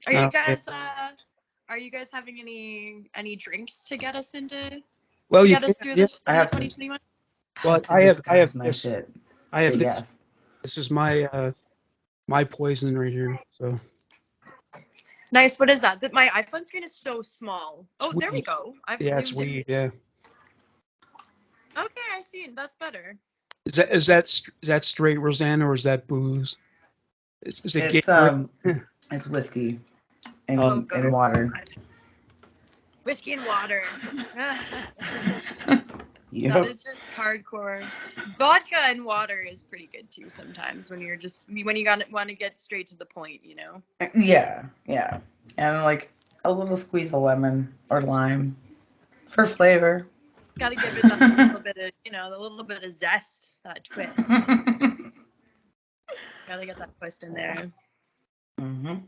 Are you Yeah. guys having any drinks to get us into Well, to you get us through yeah. this I have to 2021? Well, to disguise my this. shit. I have But this. yes. This is my poison right here. So Nice. What is that? My iPhone screen is so small. Oh, it's there we weed. go. I've Yeah, it's zoomed in. weed. Yeah. Okay, I see. That's better. Is that straight Rosanna or is that booze? Is it It's Gatorade? it's whiskey Oh, and good. water. Whiskey and water. Yep. That is just hardcore. Vodka and water is pretty good too sometimes when you want to get straight to the point, you know. Yeah, yeah. And like a little squeeze of lemon or lime for flavor. Got to give it that little bit of, the little bit of zest, that twist. Got to get that twist in there. Mhm.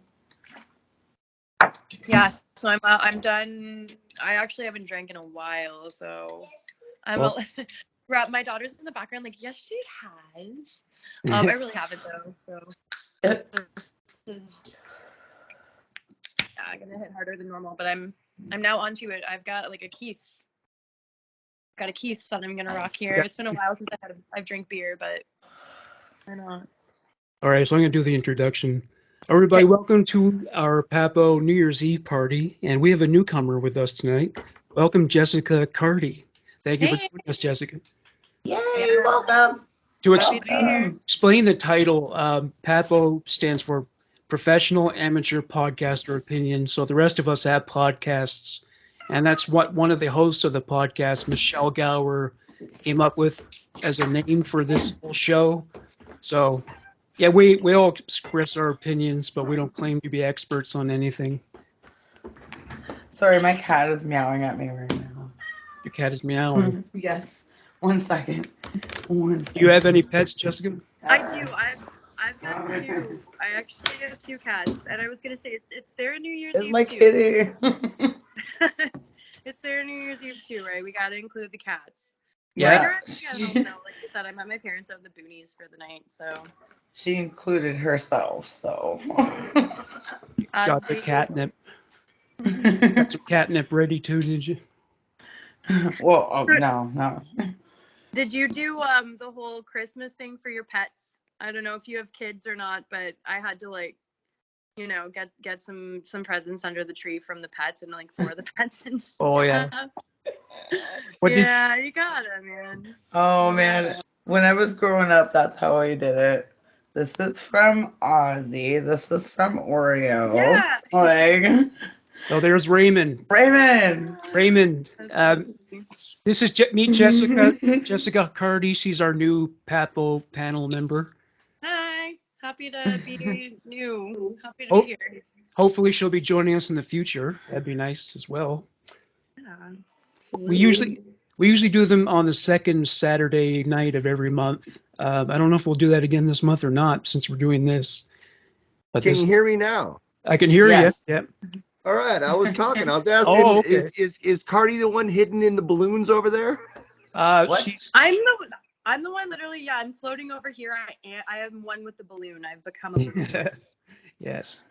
Yeah, so I'm done. I actually haven't drank in a while, so my daughter's in the background like, yes, she has. I really haven't though, so I'm gonna hit harder than normal, but I'm now onto it. I've got like a Keith. Got a Keith that I'm gonna rock here. It's been a while since I've drank beer, but why not? All right, so I'm going to do the introduction. Everybody, welcome to our PAPO New Year's Eve party, and we have a newcomer with us tonight. Welcome, Jessica Carty. Thank you for joining us, Jessica. Yay, welcome. To Welcome. explain the title, PAPO stands for Professional Amateur Podcaster Opinion. So the rest of us have podcasts, and that's what one of the hosts of the podcast, Michelle Gower, came up with as a name for this whole show. So, yeah, we all express our opinions, but we don't claim to be experts on anything. Sorry, my cat is meowing at me right now. Your cat is meowing. Yes. 1 second. 1 second. Do you have any pets, Jessica? I do. I've got two. I actually have two cats, and I was gonna say it's their New Year's It's Eve my too. kitty. It's their New Year's Eve too, right? We gotta include the cats. Yeah. I don't know. Like you said, I'm at my parents' out in the boonies for the night, so. She included herself, so. Got the catnip. Got some catnip ready too, did you? Well, no. Did you do the whole Christmas thing for your pets? I don't know if you have kids or not, but I had to get some presents under the tree from the pets and for the pets and stuff. Oh yeah. You got it, man. Oh man, when I was growing up, that's how I did it. This is from Ozzy. This is from Oreo. Yeah. Oh, there's Raymond. Raymond. This is meet Jessica. Jessica Carty. She's our new PAPO panel member. Hi. Happy to be new. Happy to be here. Hopefully she'll be joining us in the future. That'd be nice as well. Yeah. We usually do them on the second Saturday night of every month. I don't know if we'll do that again this month or not, since we're doing this. But Can you hear me now? I can hear you. Yep. All right, I was talking. I was asking, okay. is Cardi the one hidden in the balloons over there? I'm the one literally. Yeah, I'm floating over here. I am one with the balloon. I've become a balloon. Yes.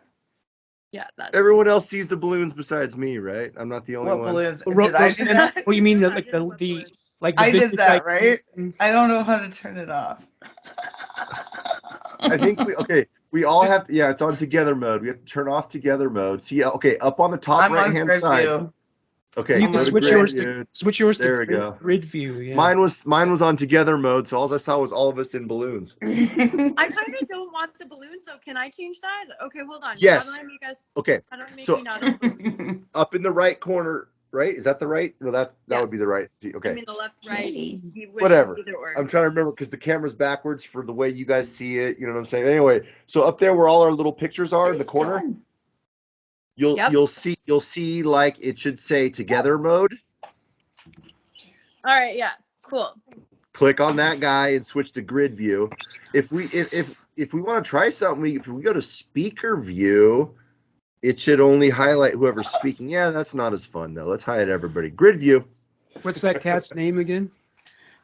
Yeah, that's. Everyone else sees the balloons besides me, right? I'm not the only one. What balloons? Did I do that? Oh, you mean the I did that, right? I don't know how to turn it off. I think we all have to, it's on together mode. We have to turn off together mode. See, up on the top right hand side. View. Okay, you can switch yours to grid view. Yeah. Mine was on together mode, so all I saw was all of us in balloons. I kind of don't want the balloons, so can I change that? Okay, hold on. Yes. How do I make us? Okay. How do I make me not a balloon? Up in the right corner, right? Is that the right? No, that would be the right. Okay. I mean the left, right. Whatever. I'm trying to remember because the camera's backwards for the way you guys see it. You know what I'm saying? Anyway, so up there where all our little pictures are in the corner. You'll see like it should say together mode. All right, yeah, cool. Click on that guy and switch to grid view. If we want to try something, if we go to speaker view, it should only highlight whoever's speaking. Yeah, that's not as fun though. Let's highlight everybody. Grid view. What's that cat's name again?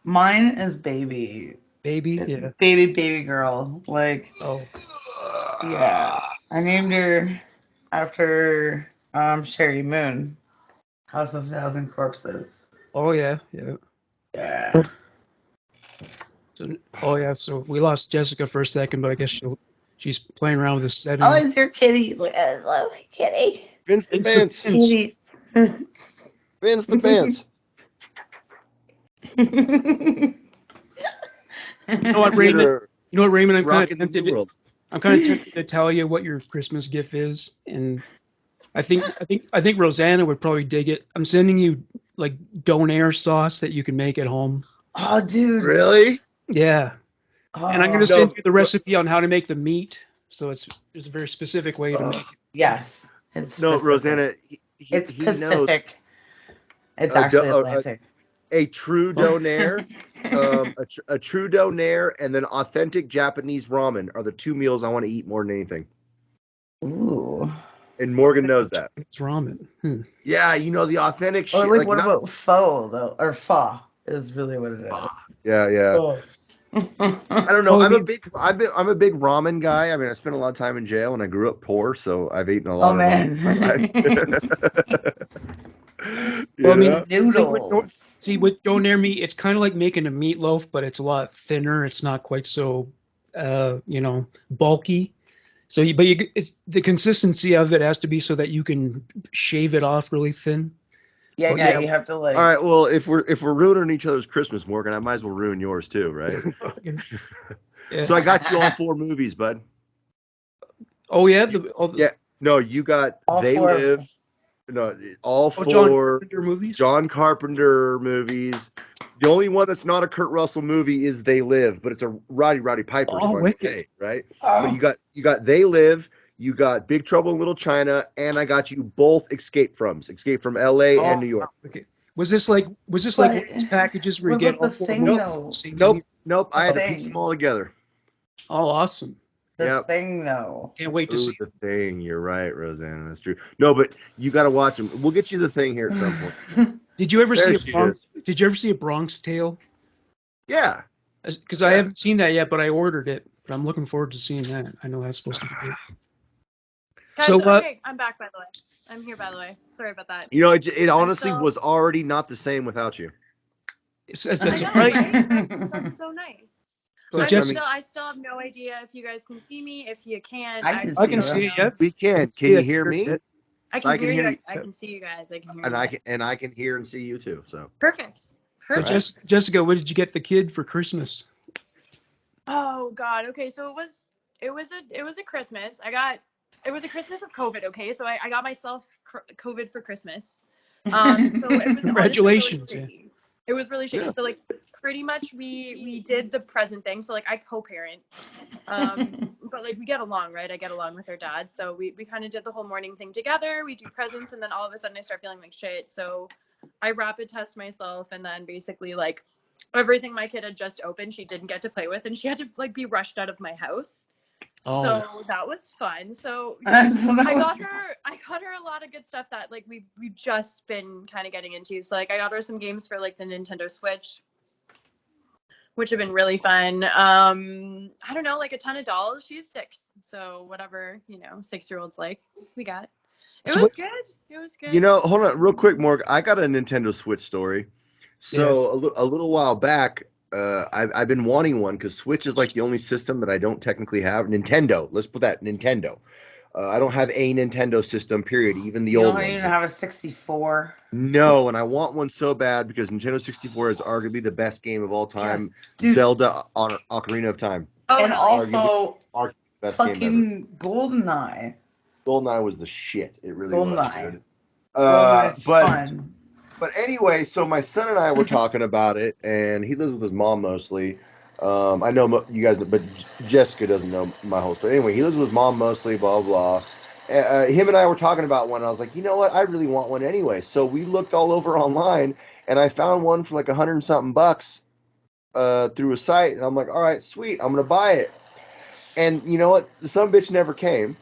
Mine is Baby. Baby, yeah. Baby girl. Yeah. I after Sherry Moon, House of Thousand Corpses. Oh yeah, yeah. Yeah. So, oh yeah. So we lost Jessica for a second, but I guess she's playing around with the setting. Oh, it's your kitty. I love my kitty. Vince the Vince Pants. Vince. Kitty. Vince the Pants. You know what, Raymond? You know what, Raymond? I'm kind of Rocking the tempted. new world. I'm kind of tempted to tell you what your Christmas gift is, and I think Rosanna would probably dig it. I'm sending you like donair sauce that you can make at home. Oh, dude. Really? Yeah, and I'm Oh, gonna send you the recipe on how to make the meat. So there's a very specific way to make it. yes. It's No, specific. Rosanna, It's he knows Pacific. It's A actually do- Atlantic. a true donair, a true donair, and then authentic Japanese ramen are the two meals I want to eat more than anything. Ooh. And Morgan knows that. It's ramen. Yeah, you know the authentic Or shit. like, what not- about pho though? Or pho is really what it is. Yeah, yeah. Oh. I don't know. Oh, I'm me- a big ramen guy. I mean, I spent a lot of time in jail and I grew up poor, so I've eaten a Oh lot of man. Well, I mean, know? Noodles. with donair meat, it's kind of like making a meatloaf, but it's a lot thinner. It's not quite so, bulky. So, it's the consistency of it has to be so that you can shave it off really thin. Yeah, Oh, yeah, yeah. you have to like. All right. Well, if we're ruining each other's Christmas, Morgan, I might as well ruin yours too, right? Yeah. So I got you all 4 movies, bud. Oh yeah, Yeah. No, you got All They 4 of Live. No, all 4 John Carpenter movies. John Carpenter movies. The only one that's not a Kurt Russell movie is They Live, but it's a Roddy Piper's Oh, fun wicked. day, right? Oh. But you got They Live, you got Big Trouble in Little China, and I got you both Escape from L.A. and New York. Okay. Was this like one of those packages where you What get about all the 4 thing movies? though? Same Nope. I had to Thing. piece them all together. Oh, awesome. The Yep. thing though. Can't wait to Ooh, see. The Thing. You're right, Rosanna. That's true. No, but you got to watch them. We'll get you The Thing here at some point. Did you ever There see she Did you ever see a Bronx Tale? Yeah. Because I haven't seen that yet, but I ordered it. But I'm looking forward to seeing that. I know that's supposed to be good. Guys, So, okay, I'm back, by the way. I'm here, by the way. Sorry about that. You know, it honestly still- was already not the same without you. It's I know, surprising. right? That's so nice. So I Jessica, still have no idea if you guys can see me. If you can, I can see it. Yep. We can. Can you hear me? I So I can can hear hear you. you. I can see you guys. I can hear And you. I can hear and see you too. So Perfect. So Perfect. Jessica, what did you get the kid for Christmas? Oh God. Okay, so it was a Christmas. It was a Christmas of COVID. Okay, so I got myself COVID for Christmas. So it was Congratulations, honestly really shitty. It was really shitty. Yeah. So like pretty much we did the present thing. So like I co-parent, but like we get along, right? I get along with her dad. So we kind of did the whole morning thing together. We do presents, and then all of a sudden I start feeling like shit. So I rapid test myself, and then basically like everything my kid had just opened, she didn't get to play with, and she had to like be rushed out of my house. Oh. So that was fun. So I I got her a lot of good stuff that like we've just been kind of getting into. So like I got her some games for like the Nintendo Switch, which have been really fun. I don't know, like a ton of dolls. She's 6, so whatever 6-year-olds like, we got. It was good. It was good. you know, hold on, real quick, Morgan. I got a Nintendo Switch story. So a little while back, I've been wanting one because Switch is like the only system that I don't technically have. Nintendo. Let's put that Nintendo. I don't have a Nintendo system, period. Even the You old don't ones. even have a 64. No, and I want one so bad because Nintendo 64 is arguably the best game of all time. Yes, dude. Zelda Ocarina of Time. oh, And hell yeah. also Best game ever. fucking GoldenEye. GoldenEye was the shit. It really was. GoldenEye. Dude. GoldenEye's But fun. anyway, so my son and I were talking about it, and he lives with his mom mostly. I know you guys, but Jessica doesn't know my whole story. Anyway, he lives with mom mostly, blah, blah. Him and I were talking about one. I was like, you know what? I really want one anyway. So we looked all over online, and I found one for like $100 and something through a site. And I'm like, all right, sweet. I'm going to buy it. And you know what? The son of a bitch never came.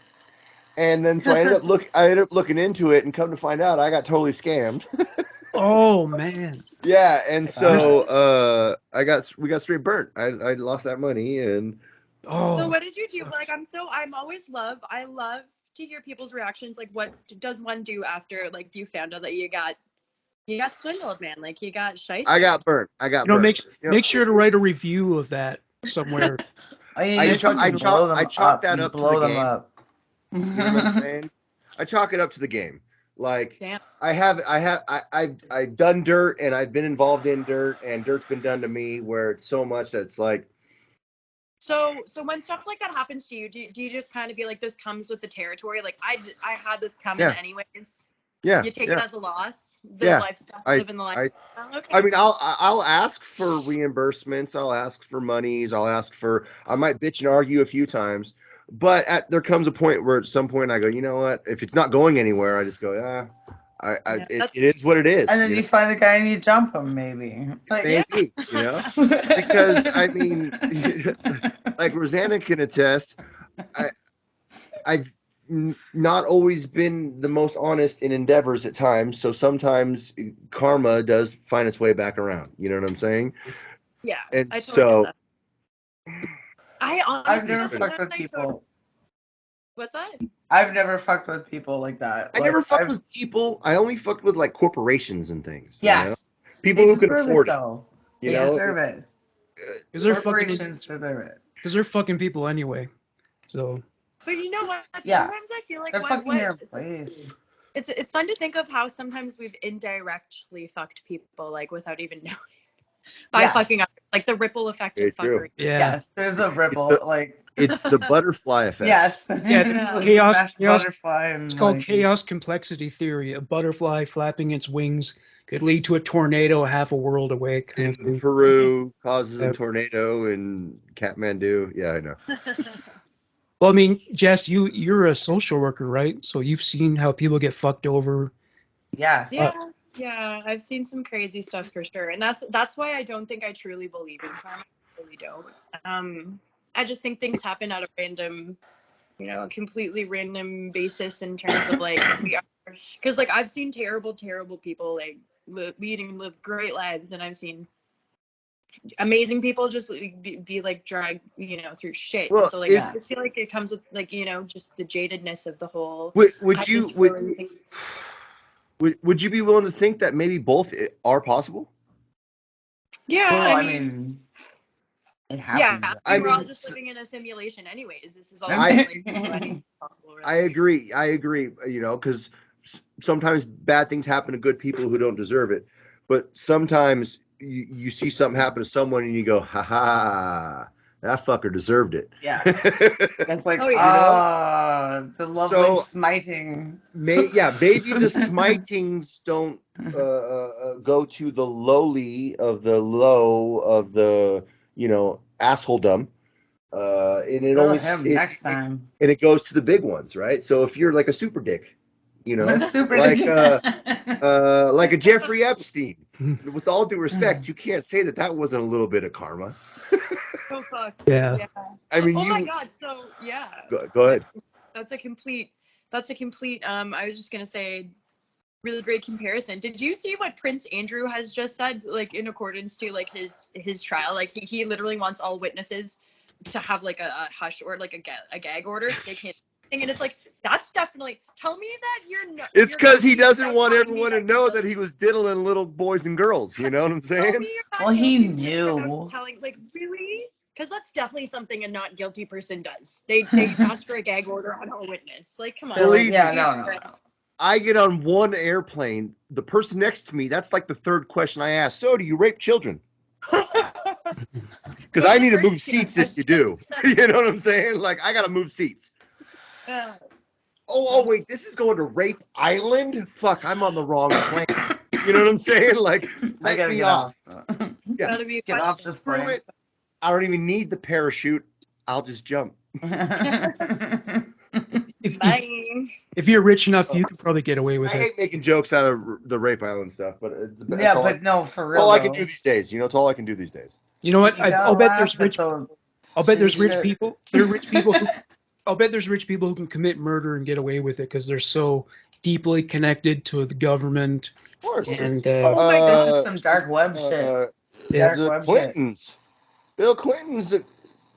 And then so I ended up looking into it, and come to find out, I got totally scammed. Oh man. Yeah, and so we got straight burnt. I lost that money, and Oh. So what did you do? Like I love to hear people's reactions. Like, what does one do after, like, you found out that you got swindled, man? Like, you got shiced. I got burnt. Make sure to write a review of that somewhere. Oh, yeah, I you chalk blow them that you up to blow the them game. up. You know what I'm saying? I chalk it up to the game. Like, Damn. I've done dirt, and I've been involved in dirt, and dirt's been done to me where it's so much that it's like. So when stuff like that happens to you, do you just kind of be like, this comes with the territory? Like, I had this coming anyways. Yeah. You take it as a loss. Lifestyle, living the life. Okay. I mean, I'll ask for reimbursements. I'll ask for monies. I might bitch and argue a few times, but there comes a point where at some point I go, you know what? If it's not going anywhere, I just go, it is what it is. And then you find the guy and you jump him, maybe. Like, maybe, because I mean, like Rosanna can attest, I've not always been the most honest in endeavors at times, so sometimes karma does find its way back around. You know what I'm saying? Yeah. And I totally get that. I I've honestly never fucked with people. What's that? I've never fucked with people like that. I never fucked with people. I only fucked with like corporations and things. Yes. People who can afford it. Though. They deserve it. Corporations deserve it. Because they're fucking people anyway. So. But you know what? Sometimes I feel like they're fucking their place. It's fun to think of how sometimes we've indirectly fucked people, like, without even knowing. By fucking up, like the ripple effect of fuckery. Yeah. Yes, there's a ripple. It's the butterfly effect. Yes. Yeah, chaos butterfly. And it's called chaos complexity theory. A butterfly flapping its wings could lead to a tornado half a world away. In Peru, causes a tornado in Kathmandu. Yeah, I know. Well, I mean, Jess, you're a social worker, right? So you've seen how people get fucked over. Yes. Yeah, I've seen some crazy stuff for sure, and that's why I don't think I truly believe in karma. I really don't. I just think things happen at a random, a completely random basis in terms of like because like I've seen terrible people like live great lives, and I've seen amazing people just be like dragged through shit. Well, and so like I just feel like it comes with like just the jadedness of the whole. Would you be willing to think that maybe both are possible? Yeah, well, I mean it happens. Yeah, we're all just living in a simulation anyways. This is all possible. Really. I agree, because sometimes bad things happen to good people who don't deserve it, but sometimes you see something happen to someone and you go, ha ha, that fucker deserved it. Yeah. It's like, the lovely smiting. Maybe the smitings don't go to the lowly of the low of the, assholedom. And it only next time. And it goes to the big ones, right? So if you're like a super dick, super like dick. like a Jeffrey Epstein. With all due respect, you can't say that wasn't a little bit of karma. Oh fuck. Yeah. I mean, my god. So yeah. Go ahead. That's a complete. I was just gonna say, really great comparison. Did you see what Prince Andrew has just said? Like in accordance to like his trial, like he literally wants all witnesses to have like a hush or like a gag order. They can't. And it's like, that's definitely, tell me that you're not. It's because he doesn't want everyone to know that he was diddling little boys and girls. You know what I'm saying? Well, he knew. Telling, like, really? Because that's definitely something a not guilty person does. They ask for a gag order on a witness. Like, come on. No. I get on one airplane. The person next to me, that's like the third question I ask. So, do you rape children? Because I need to move seats if you do. You know what I'm saying? Like, I got to move seats. Oh, wait, this is going to Rape Island? Fuck, I'm on the wrong plane. You know what I'm saying? Like, let me off. Yeah. Get off this plane. It. I don't even need the parachute. I'll just jump. If you're rich enough, you could probably get away with it. I hate making jokes out of the Rape Island stuff, but no, for real. All I can do these days. It's all I can do these days. You know what? I'll bet there's rich. I'll bet there's rich people. There are rich people. I'll bet there's rich people who can commit murder and get away with it because they're so deeply connected to the government. Of course. And this is some dark web shit. The Clintons. Shit. Bill Clinton's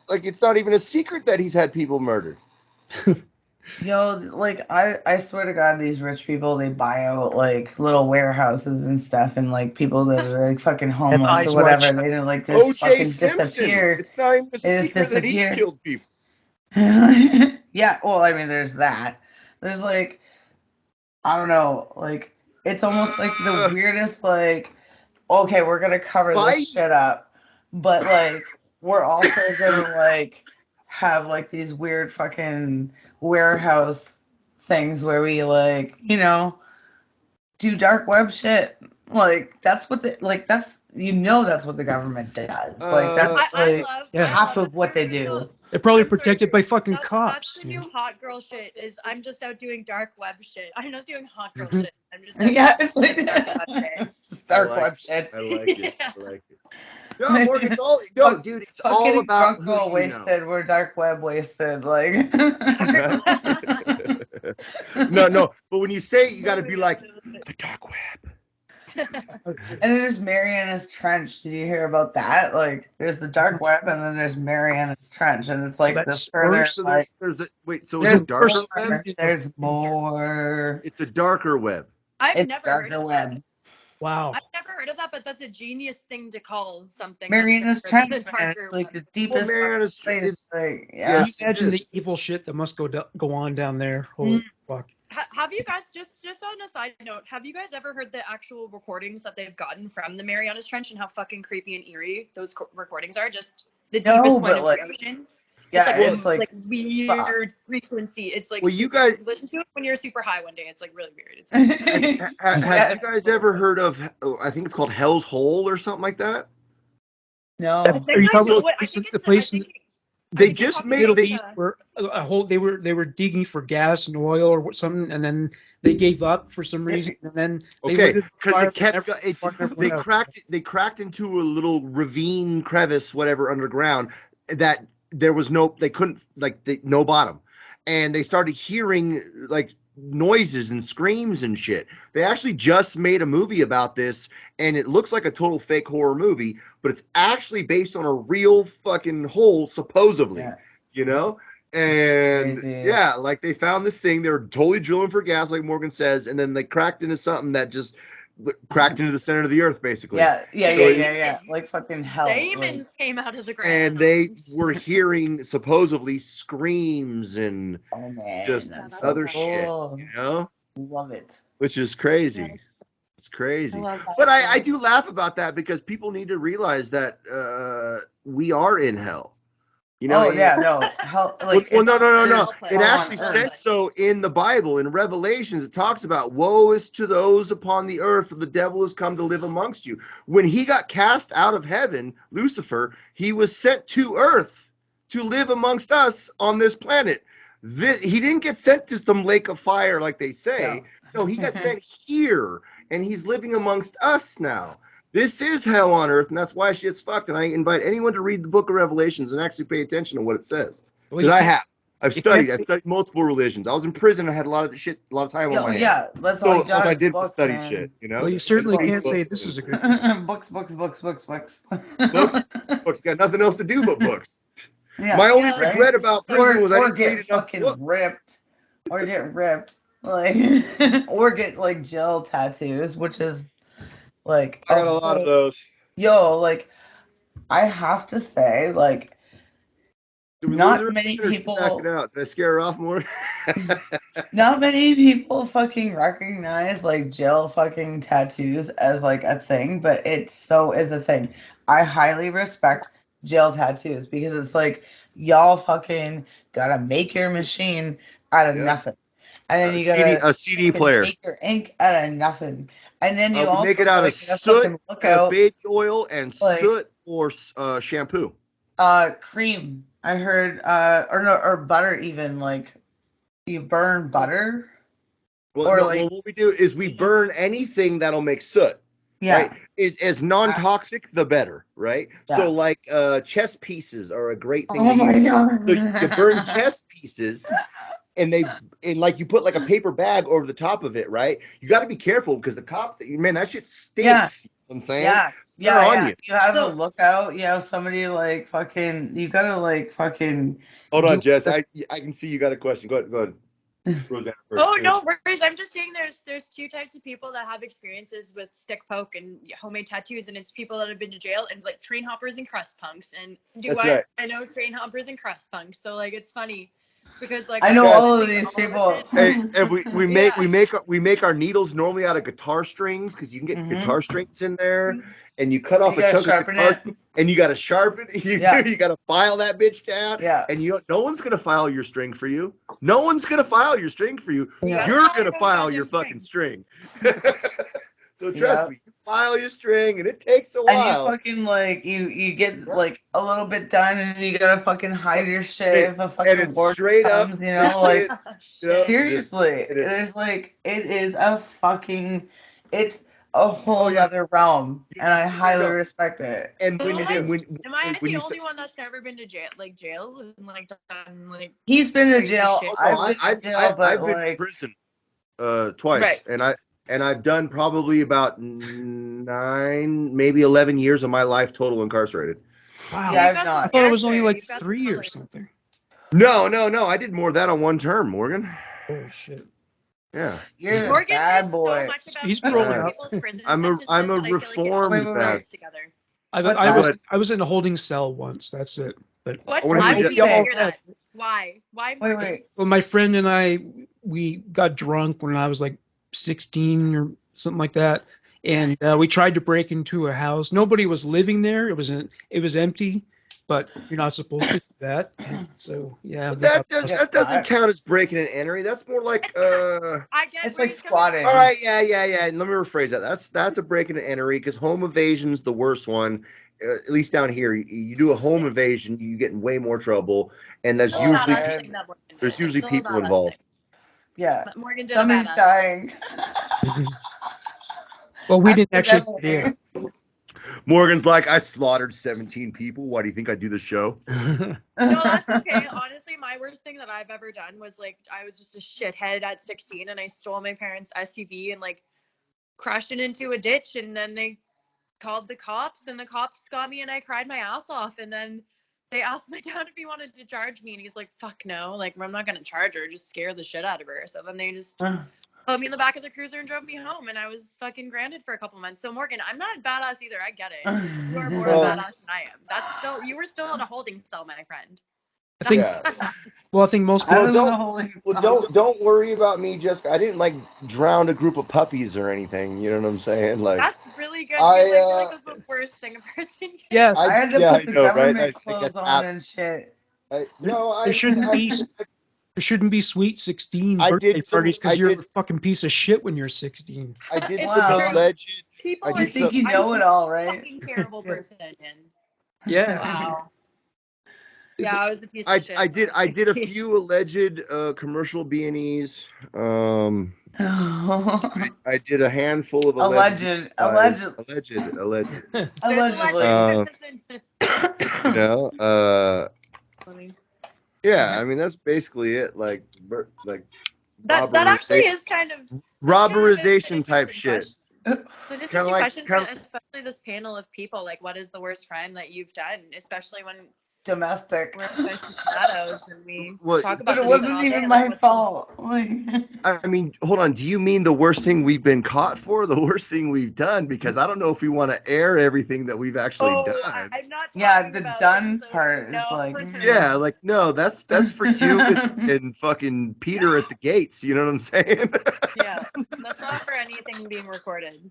like, it's not even a secret that he's had people murdered. Yo, like I swear to God, these rich people, they buy out like little warehouses and stuff, and like people that are like fucking Have homeless or eyes wide whatever, shut. they don't like just O.J. fucking Simpson. disappear. It's not even a They just secret that he disappear. killed people. Yeah, well, I mean, there's that. There's like, I don't know, like it's almost like the weirdest, like, okay, we're gonna cover Bye. this shit up, but like we're also gonna like have like these weird fucking warehouse things where we like, do dark web shit. Like that's what the like that's that's what the government does. Like that's like Yeah. half love of what they do. Well, They're probably I'm sorry, protected by fucking that's cops. the You new know? hot girl shit. Is I'm just out doing dark web shit. I'm not doing hot girl shit. I'm just out Yeah, it's doing like dark web shit. just dark web shit. I like it. Yeah. I like it. No, Morgan, it's all no, dude. It's all Fucking about drunk who girl you wasted. We're dark web wasted. Like. know. No. But when you say it, you got to be like the dark web. And then there's Mariana's Trench. Did you hear about that? Like, there's the dark web, and then there's Mariana's Trench, and it's like the That's further. worse. So Like, there's a wait. So there's it's a darker more. web. There's more. It's a darker web. I've It's never heard darker of web. that. Wow. I've never heard of that, but that's a genius thing to call something. Mariana's that's Trench, darker than man. darker It's like web. the deepest Mariana's place. it's Like, yeah. Can you yes, it imagine the is. evil shit that must go on down there? Holy fuck. Have you guys just on a side note? Have you guys ever heard the actual recordings that they've gotten from the Marianas Trench and how fucking creepy and eerie those recordings are? Just the No, deepest point but, of like, the ocean. Yeah, It's it's like weird frequency. It's like Well, you guys listen to it when you're super high one day. It's like really weird. It's have you guys ever heard of? I think it's called Hell's Hole or something like that. No. Are you talking about I think the it's place in They just the made Middle they East where a whole they were digging for gas and oil or something, and then they gave up for some reason, and then they okay lit because fire they kept and everyone they out. cracked into a little ravine crevice whatever underground that there was they couldn't no bottom, and they started hearing like noises and screams and shit. They actually just made a movie about this, and it looks like a total fake horror movie, but it's actually based on a real fucking hole supposedly. Yeah. You know. And Crazy. yeah, like they found this thing. They were totally drilling for gas, like Morgan says, and then they cracked into something that just cracked into the center of the earth, basically. Yeah. Like fucking hell. Demons came out of the ground. And they were hearing supposedly screams and Oh man, just that's other so shit, cool. you know, Love it. which is crazy. It's crazy. I love that. But I do laugh about that because people need to realize that we are in hell. You know, hell. Like, well, no. it's It hell actually on earth. says so in the Bible. In Revelations, it talks about woe is to those upon the earth, for the devil has come to live amongst you. When he got cast out of heaven, Lucifer, he was sent to earth to live amongst us on this planet. He didn't get sent to some lake of fire like they say. No, he got sent here, and he's living amongst us now. This is hell on earth, and that's why shit's fucked. And I invite anyone to read the book of Revelations and actually pay attention to what it says. Because I have. I've studied multiple religions. I was in prison. I had a lot of time on my hands. Yeah, that's So all you got. I did books, study man. shit, you know. Well, you certainly can't Books. say this is a good. books. Books. Got nothing else to do but books. Yeah, My only right? regret about prison was I didn't get read enough fucking books. ripped, or get ripped, like, or get like gel tattoos, which is like I got a lot of those. Yo, like, I have to say, like, not many people. Back it out. Did I scare her off more? Not many people fucking recognize like gel fucking tattoos as like a thing, but it so is a thing. I highly respect gel tattoos because it's like y'all fucking gotta make your machine out of nothing, and then you gotta a CD player. make your ink out of nothing, and then you also make it out of soot, baby oil, and like, soot or shampoo. Cream. I heard, or butter even, like, you burn butter? Well, what we do is we burn anything that'll make soot. Yeah. Right? As non-toxic, the better, right? Yeah. So, like, chess pieces are a great thing Oh to my use. God. So you burn chess pieces, and like you put like a paper bag over the top of it, right? You got to be careful because that shit stinks. Yeah. You know what I'm saying? Yeah. You have to look out. You have somebody like fucking. You gotta like fucking. Hold on, Jess. I can see you got a question. Go ahead. Rosanna first. Oh, no worries. I'm just saying there's two types of people that have experiences with stick poke and homemade tattoos, and it's people that have been to jail and like train hoppers and crust punks. And That's right. I know train hoppers and crust punks, so like it's funny because like I know Guys, all of listening these to all people. this Hey, and we make our needles normally out of guitar strings because you can get guitar strings in there, and you cut off You a gotta chunk of sharpen guitar it. string, and you got to sharpen. You got to file that bitch down. Yeah. And no one's gonna file your string for you. No one's gonna file your string for you. Yeah. You're gonna file your fucking string. So trust me, you file your string, and it takes a And you while. fucking like you get like a little bit done, and you gotta fucking hide your shit if a fucking and it's war straight comes, up, you know, like you know, seriously, it is. there's like it is a fucking, it's a whole other realm, and I highly respect it. And when Am I when the you only one that's never been to jail and like done like He's been to crazy jail. shit? I've been to jail, but I've been to like prison twice, Right. and I've done probably about 9, maybe 11 years of my life total incarcerated. Wow. Yeah, I've got not. I thought it was only character. like You've got 3 or like- something. No, I did more of that on one term, Morgan. Oh shit. Yeah. You're the Morgan bad knows boy. so much about He's other growing up. people's prison I'm a sentences that I feel like it all reformed Wait, bad. goes together. What's I was in a holding cell once. That's it. But What? What Why did would you you do? figure that? Why? Why? Wait, Morgan? wait. well, my friend and I, we got drunk when I was like 16 or something like that, and we tried to break into a house. Nobody was living there. It was empty, but you're not supposed to do that. And so yeah, But we got that doesn't count as breaking and entering. That's more like I get It's where like he's coming squatting. all right, yeah. Let me rephrase that. That's a breaking and entering because home evasion's the worst one. At least down here, you do a home evasion, you get in way more trouble, and there's Still a usually badass thing that Morgan did. there's usually Still a people badass involved. thing. Yeah. But Morgan did Somebody's a badass. dying. Well, we didn't actually Accidentally. get in. Morgan's like, I slaughtered 17 people. Why do you think I do the show? No, that's okay. Honestly, my worst thing that I've ever done was like I was just a shithead at 16 and I stole my parents' SUV and like crashed it into a ditch, and then they called the cops and the cops got me and I cried my ass off, and then they asked my dad if he wanted to charge me and he's like, fuck no, like I'm not gonna charge her, just scare the shit out of her. So then they just put me in the back of the cruiser and drove me home, and I was fucking grounded for a couple months. So Morgan, I'm not badass either. I get it. You are more Well- badass than I am. That's still, you were still in a holding cell, my friend. I think. Yeah. Well, I think most I people. was don't- in a holding Well, cell. don't worry about me, Jessica. I didn't like drown a group of puppies or anything. You know what I'm saying? Like, That's really good. I, Because I feel like that's the worst thing a person can Yeah, I had to yeah, put the I know, right? government I clothes guess on and shit. there shouldn't be. There shouldn't be sweet 16 I birthday did some- parties because I you're did- a fucking piece of shit when you're 16. I did It's some true. alleged. People I are You did think some- you know it all, right? fucking terrible Yeah. person. Yeah. Wow. Yeah, I was a piece of shit. I did a few alleged commercial B&Es. I did a handful of alleged. Alleged. Alleged. Allegedly. You know. Yeah. I mean, that's basically it. Like that actually is kind of robberization type shit. It's an interesting Kinda like- question, kinda- especially this panel of people. Like, what is the worst crime that you've done? Especially when Domestic. we're aficionados and we Well, talk about But it this wasn't all even day. my Like, what's fault. Like, I mean, hold on. Do you mean the worst thing we've been caught for? The worst thing we've done? Because I don't know if we want to air everything that we've actually done. I'm not talking yeah, the about done it, so part is no. like, Yeah, like no, that's for you and fucking Peter at the gates. You know what I'm saying? Yeah, that's not for anything being recorded.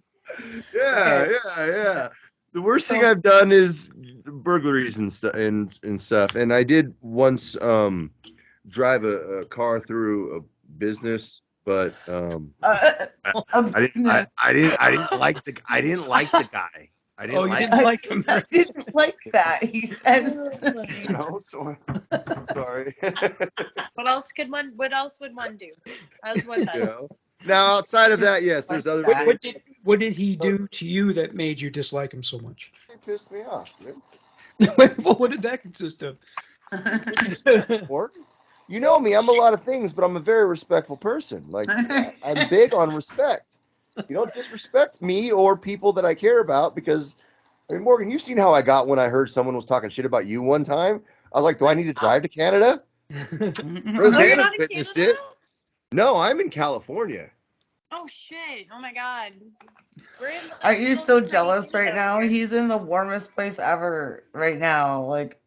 Yeah, Okay. yeah. The worst thing I've done is burglaries and stuff. And I did once drive a car through a business, but I didn't like the guy. I didn't like him. I didn't like that. He said. you know, so sorry. What else would one do? As one does. You know? Now outside of that, yes, there's other What- things. What did he do to you that made you dislike him so much? It pissed me off, dude. What did that consist of? Or, you know me, I'm a lot of things, but I'm a very respectful person. Like, I'm big on respect. You don't disrespect me or people that I care about because, I mean, Morgan, you've seen how I got when I heard someone was talking shit about you one time. I was like, do I need to drive to Canada? Oh, you're Rosanna's not in witnessed Canada? it. No, I'm in California. Oh shit! Oh my god. We're in the Aren't you middle of so a pretty jealous heat right out now? here. He's in the warmest place ever right now. Like,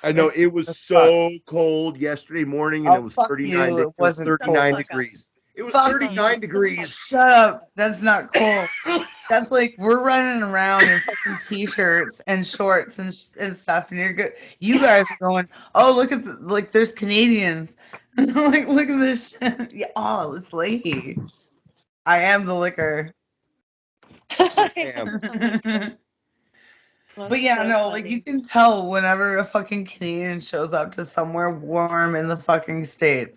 I know it's it was the fuck. so cold yesterday morning, and it Oh, was fuck 39. you. It It was wasn't Shut the 39 cold. fuck up. degrees. It was Fuck you. 39 degrees. Shut up. That's not cool. That's like we're running around in fucking t-shirts and shorts and stuff, and you're good. You guys are going, oh, look at like there's Canadians. Like, look at this shit. Yeah, oh, it's Leahy. I am the liquor. Damn. But yeah, no, like you can tell whenever a fucking Canadian shows up to somewhere warm in the fucking States.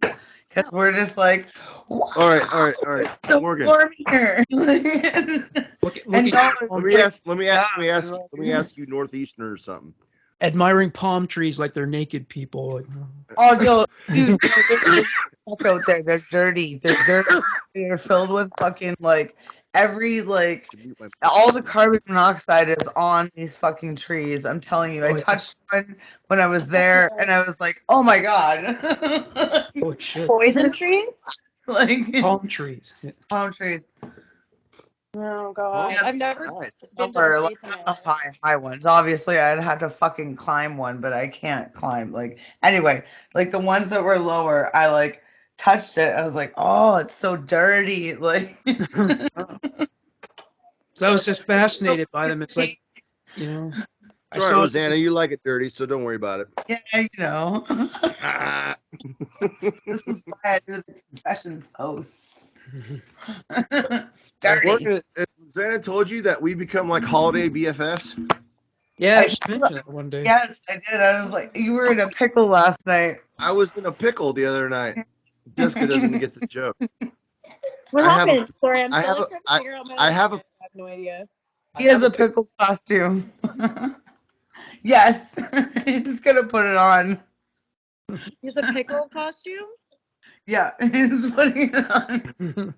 Because we're just like, wow, All right. it's so Morgan, warm here. Look And at dollars let are me like, ask, let me ask, let me ask, let me yeah. ask you, Northeastern or something. admiring palm trees like they're naked people. Like, Oh, yo, dude, no, there's fuck out there. They're dirty. They're dirty. They're filled with fucking like every like To mute my all the mic. carbon monoxide is on these fucking trees. I'm telling you. I Oh, yeah. touched one when I was there, and I was like, oh my god, oh shit, Poison tree? like palm trees. Yeah. palm trees. Oh god. Yeah, I've never Nice. been to the Or like States in my the life. high ones. Obviously, I'd have to fucking climb one, but I can't climb. Like anyway, like the ones that were lower, I like touched it. I was like, oh, it's so dirty. Like, So I was just fascinated by them. It's like, you know, I It's all right, saw Rosanna. You like it dirty, so don't worry about it. yeah, you know. Ah. This is why I do the confessions posts. Dirty. Morgan, has Rosanna told you that we become like holiday BFFs? yeah, I, she mentioned that one day. yes, I did. I was like, you were in a pickle last night. I was in a pickle the other night. Jessica doesn't get the joke. What I have a, happened? Sorry, I'm I still have a, like trying to I, figure out my I life. have a, I have no idea. He has a pickle costume. Yes, he's gonna put it on. He's a pickle costume? Yeah, he's putting it on.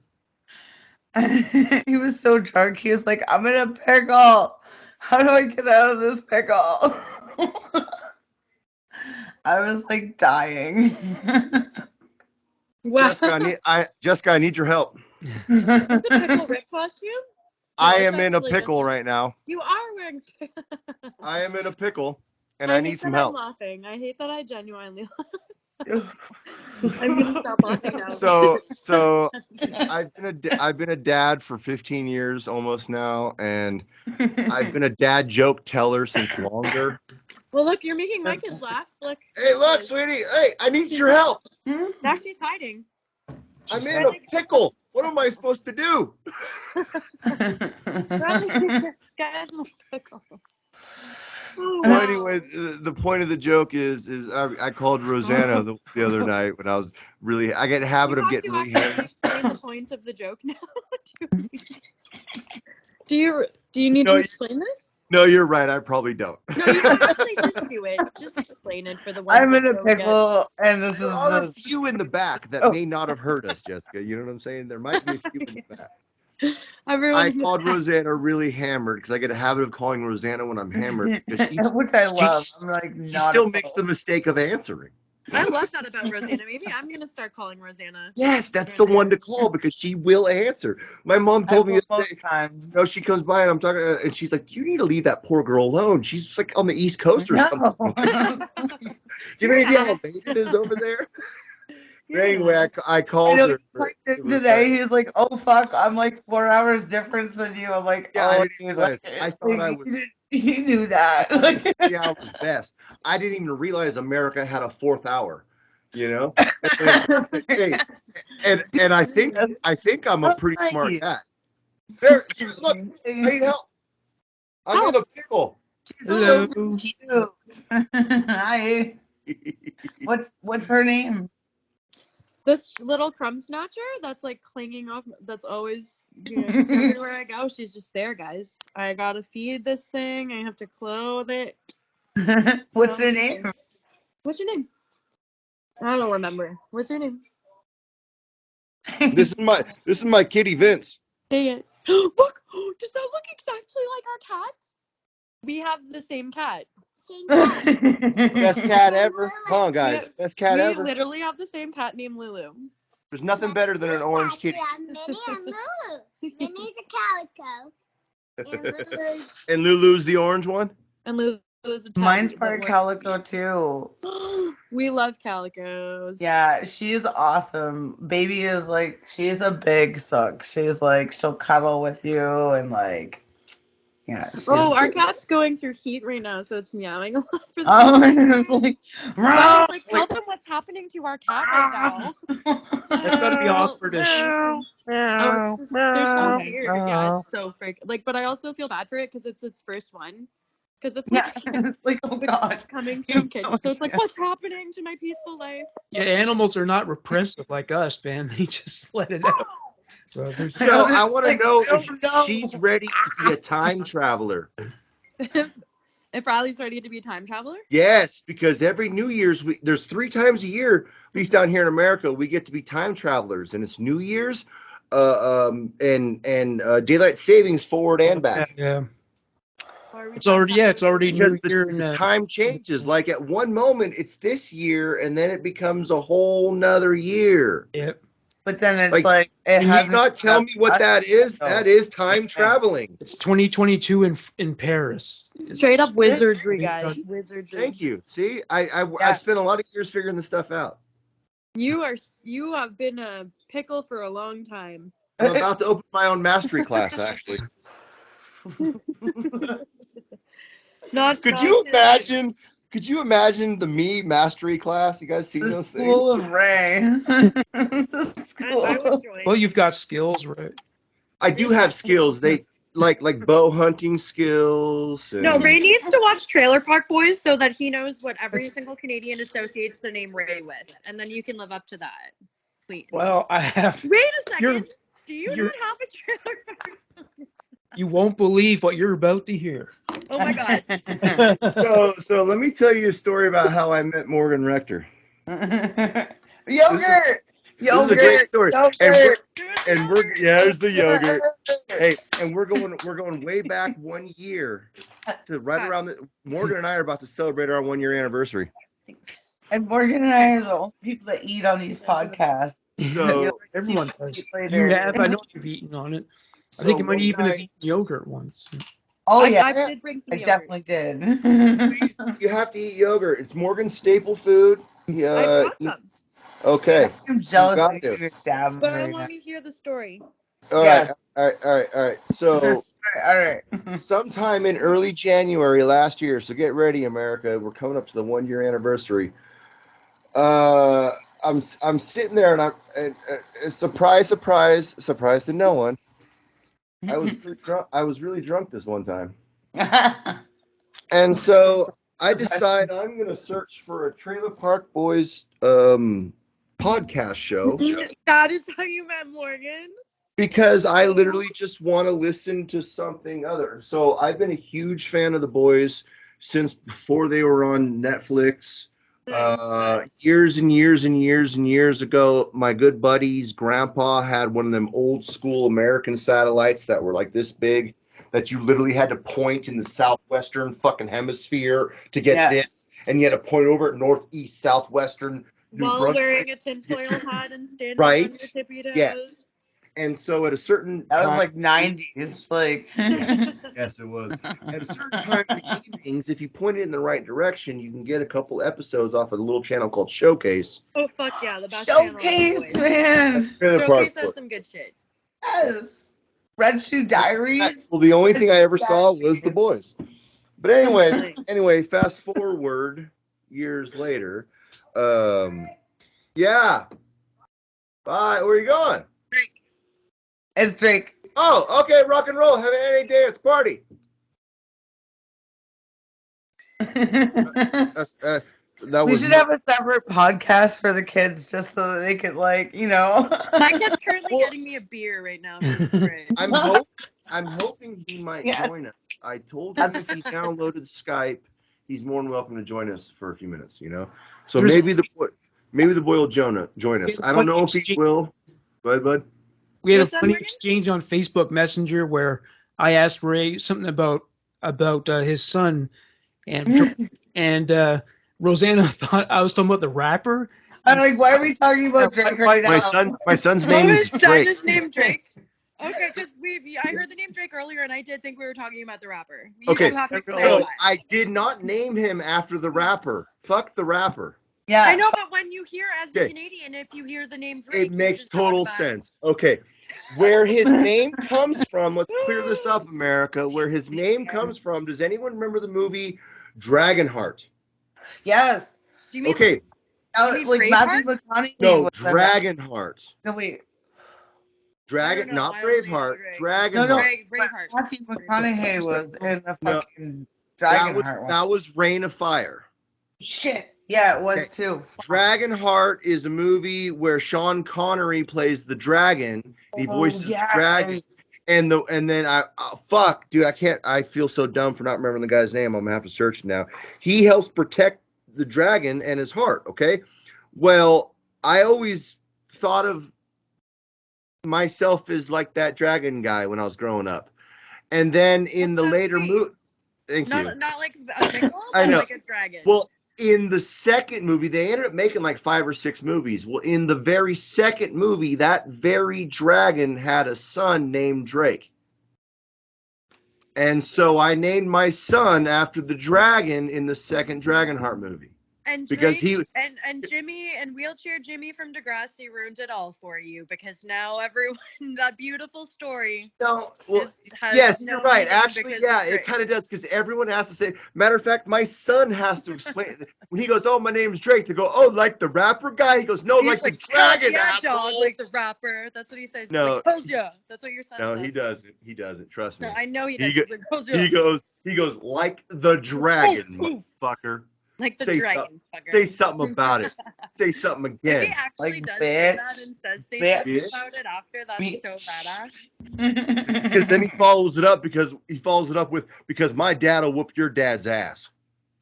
He was so drunk. He was like, "I'm in a pickle. How do I get out of this pickle?" I was like dying. Wow. Jessica, I need your help. Is this a pickle Rick costume? I it's am in a actually pickle just- right now. You are wearing I am in a pickle, and I need some help. I'm laughing. I hate that I genuinely I'm gonna stop laughing now. So I've been a dad for 15 years almost now, and I've been a dad joke teller since longer. Well, look, you're making my kids laugh. Look. Hey, look, sweetie. Hey, I need your help. Now she's hiding. I'm in a pickle. What am I supposed to do? Guys, in a pickle. So anyway, the point of the joke is I called Rosanna the other night when I get a habit of getting really actually explain the point of the joke now. Do you need to explain this? No, you're right. I probably don't. No, you can actually just do it. Just explain it for the ones I'm that in a don't pickle, and this There is are a the. few in the back that may not have heard us, Jessica. You know what I'm saying? There might be a few in the back. Everyone I called Rosanna really hammered because I get a habit of calling Rosanna when I'm hammered because Which I love. I'm like, she not still makes the mistake of answering. I love that about Rosanna. Maybe I'm gonna start calling Rosanna. Yes, that's the one to call because she will answer. My mom told me the other day, times. you know, she comes by and I'm talking, and she's like, "You need to leave that poor girl alone. She's like on the East Coast or something. You know how elevated it is over there." But anyway, I called her. Today he's like, "Oh fuck, I'm like 4 hours difference than you." I'm like, Yeah, "Oh, I didn't dude, realize. like, I thought I was. you knew that." I was 3 hours best. I didn't even realize America had a fourth hour. You know, and I think I'm a pretty smart guy. There, look, I need help. I'm in a pickle. Hello. So cute. Hi. What's her name? This little crumb snatcher that's like clinging off. That's always, just everywhere I go. She's just there, guys. I gotta feed this thing. I have to clothe it. What's her name? What's your name? I don't remember. What's your name? This is my kitty Vince. Say it. Look, does that look exactly like our cat? We have the same cat. Best cat ever. Come on, guys. Best cat we ever. literally have the same cat named Lulu. There's nothing better than an orange kitty. Minnie and Lulu. Minnie's a calico. And Lulu's And Lulu's the orange one? And Lulu's a tabby. Mine's part calico too. We love calicos. Yeah, she's awesome. Baby is like, she's a big suck. She's like, she'll cuddle with you and like, yeah. Oh, our cat's going through heat right now, so it's meowing a lot for the Oh, like, like, tell them what's happening to our cat right now. That's gotta be awkward-ish. Oh, it's just, they're so weird. Yeah, it's so freaking. Like, but I also feel bad for it because it's its first one. Because it's yeah, like, it's like, oh god. coming from kids. So it's like, what's happening to my peaceful life? Yeah, animals are not repressive like us, man. They just let it out. So I want to Like, know I if don't know. she's ready to be a time traveler. If Riley's ready to be a time traveler? Yes, because every New Year's, there's 3 times a year, at least down here in America, we get to be time travelers, and it's New Year's, and daylight savings forward and back. yeah. It's already Because New Year the time changes. Like at one moment, it's this year, and then it becomes a whole nother year. Yep. But then it's like it Can you hasn't. not tell me what that is? No. That is time traveling. It's 2022 in Paris. Straight up wizardry, guys. Wizardry. Thank you. See, I've spent a lot of years figuring this stuff out. You have been a pickle for a long time. I'm about to open my own mastery class, actually. Could you imagine the me mastery class? You guys seen those things? School of Ray. I would join. Well, you've got skills, right? I do have skills. They like bow hunting skills. And... No, Ray needs to watch Trailer Park Boys so that he knows what every single Canadian associates the name Ray with, and then you can live up to that. Please. Well, I have. Wait a second. Do you not have a Trailer Park Boys? You won't believe what you're about to hear. Oh my god. So let me tell you a story about how I met Morgan Rector. Yogurt. This is a great story. Yogurt. And we're there's the yogurt. Hey, and we're going way back 1 year to right around the Morgan and I are about to celebrate our 1 year anniversary. And Morgan and I are the only people that eat on these podcasts. So Everyone does. You have. I know you've eaten on it. I think you might even have eaten yogurt once. Oh yeah, I did bring some I yogurt. definitely did. please, you have to eat yogurt. It's Morgan's staple food. I brought some. Okay. I'm jealous got of to. your dad. But I right want to hear the story. All Yes. right. So now. All right. sometime in early January last year, so get ready, America. We're coming up to the 1 year anniversary. I'm sitting there and surprise to no one. I was really drunk this one time. And so I decide I'm going to search for a Trailer Park Boys podcast show That is how you met Morgan? because I literally just want to listen to something other. So I've been a huge fan of the boys since before they were on Netflix. Years and years and years and years ago, my good buddy's grandpa had one of them old school American satellites that were like this big that you literally had to point in the southwestern fucking hemisphere to get this, and you had to point over at northeast southwestern New While Brunswick. wearing a tinfoil hat and standing Right. on your tippy toes. Yes. And so at a certain That was time, like 90s, like. yes, it was. At a certain time in the evenings, if you point it in the right direction, you can get a couple episodes off of a little channel called Showcase. Oh, fuck yeah. The best channel on the Showcase, boys. man. Trailer Park Showcase Boys. has some good shit. Yes. Red Shoe Diaries. Well, the only thing I ever saw was the boys. But anyway, fast forward years later. Yeah. Bye. Where are you going? It's Drake. Oh, okay. Rock and roll. Have any dance party. That We was should have a separate podcast for the kids just so that they could, like, you know. My kid's currently getting me a beer right now. For the fridge. I'm hoping he might Yeah. join us. I told him if he downloaded Skype, he's more than welcome to join us for a few minutes. So maybe the boy will join us. I don't know if he will. Go ahead, bud. We had a What's that, funny Morgan? exchange on Facebook Messenger where I asked Ray something about his son, and Rosanna thought I was talking about the rapper. I'm like, why are we talking about Drake right now? My son's Oh, name his is son Drake. is named Drake. Okay, because I heard the name Drake earlier, and I did think we were talking about the rapper. You Okay, do have to so clarify. I did not name him after the rapper. Fuck the rapper. Yeah. I know, but when you hear as a Okay. Canadian, if you hear the name Drake, It makes you just talk total about- sense. Okay. Where his name comes from, let's clear this up, America. Where his name comes from, does anyone remember the movie Dragonheart? Yes. Do you mean Okay. You mean Like Matthew Braveheart? McConaughey No, was in that. Dragonheart. No, wait. Dragon, I don't know, not I only know Braveheart. Drake. Dragonheart. No. Braveheart. Matthew McConaughey was in the No. fucking That was Dragonheart one. that was Reign of Fire. Shit. Yeah, it was Okay. too. Dragonheart is a movie where Sean Connery plays the dragon. And he voices the dragon. And then fuck, dude, I feel so dumb for not remembering the guy's name. I'm gonna have to search it now. He helps protect the dragon and his heart. Okay. Well, I always thought of myself as like that dragon guy when I was growing up. And then in That's the so later sweet. movie, thank you. Not like a pickle, I but know. like a dragon. Well, in the second movie, they ended up making like 5 or 6 movies. Well, in the very second movie, that very dragon had a son named Drake. And so I named my son after the dragon in the second Dragonheart movie. And because Drake he and Jimmy and Wheelchair Jimmy from Degrassi ruined it all for you, because now everyone, that beautiful story. No, well, has yes, no you're right. meaning Actually, because yeah, of it Drake. kind of does, because everyone has to say. Matter of fact, my son has to explain when he goes, "Oh, my name's Drake." They go, "Oh, like the rapper guy?" He goes, "No, He's like the "Hells dragon." yeah, asshole." dog, like the rapper. That's what he says. No. Like, "Hells yeah." That's what your son No, says. he doesn't. He doesn't. Trust me. No, I know he He does. go- He's like, "Hells yeah." He goes like the dragon, motherfucker. Like the Say dragon fucker. Say something about it. Say something If he again. actually Like, does say that bitch. and says say Bitch. something about it after, that's Bitch. so badass. Because then he follows it up with because my dad'll whoop your dad's ass.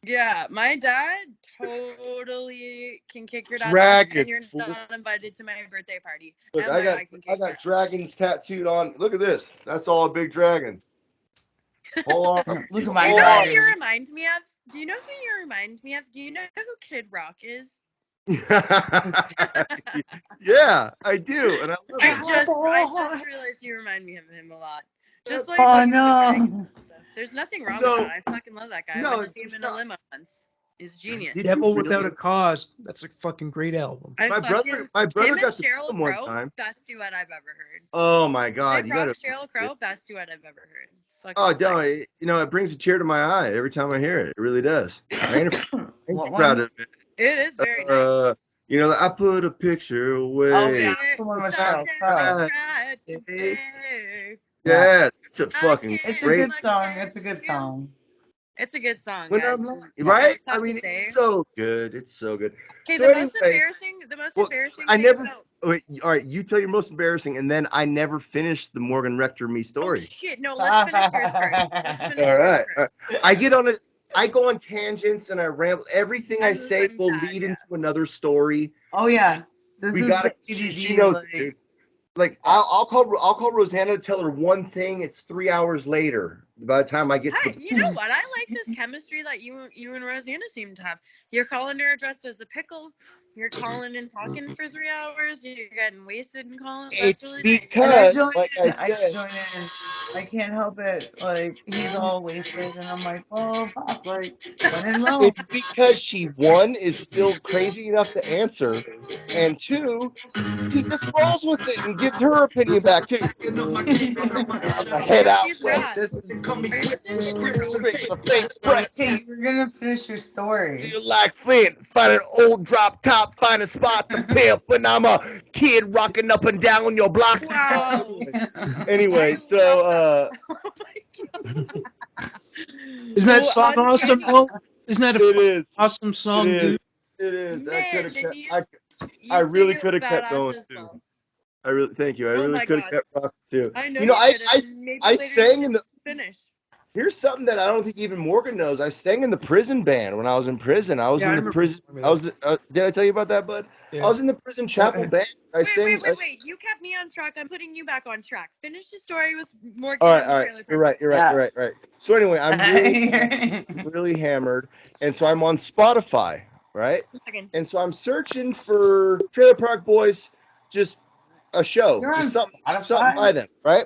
Yeah, my dad totally can kick your dad's Dragon, ass, and you're fool. not invited to my birthday party. Look, and I my dad can got kick your dragons tattooed on. Look at this. That's all a big dragon. Hold on. Look at Do my you know dad. who you remind me of? Do you know who you remind me of? Do you know who Kid Rock is? Yeah, I do, and I love I it. just realized you remind me of him a lot. Just like Oh, when you said no. dragon and stuff. There's nothing wrong So- with that. I fucking love that guy. No, I went to it's see him just in a not. limo once. He's genius. Did Devil you really? Without a Cause. That's a fucking great album. I My fucking- brother him got and to Sheryl meet him one Crow, time. best duet I've ever heard. Oh my God, Kid you Rock, gotta. Sheryl Crow, best duet I've ever heard. Fucking Oh, love that guy. don't it brings a tear to my eye every time I hear it. It really does. I ain't What proud one? of it. It is very nice. I put a picture away. Oh, yeah. That's the one with Sheryl Crow. Yeah, it's a fucking It's a great. good song. It's a good song. It's a good song, When guys. I'm right? Tough I to mean, say. it's so good. It's so good. Okay, So the most anyway, embarrassing I thing never. about- Wait, all right, you tell your most embarrassing, and then I never finished the Morgan Rector me Oh story. shit, no, let's finish yours first. Let's finish All yours right. first. I go on tangents and I ramble. Everything I I'm say will bad, lead yeah. into another story. Oh, yeah. This We is gotta. the She ADD, knows. like- It, dude. Like I'll call Rosanna to tell her one thing. It's 3 hours later by the time I get to Hi, the. you know what? I like this chemistry that you and Rosanna seem to have. You're calling her dressed as a pickle. You're calling and talking for 3 hours. You're getting wasted and calling. That's It's really nice. because, join like in. I said, join in. I can't help it. Like, he's all wasted, and I'm like, oh, fuck, like, when in Rome. it's because she, one, is still crazy enough to answer, and two, she just rolls with it and gives her opinion back too. Head out She's west. rad. This is Straight in the face, right? okay, you're gonna finish your story. You like Flint, find an old drop top, find a spot to pimp, and I'm a kid rocking up and down your block. Wow. Anyway, I so Oh my god. Isn't that song Well, awesome, Mo? Isn't that it a is. awesome song, It dude? is. It is. Man, I could did have you- kept. you I really sing it could have kept badass going as too. well. I really thank you. I Oh really my could have God. kept rocking too. I know You know, you I could've. Maybe I later sang you in the. finish. Here's something that I don't think even Morgan knows. I sang in the prison band when I was in prison. I was Yeah, I in the remember prison. you I was. Did I tell you about that, bud? Yeah. I was in the prison chapel band. I sang. Wait. You kept me on track. I'm putting you back on track. Finish the story with Morgan. All and right. Taylor You're right. Yeah. Right. So anyway, I'm really hammered, and so I'm on Spotify. right? Second. And so I'm searching for Trailer Park Boys, just a show, You're just on something by Spotify? them, right?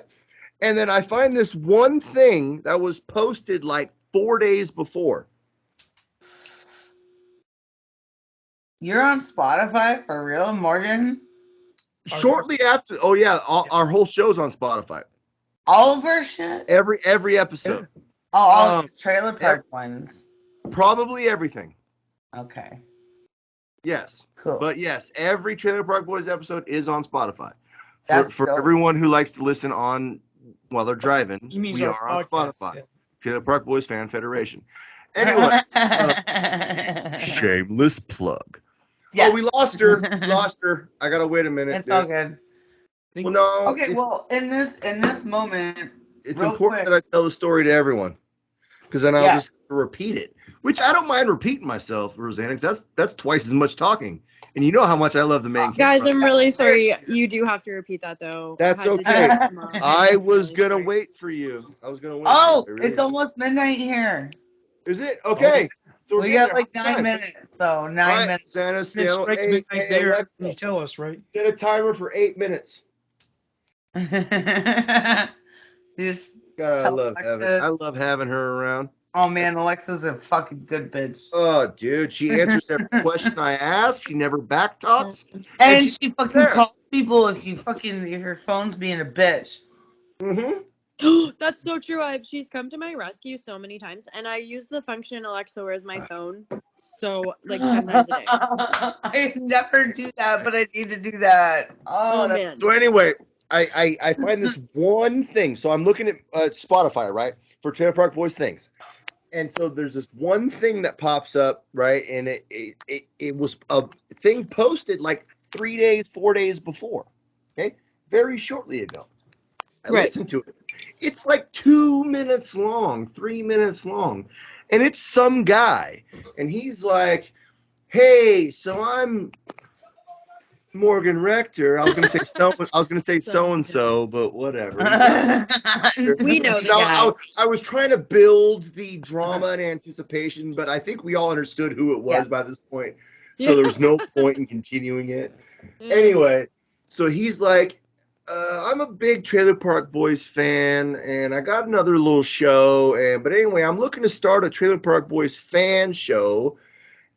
And then I find this one thing that was posted like 4 days before. You're on Spotify for real, Morgan? Shortly after, oh yeah, our whole show's on Spotify. All of our shit? Every episode. Oh, all Um, trailer park ones. Probably everything. Okay, Yes. cool. But yes, every Trailer Park Boys episode is on Spotify. That's For dope. everyone who likes to listen on while they're driving, He means we our are on podcast, Spotify. yeah. Trailer Park Boys Fan Federation. Anyway, shameless plug. Yeah. Oh, we lost her. Lost her. I gotta wait a minute. It's dude. all good. Well, no. Okay, well, in this moment, It's real important quick. that I tell the story to everyone, because then I'll Yeah. just repeat it. Which I don't mind repeating myself, Rosanna, 'cause that's twice as much talking. And you know how much I love the main Guys, character. I'm really sorry. You do have to repeat that though. That's I had to do okay. this tomorrow. I I'm was really gonna sorry. wait for you. I was gonna wait. Oh, for you. I really it's almost midnight here. Is it? Okay. So we're We getting got like there. 9 Time. minutes, so 9 All right, minutes. Santa, It stand on. strikes Hey, midnight hey, there. Alexa, You tell us, right? set a timer for 8 minutes. Just God, tell I Alexa. love having her around. Oh man, Alexa's a fucking good bitch. Oh, dude, she answers every question I ask. She never backtalks. And she's she fucking there. calls people if your phone's being a bitch. Mm-hmm. That's so true. She's come to my rescue so many times, and I use the function Alexa, where's my phone? So like 10 times a day. I never do that, but I need to do that. Oh that's man. So anyway, I find this one thing. So I'm looking at Spotify, right, for Trailer Park Boys things. And so there's this one thing that pops up, right? And it was a thing posted like 3 days, 4 days before. Okay? Very shortly ago. I Right. listened to it. It's like 2 minutes long, 3 minutes long. And it's some guy. And he's like, hey, so I'm Morgan Rector. I was gonna say so and so, but whatever. We know the guy. I was trying to build the drama and anticipation, but I think we all understood who it was by this point. So there was no point in continuing it. Anyway, so he's like, I'm a big Trailer Park Boys fan, and I got another little show. But anyway, I'm looking to start a Trailer Park Boys fan show.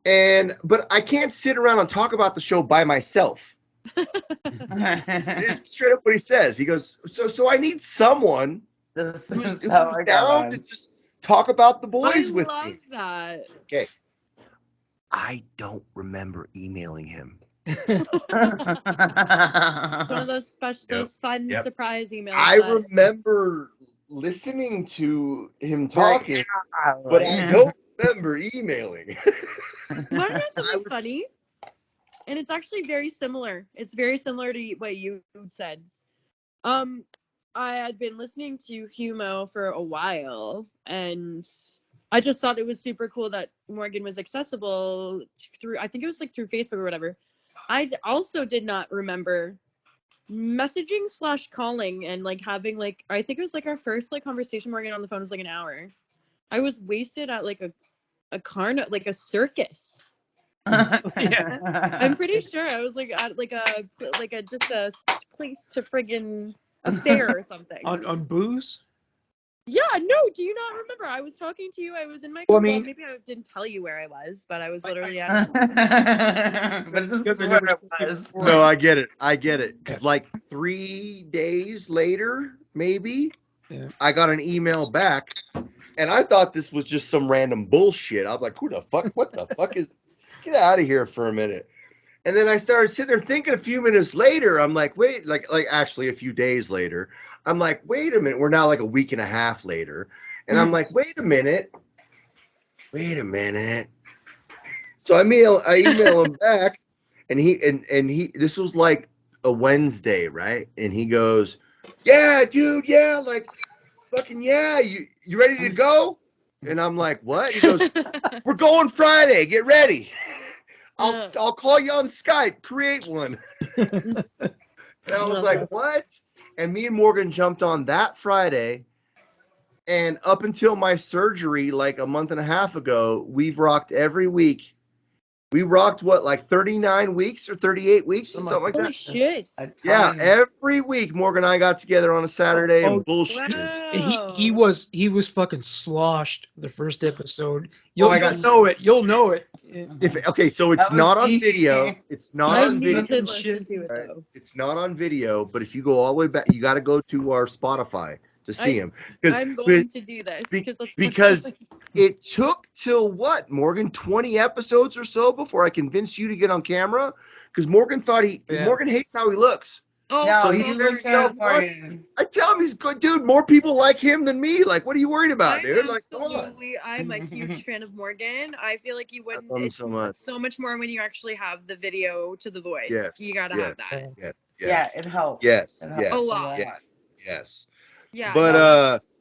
But I can't sit around and talk about the show by myself. It's straight up what he says. He goes, so I need someone who's down to just talk about the boys with me. I love that. Okay. I don't remember emailing him. One of those special, those fun surprise emails. I remember listening to him talking, but I don't remember emailing. Want to know something funny? And it's actually very similar. It's very similar to what you said. I had been listening to Humo for a while, and I just thought it was super cool that Morgan was accessible through, I think it was like through Facebook or whatever. I also did not remember messaging / calling and like having like, I think it was like our first like conversation Morgan on the phone was like an hour. I was wasted at like a carnival, like a circus. I'm pretty sure I was like at like a just a place to friggin' a fair or something. On booze? Yeah, no, do you not remember? I was talking to you. I was in my Well, well, maybe I didn't tell you where I was, but I was literally at But this is where it was. No, I get it. Because like 3 days later, maybe, I got an email back, and I thought this was just some random bullshit. I was like, who the fuck? What the fuck is? Get out of here for a minute. And then I started sitting there thinking a few minutes later, I'm like, wait, like actually a few days later, I'm like, wait a minute. We're now like a week and a half later. And I'm like, wait a minute. So I email him back, and he this was like a Wednesday, right? And he goes, yeah, dude, yeah, like fucking yeah, you ready to go? And I'm like, what? He goes, we're going Friday, get ready. I'll call you on Skype, create one. And I was like, what? And me and Morgan jumped on that Friday, and up until my surgery like a month and a half ago, we've rocked every week We rocked what, like 39 weeks or 38 weeks, something like Holy that. shit. Yeah, every week Morgan and I got together on a Saturday and Oh, bullshit. He was fucking sloshed the first episode. Oh, You'll know it. You'll know it. Okay, so it's That was not on me. video. It's not I on need video. to listen to it Right? though. It's not on video, but if you go all the way back, you got to go to our Spotify to see him. I'm going to do this Because it took till what, Morgan, 20 episodes or so before I convinced you to get on camera? Because Morgan Morgan hates how he looks. oh, So No, he's you very look good, self-conscious. Morgan. I tell him he's good, dude. More people like him than me. Like, what are you worried about, I dude? Like, come on. absolutely, I'm a huge fan of Morgan. I feel like you wouldn't. love him It's so much. so much more when you actually have the video to the voice. Yes, You gotta yes, have that. Yes. Yeah, it helps. Yes. It Yes. helps A lot. Yes. Yeah.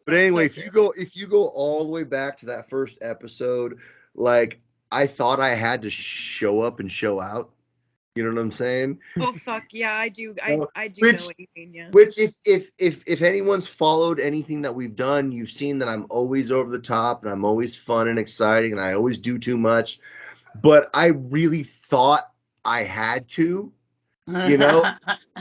But anyway, so if you go all the way back to that first episode, like I thought I had to show up and show out. You know what I'm saying? Oh fuck yeah, I do. No, I do which- know what you mean. Yeah. Which if anyone's followed anything that we've done, you've seen that I'm always over the top and I'm always fun and exciting and I always do too much. But I really thought I had to. You know,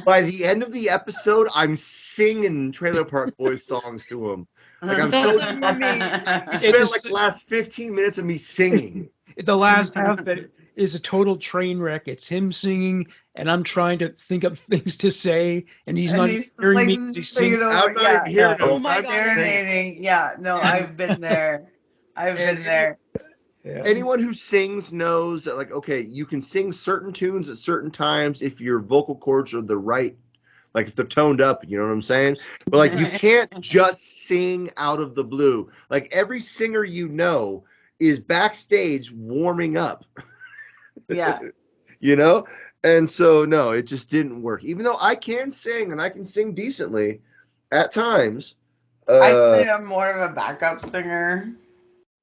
by the end of the episode, I'm singing Trailer Park Boys songs to him. Like I'm so That's drunk. amazing. We spent like the last 15 minutes of me singing. The last half of it is a total train wreck. It's him singing, and I'm trying to think of things to say, and he's not even hearing like, me. He's sing it singing. over. I'm not Yeah, even hearing Oh them. my I'm God. just singing. serenading. Yeah, no, I've been there. I've And been there. Yeah. Anyone who sings knows that, like, okay, you can sing certain tunes at certain times if your vocal cords are the right, like if they're toned up, you know what I'm saying? But like you can't just sing out of the blue. Like every singer you know is backstage warming up. Yeah. You know? And so no, it just didn't work. Even though I can sing and I can sing decently at times. I think I'm more of a backup singer.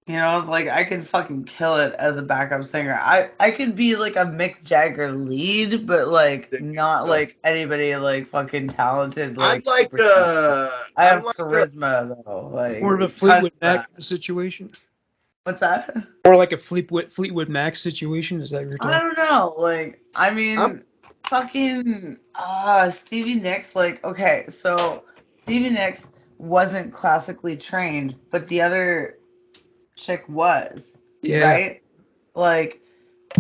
You know, it's like I could fucking kill it as a backup singer. I could be like a Mick Jagger lead, but like not like anybody like fucking talented. Like I'm like superstar. I have I'm like charisma though. Like More of a touch Fleetwood that. Mac situation. What's that? Or like a Fleetwood Mac situation. Is that what you're I talking? don't know. Like I mean, fucking Stevie Nicks. Like okay, so Stevie Nicks wasn't classically trained, but the other chick was. Yeah. Right? Like,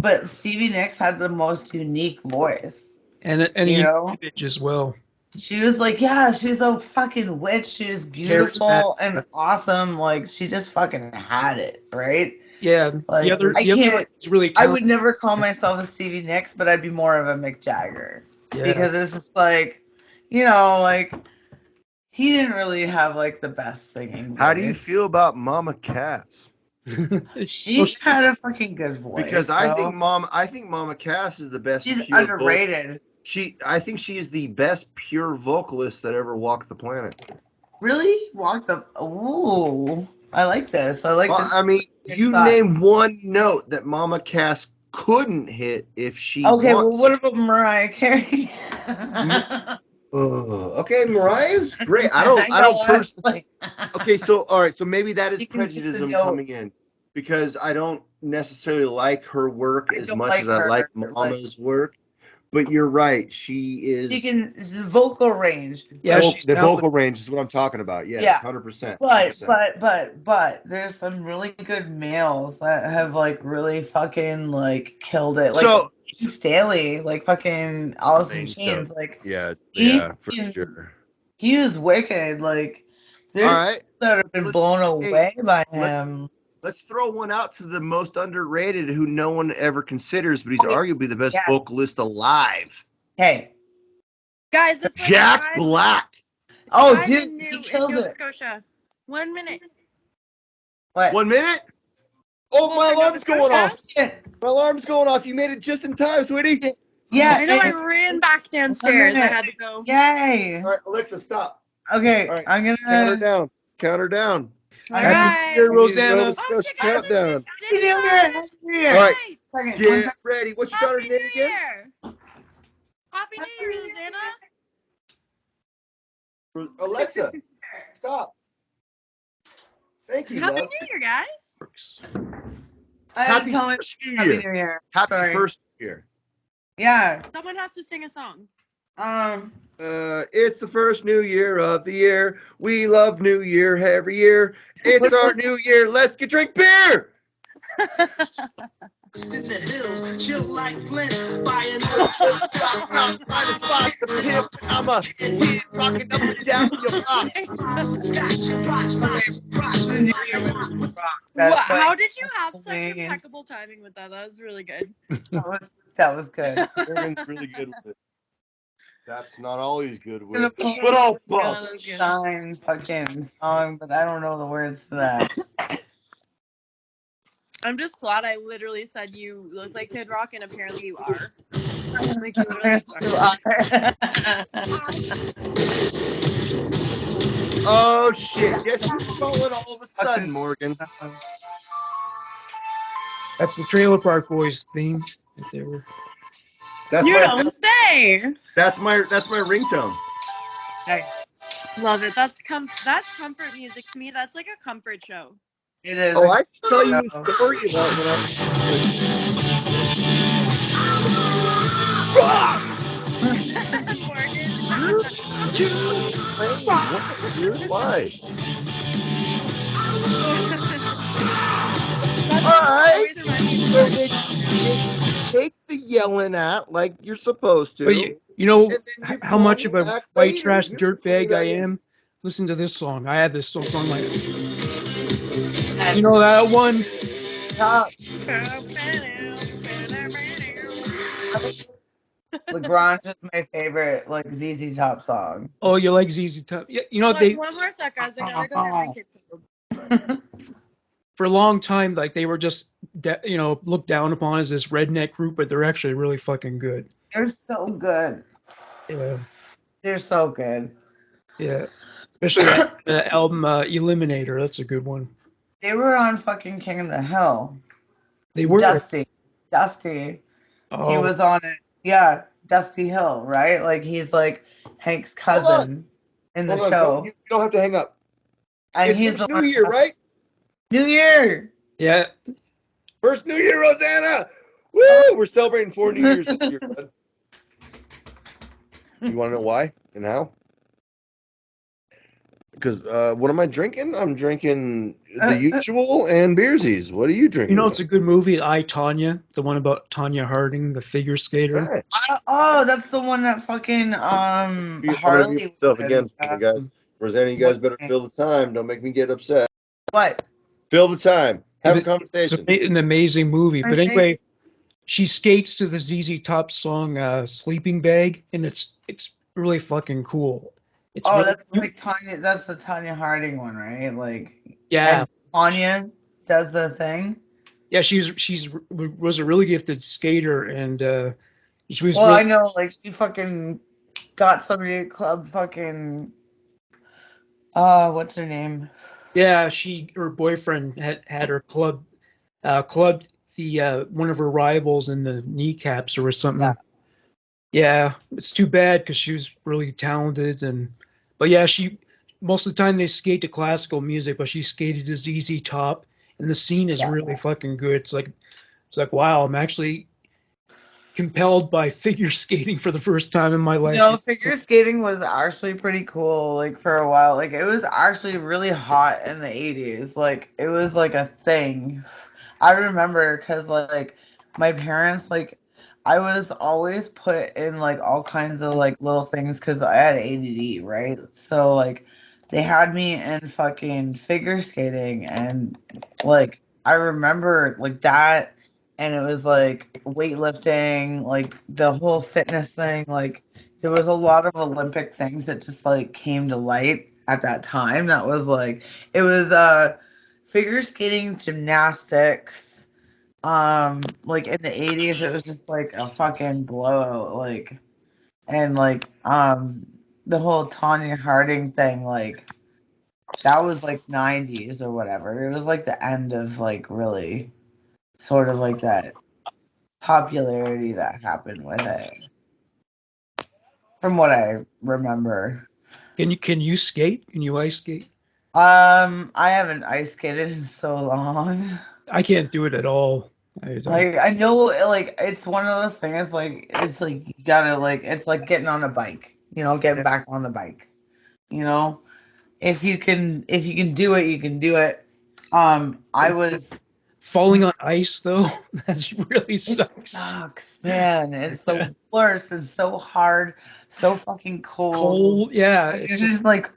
but Stevie Nicks had the most unique voice. And You know? image as well. She was like, yeah, she's a fucking witch. She was beautiful and awesome. Like, she just fucking had it, right? Yeah. Like, the other I can't. is really I talented. would never call myself a Stevie Nicks, but I'd be more of a Mick Jagger Yeah. because it's just like, you know, like he didn't really have like the best singing voice. How do you feel about Mama Cass? She had a fucking good voice. Because I think Mama Cass is the best. she's pure underrated. I think she is the best pure vocalist that ever walked the planet. Really? Walked up. Ooh, I like this. I like this. I mean, Good you thought. name one note that Mama Cass couldn't hit if she Okay, well, wants. what about Mariah Carey? Okay, Mariah's great. I don't personally. Okay, so all right, so maybe that is You can hit the prejudice note. coming in because I don't necessarily like her work I as don't much like as I her, like like- Mama's work. But you're right, she is. She can vocal range. Yeah, the she's vocal range is what I'm talking about. Yes, Yeah. 100%. But there's some really good males that have like really fucking like killed it. Like So- Staley, like fucking Alice in Main Chains, stuff. like Yeah, he for can- sure. he was wicked. Like All there's right, people that have been blown away by him. let's throw one out to the most underrated who no one ever considers, but he's Oh, yeah. arguably the best Yeah. vocalist alive. Hey, Guys, it's like Jack five- Black. oh five dude, in he killed Nova it. Scotia. 1 minute. What? 1 minute? Oh, my Well, alarm's Nova going Scotia? off. Shit. My alarm's going off. You made it just in time, sweetie. Yeah, I know I hey, ran back downstairs. I had to go. yay. All right, Alexa, stop. Okay, All right, I'm Count her gonna. down. Count her down. All Happy right. New Year, We need a Rosanna. Nova Oh, Scotia shit, guys, countdown. it's Happy New Year! Happy New Year! All right. Second, one Get second. ready. What's your daughter's Happy name New again? Year. Happy New Year, Rosanna. Alexa, stop. Thank you, Happy love. New Year, guys. Happy tell me first New Happy Year. New Year. Happy Sorry. first year. Yeah. Someone has to sing a song. It's the first New Year of the year. We love New Year every year. It's our New Year. Let's get drink beer. In the hills, chill like Flint, buying Find a spot to pimp. I'm a kid rocking up and down your block. How did you have such impeccable timing with that? That was really good. That was good. Morgan's really good with it. That's not all he's good with. Gonna But put all Yeah, bump. that was good. Shine fucking song, but I don't know the words to that. I'm just glad I literally said you look like Kid Rock, and apparently you are. Like, you literally Oh shit! Guess who's calling all of a sudden, Morgan? That's the Trailer Park Boys theme. Right there. That's You my don't say. that's my ringtone. Hey, Love it. That's comfort music to me. That's like a comfort show. it is. Oh, I should tell you a story about when I. Morgan. What? Dude, why? Always remind me So of they take the yelling at like you're supposed to. But you know and then you how call much me of a back white later. trash You know dirtbag that I is. am? Listen to this song. I had this song on my. You know that one? LeGrange is my favorite, like ZZ Top song. Oh, you like ZZ Top? Yeah, you know One more sec, guys. I gotta go get my kids. for a long time, like they were just looked down upon as this redneck group, but they're actually really fucking good. They're so good. Yeah, They're so good. yeah. Especially the album Eliminator. That's a good one. They were on fucking King of the Hill. They were. Dusty. He Oh, was on it. Yeah, Dusty Hill, right? Like he's like Hank's cousin in the Hold on, show. you don't have to hang up. And It's he's first the New one. Year, right? New Year. yeah. First New Year, Rosanna. Woo! We're celebrating 4 New Years this year, bud. You want to know why and how? Because what am I drinking? I'm drinking the usual and beersies. What are you drinking? You know, it's a good movie, I, Tonya, the one about Tanya Harding, the figure skater. Right. Oh, that's the one that fucking Harley Stuff was again, in. guys. Rosanna, you guys better fill the time. Don't make me get upset. What? Fill the time. Have a It's conversation. an amazing movie. But Okay. anyway, she skates to the ZZ Top song "Sleeping Bag," and it's really fucking cool. It's Oh, really, that's like Tanya. That's the Tanya Harding one, right? Like, yeah, and Tanya does the thing. yeah. She's was a really gifted skater, and she was Well, really, I know, like she fucking got somebody at club fucking. What's her name? yeah. Her boyfriend had her clubbed the one of her rivals in the kneecaps or something. Yeah. Yeah, it's too bad because she was really talented, but yeah, most of the time they skate to classical music, but she skated to ZZ Top, and the scene is really fucking good. It's like wow, I'm actually compelled by figure skating for the first time in my life. You know, figure skating was actually pretty cool, like for a while. Like it was actually really hot in the 80s. Like it was like a thing. I remember because like my parents, like I was always put in like all kinds of like little things because I had ADD, right? So like they had me in fucking figure skating, and like I remember like that, and it was like weightlifting, like the whole fitness thing. Like there was a lot of Olympic things that just like came to light at that time. That was like it was figure skating, gymnastics. Like in the 80s, it was just like a fucking blowout. Like, and like, the whole Tanya Harding thing, like, that was like 90s or whatever. It was like the end of like really sort of like that popularity that happened with it. From what I remember. Can you skate? Can you ice skate? I haven't ice skated in so long. I can't do it at all. Like I know, like it's one of those things. Like it's like you gotta like it's like getting on a bike. You know, getting back on the bike. You know, if you can do it, you can do it. I was. Falling on ice though, that's really It sucks. sucks, man. It's Yeah. the worst. It's so hard, so fucking cold. Cold, yeah. And you're It's just like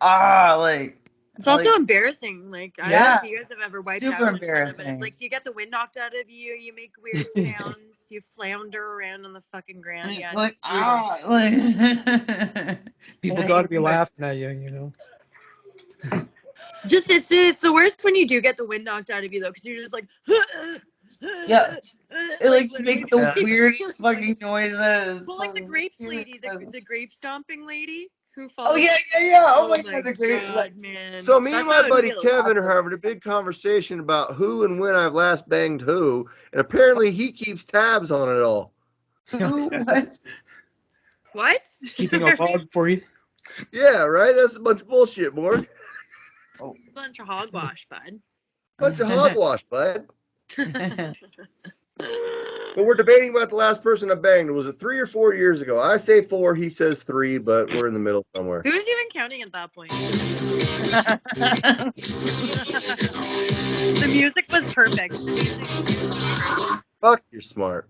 It's also embarrassing. Like, I don't know yeah, if you guys have ever wiped super out in front of it. embarrassing. Like, do you get the wind knocked out of you? You make weird sounds. You flounder around on the fucking ground. Yeah, Like it's brutal. like people it got to ain't be good. laughing at you, you know. Just it's the worst when you do get the wind knocked out of you though, because you're just like, Yeah, it like literally. makes the Yeah. weirdest fucking noises. Well, like the grapes lady, the grape stomping lady who Oh falls. yeah. Oh Oh my my god, the great like god, man. So me That's and how my it buddy feels. Kevin are having a big conversation about who and when I've last banged who, and apparently he keeps tabs on it all. who what? What? Keeping a log for you. Yeah, right? That's a bunch of bullshit, Morg. Bunch of hogwash, bud. Bunch of hogwash, bud. But we're debating about the last person I banged. Was it 3 or 4 years ago? I say 4, he says 3, but we're in the middle somewhere. Who's even counting at that point? The music was perfect. The music was Fuck, you're smart.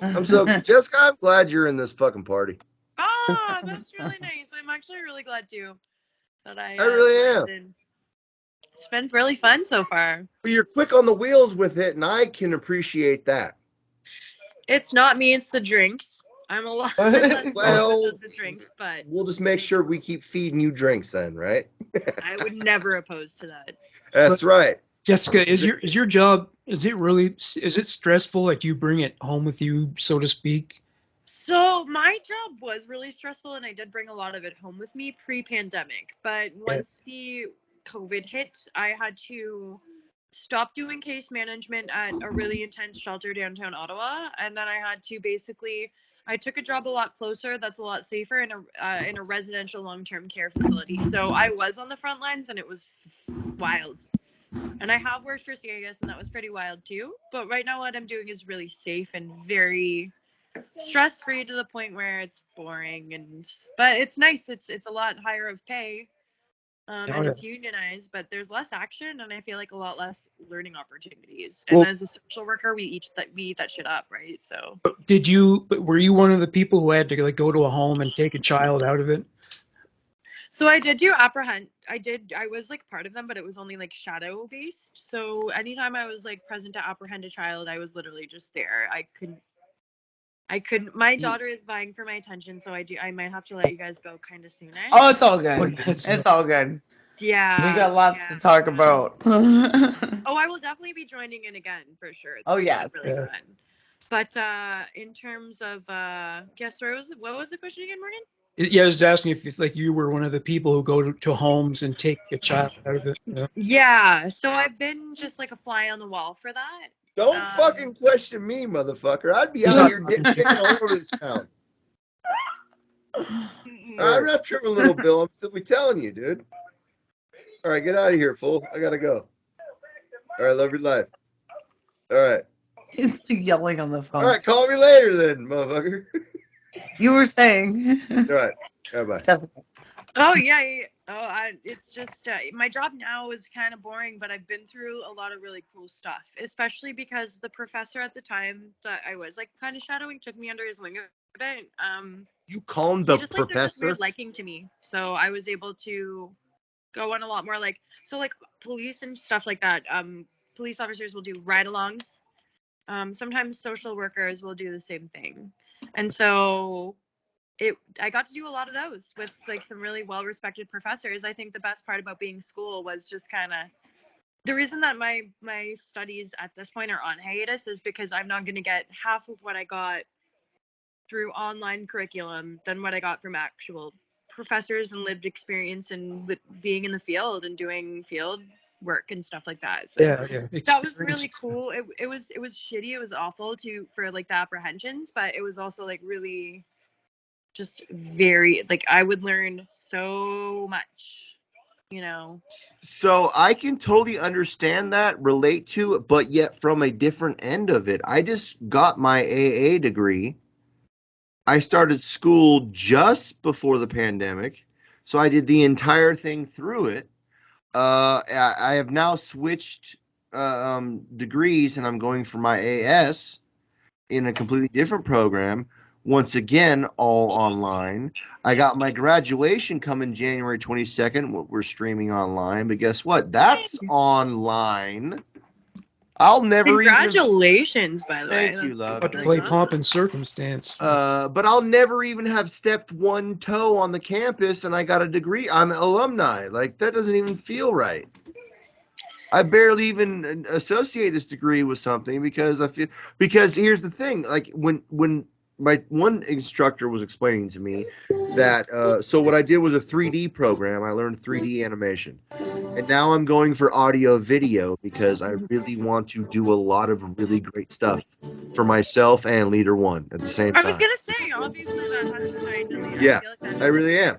I'm so Jessica, I'm glad you're in this fucking party. Oh, that's really nice. I'm actually really glad too that I really am. in. It's been really fun so far. But you're quick on the wheels with it, and I can appreciate that. It's not me, it's the drinks. I'm a lot less Well, with the drinks, but we'll just make sure we keep feeding you drinks then, right? I would never oppose to that. That's right. Jessica, is your job, is it stressful? Like, do you bring it home with you, so to speak? So my job was really stressful, and I did bring a lot of it home with me pre-pandemic. But once the COVID hit, I had to stop doing case management at a really intense shelter downtown Ottawa, and then I had to I took a job a lot closer that's a lot safer in a residential long-term care facility. So I was on the front lines, and it was wild. And I have worked for CIS, and that was pretty wild too. But right now, what I'm doing is really safe and very stress-free to the point where it's boring, but it's nice. It's a lot higher of pay. And it's unionized, but there's less action, and I feel like a lot less learning opportunities. And as a social worker, we eat that shit up, right? So. Were you one of the people who had to like go to a home and take a child out of it? So I did do apprehend. I was like part of them, but it was only like shadow based. So anytime I was like present to apprehend a child, I was literally just there. I couldn't. My daughter is vying for my attention, so I might have to let you guys go kind of soon. Oh, it's all good. It's all good. Yeah. We got lots to talk about. Oh, I will definitely be joining in again for sure. This yes. Really fun. But in terms of sorry, what was the question again, Morgan? Yeah, I was asking if you were one of the people who go to homes and take a child out of it. Yeah. So I've been just like a fly on the wall for that. Don't fucking question me, motherfucker. I'd be out here dictating all over this town. I'm not tripping, little Bill. I'm simply telling you, dude. All right, get out of here, fool. I gotta go. All right, love your life. All right. He's yelling on the phone. All right, call me later then, motherfucker. You were saying. All right. Bye. Jessica. Oh yeah. It's just my job now is kind of boring, but I've been through a lot of really cool stuff, especially because the professor at the time that I was like kind of shadowing took me under his wing a bit. You call him the just, professor? Like, just weird liking to me, so I was able to go on a lot more like police and stuff like that. Police officers will do ride-alongs. Sometimes social workers will do the same thing, and so I got to do a lot of those with like some really well-respected professors. I think the best part about being school was just kind of the reason that my studies at this point are on hiatus is because I'm not going to get half of what I got through online curriculum than what I got from actual professors and lived experience and being in the field and doing field work and stuff like that. So that was really cool. It was shitty. It was awful for like the apprehensions, but it was also like really just very like I would learn so much you know. So I can totally understand that, relate to it, but yet from a different end of it. I just got my AA degree. I started school just before the pandemic, so I did the entire thing through it. I have now switched degrees, and I'm going for my AS in a completely different program. Once again, all online. I got my graduation coming January 22nd. We're streaming online, but guess what? That's online. I'll never even. Congratulations, by the way. Thank you, love. About to That's play awesome. pomp and circumstance. But I'll never even have stepped one toe on the campus, and I got a degree. I'm an alumni. Like, that doesn't even feel right. I barely even associate this degree with something because here's the thing, like when my one instructor was explaining to me that so what I did was a 3D program. I learned 3D animation, and now I'm going for audio video because I really want to do a lot of really great stuff for myself and Leader One at the same I was time. gonna say, obviously that has to tie into Leader. Yeah, I feel like that I really am.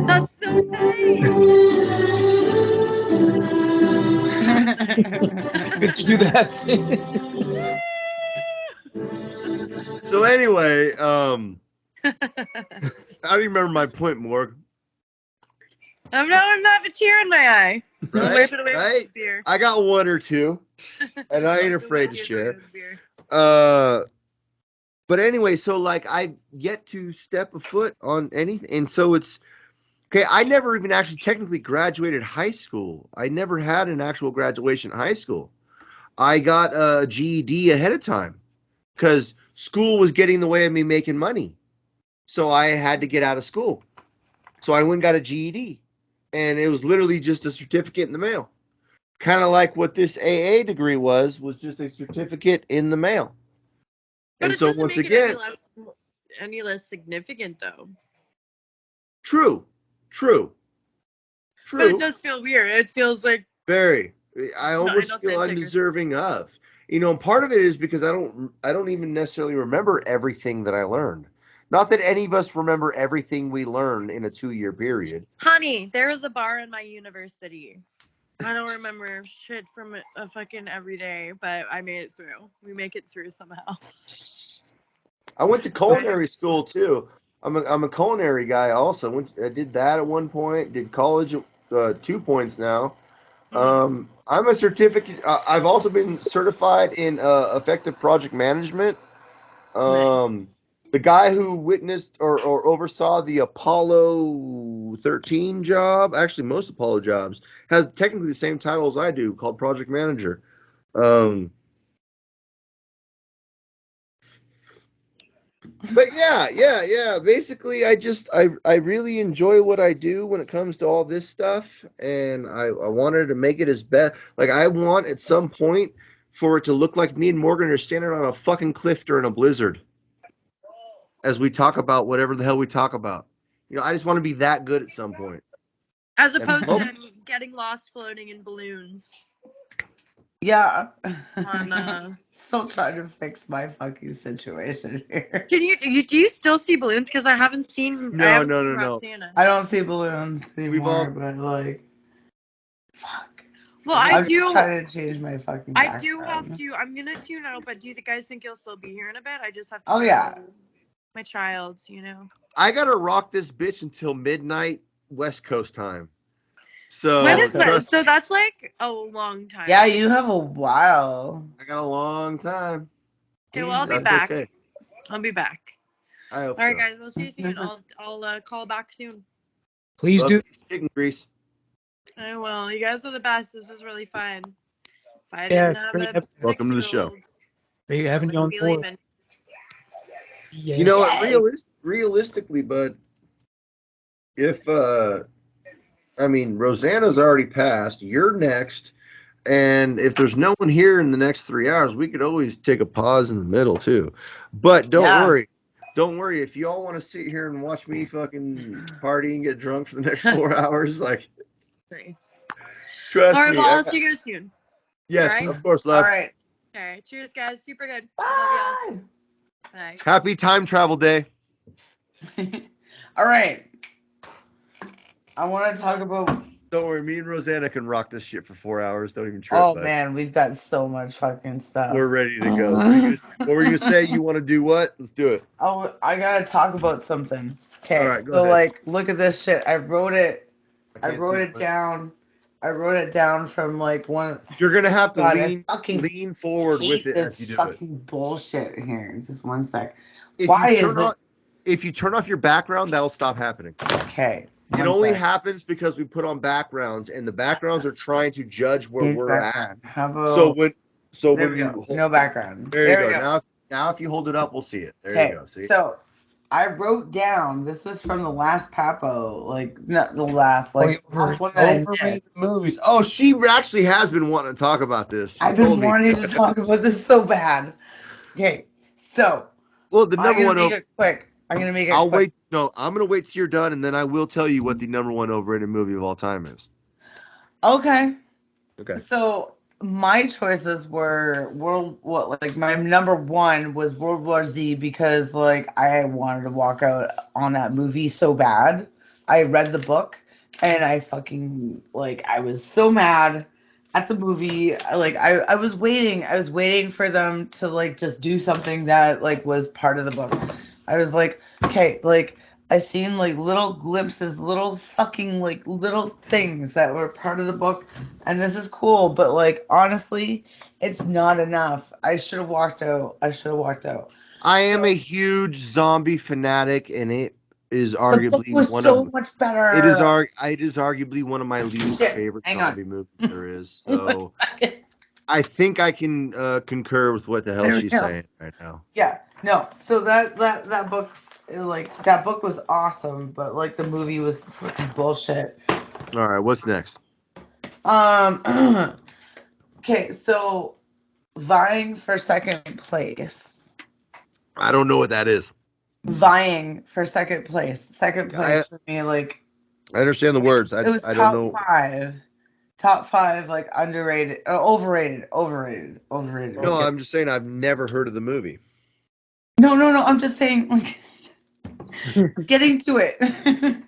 That's so nice. Good to do that. So anyway, I don't even remember my point, Morg. I'm not have a tear in my eye. I'll Right? wipe it away with Right? the beer. I got one or two, and I ain't I'll afraid to wipe it share. away with the beer. But anyway, so like I've yet to step a foot on anything, and so it's okay. I never even actually technically graduated high school. I never had an actual graduation in high school. I got a GED ahead of time because school was getting in the way of me making money. So I had to get out of school. So I went and got a GED, and it was literally just a certificate in the mail. Kind of like what this AA degree was just a certificate in the mail. But And it so doesn't once make it again, any less significant though. true. But it does feel weird. It feels like Very. I it's not almost feel inauthentic. undeserving of. You know, part of it is because I don't even necessarily remember everything that I learned. Not that any of us remember everything we learned in a 2-year period. Honey, there is a bar in my university. I don't remember shit from a fucking everyday, but I made it through. We make it through somehow. I went to culinary school too. I'm a culinary guy also. I did that at one point. Did college at 2 points now. I'm a certificate. I've also been certified in effective project management. The guy who witnessed or oversaw the Apollo 13 job, actually most Apollo jobs, has technically the same title as I do, called project manager. But yeah. Basically, I really enjoy what I do when it comes to all this stuff, and I wanted to make it as best. Like I want at some point for it to look like me and Morgan are standing on a fucking cliff during a blizzard, as we talk about whatever the hell we talk about. You know, I just want to be that good at some point. As And opposed hope- to getting lost floating in balloons. Yeah. On, Still trying to fix my fucking situation here. do you still see balloons? Because I haven't seen. No, I haven't no, seen no, Rob no. Santa. I don't see balloons We've all- anymore, but like, fuck. Well, I'm just trying to change my fucking I background. do have to. I'm gonna tune out. But do you guys think you'll still be here in a bit? I just have to. Oh, yeah. My child, you know. I gotta rock this bitch until midnight West Coast time. So When is that? trust- So that's like a long time. Yeah, you have a while. I got a long time. Okay, well, I'll be That's back. okay. I'll be back. I hope All right, so. guys. We'll see you soon. I'll call back soon. Please Love do. chicken grease. I will. You guys are the best. This is really fun. If I Yeah, didn't have great a episode. Welcome to the show. 6-year-old, They having you I on would be board. leaving. Yeah. You know what? Realistically, but if I mean Rosanna's already passed, you're next, and if there's no one here in the next 3 hours, we could always take a pause in the middle too. But don't Yeah. worry. Don't worry. If y'all want to sit here and watch me fucking party and get drunk for the next 4 hours, like, Great. trust All right, me. well, I'll see you guys soon. Yes, All right. of course, All love. right. All right. Cheers, guys. Super good. Bye. Love y'all. Bye. Happy time travel day. All right. I want to talk about. Don't worry, me and Rosanna can rock this shit for 4 hours. Don't even trip, Oh bud. man, we've got so much fucking stuff. We're ready to go. What were you gonna say? You want to do what? Let's do it. Oh, I gotta talk about something. Okay, All right, go so ahead. like, look at this shit. I wrote it can't see it. down. I wrote it down from like one. You're gonna have to God, I lean forward hate with it this as you do it. fucking bullshit here. Just one sec. If Why you is it? if you turn off your background, that'll stop happening. Okay. It only happens because we put on backgrounds, and the backgrounds are trying to judge where Change we're background. at. How about So when there we you go. hold, No background. there you we go. Now if you hold it up, we'll see it. There you Okay, go. See? so I wrote down. This is from the last PAPO, like not the last, like last one that I missed. Overrated movies. Oh, she actually has been wanting to talk about this. She I've told been me. wanting to talk about this so bad. Okay, so Well, the I'm number gonna one. make it quick. I'm gonna make it I'll quick. wait. No, I'm gonna wait till you're done, and then I will tell you what the number one overrated movie of all time is. Okay. Okay. So my choices were my number one was World War Z because like I wanted to walk out on that movie so bad. I read the book and I fucking like I was so mad at the movie. I was waiting for them to like just do something that like was part of the book. I was like, okay, like I seen like little glimpses, little fucking like little things that were part of the book, and this is cool, but like honestly, it's not enough. I should have walked out. I am a huge zombie fanatic, and it is The book arguably was one so of much better. it is arguably one of my least Shit, favorite hang on. zombie movies there is. So I think I can concur with what the hell she's saying right now. Yeah, no. So that book, like that book was awesome, but like the movie was freaking bullshit. All right, what's next? Okay, so vying for second place. I don't know what that is. Vying for second place. Second place for me, like I understand the words. I was don't know. Top five, like underrated, overrated. No, I'm just saying I've never heard of the movie. No. I'm just saying, like, getting to it.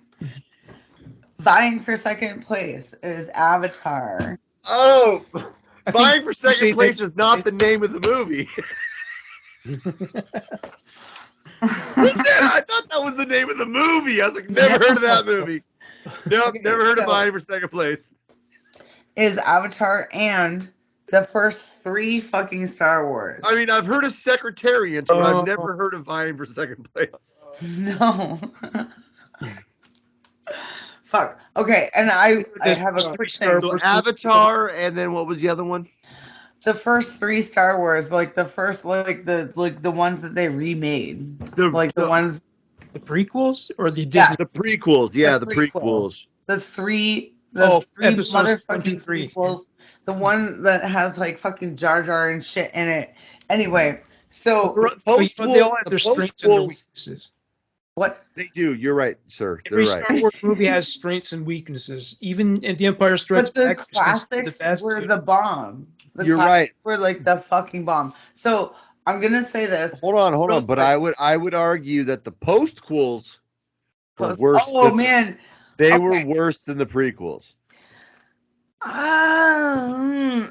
Vying for second place is Avatar. Oh, vying for second place is not the name of the movie. I thought that was the name of the movie. I was like, never heard of that movie. Nope, Okay, never heard of vying for second place. Is Avatar and the first 3 fucking Star Wars. I mean, I've heard of Secretariat, but I've never heard of vying for second place. No. Fuck. Okay, and I have a quick thing. So Avatar, and then what was the other one? The first 3 Star Wars, like the first, like the ones that they remade, the ones. The prequels or the Disney? The prequels, yeah, the prequels. The three episodes motherfucking prequels. The one that has like fucking Jar Jar and shit in it. Anyway, so they all have their strengths and their weaknesses. What? They do. You're right, sir. Every Star Wars movie has strengths and weaknesses. Even in The Empire Strikes Back, the classics were the bomb. You're right. Were like the fucking bomb. So I'm gonna say this. Hold on. But I would argue that the postquels were worse. They were worse than the prequels. The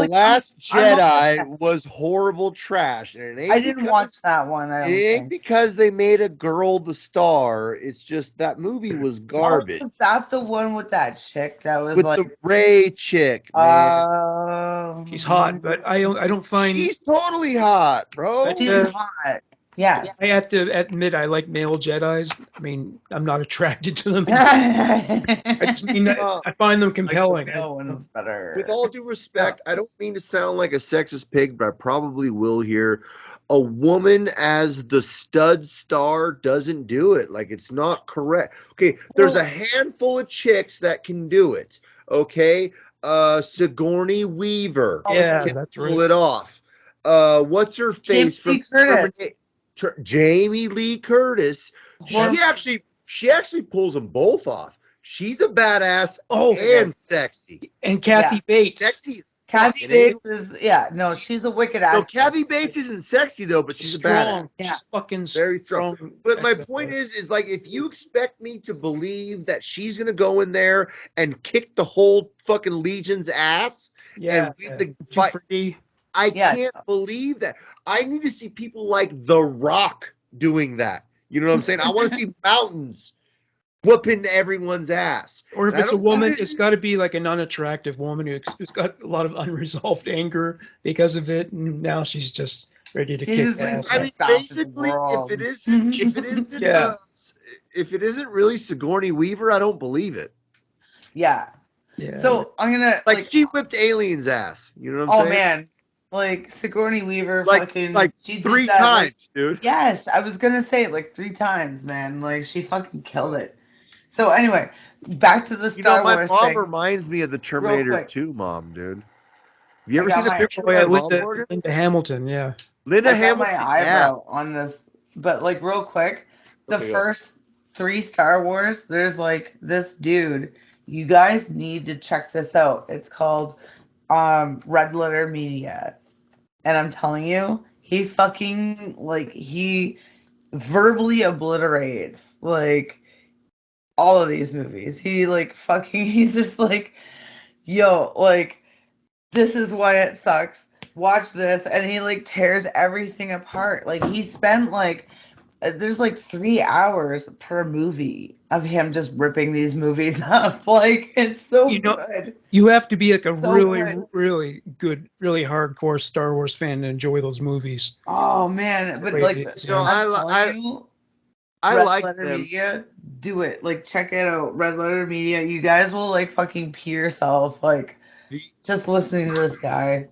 Last Jedi was horrible trash, and I didn't watch that one. It ain't because they made a girl the star. It's just that movie was garbage. Was that the one with that chick that was with like the Ray chick? Man. She's hot, but I don't find she's totally hot, bro. She's hot. Yeah. I have to admit I like male Jedis. I mean, I'm not attracted to them. I just mean I find them compelling. With all due respect, I don't mean to sound like a sexist pig, but I probably will here. A woman as the stud star doesn't do it. Like, it's not correct. Okay, there's a handful of chicks that can do it. Okay, Sigourney Weaver can pull it off. What's her face from Jamie Lee Curtis? She actually pulls them both off. She's a badass and sexy. And Kathy Bates. Kathy It ain't. Bates is no, she's a wicked No, actress. Kathy Bates isn't sexy though, but she's a badass. Strong. Yeah. She's fucking Very strong. strong. But my ex- point is like if you expect me to believe that she's gonna go in there and kick the whole fucking Legion's ass and win the too fight, pretty. I Yeah. can't believe that. I need to see people like The Rock doing that. You know what I'm saying? I want to see mountains whooping everyone's ass. Or if And I it's a don't- woman, it's got to be like an unattractive woman who's got a lot of unresolved anger because of it, and now she's just ready to She's kick just, like, ass. I mean, Stop the basically, world. if it isn't, Yeah. if it isn't really Sigourney Weaver, I don't believe it. Yeah. Yeah. So I'm gonna Like she whipped aliens' ass. You know what I'm saying? man, like Sigourney Weaver, Like fucking she did 3 that, like, times, dude. yes, I was gonna say it like 3 times, man. Like she fucking killed it. So anyway, back to the You know, Star my Wars mom thing. reminds me of the Terminator quick. 2 mom, dude. Have you I ever got seen a my- picture Oh, yeah, of my mom, Linda, Morgan? Linda Hamilton, yeah. Linda I got Hamilton, my eyebrow on this, but like real quick, the Okay, go. first 3 Star Wars, there's like this dude. You guys need to check this out. It's called Red Letter Media. And I'm telling you, he fucking like he verbally obliterates like all of these movies. He like fucking he's just like, yo, like this is why it sucks. Watch this, and he like tears everything apart. Like he spent like there's like 3 hours per movie of him just ripping these movies up. Like it's so You know, good. You have to be like a So really, good. really good, really hardcore Star Wars fan to enjoy those movies. Oh man, but Way like it is, You know, yeah. I'm telling you, I Red like Letter them. Media, do it. Like check it out, Red Letter Media. You guys will like fucking pee yourself, like The, just listening to this guy.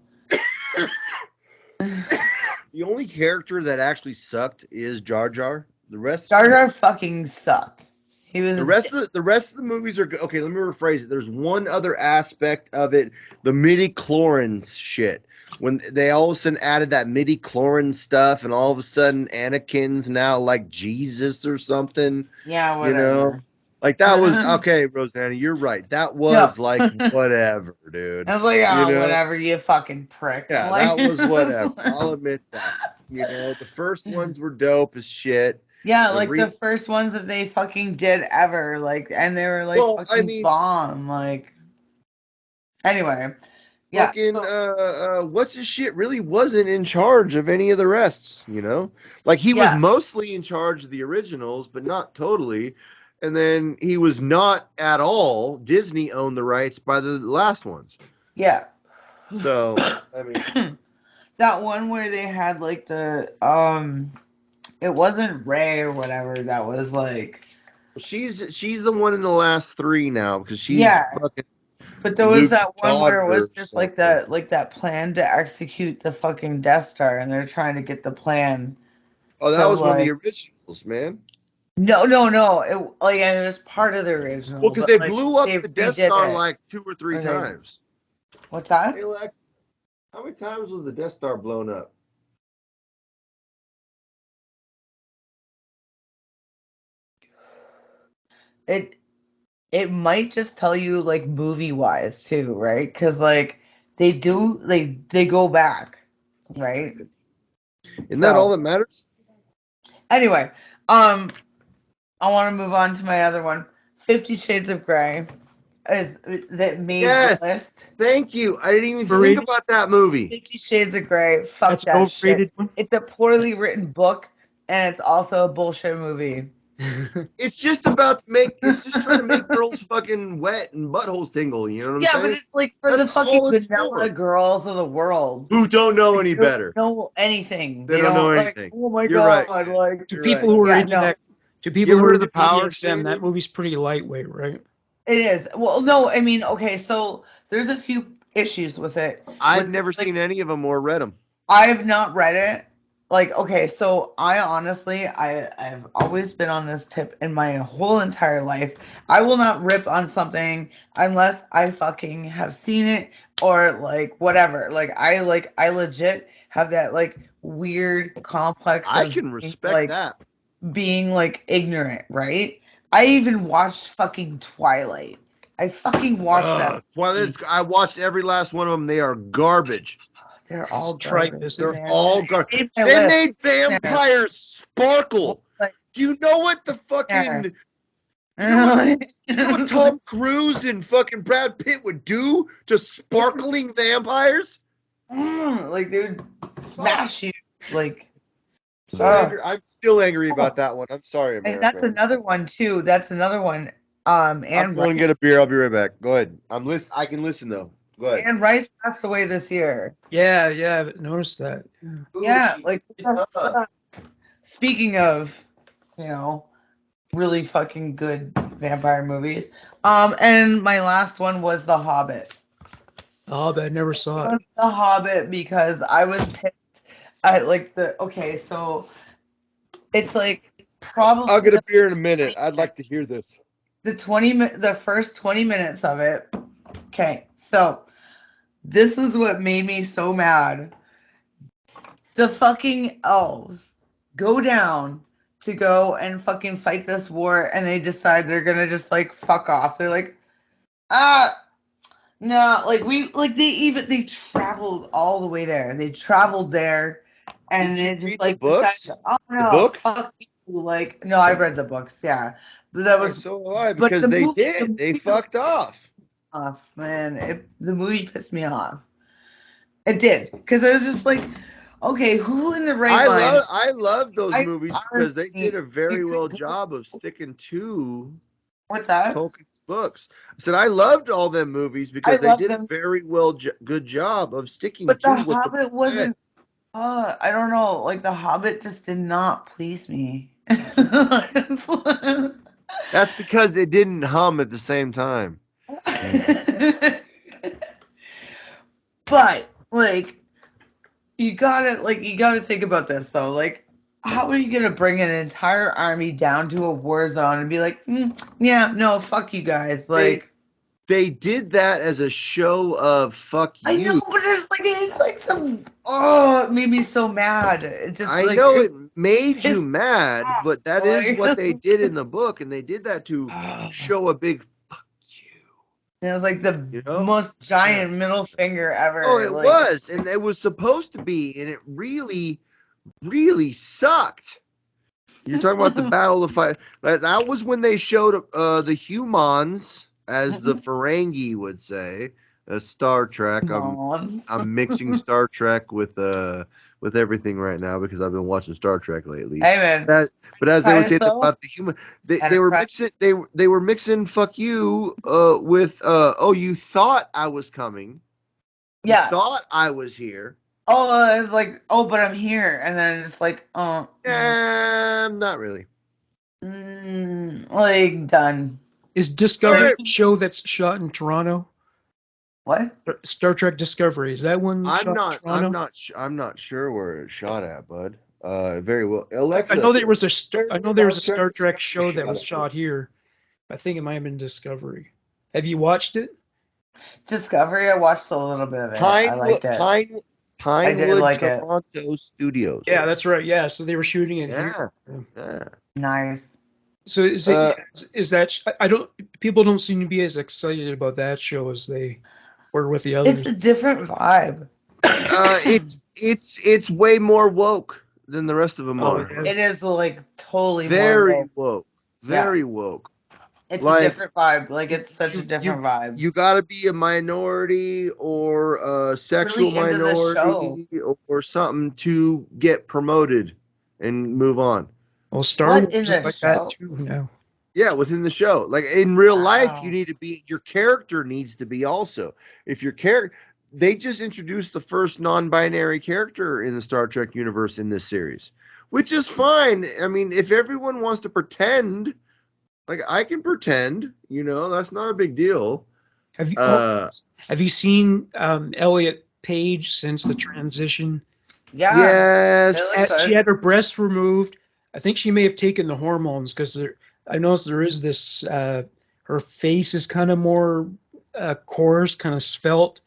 the only character that actually sucked is Jar Jar. The rest Jar Jar fucking sucked. He was The rest of the movies are good. Okay, let me rephrase it. There's one other aspect of it, the midi-chlorians shit. When they all of a sudden added that midi-chlorian stuff, and all of a sudden Anakin's now like Jesus or something. yeah, You whatever. know, like that was okay, Rosanna. You're right. That was like whatever, dude. I was like, oh, You know? whatever, you fucking prick. Yeah, Like, that was whatever. I'll admit that. You know, the first ones were dope as shit. yeah, The like re- the first ones that they fucking did ever, like, and they were like Well, I fucking mean- bomb. Like, anyway, yeah. Fucking so- what's his shit really wasn't in charge of any of the rests, you know? Like he was Yeah. mostly in charge of the originals, but not totally. And then he was not at all. Disney owned the rights by the last ones. yeah. So, I mean, That one where they had like the it wasn't Ray or whatever that was like, she's the one in the last 3 now because she's Yeah. fucking but there was Luke's that one where it was daughter or just like something. that plan to execute the fucking Death Star, and they're trying to get the plan. Oh, that So, was one of the like- originals, man. No. It like it was part of the original. Well, because but, they like, blew up they the Death redid Star it. like 2 or 3 Or they- times. What's that? Hey, Lex, how many times was the Death Star blown up? It might just tell you like movie wise too, right? Because like they go back, right? Isn't that So- all that matters? Anyway, I want to move on to my other one. 50 Shades of Grey is that made Yes. the list. Thank you. I didn't even Overrated? think about that movie. 50 Shades of Grey. Fuck That's an that shit. overrated one. It's a poorly written book, and it's also a bullshit movie. It's just about it's just trying to make girls fucking wet and buttholes tingle. You know what I'm Yeah, saying? but it's like for That's the fucking all it's vanilla for. girls of the world. Who don't know any They don't better. know anything. They don't know like, anything. oh my You're god, right. like To You're people right. who are Yeah, into no. that, to people You who ever are heard into of the Power BDSM, that Shaving? movie's pretty lightweight, right? it is. Well, no, I mean, okay, so there's a few issues with it. I've never seen any of them or read them. I've not read it. Like, okay, so I honestly, I've always been on this tip in my whole entire life. I will not rip on something unless I fucking have seen it or like whatever. Like I legit have that like weird complex I of can being, respect like, that. being like ignorant, right? I even watched fucking Twilight. I fucking watched that. Well, I watched every last one of them. They are garbage. They're all It's tripe, garbage. isn't it? They're all garbage. Made my They list. made vampires sparkle. Like, Do you know what the fucking... You know what Tom Cruise and fucking Brad Pitt would do to sparkling vampires? Like they would smash you. Like So angry. I'm still angry about that one. I'm sorry, America. and that's another one too. That's another one. I'm And going to get a beer. I'll be right back. Go ahead. I can listen though. Go ahead. and Rice passed away this year. Yeah, I've noticed that. Yeah, Ooh, like speaking of, really fucking good vampire movies. And my last one was The Hobbit. Oh, but I never saw it. The Hobbit because I was pissed at so it's like probably I'll get a beer in a minute. I'd like to hear this. the first 20 minutes of it. Okay, so this was what made me so mad. The fucking elves go down to go and fucking fight this war, and they decide they're gonna just like fuck off. They're like, no, they traveled all the way there. They traveled there, and Did you they just read like the books? decided, oh no, The book? fuck you. Like, no, I read the books, yeah, but that was So do I, but because the they movie- did. the They movie- fucked off. off, man. The movie pissed me off. It did, because I was just like, okay, who in the right mind? I love those I movies because they did a very honestly- well job of sticking to What's that? Tolkien's books. I said I loved all them movies because they love did them. a very good job of sticking But to The what Hobbit wasn't. I don't know. Like The Hobbit just did not please me. That's because it didn't hum at the same time. But you gotta think about this though. Like, how are you gonna bring an entire army down to a war zone and be like, yeah, no, fuck you guys? Like, They did that as a show of fuck you. I know, but it made me so mad. It just I know it pissed made you me mad, off, but that is like- what they did in the book, and they did that to show a big fuck you. It was like the You know? most giant middle finger ever. Oh, it like, was, and it was supposed to be, and it really, really sucked. You're talking about the Battle of Fire. That was when they showed the humans, as the Ferengi would say, Star Trek. I'm mixing Star Trek with everything right now because I've been watching Star Trek lately. Hey man, But as they would say Dinosaur? about the human, they were mixing they were mixing fuck you with you thought I was coming. You yeah. thought I was here. It's like, but I'm here, and then it's like, Not really. like done. Is Discovery a show that's shot in Toronto? What? Star Trek Discovery, is that one shot in Toronto? I'm not sure where it's shot at, bud. Very well. Alexa, I know there was a Star Trek show that shot was at? shot here. I think it might have been Discovery. Have you watched it? Discovery. I watched a little bit of it. I liked it. Pinewood, like it. Toronto Studios. Yeah, that's right. Yeah, so they were shooting it Yeah. here. Yeah. Nice. So is that I don't people don't seem to be as excited about that show as they were with the others. It's a different vibe. It's way more woke than the rest of them Oh, are. yeah. It is like totally Very more woke. Very woke. It's like, a different vibe. Like it's such a different vibe. You got to be a minority or a sexual Really into the minority or something to get promoted and move on. Well, Star What Wars in is the like show? that too now. Yeah, within the show. Like in real life, Wow. you need to be, your character needs to be also. If your character, they just introduced the first non-binary character in the Star Trek universe in this series, which is fine. I mean, if everyone wants to pretend, like I can pretend, that's not a big deal. Have you seen Elliot Page since the transition? Yeah. Yes. She had her breast removed. I think she may have taken the hormones because I noticed there is this. Her face is kind of more coarse, kind of svelte,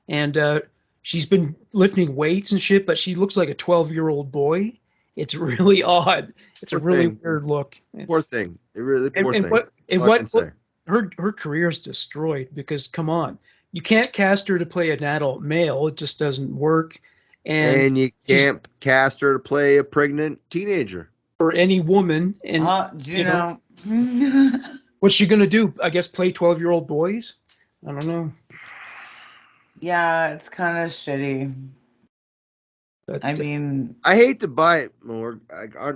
and she's been lifting weights and shit. But she looks like a 12-year-old boy. It's really odd. It's Poor a really thing. weird look. Poor thing. It really poor and thing. what All I can say. her career is destroyed because come on, you can't cast her to play an adult male. It just doesn't work. And you can't cast her to play a pregnant teenager. Or any woman. And do you know? what's she gonna do? I guess play 12-year-old boys? I don't know. Yeah, it's kind of shitty. But, I mean, I hate to bite more.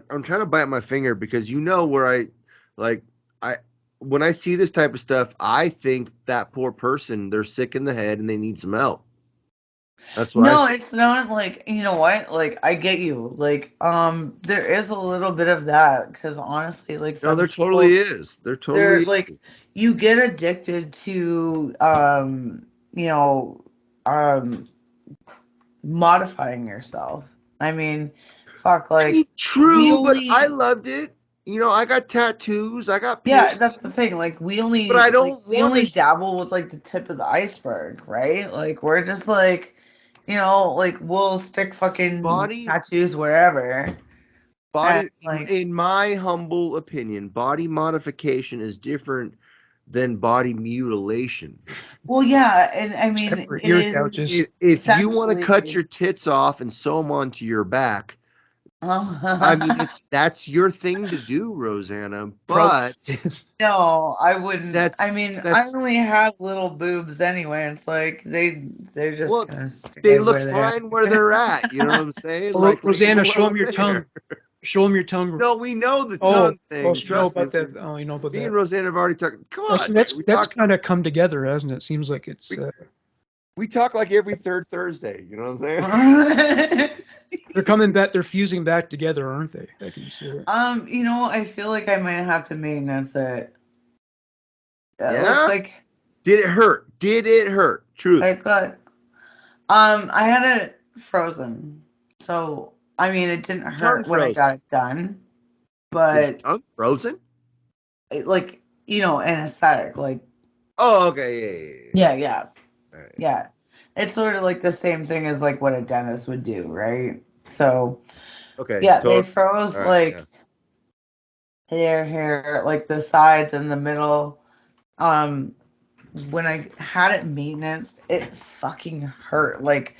I'm trying to bite my finger because where when I see this type of stuff, I think that poor person, they're sick in the head and they need some help. That's what no, I think. it's not like, you know what? Like, I get you. Like, there is a little bit of that because honestly, like, No, some there people, totally is. There they're totally like, is. you get addicted to, you know, modifying yourself. I mean, fuck, I mean, like, we true, but I only, loved it. I got tattoos, I got yeah, piercings, that's the thing. Like, but I don't we want only to. dabble with like the tip of the iceberg, right? Like, we're just like, like we'll stick fucking Body, tattoos wherever. And body. like, In my humble opinion, body modification is different than body mutilation. well, yeah, and I mean, except for it ear is gouges. If you want to cut essentially. your tits off and sew them onto your back, I mean, No, that's your thing to do, Rosanna. Probably But is. I wouldn't. that's I mean, I that's only have little boobs anyway. It's like they're just well, gonna stay they look where they are. fine where they're at. You know what I'm saying? Well, Like, leave them Rosanna, show him alone your tongue. there. Show him your tongue. No, we know the Oh, tongue thing. you know Trust me. about that. Oh, you know about Me that. and Rosanna have already talked. Come That's on, man. that's kind of come together, hasn't it? Seems like it's We talk like every third Thursday. You know what I'm saying? they're coming back. They're fusing back together, aren't they? I can see it. I feel like I might have to maintenance it. It looks Yeah. like Did it hurt? Did it hurt? Truth. I got. I had it frozen, so I mean, it didn't Tongue hurt when I frozen. got it done, Is your but tongue frozen? like anesthetic, like Oh, okay. Yeah. yeah. All right. Yeah. It's sort of like the same thing as like what a dentist would do, right? So, Okay. yeah, they Totally. froze All right. Yeah. like hair, like the sides and the middle. Um, when I had it maintenance, it fucking hurt. Like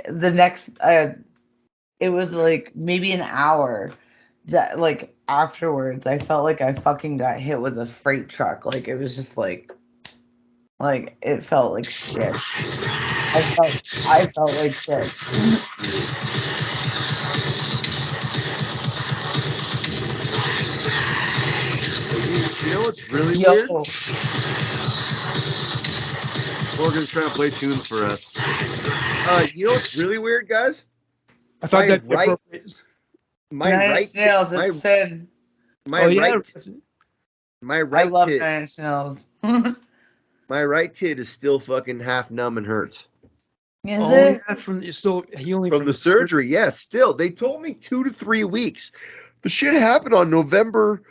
the next, it was like maybe an hour that like afterwards, I felt like I fucking got hit with a freight truck. Like it was just like it felt like shit. I felt like shit. You know what's really Yo, weird? Morgan's trying to play tunes for us. You know what's really weird, guys? I thought My that'd be right, appropriate. my Nine right, Inch Nails, my it's sin. my Oh yeah. right, my I right love tit, 9 Inch Nails. my right tit is still fucking half numb and hurts Is Oh it? yeah. From you're still healing from the surgery. Yes, still. They told me 2 to 3 weeks. The shit happened on November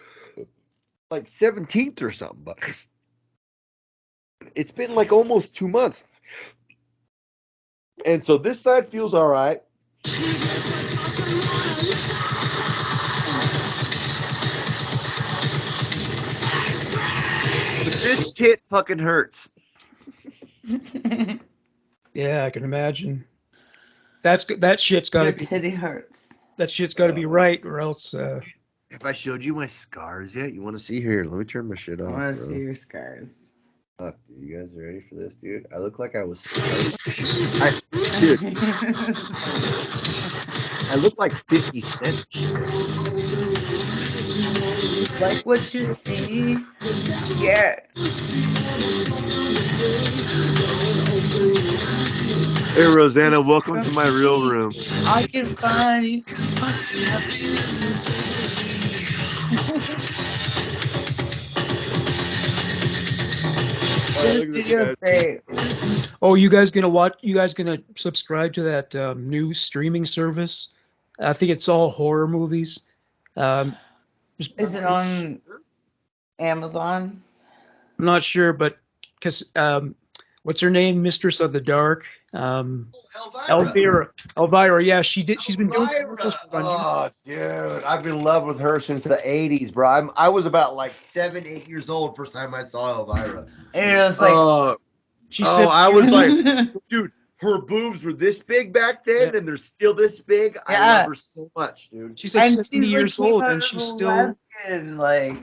like 17th or something, but it's been like almost 2 months. And so this side feels all right. But this tit fucking hurts. Yeah, I can imagine. That shit's got to Your be titty hurts. right, or else. Have I showed you my scars yet? You want to see here? Let me turn my shit I off, want to bro. see your scars. Fuck, dude, you guys are ready for this, dude? I look like I was. Dude, I look like 50 Cent. Like what you see? Yeah. Hey, Rosanna, welcome to my real room. I can find you. Look This at video is this, great. Oh, you guys gonna watch? You guys gonna subscribe to that new streaming service? I think it's all horror movies. Um, Is it on Amazon? I'm not sure, but because what's her name? Mistress of the Dark. Elvira. Elvira. Yeah, she's been doing commercials Elvira. for Oh, dude, I've been in love with her since the '80s, bro. I was about like 7, 8 years old first time I saw Elvira. It was like, She said, I was like, dude, her boobs were this big back then, and they're still this big. I love her so much, dude. she's like and 70 years old, and she's still. lesbian, like,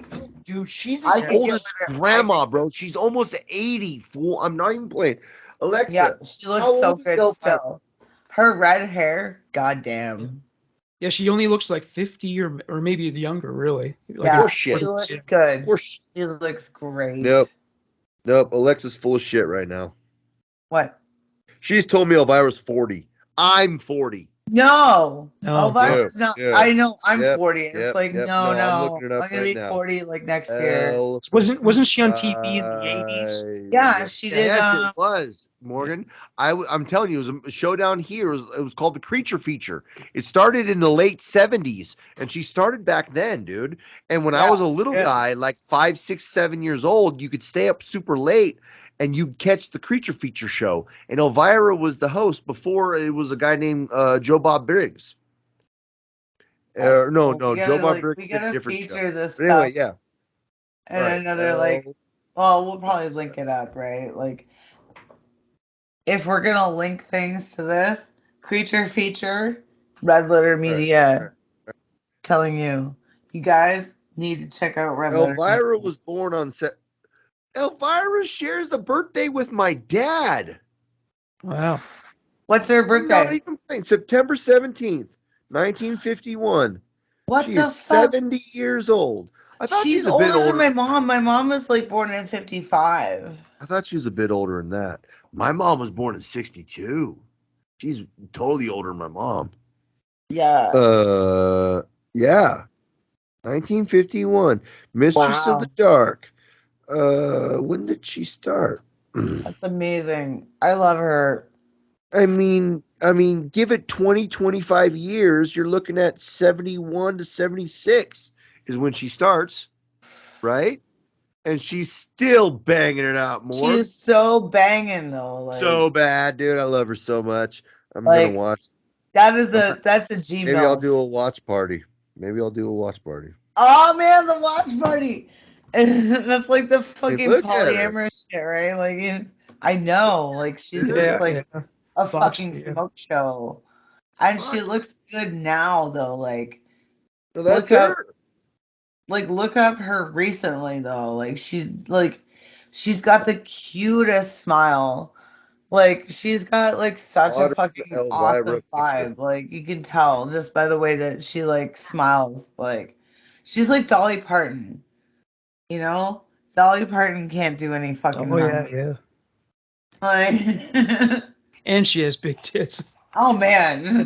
Dude, she's I as could old get as with her. grandma, bro. She's almost 80, fool. I'm not even playing. Alexa, yeah, she looks how so old is good Elvira? still. Her red hair, goddamn. Yeah, she only looks like 50 or maybe younger, really. Like Yeah, shit. she looks Yeah. good. Of course. She looks great. Nope. Alexa's full of shit right now. What? She's told me Elvira's 40. I'm 40. No. No, Elvira's not. yeah. I know I'm Yep, 40. And yep, it's like, yep. no, No, I'm looking it up I'm gonna right be now. 40 like next year. Wasn't she on TV in the 80s? Yeah, she did. Yes, it was, Morgan. I'm telling you, it was a showdown here. It was called the Creature Feature. It started in the late 70s, and she started back then, dude. And when I was a little guy, like 5, 6, 7 years old, you could stay up super late, and you'd catch the Creature Feature show. And Elvira was the host before it was a guy named Joe Bob Briggs. No, Joe Bob Briggs we did a gotta different feature show. this But anyway, stuff. yeah. And Right. another well, we'll probably link it up, right? Like, if we're gonna link things to this Creature Feature, Red Letter Media, telling you guys need to check out Red Letter. Elvira was born on Elvira shares a birthday with my dad. Wow. What's her I'm birthday? not even playing. September 17th, 1951. What She the is fuck? 70 years old. I thought She's she was a older bit older than my mom. My mom was like born in 55. I thought she was a bit older than that. My mom was born in 62. She's totally older than my mom. Yeah. Yeah. 1951. Mistress of the Dark. When did she start? That's amazing. I love her. I mean, give it 20, 25 years, you're looking at 71 to 76 is when she starts, right? And she's still banging it out more. She's so banging though. Like, so bad, dude. I love her so much. I'm like, gonna watch. that's a G. Maybe I'll do a watch party. Oh man, the watch party. That's like the fucking look at her. polyamorous shit, right? Like, I know. Like, she's just like a fucking smoke show. And she looks good now though. Like, So that's her. Look up her recently though. Like, she's got the cutest smile. Like, she's got like such a fucking awesome vibe. Like, you can tell just by the way that she like smiles. Like, she's like Dolly Parton. You know? Dolly Parton can't do any fucking harm. Yeah. Like, and she has big tits. oh man.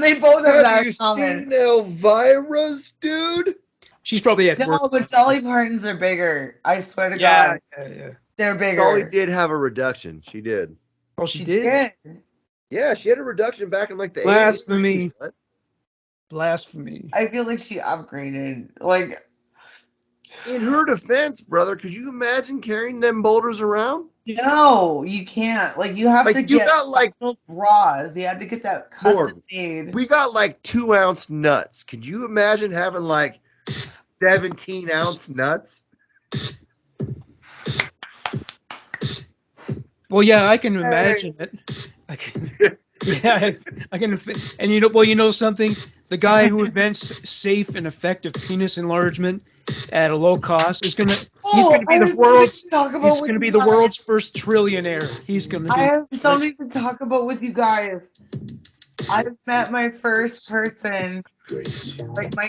They both have that in common. Have you seen Elvira's, dude? She's probably at work. No, but Dolly Parton's are bigger. I swear to God. Yeah. They're bigger. Dolly did have a reduction. She did. Oh, she did? Yeah, she had a reduction back in like the 80s. Blasphemy. Blasphemy. I feel like she upgraded. Like, in her defense, brother, could you imagine carrying them boulders around? no, you can't. Like, you have to get like bras. You have to get that custom made. We got like 2-ounce nuts. Could you imagine having like 17-ounce nuts? Well, yeah, I can imagine it. I can. Yeah, I can. And you know something? The guy who invents safe and effective penis enlargement at a low cost is he's gonna be the world's first trillionaire. He's gonna be. I have something to talk about with you guys. I've met my first person, like my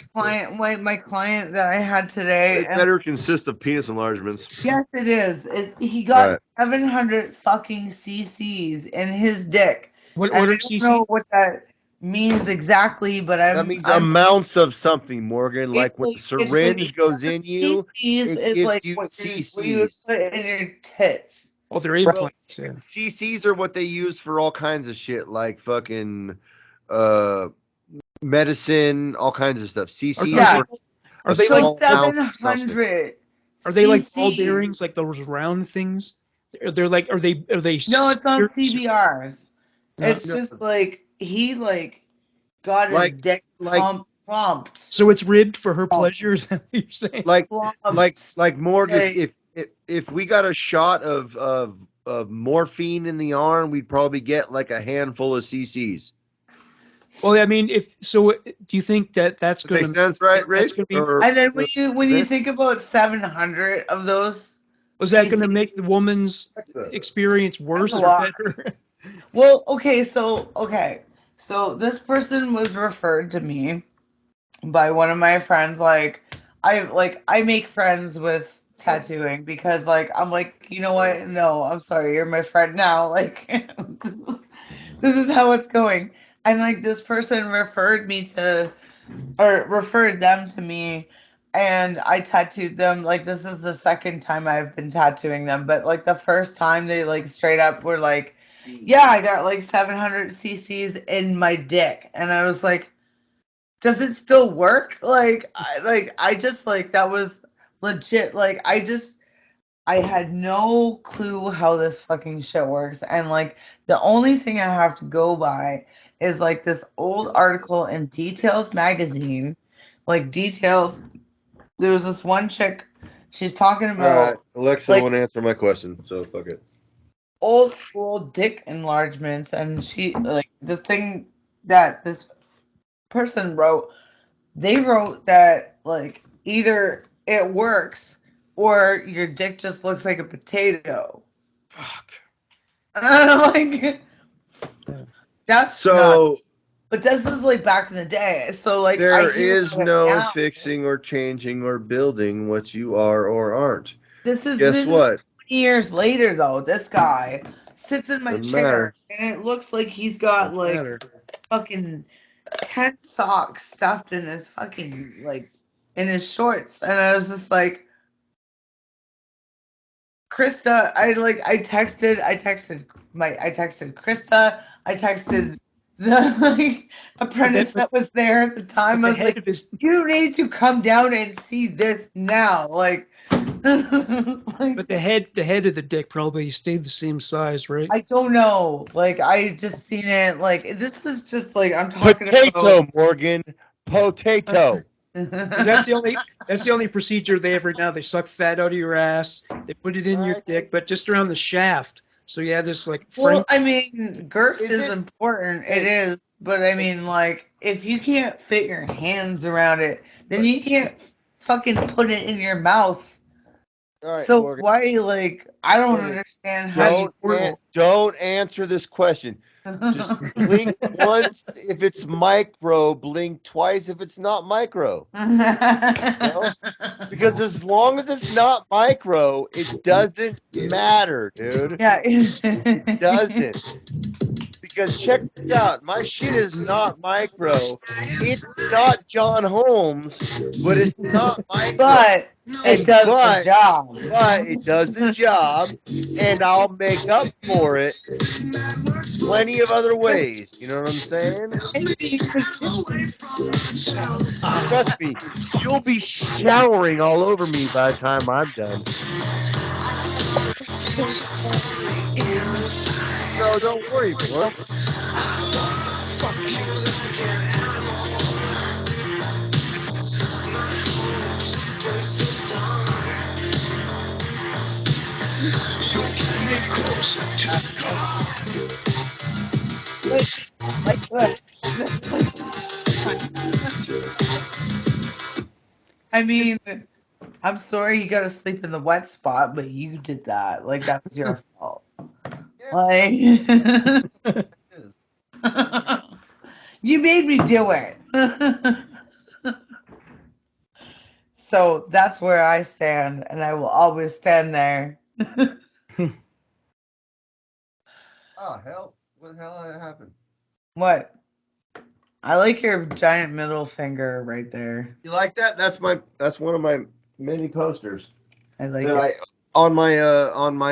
client that I had today. It better consist of penis enlargements. Yes, it is. He got 700 fucking cc's in his dick. What I are don't CC? know what that means exactly, but that means amounts of something, Morgan. Like when the syringe goes in you, it gives you cc's. What you put in your tits. Oh, they're implants. Yeah. CCs are what they use for all kinds of shit, like fucking medicine, all kinds of stuff. CCs are they like 700? Are they like ball bearings, like those round things? They're like, are they No, it's on serious? CBRs. It's No. just like he like got his Like- dick like- pumped. So it's ribbed for her pleasure, is that what you're saying? Like Pumped. Morgan, Like- if we got a shot of morphine in the arm, we'd probably get like a handful of CCs. Well, I mean, do you think that that's going Makes to sense, right, that's Rafe? gonna be, And then when you Is it? think about 700 of those, was that going to make the woman's experience worse That's or a lot. better? well, okay, so this person was referred to me by one of my friends. Like I make friends with tattooing because like I'm like, you know what? No, I'm sorry, you're my friend now. Like this is how it's going. And like this person referred them to me, and I tattooed them. Like this is the second time I've been tattooing them, but like the first time they like straight up were like, yeah, I got like 700 cc's in my dick, and I was like, does it still work? I just like that was legit. Like I had no clue how this fucking shit works, and like the only thing I have to go by is like this old article in Details magazine, like Details. There was this one chick, she's talking All about right, Alexa like- won't answer my question, so fuck it. old school dick enlargements, and she like the thing that this person wrote. They wrote that like either it works or your dick just looks like a potato. Fuck. And I'm like, that's not. So But this was like back in the day. So like there I hear is about it no now. fixing or changing or building what you are or aren't. This is Guess what? 20 years later though. This guy sits in my Doesn't chair matter. and it looks like he's got Doesn't like matter. fucking 10 socks stuffed in his fucking like in his shorts, and I was just like, Krista, I texted Krista, I texted the like, apprentice that was there at the time. I was like, you need to come down and see this now. Like, But the head of the dick probably stayed the same size, right? I don't know. Like I just seen it. Like this is just like I'm talking Potato, Morgan. Potato. about. That's the only procedure they ever now. They suck fat out of your ass. They put it in your Right. dick, but just around the shaft. So yeah, this like Well, Frank. I mean, girth Is is it- important. It Hey. is, but I mean, like, if you can't fit your hands around it, then you can't fucking put it in your mouth. All right, So Morgan. why, like, I don't Morgan, understand how. Don't answer this question. Just blink once if it's micro, blink twice if it's not micro. Because as long as it's not micro, it doesn't matter, dude. Yeah, It doesn't. Because check this out. My shit is not micro. It's not John Holmes, but it's not micro. but it does the job. But it does the job, and I'll make up for it plenty of other ways. You know what I'm saying? Trust me, you'll be showering all over me by the time I'm done. So don't worry, bro. I mean, I'm sorry you got to sleep in the wet spot, but you did that. Like, that was your fault. Like, you made me do it. So that's where I stand, and I will always stand there. Oh, hell. What the hell happened? What? I like your giant middle finger right there. You like that? That's one of my many posters. I like that it. on my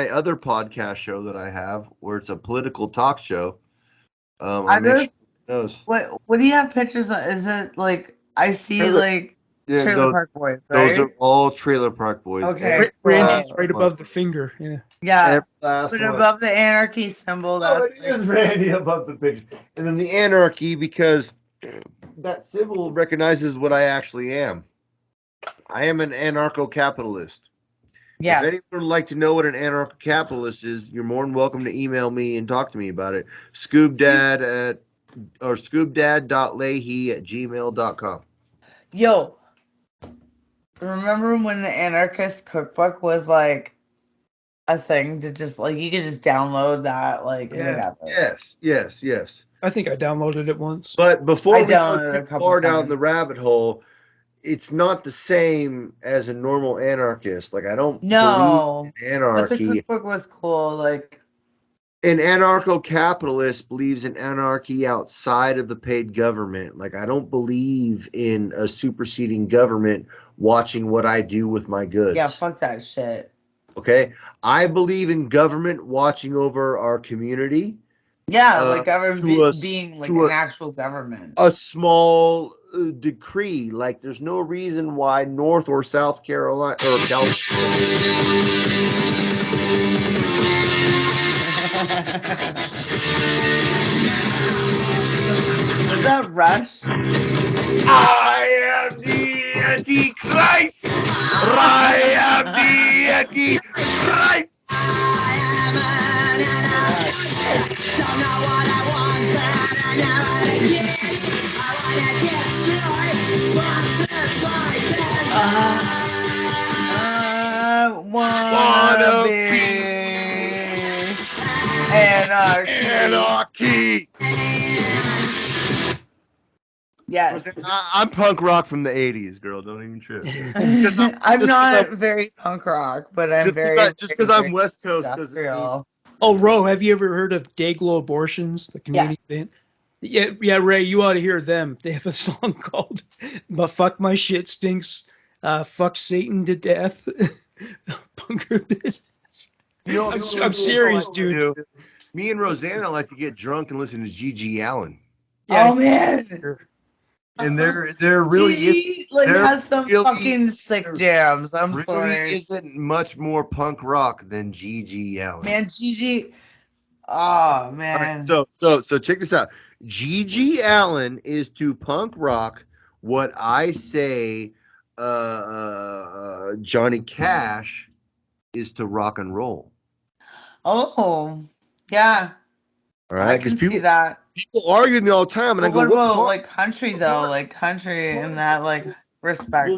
other podcast show that I have, where it's a political talk show. I make sure it knows. What do you have pictures of? Is it like I see Remember- like Yeah, Trailer Park Boys, those right? are all Trailer Park Boys. Okay. Randy's cool. right above the finger. Yeah. Yeah. Every last But one. above the anarchy symbol, Oh, that's it is Randy above the picture. And then the anarchy, because that symbol recognizes what I actually am. I am an anarcho-capitalist. yes. If anyone would like to know what an anarcho-capitalist is, you're more than welcome to email me and talk to me about it. scoobdad@scoobdad.leahy@gmail.com. Yo, remember when the anarchist cookbook was like a thing to just like you could just download that like Yeah. whatever. Yes. I think I downloaded it once. But before I we go downloaded it a too couple far down times. the rabbit hole, it's not the same as a normal anarchist. Like, I don't No, believe in but the anarchy. cookbook was cool. Like, An anarcho-capitalist believes in anarchy outside of the paid government. Like, I don't believe in a superseding government watching what I do with my goods. yeah, fuck that shit. Okay? I believe in government watching over our community. Yeah, like government to a- being like to an a- actual government. A small decree. Like, there's no reason why North or South Carolina or California. Was that Rush? I am the Antichrist. I am the Antichrist. Don't know what I want, but I know what I get. I wanna destroy possibilities. I wanna be anarchy. Yes. I'm punk rock from the 80s, girl. Don't even trip. I'm not very punk rock, but I'm Just very because I'm West Coast doesn't mean. industrial. Oh, Ro, have you ever heard of Dayglow Abortions, the Canadian band? Yeah, Ray, you ought to hear them. They have a song called "But Fuck My Shit Stinks." Fuck Satan to death. Bunker bit. I'm serious, dude. Me and Rosanna like to get drunk and listen to G.G. Allen. Yeah, Oh man. And there really Gigi, like there has some really- fucking sick jams. I'm really sorry. isn't much more punk rock than G.G. Allen. Man, Gigi. Oh All man. right, so check this out. G.G. Allen is to punk rock what I say Johnny Cash is to rock and roll. Oh, yeah. All I right, can because see that. people argue with me all the time, and But I go, what "What about part?" like country though? Like country in that like respect.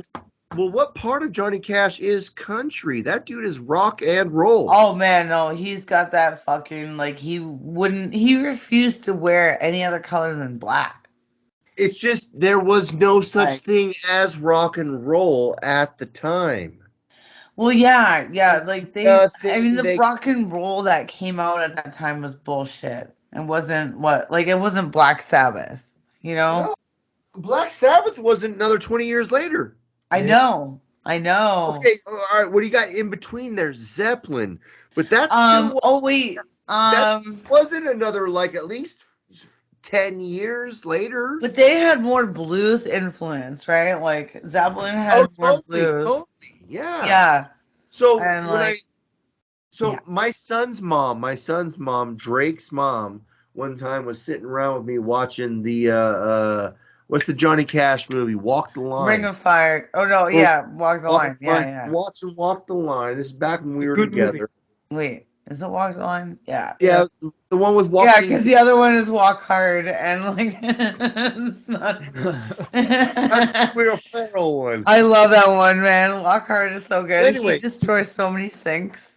Well, what part of Johnny Cash is country? That dude is rock and roll. Oh man, no, he's got that fucking like he refused to wear any other color than black. It's just there was no such Like- thing as rock and roll at the time. Well, yeah, like the They- rock and roll that came out at that time was bullshit. It wasn't it wasn't Black Sabbath, you know? No, Black Sabbath wasn't another 20 years later. I know. Okay, all right. What do you got in between there? Zeppelin, but that's that wasn't another like at least 10 years later. but they had more blues influence, right? Like Zeppelin had more blues. Totally, yeah. Yeah. So And my son's mom, Drake's mom, one time was sitting around with me watching the what's the Johnny Cash movie? Walk the Line. Ring of Fire. Oh no, yeah, Walk the Line. Yeah. Watching Walk the Line. This is back when we were Good together. movie. Wait, is it Walk the Line? Yeah. Yeah, the one with Yeah, Joaquin. because the other one is Walk Hard, and like it's not. That's the Will Ferrell one. I love that one, man. Walk Hard is so good. Anyway. He destroys so many sinks.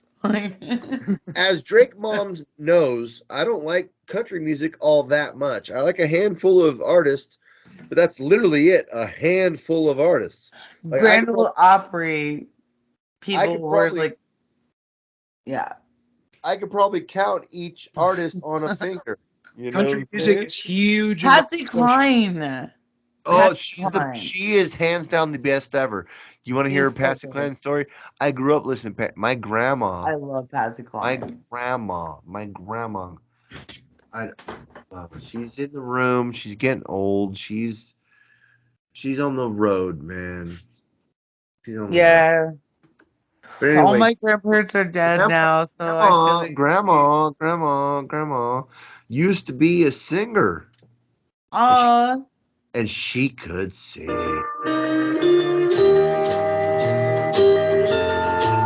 As Drake Moms knows, I don't like country music all that much. I like a handful of artists, but that's literally it, a handful of artists. Like, Grand Ole Opry people could were probably- like, yeah. I could probably count each artist on a finger. You know Country what I'm music saying? is huge. in the- Patsy Cline. Oh, Patsy Cline. she is hands down the best ever. You want to hear a She's so Patsy good. Cline story? I grew up listening to my grandma. I love Patsy My Cline. grandma. She's in the room. She's getting old. She's She's on the road, man. She's on the road. Yeah. But All anyway, my grandparents are dead now, so I feel like grandma used to be a singer, oh, and she could sing.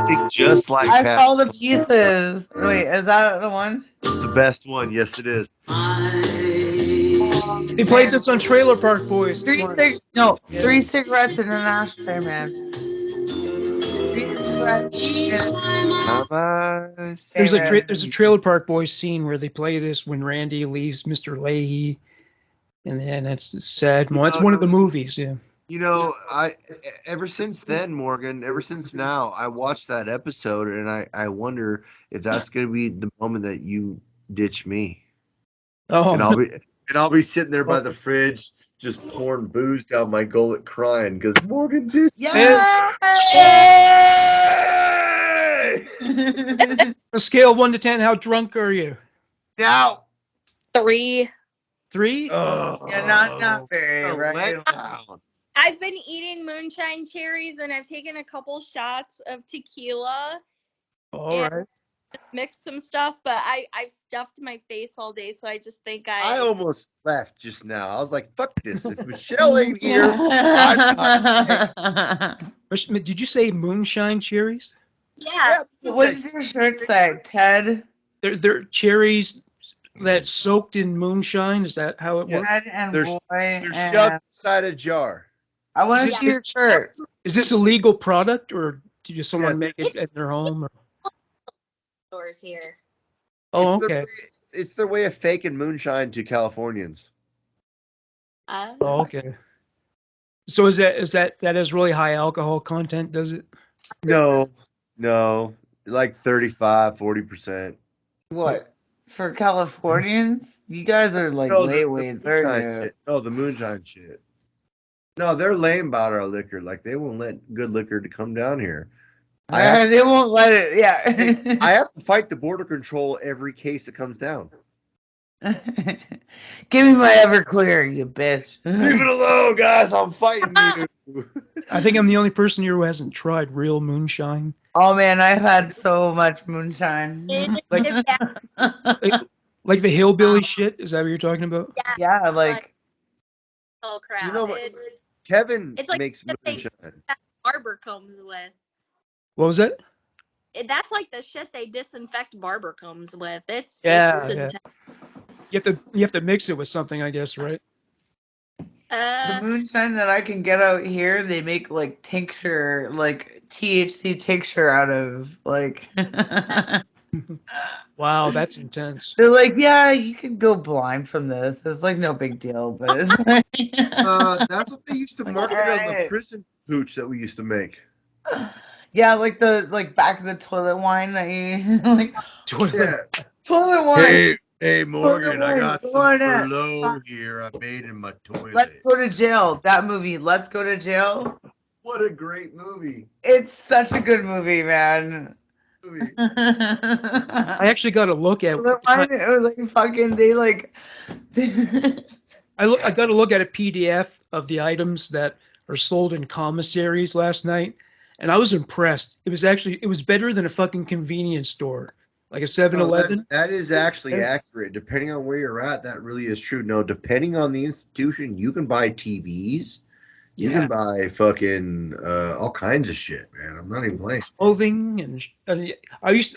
Sing just like I Pat. Fall to Pieces. Wait, is that the one? It's the best one. Yes, it is. They played this on Trailer Park Boys. Three cigarettes in an ashtray, man. 3 cigarettes in an There's a ashtray. there's a Trailer Park Boys scene where they play this when Randy leaves Mr. Leahy, and then it's sad. Well, it's one of the movies, yeah. You know, ever since then, Morgan, ever since now, I watched that episode, and I wonder if that's gonna be the moment that you ditch me, and Oh, I'll be sitting there by the fridge, just pouring booze down my gullet, crying because Morgan ditched me. Yeah. a scale of 1 to 10, how drunk are you? Now, 3. 3? oh, Yeah, not very, a right? letdown. I've been eating moonshine cherries and I've taken a couple shots of tequila, All right. mixed some stuff, but I've stuffed my face all day, so I just think I almost left just now. I was like, fuck this. If Michelle ain't here, Did you say moonshine cherries? Yeah. What does your shirt say, Ted? They're cherries that soaked in moonshine. Is that how it works? Ted and They're Roy. They're And shoved inside a jar. I want to Yeah. see your shirt. Is this a legal product, or did someone Yes. make it at their home? Or? Stores here. Oh, It's okay. It's their way of faking moonshine to Californians. Oh, okay. So is that has really high alcohol content, does it? No, like 35-40%. What? For Californians? You guys are like No, layways, moonshine aren't you? shit. No, the moonshine shit. No, they're lame about our liquor. Like, they won't let good liquor to come down here. They won't let it, yeah. I have to fight the border control every case that comes down. Give me my Everclear, you bitch. Leave it alone, guys. I'm fighting you. I think I'm the only person here who hasn't tried real moonshine. Oh man, I've had so much moonshine. Like the hillbilly shit. Is that what you're talking about? Yeah, like Oh crap! You know what? Kevin It's like makes the thing moonshine. that barber combs with. What was that? That's like the shit they disinfect barber combs with. It's Yeah. intense. You have to mix it with something, I guess, right? the moonshine that I can get out here, they make like tincture, like THC tincture out of. Like Wow, that's intense. they're like, yeah, you could go blind from this. It's like no big deal, but it's like That's what they used to market on the prison pooch that we used to make. yeah, like the back of the toilet wine that you like Toilet. toilet wine. Hey, Morgan, I got some Toilet. Merlot here I made in my toilet. Let's go to jail. That movie, Let's Go to Jail. What a great movie. It's such a good movie, man. I actually got to look at. It was like fucking. They like. I got to look at a PDF of the items that are sold in commissaries last night, and I was impressed. It was better than a fucking convenience store, like a 7-Eleven. That is actually accurate. Depending on where you're at, that really is true. No, depending on the institution, you can buy TVs. You can buy fucking all kinds of shit, man. I'm not even playing. Clothing and I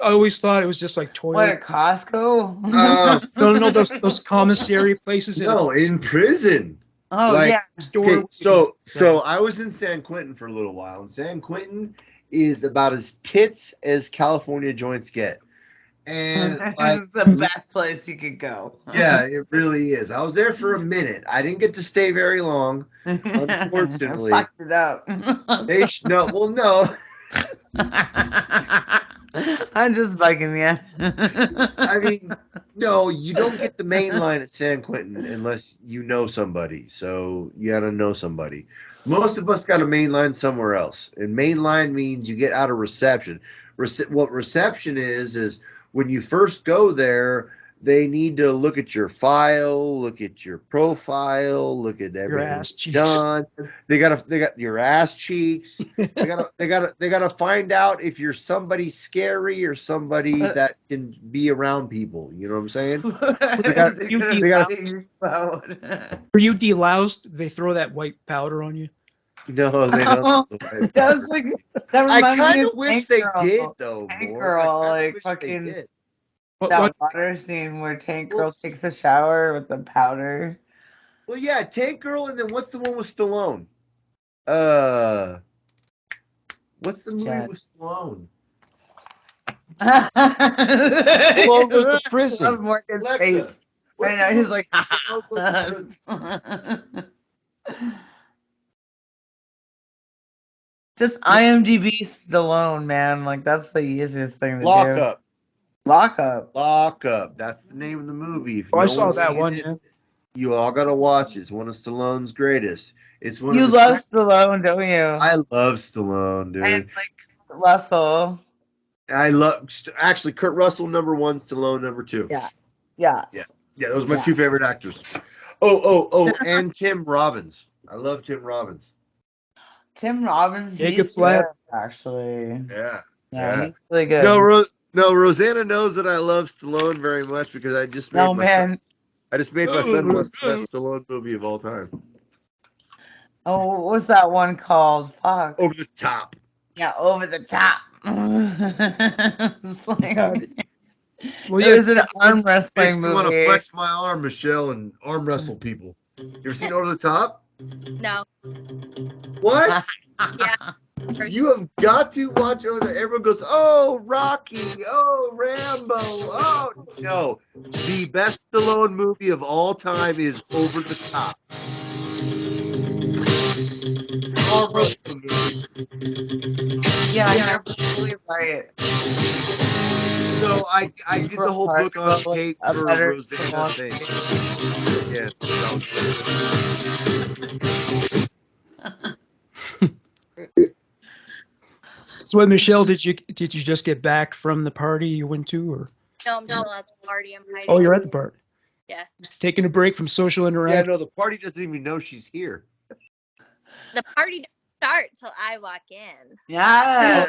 always thought it was just like toilet. What, at Costco? No, those commissary places. In prison. Oh Like, yeah. Store. Okay, so I was in San Quentin for a little while, and San Quentin is about as tits as California joints get. And like, It's the best place you could go. yeah, it really is. I was there for a minute. I didn't get to stay very long, unfortunately. Fucked it up. No. I'm just bugging you. I mean, no, you don't get the main line at San Quentin unless you know somebody. So you got to know somebody. Most of us got a main line somewhere else. And main line means you get out of reception. What reception is when you first go there, they need to look at your file, look at your profile, look at everything ass cheeks. done. They got your ass cheeks. They gotta find out if you're somebody scary or somebody that can be around people. You know what I'm saying? Were you deloused? They throw that white powder on you. No, they don't. That was like that I reminds me kind of of wish Tank they Girl. did though. Tank Morg. Girl, I kinda like wish fucking they did. that water scene where Tank Girl takes a shower with the powder. Well, yeah, Tank Girl, and then what's the one with Stallone? What's the movie Jet. with Stallone? Stallone goes to prison. Morgan's Alexa, face. what's I know, the he's movie like, Stallone goes to prison? just IMDb Stallone, man. Like, that's the easiest thing to Lock do. Up. Lock Up. Lock Up. That's the name of the movie. If Oh, I no saw one's that seen one. it, Yeah. you all gotta watch it. It's one of Stallone's greatest. It's one You of his love Stallone, don't you? I love Stallone, dude. And like Russell. I love actually Kurt Russell #1, Stallone #2. Yeah. Yeah, those are my two favorite actors. Oh, and Tim Robbins. I love Tim Robbins. Tim Robbins, Jacob he's Flatt. good, actually. Yeah. He's really good. No, Rosanna knows that I love Stallone very much because I just made my son watch the best Stallone movie of all time. Oh, what was that one called? Fuck. Over the Top. Yeah, Over the Top. It's like, Well, it was an arm wrestling Makes me want to movie. flex my arm, Michelle, and arm wrestle people. You ever seen Over the Top? No. What? Yeah. You have got to watch Over the. Everyone goes, oh, Rocky, oh, Rambo, oh. No, the best Stallone movie of all time is Over the Top. It's an arm wrestling movie. Yeah, you're absolutely right. So I did the whole book on tape a for better Rosanna Stallone thing. Yeah. So, what, Michelle, did you just get back from the party you went to, or? No, I'm still at the party. I'm hiding. Oh, you're at the party. Yeah. Taking a break from social interaction. Yeah, no, the party doesn't even know she's here. The party don't start till I walk in. Yeah.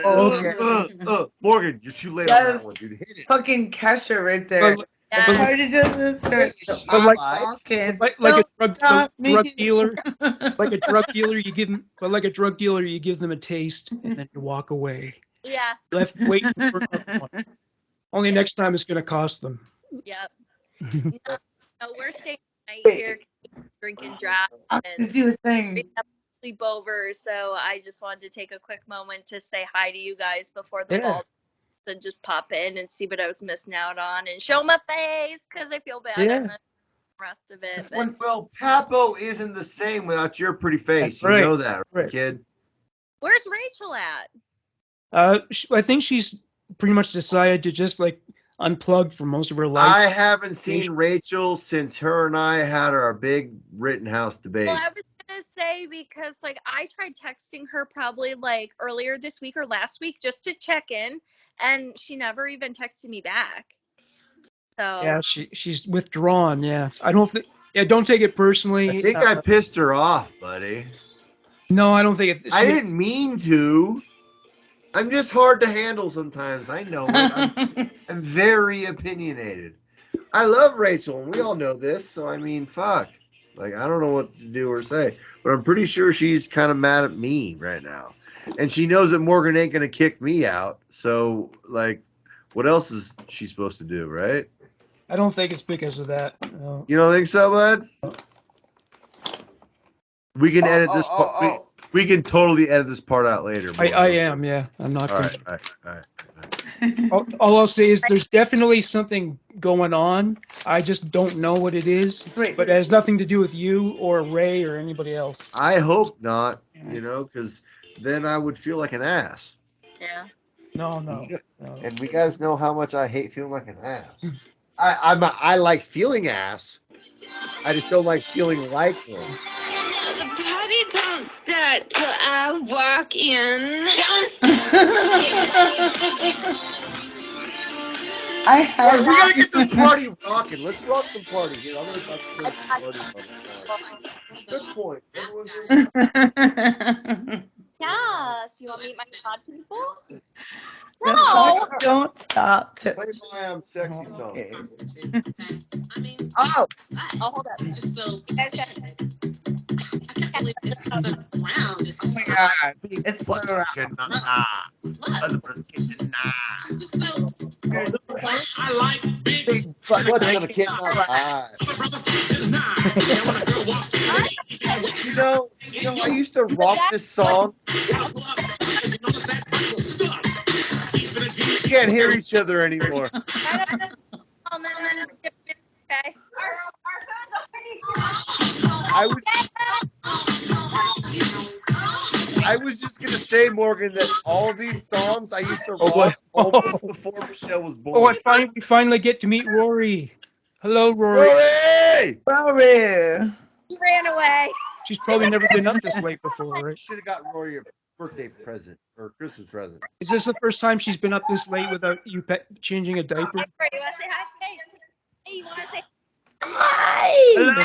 Morgan, you're too late on that one, dude. Hit it. Fucking Kesha right there. Yeah. The party doesn't start till But I like- walk in. like Don't a drug stop me. dealer, like a drug dealer, you give them a taste and then you walk away. Yeah. Left waiting for another one. Only next time it's gonna cost them. Yep. No, we're staying the night here, drinking draft, I'm and gonna do a thing. we have sleepover. So I just wanted to take a quick moment to say hi to you guys before the Yeah. ball, and just pop in and see what I was missing out on and show my face because I feel bad. Yeah. I missed the rest of it. But Well, Papo isn't the same without your pretty face. That's right. You know that, Right. kid? where's Rachel at? I think she's pretty much decided to just like unplug for most of her life. I haven't seen Rachel since her and I had our big Rittenhouse debate. Well, I was gonna say because like I tried texting her probably like earlier this week or last week just to check in, and she never even texted me back. So Yeah, she's withdrawn. Yeah, I don't think. Yeah, don't take it personally. I think I pissed her off, buddy. No, I don't think it. I didn't mean to. I'm just hard to handle sometimes. I know it. I'm very opinionated. I love Rachel, and we all know this. So, I mean, fuck. Like, I don't know what to do or say. But I'm pretty sure she's kind of mad at me right now. And she knows that Morgan ain't going to kick me out. So, like, what else is she supposed to do, right? I don't think it's because of that. No. You don't think so, bud? We can edit this part. We can totally edit this part out later. I am. Yeah, I'm not. All Gonna... right. All I'll say is there's definitely something going on. I just don't know what it is. Wait. But it has nothing to do with you or Ray or anybody else. I hope not, because then I would feel like an ass. yeah. No. And we guys know how much I hate feeling like an ass. I like feeling ass. I just don't like feeling like one. The party don't start till I walk in. Don't I We have. gotta get this party rocking. Let's rock some party. Here, I'm gonna turn some party on. Good point. Everyone's Yes. Do you want to meet my pod people? The No. fuck don't stop. play my sexy song. Okay. Oh. Oh, hold up. You guys got Oh my god. It's so loud. I like big What's gonna kick my eye? I used to rock this song. We can't hear each other anymore. Okay. I was just gonna say, Morgan, that all these songs I used to Oh, rock boy. almost before Michelle was Oh, born. we finally get to meet Rory. Hello, Rory. Rory! Rory. He ran away. She's probably never been up this late before, right? Should have got Rory a birthday present or Christmas present. Is this the first time she's been up this late without you changing a diaper? Hey, Rory, you want to say hi? Hey, you want to say Hi. Hello.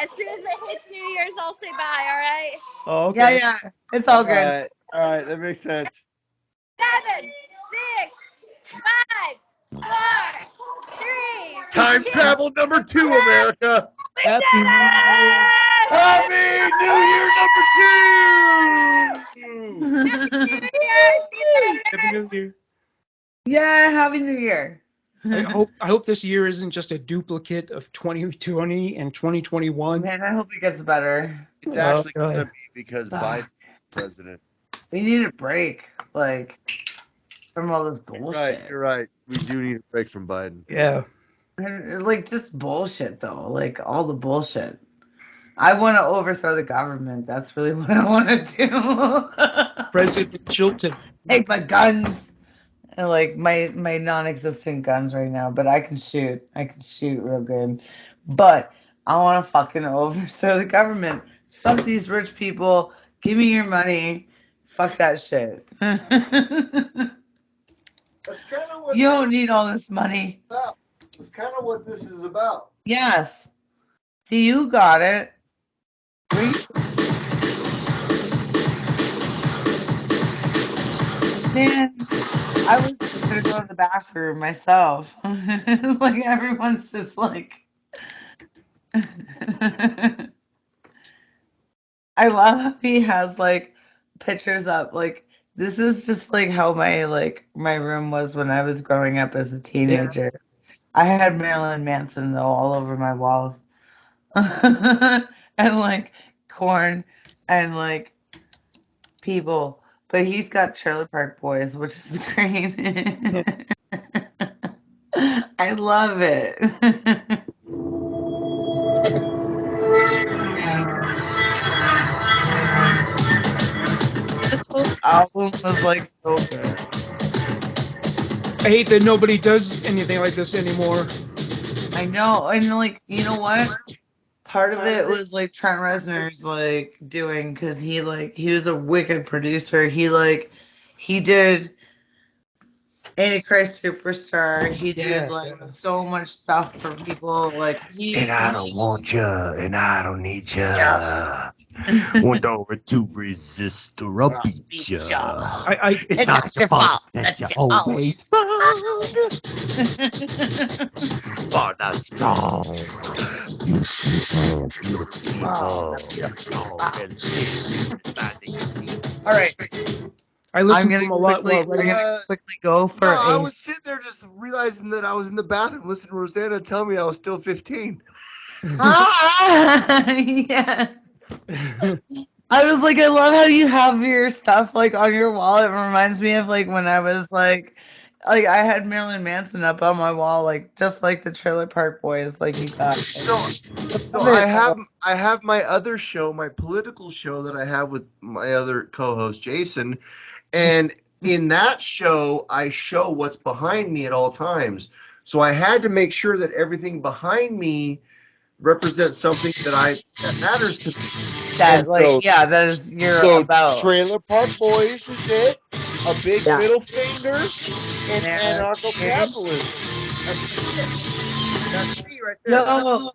as soon as it hits New Year's, I'll say bye, all right? Oh, okay. Yeah. It's all good. All right, that makes sense. 7, 6, 5, 4, 3. Time travel number 2, America. Happy New Year. Happy New Year number 2. Happy New Year. Yeah, Happy New Year. I hope this year isn't just a duplicate of 2020 and 2021. Man, I hope it gets better. It's actually God. gonna be because Biden's president. We need a break, like, from all this bullshit. You're right. We do need a break from Biden. Yeah. Like, just bullshit, though. Like, all the bullshit. I want to overthrow the government. That's really what I want to do. President Chilton. Take my guns. And, like, my non-existent guns right now. But I can shoot. I can shoot real good. But I want to fucking overthrow the government. Fuck these rich people. Give me your money. Fuck that shit. That's kind of what You don't need all this money. about. That's kind of what this is about. Yes. See, you got it. Man, I was just gonna go to the bathroom myself. Like everyone's just like. I love how he has like pictures up. Like this is just like how my room was when I was growing up as a teenager. I had Marilyn Manson though all over my walls. And like corn and like people. But he's got Trailer Park Boys, which is great. I love it. This whole album was like so good. I hate that nobody does anything like this anymore. I know, and like you know what? Part of it was like Trent Reznor's like doing because he was a wicked producer. He did Antichrist Superstar. He did so much stuff for people. Like And I don't want ya, and I don't need ya. Yeah. Want over to resist or I'll beat ya. It's not your fault that you always fall. For the strong. All right. I listen to him a lot while I'm writing. gonna quickly go for I a. was sitting there just realizing that I was in the bathroom listening to Rosanna tell me I was still 15. Yeah. I was like, I love how you have your stuff like on your wall. It reminds me of like when I was like I had Marilyn Manson up on my wall, like just like the Trailer Park Boys, like you got. So I have my other show, my political show that I have with my other co-host Jason, and in that show I show what's behind me at all times. So I had to make sure that everything behind me represent something that matters to me. That And like so- that is you're So about. Trailer Park Boys is it. A big Yeah. middle finger and Yeah. anarcho-capitalism. That's me right there. Yo,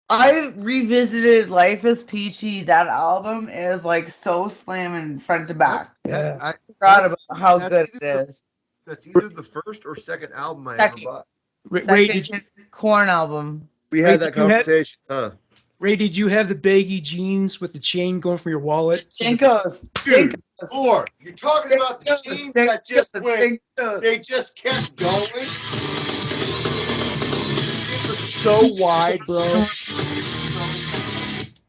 I revisited Life is Peachy. That album is like so slamming front to back. Yeah. I forgot That's- about how that's good either it is. That's either the first or second album I Second. ever bought. Ray, did Second Corn album. We Ray, had that did you have- conversation, huh? Ray, did you have the baggy jeans with the chain going from your wallet? Jinkos. Dude, Jinkos. or you're talking about the jeans that just went, Jinkos. they just kept going. It was so wide, bro. They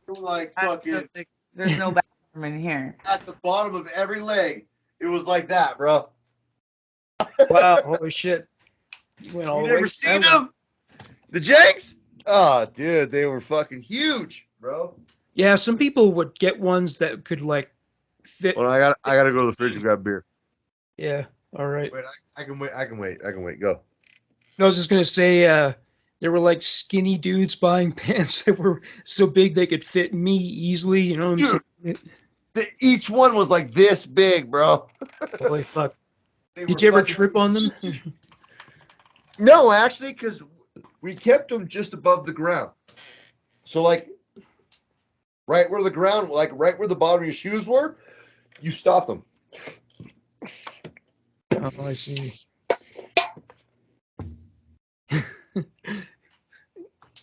were like fucking There's no bathroom in here. at the bottom of every leg. It was like that, bro. Wow, holy shit. You went all You the way. never seen them? The Jenks? Oh, dude, they were fucking huge, bro. Yeah, some people would get ones that could like fit. Well, I gotta go to the fridge and grab beer. Yeah, all right. Wait, I can wait. Go. I was just gonna say, there were like skinny dudes buying pants that were so big they could fit me easily. You know what I'm Dude. saying? Each one was like this big, bro. Holy fuck! They Did were you ever fucking trip on them? No, actually, because we kept them just above the ground. So, like, right where the ground, like right where the bottom of your shoes were, you stopped them. Oh, I see.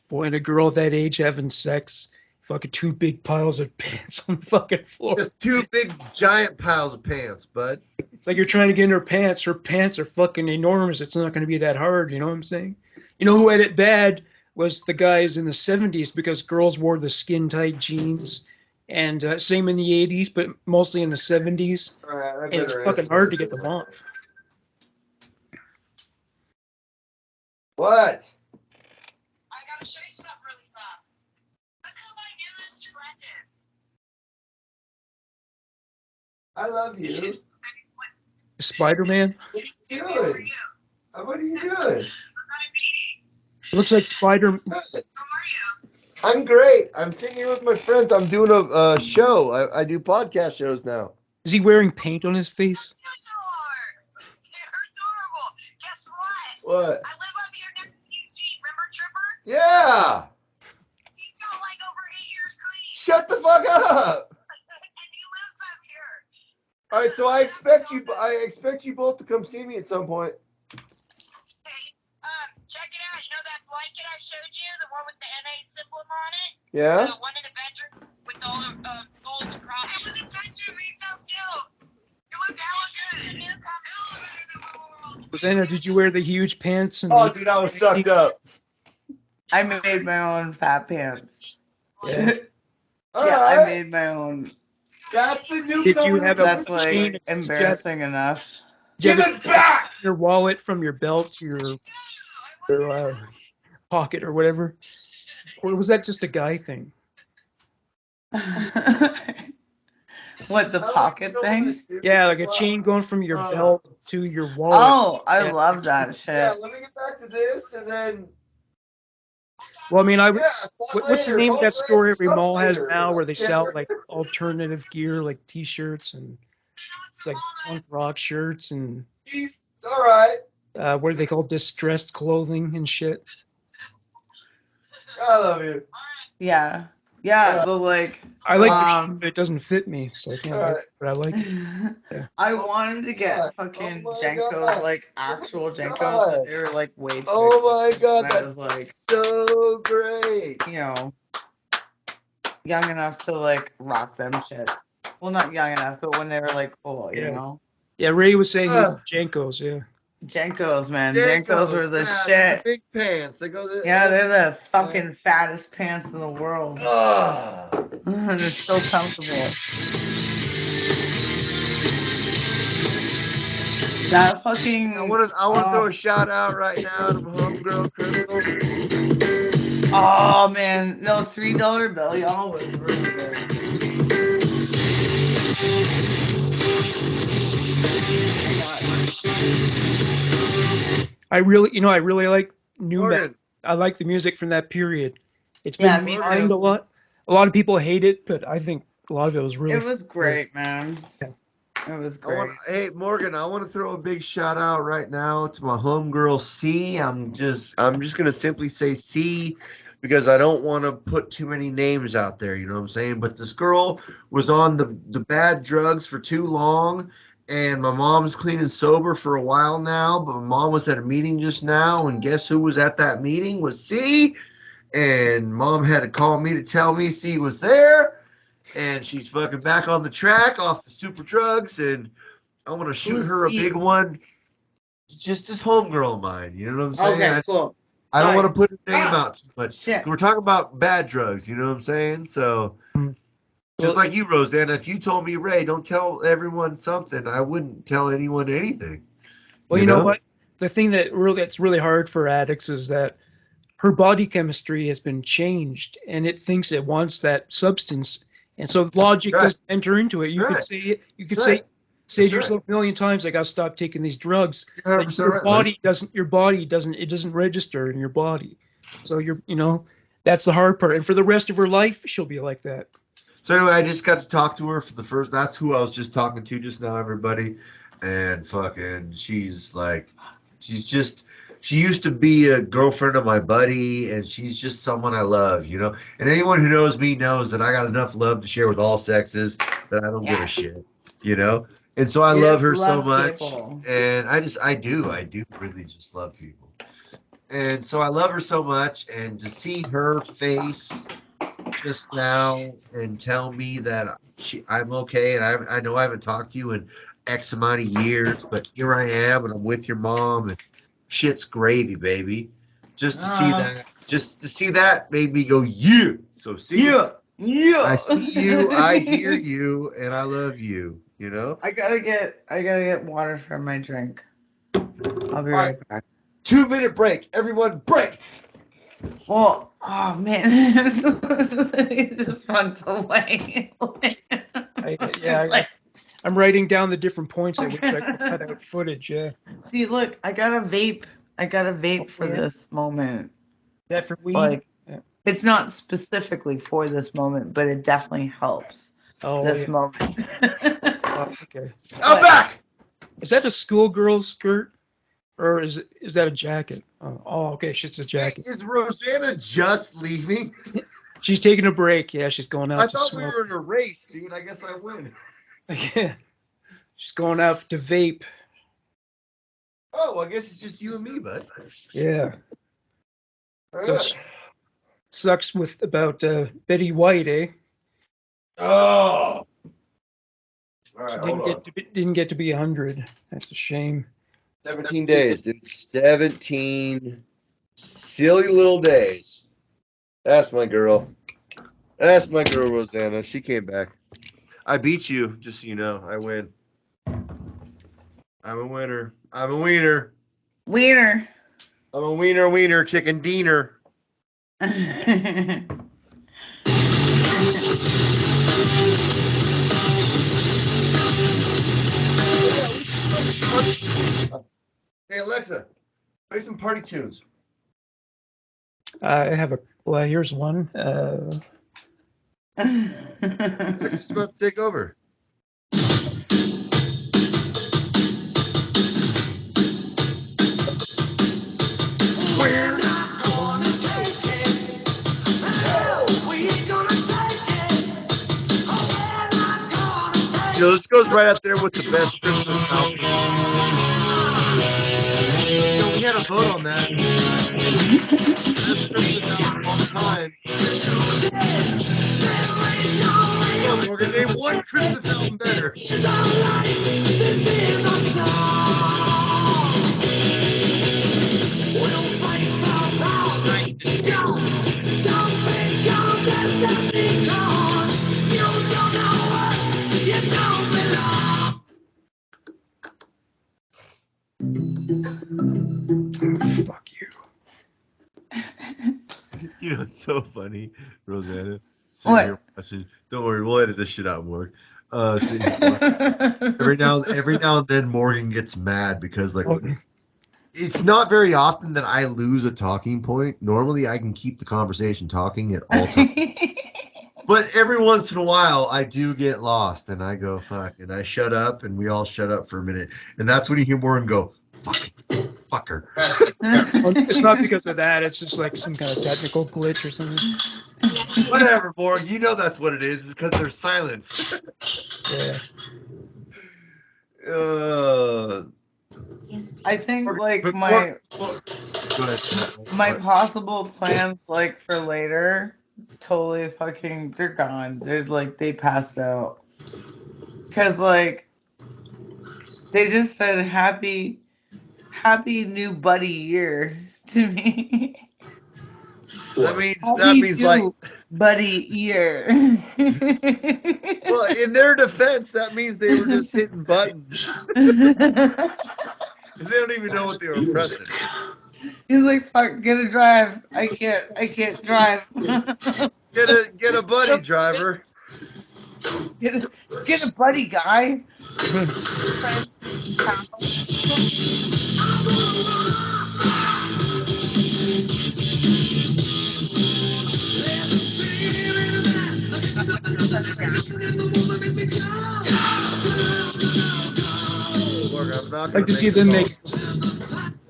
Boy, and a girl that age having sex, fucking two big piles of pants on the fucking floor. Just two big giant piles of pants, bud. It's like you're trying to get in her pants. Her pants are fucking enormous. It's not going to be that hard. You know what I'm saying? You know who had it bad was the guys in the 70s because girls wore the skin tight jeans. And same in the 80s, but mostly in the 70s. All right, And it's fucking hard to get them off. What? I gotta show you something really fast. Look who my newest friend is. I love you. Spider-Man? What are you doing? What are you doing? It looks like Spider. How are you? I'm great. I'm sitting here with my friends. I'm doing a show. I do podcast shows now. Is he wearing paint on his face? You're adorable. Guess what? What? I live up here next to Eugene. Remember Tripper? Yeah. He's got like over 8 years clean. Shut the fuck up. And he lives up here. All right, so I expect you both to come see me at some point. Hey, check it out. You know that blanket I showed you? The one with the NA symbol on it? Yeah. The one in the bedroom with all the skulls and crops. It was a bedroom. He's so cute. You look hella good. The new comes. Rosanna, did you wear the huge pants? And Oh, dude, I was sucked up. I made my own fat pants. Yeah. All Yeah, I right. made my own. That's the new Did cover you of the have a That's cover. chain? like embarrassing enough. Give it back. Your wallet from your belt to your pocket or whatever? Or was that just a guy thing? What, the pocket thing? Yeah, like a chain going from your belt to your wallet. Oh, I Yeah. love that shit. Yeah, let me get back to this and then. Well, I mean, Yeah, talk what's the later. name of that Talk store later. every mall has Later. now where they sell like alternative gear, like T-shirts and it's like punk rock shirts and All right. what are they called? Distressed clothing and shit. I love you. Yeah. Yeah, but like, I like the shirt, but it doesn't fit me, so I can't. Alright. But I like it. I wanted to get fucking Oh my Jenkos, God. like actual Jenkos, God. but they were like way too Oh my God, And I that's was like- so great. you know, young enough to like rock them shit. Well, not young enough, but when they were like cool, you Yeah. know. Yeah, Ray was saying Ugh. Jenkos, yeah. Jenkos, man. Jenkos were the yeah, shit. Big pants. They go. Yeah, they're the fucking fattest pants in the world. And they're so comfortable. That fucking. I want to throw a shout out right now to my homegirl Crystal. Oh man, no, $3 bill, y'all was really good. I really like new metal. Morgan. I like the music from that period. It's Yeah, been me maligned a too. lot. A lot of people hate it, but I think a lot of it was really It was great, man. Yeah. It was I want, great. hey Morgan, I want to throw a big shout out right now to my homegirl C. I'm just gonna simply say C because I don't want to put too many names out there. You know what I'm saying? But this girl was on the bad drugs for too long, and my mom's clean and sober for a while now. But my mom was at a meeting just now, and guess who was at that meeting? Was C. And mom had to call me to tell me C was there, and she's fucking back on the track off the super drugs, and I want to shoot Who's her a C? big one, just as homegirl of mine. You know what I'm saying? Okay, cool. I don't want to put her name Ah, out too much. shit. We're talking about bad drugs. You know what I'm saying? So just like you, Rosanna, if you told me, Ray, don't tell everyone something, I wouldn't tell anyone anything. Well, you know what? The thing that's really hard for addicts is that her body chemistry has been changed, and it thinks it wants that substance, and so logic Right. doesn't enter into it. You could Right. say it. You could That's say right. say That's to yourself a million times, "I got to stop taking these drugs." You're But 100% your right, body doesn't. Your body doesn't. It doesn't register in your body. So that's the hard part. And for the rest of her life, she'll be like that. So anyway, I just got to talk to her for the first. That's who I was just talking to just now, everybody, and fucking, she's just. She used to be a girlfriend of my buddy, and she's just someone I love, you know. And anyone who knows me knows that I got enough love to share with all sexes that I don't give a shit, you know. And so I You love just her so love much, people. and I do really just love people. And so I love her so much, and to see her face just now and tell me that I'm okay, and I know I haven't talked to you in X amount of years, but here I am, and I'm with your mom, and shit's gravy, baby. Just to see that made me go, yeah. So see, Yeah. I see you, I hear you, and I love you. You know. I gotta get water for my drink. I'll be right back. 2-minute break. Everyone, break. Well, oh man, it just runs away. I'm writing down the different points at which I can cut out footage. Yeah. See, look, I got a vape. For this moment. That for weed? Like, it's not specifically for this moment, but it definitely helps this moment. Okay. I'm back. Is that a schoolgirl skirt, or is that a jacket? Oh, okay, it's a jacket. Is Rosanna just leaving? She's taking a break. Yeah, she's going out I to thought smoke. we were in a race, dude. I guess I win. Yeah. She's going out to vape. Oh, well, I guess it's just you and me, bud. Yeah. So sucks with about Betty White, eh? Oh. All right, She didn't get to be 100. That's a shame. 17 days, dude. 17 silly little days. That's my girl. That's my girl, Rosanna. She came back. I beat you, just so you know. I win. I'm a winner. I'm a wiener. Wiener. I'm a wiener, chicken diener. Hey, Alexa, play some party tunes. I have here's one. Alexa's about to take over. We're not gonna take it. No, we ain't gonna take it. Oh, we're not gonna take You know, this goes right up there with the best Christmas album. You know, we had a vote on that. Best Christmas album of all time. Come on, Morgan, name one Christmas album better. It's our life. This is our song. We'll fight for ours. Don't think I'm just that because you don't know us. You don't belong. Fuck you. You know, it's so funny, Rosanna. What? Don't worry, we'll edit this shit out, Morgan. Every now and then Morgan gets mad because like It's not very often that I lose a talking point. Normally, I can keep the conversation talking at all times. But every once in a while, I do get lost, and I go, fuck, and I shut up, and we all shut up for a minute. And that's when you hear Morgan go, fucker. It's not because of that. It's just like some kind of technical glitch or something. Whatever, Morgan. You know that's what it is. It's because there's silence. Yeah. I think like Go my ahead. possible plans like for later totally fucking they're gone. They're like they passed out. Cause like they just said happy new buddy year to me. That means Happy like, new buddy year. well, in their defense, that means they were just hitting buttons. They don't even know what they were pressing. He's like, fuck, get a drive. I can't drive. Get a buddy, driver. Get a buddy, guy. Look, I'm not I'd like to see them make.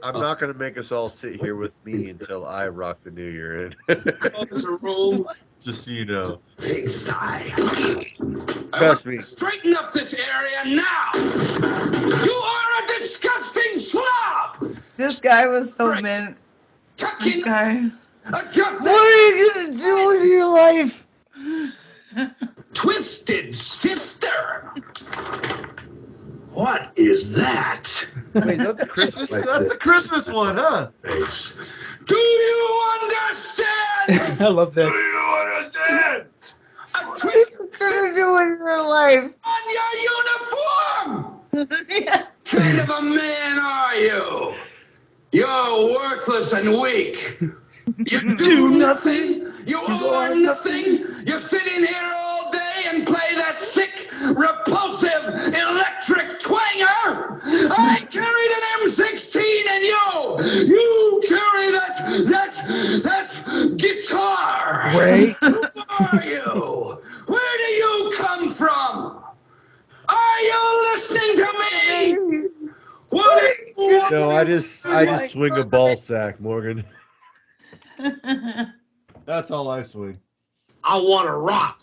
I'm not going to make us all sit here with me until I rock the new year in. There's a rule. Just so you know. Pigsty. Trust me. Straighten up this area now. You are a disgusting slob. This guy was so mean. Tuck This in. guy. Adjust What are you gonna do with your life? Twisted sister. What is that? Wait, that's the Christmas? That's the Christmas one, huh? Do you understand? I love Do that. you understand? A What are twisted you gonna do with your life? on your uniform. Kind of a man are you? You're worthless and weak. You do nothing. You are nothing. You're sitting here all day and play that sick, repulsive, electric twanger. I carried an M16 and you carry that guitar. Ray. Who are you? Where do you come from? Are you listening to me? What are you? No, I just swing a ball sack, Morgan. That's all I swing. I want to rock.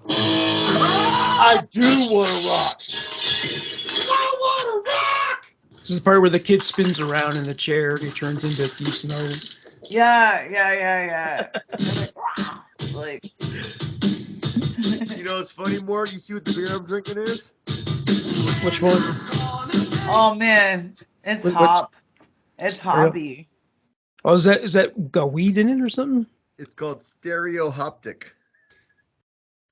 I do want to rock. I want to rock. This is the part where the kid spins around in the chair and he turns into Beast Mode. Yeah. Like. You know, it's funny, Morgan. You see what the beer I'm drinking is? Which one? Oh man, it's Which- hop. It's hoppy. Oh, is that got weed in it or something? It's called Stereo Hoptic.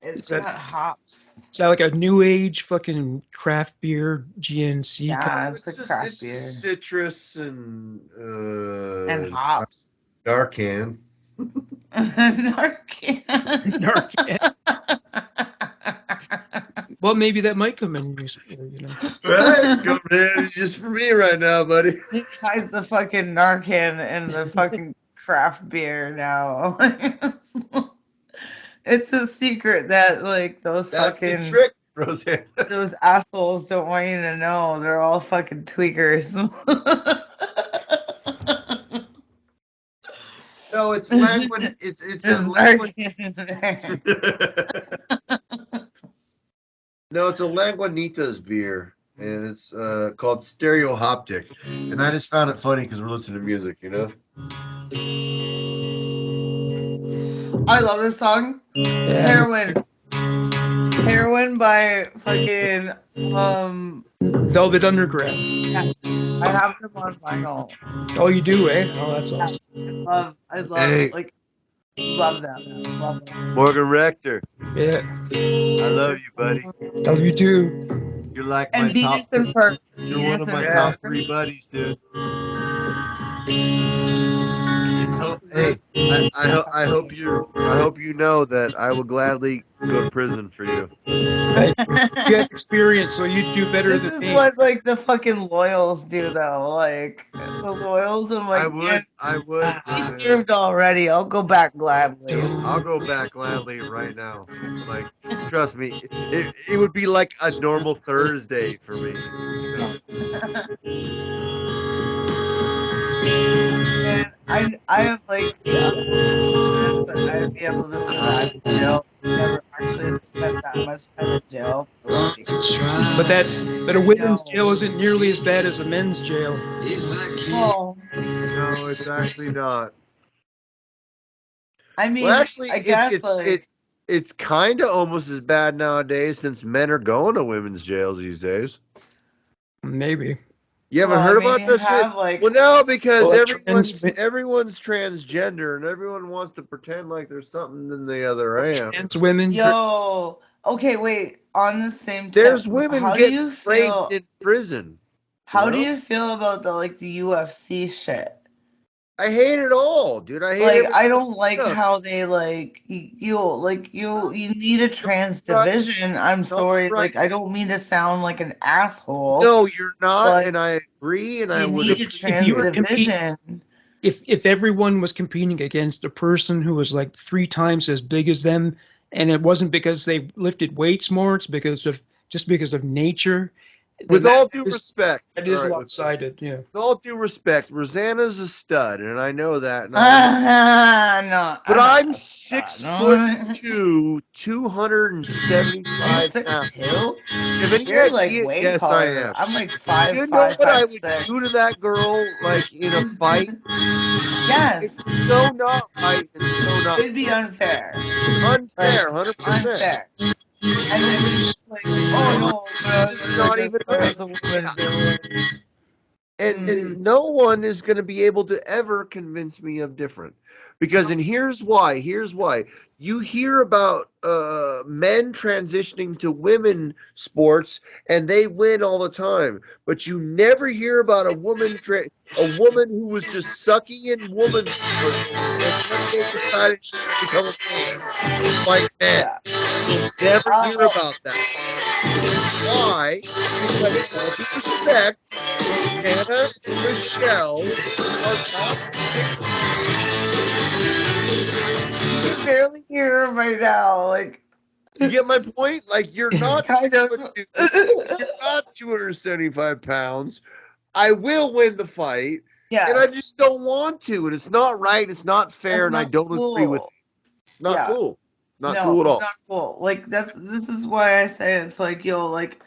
It's that- got hops. Is that like a new age fucking craft beer GNC? Yeah, it's a It's craft beer. just citrus and hops. Narcan. Narcan. Narcan. Well, maybe that might come in use, you know. Right? Come in just for me right now, buddy. He hides the fucking Narcan in the fucking craft beer now. It's a secret that like those That's fucking the trick, Roseanne. those assholes don't want you to know. They're all fucking tweakers. No, it's languid. It's There's a languid. Narcan in there. No, it's a Lagunitas beer, and it's called Stereo Hoptic. And I just found it funny because we're listening to music, you know. I love this song. Yeah. Heroin by fucking Velvet Underground. yes. I have them on vinyl. Oh, you do, eh? Oh, that's awesome. I love Hey. like love them. Love them. Morgan Rector, Yeah. I love you, buddy. Love you too. You're like And my top. Venus and Perks. You're one of my Venus and top Perks. 3 buddies, dude. Hey, I hope you know that I will gladly Go to prison for you. You have experience, so you do better This than is me. what like the fucking loyals do though. Like the loyals, I'm like, I would. he served already. I'll go back gladly. I'll go back gladly right now. Like, trust me, it would be like a normal Thursday for me. You know? And I have like the unfortunate that I'd be able to survive in jail. Never actually spent that much time in jail. Like, But a women's No. jail isn't nearly as bad as a men's jail. well, No, it's actually not. I mean, Well, actually, I guess like it's kind of almost as bad nowadays since men are going to women's jails these days. Maybe. You haven't well, I heard mean, about you this? have like Well, no, because Well, everyone's transgender and everyone wants to pretend like there's something than the other am. Trans women. yo. Okay, wait. On the same tip, There's women how do getting you raped feel? in prison. How you do know? you feel about the like the UFC shit? I hate it all, dude. I hate Like every I don't like stuff. how they like you need a trans Right. division. I'm No, sorry, right. like I don't mean to sound like an asshole. No, you're not, but and I agree, and I you would need a appreciate trans you were it. division. If everyone was competing against a person who was like 3 times as big as them, and it wasn't because they lifted weights more, it's because of nature. With then all that due is- respect, that is all right, lopsided. Yeah. with all due respect, Rosanna's a stud, and I know that. And No, but I'm not 6'2", 275 pounds. 6'2". If any You're like idea, way yes, I taller. am. I'm like You know 5'5", what I would 5'6". do to that girl, like in a fight? Yes, It's so not right. It's so not it'd be unfair. unfair, Like, 100%. unfair. And then it's just like, oh no, It's just not even right. as a woman. And no one is going to be able to ever convince me of different. Because, and here's why. You hear about men transitioning to women sports, and they win all the time. But you never hear about a woman who was just sucking in women's sports, and one day decided she would become a woman like men. You'll never hear about that. Why? Because, with all due respect, Hannah and Michelle are not You can barely hear him right now. Like, You get my point? Like, you're not kind of. you're not 275 pounds. I will win the fight, and I Yeah, just don't want to. And it's not right. It's not fair, and I don't agree with it. It's not Yeah. cool. Not No, cool at it's all. not cool. Like this is why I say it's like like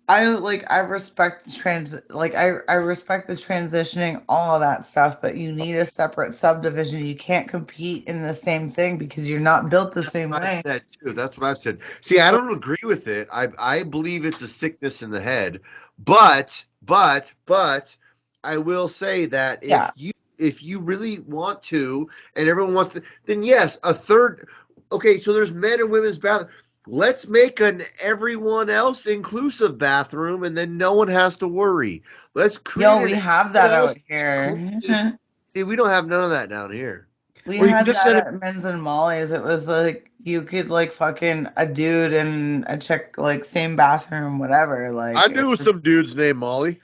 I respect I respect the transitioning, all of that stuff, but you need a separate subdivision. You can't compete in the same thing because you're not built the same I've way. said too. That's what I've said. See, I don't agree with it. I believe it's a sickness in the head, but I will say that Yeah. if you really want to, and everyone wants to, then yes, a third. Okay, so there's men and women's bathroom. Let's make an everyone else inclusive bathroom, and then no one has to worry. Let's create. Yo, we have that out here. See, we don't have none of that down here. We Or you had can just that set at Men's and Molly's. It was like you could like fucking a dude and a chick like same bathroom, whatever. Like I knew some dudes named Molly.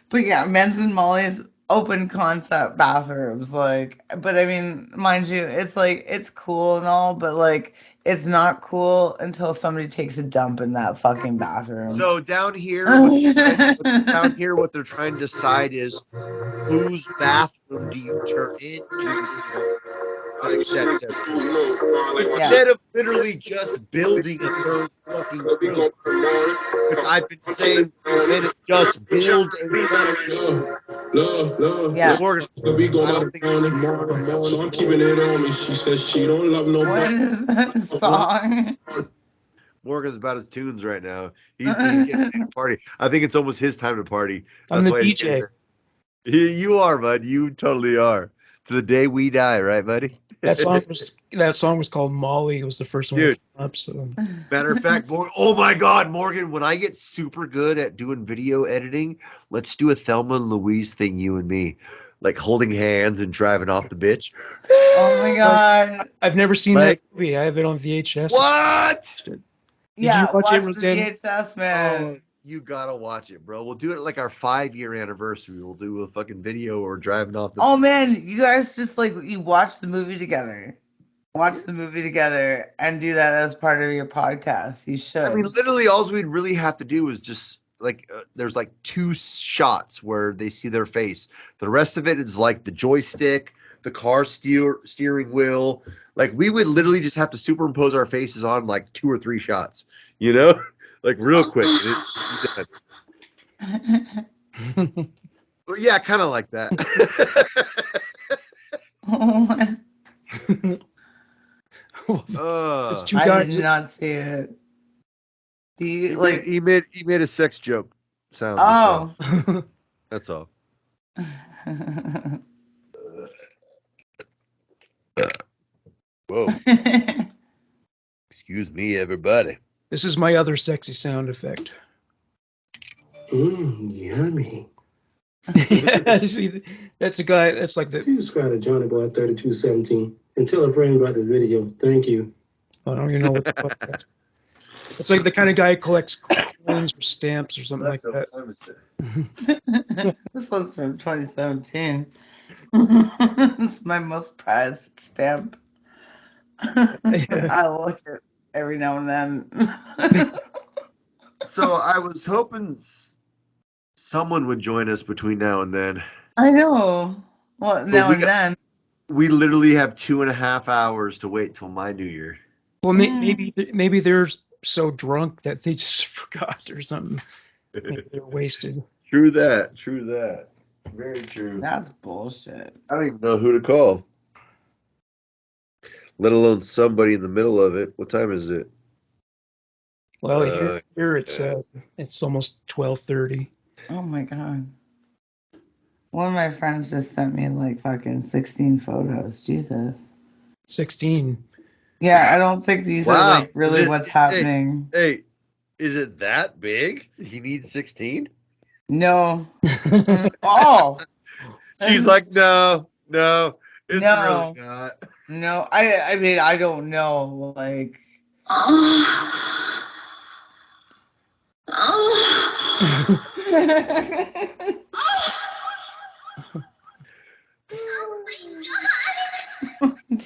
But yeah, Men's and Molly's open concept bathrooms, like, but I mean, mind you, it's like it's cool and all, but like it's not cool until somebody takes a dump in that fucking bathroom. So down here, what they're trying to decide is whose bathroom do you turn into? Instead of literally just building a third fucking room, which I've been saying for a minute, just build a third room. Yeah. Morgan, We go out tomorrow, so I'm keeping it on me. She says she don't love What nobody. is that song? Morgan's about his tunes right now. He's getting ready to party. I think it's almost his time to party. I'm the why he's DJ. You are, bud. You totally are. To the day we die, right, buddy? That song was called Molly. It was the first one Dude. that came up. So Matter of fact, oh my God, Morgan, when I get super good at doing video editing, let's do a Thelma and Louise thing, you and me. like holding hands and driving off the bitch. Oh my god. I've never seen Like- that movie. I have it on VHS. What? Did Yeah, you watch it, the Roseanne? VHS, man. Oh, you gotta watch it, bro. We'll do it like our 5-year anniversary. We'll do a fucking video or driving off the. Oh man, you guys just like you watch the movie together. Watch the movie together and do that as part of your podcast. You should. I mean, literally, all we'd really have to do is just like there's like 2 shots where they see their face. The rest of it is like the joystick, the car steering wheel. Like we would literally just have to superimpose our faces on like 2 or 3 shots, you know, like real quick. Well, yeah, kind of like that. It's two I guys. did not see it. Do you he like? made a sex joke sound. Oh. That's all. Whoa. Excuse me, everybody. This is my other sexy sound effect. Yummy. Yeah, see, that's a guy. That's like the. Please subscribe to Johnny Boy 3217 and tell a friend about the video. Thank you. I don't even know what the fuck that's. It's like the kind of guy who collects coins or stamps or something like that. This one's from 2017. It's my most prized stamp. I look at every now and then. So I was hoping someone would join us between now and then. I know. Well, now and then. We literally have 2.5 hours to wait till my New Year. Well, maybe they're so drunk that they just forgot or something. Maybe they're wasted. True that. Very true. That's bullshit. I don't even know who to call. Let alone somebody in the middle of it. What time is it? Well, here it's almost 12:30. Oh my god. One of my friends just sent me like fucking 16 photos. Jesus. 16. Yeah, I don't think these Wow. are like really what's happening. Hey, is it that big? He needs 16? No. Oh. She's like, no, it's No. really not. No, I mean I don't know. Like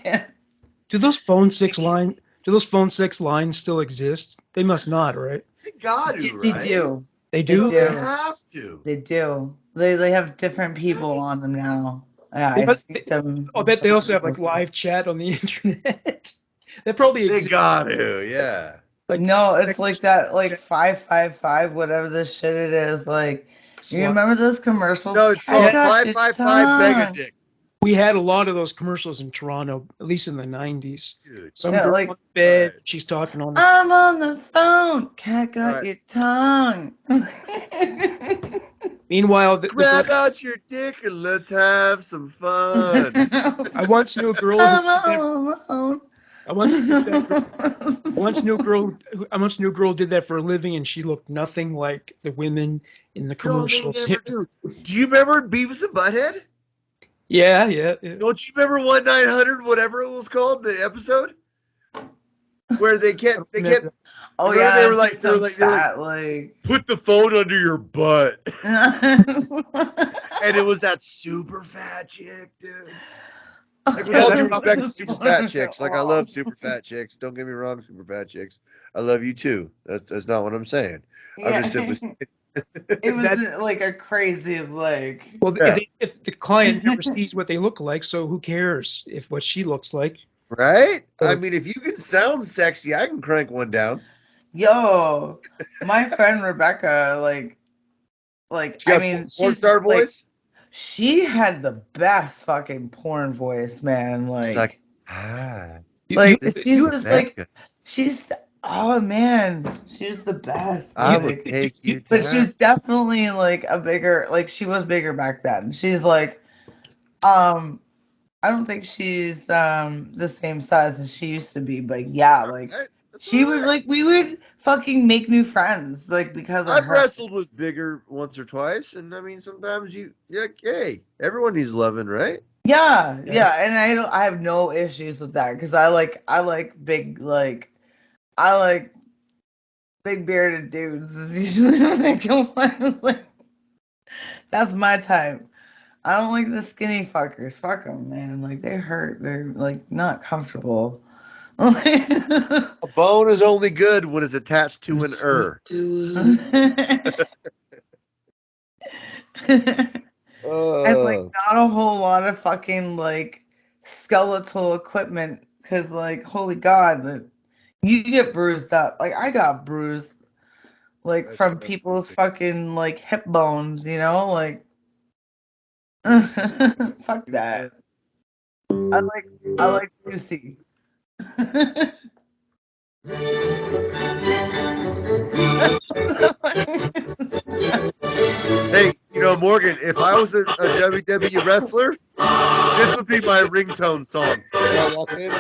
Damn. Do those phone 6 lines still exist? They must not, right? They got to, right? They do. They do? They They do. have to. They do. They have different people on them now. Yeah, I see them. I'll bet they also have like live chat on the internet. That probably They exists. got to, yeah. Like, No, it's like that, like 555, whatever this shit it is. Like, you remember those commercials? No, it's called I got your 555 tongue. Megadick. we had a lot of those commercials in Toronto, at least in the 90s. Dude. Some Yeah, girl like- on bed, she's talking on the I'm on the phone. Cat got Right. your tongue. Meanwhile, Grab out your dick and let's have some fun. I once knew a girl I'm who all alone. I once knew a girl who did that for a living, and she looked nothing like the women in the No, they commercials. never do. Do you remember Beavis and Butthead? Yeah. Don't you remember 1-900, whatever it was called, the episode? Where they kept Oh Remember yeah, they were it's like- they were like- like. put the phone under your butt. And it was that super fat chick, dude. Like, with all due respect to super fat chicks, like I love super fat chicks. Don't get me wrong, super fat chicks. I love you too. That's not what I'm saying. I'm just simply saying. It was like a crazy like. Well, Yeah. if the client never sees what they look like, so who cares if what she looks like? Right? I mean, if you can sound sexy, I can crank one down. Yo, my friend Rebecca, like She got I mean, porn she's star like, voice. she had the best fucking porn voice, man. It's Like, like, she's you just Rebecca. like, she's oh man, she was the best. I like, would take you but down. she was definitely like a bigger, like she was bigger back then. She's like, I don't think she's the same size as she used to be, but yeah, like That's She would like we would fucking make new friends like because of I've her. wrestled with bigger once or twice, and I mean sometimes hey, everyone needs loving, right? Yeah, Yeah. and I have no issues with that because I like I like big bearded dudes is usually what I go find. Like that's my type. I don't like the skinny fuckers. Fuck them, man. Like they hurt. They're like not comfortable. A bone is only good when it's attached to an And like Oh, not a whole lot of fucking like skeletal equipment because like holy god, you get bruised up. Like I got bruised like that's from tough. people's fucking like hip bones, you know, like fuck that. I like juicy. Hey, Morgan, if I was a WWE wrestler, this would be my ringtone song when I walk in.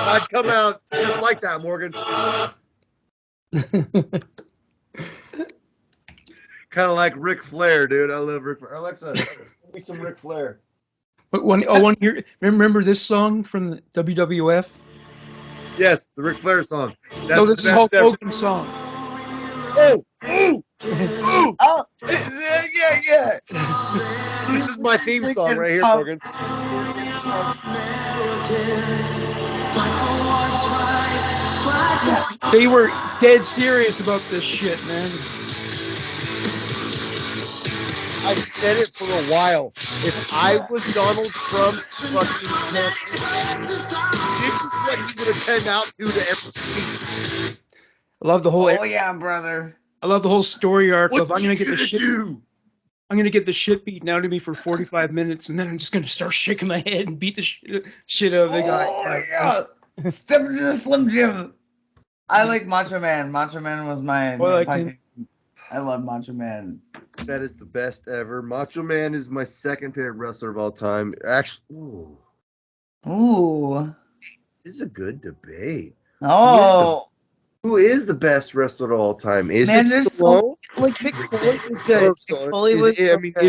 I'd come out just like that, Morgan. Kind of like Ric Flair, dude. I love Ric Flair. Alexa, give me some Ric Flair. But one here. Remember this song from the WWF? Yes, the Ric Flair song. That's No, the this is best Hulk ever. Hogan's song. Oh, ooh, ooh. Oh, yeah. This is my theme song right here, Morgan. They were dead serious about this shit, man. I've said it for a while. If I was Donald Trump's fucking campaign, this is what he would have come out to every speech. I love the whole. Oh yeah, brother. I love the whole story arc What of I'm gonna get the shit. do? I'm gonna get the shit beaten out of me for 45 minutes, and then I'm just gonna start shaking my head and beat the shit out of the guy. Oh yeah. Step into the Slim Jim. I like Macho Man. Macho Man was my like fucking. I love Macho Man. That is the best ever. Macho Man is my second favorite wrestler of all time. Actually, Ooh. this is a good debate. Oh. Who is the best wrestler of all time? Is Man, it there's Stallone? like Mick Foley was good. Or Mick Foley was so good.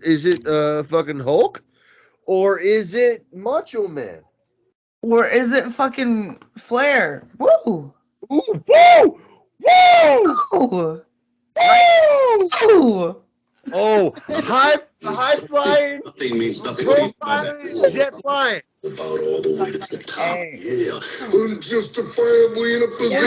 is it fucking Hulk? Or is it Macho Man? Or is it fucking Flair? Woo! Ooh, woo! Woo! Woo! Woo! Woo! Oh, high flying, Nothing means nothing. profiling, jet flying. About all the way to the top. Hey. Yeah. Unjustifiably in a position.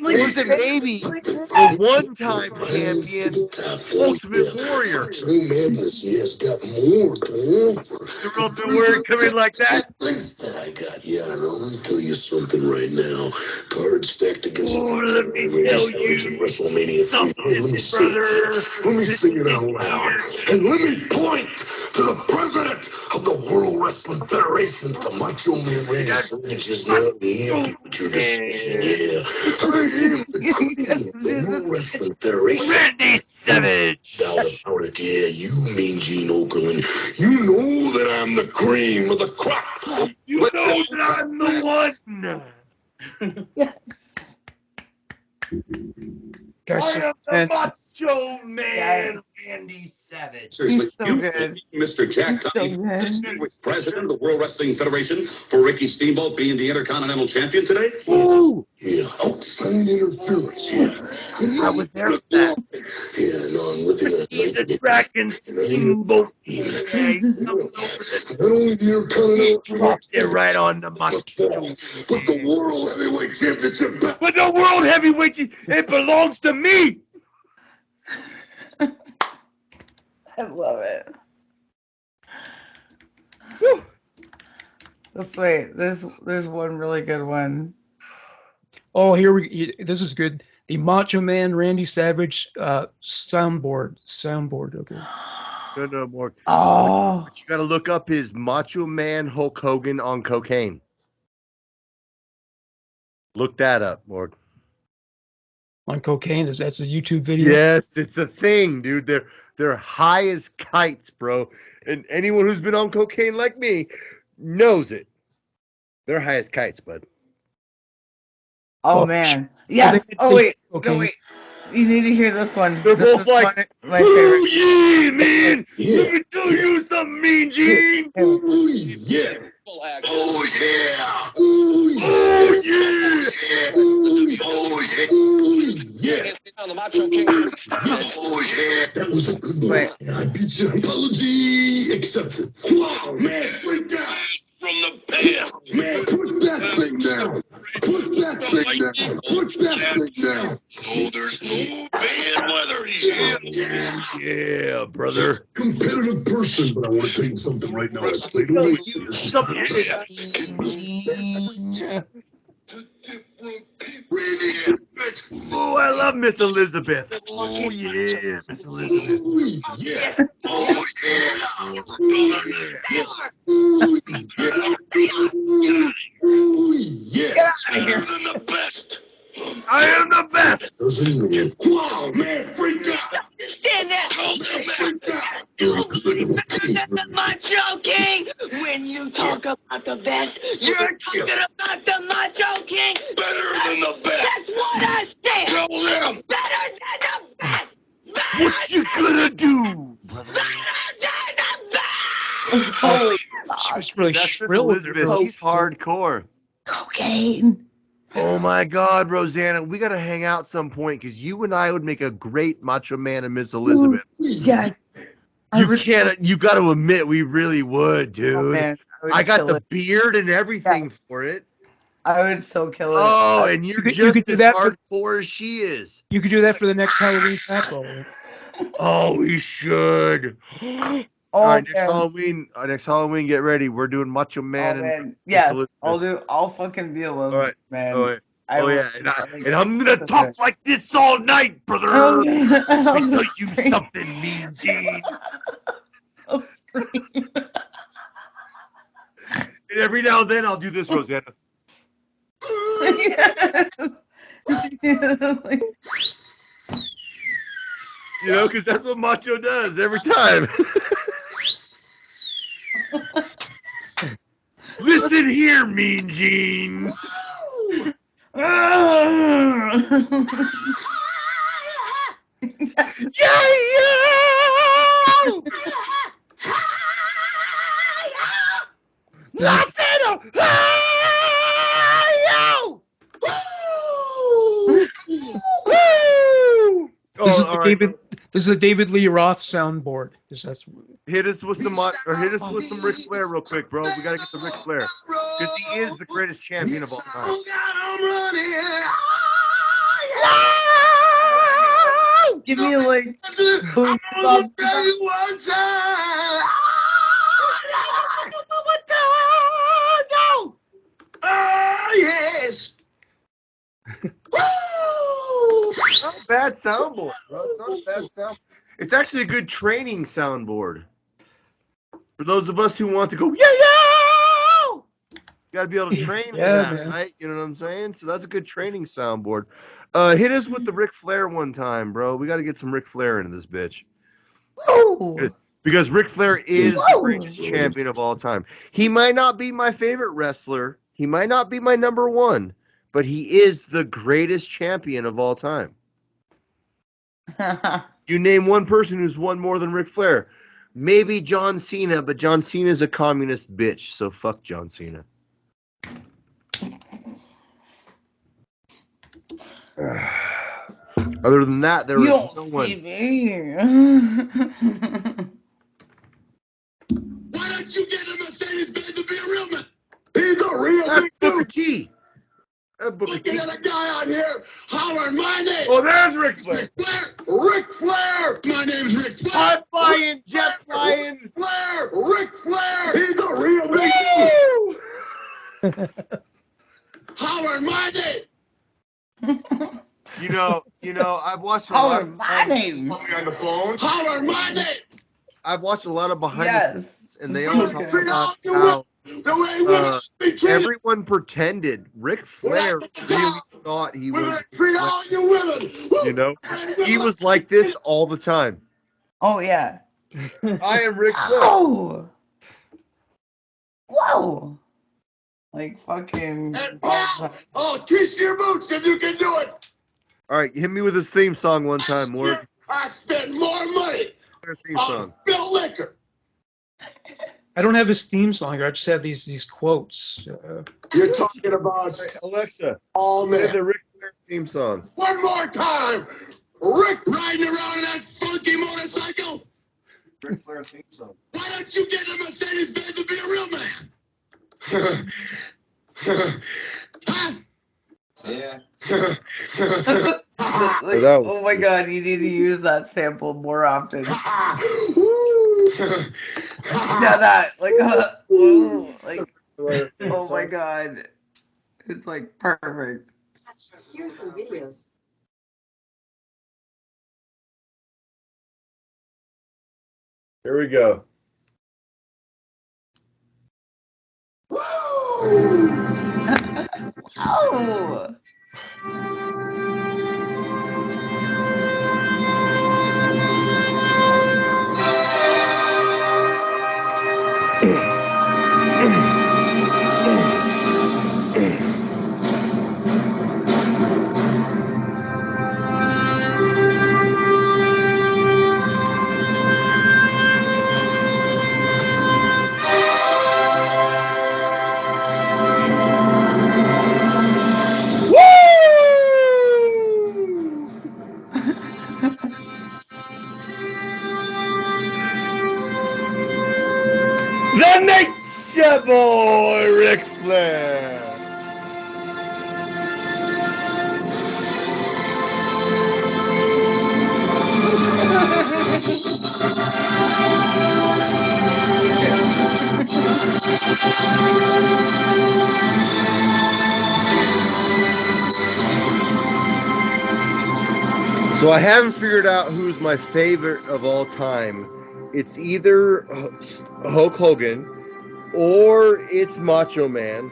Wasn't maybe the one-time champion, Ultimate Warrior. True madness, yes, got more to offer. The Ultimate Warrior coming like that. Thanks that I got. Yeah, I know. Let me tell you something right now. Cards stacked against Let me tell you WrestleMania. Hey, let me say it. Let me sing it out loud. And let me point to the president of the World Wrestling Federation, the Macho Man Randy Savage is not the empty what you're just saying. Yeah. I am the cream of the World Wrestling Federation. Randy Savage. Doubt about it, yeah. You mean Gene Okerlund. You know that I'm the cream of the crop. You know that I'm the one. Guys, I am the Macho Man, Randy Savage. Seriously, He's so you, good. Mr. Jack So Tunney, good. distinguished president of the World Wrestling Federation, for Ricky Steamboat being the Intercontinental Champion today? Ooh, Yeah, outside interference, yeah. I was there for that. Yeah, no, I'm living a He's a nightmare. Dragon Steamboat. Not only the Intercontinental Dropped it right on the Macho. but the World Heavyweight Championship belt. But the World Heavyweight, it belongs to me. I love it. Whew. Let's wait. There's one really good one. Oh, this is good. The Macho Man Randy Savage soundboard. Okay. No more. Oh. What you gotta look up is Macho Man Hulk Hogan on cocaine. Look that up, Morg. On cocaine, that's a YouTube video. Yes, it's a thing, dude. They're high as kites, bro. And anyone who's been on cocaine like me knows it. They're high as kites, bud. Oh Oh, man. they Yes. did Oh say wait. okay. No wait. You need to hear this one. They're This both is like, one of my "Ooh, favorite. yeah, man. Let me tell you something, Mean Gene. Ooh, yeah. Oh, yeah. Ooh, yeah. Oh, yeah. Oh, yeah. Ooh, yeah. Oh, yeah. That was a good Wait. one. I beat your apology accepted. Wow, man. Break out. From the past. Man, put that thing down. Put that thing down. Put that thing down. Oh, there's no bad weather here. Yeah, brother. Competitive person, but I want to tell you something right now. I played Tell with you something. Oh, I love Miss Elizabeth. Oh, yeah, Miss Elizabeth. Yeah. Oh, yeah. Ooh, yeah. Get out of here. Better than the best. I am the best. Doesn't mean, wow, man, freak out. Understand that? Tell them that. Freak out. Nobody better than the Macho King. When you talk about the best, you're talking about the Macho King. Better than the best. That's what I said. Tell them. Better than the best. What you gonna do, brother? Better than the best. Holy She fuck. was really That's Miss shrill with her Elizabeth. voice. She's hardcore. Cocaine. Oh my God, Rosanna, we gotta hang out some point because you and I would make a great Macho Man and Miss Elizabeth. Yes. You gotta admit, we really would, dude. Oh, man. I got kill the it. beard and everything for it. I would so kill it. Oh, and you're You could just do as that for- hardcore as she is. You could do that for the next Halloween PAPO. Oh, we should. Oh, All right, next man. Halloween, get ready. We're doing Macho Oh, Man and man. Miss Yes. Elizabeth. I'll fucking be Elizabeth, All right. man. Oh, yeah. I Oh will- yeah, and I'm gonna talk like this all night, brother. Oh, Let I'll me tell just you scream. something, Mean Gene. I'll scream. And every now and then I'll do this, Rosanna. Yes. You know, because that's what Macho does every time. Listen here, Mean Gene. This is a David Lee Roth soundboard. Hit us with some Ric Flair real quick, bro. We gotta get some Ric Flair because he is the greatest champion of all time. Give me like boom. Yes. It's not a bad soundboard, bro. It's not a bad sound. It's actually a good training soundboard. For those of us who want to go, yeah! You gotta be able to train for that, man. right? You know what I'm saying? So that's a good training soundboard. Hit us with the Ric Flair one time, bro. We gotta get some Ric Flair into this bitch. Woo. Because Ric Flair is the greatest champion of all time. He might not be my favorite wrestler. He might not be my number one, but he is the greatest champion of all time. You name one person who's won more than Ric Flair. Maybe John Cena, but John Cena's a communist bitch, so fuck John Cena. Other than that, there was no one. Why don't you get a Mercedes-Benz and be a real man? He's a real That's big Booker dude. T. That's Booker T. Looking at a guy out here hollering my name. Oh, there's Ric Flair. Ric Flair. My name's Ric Flair. High flying, jet flying. Ric Flair. He's a real big dude. Hollering my name. You know, I've watched a Holler lot. my name. On the phone. Hollering my name. I've watched a lot of behind Yes. the scenes, and they all talk Treat all about you how women the way women be treated. everyone pretended. Ric Flair really thought he was. Treat all you women. You know, he was like this all the time. Oh yeah. I am Ric Flair. Oh. Whoa. go. Like fucking. And Paul, oh, kiss your boots if you can do it. All right, hit me with his theme song one time, Morgan. I spend more money Theme on song. spilled liquor. I don't have his theme song here. I just have these quotes. You're talking about Alexa, all play men. the Ric Flair theme song. One more time. Rick riding around in that funky motorcycle. Ric Flair theme song. Why don't you get a Mercedes-Benz and be a real man? Huh? Yeah. Oh my god, you need to use that sample more often. Yeah, that oh my god, it's like perfect. Here's some videos. Here we go. Oh. The Nature Boy, Ric Flair. So I haven't figured out who's my favorite of all time. It's either Hulk Hogan or it's Macho Man.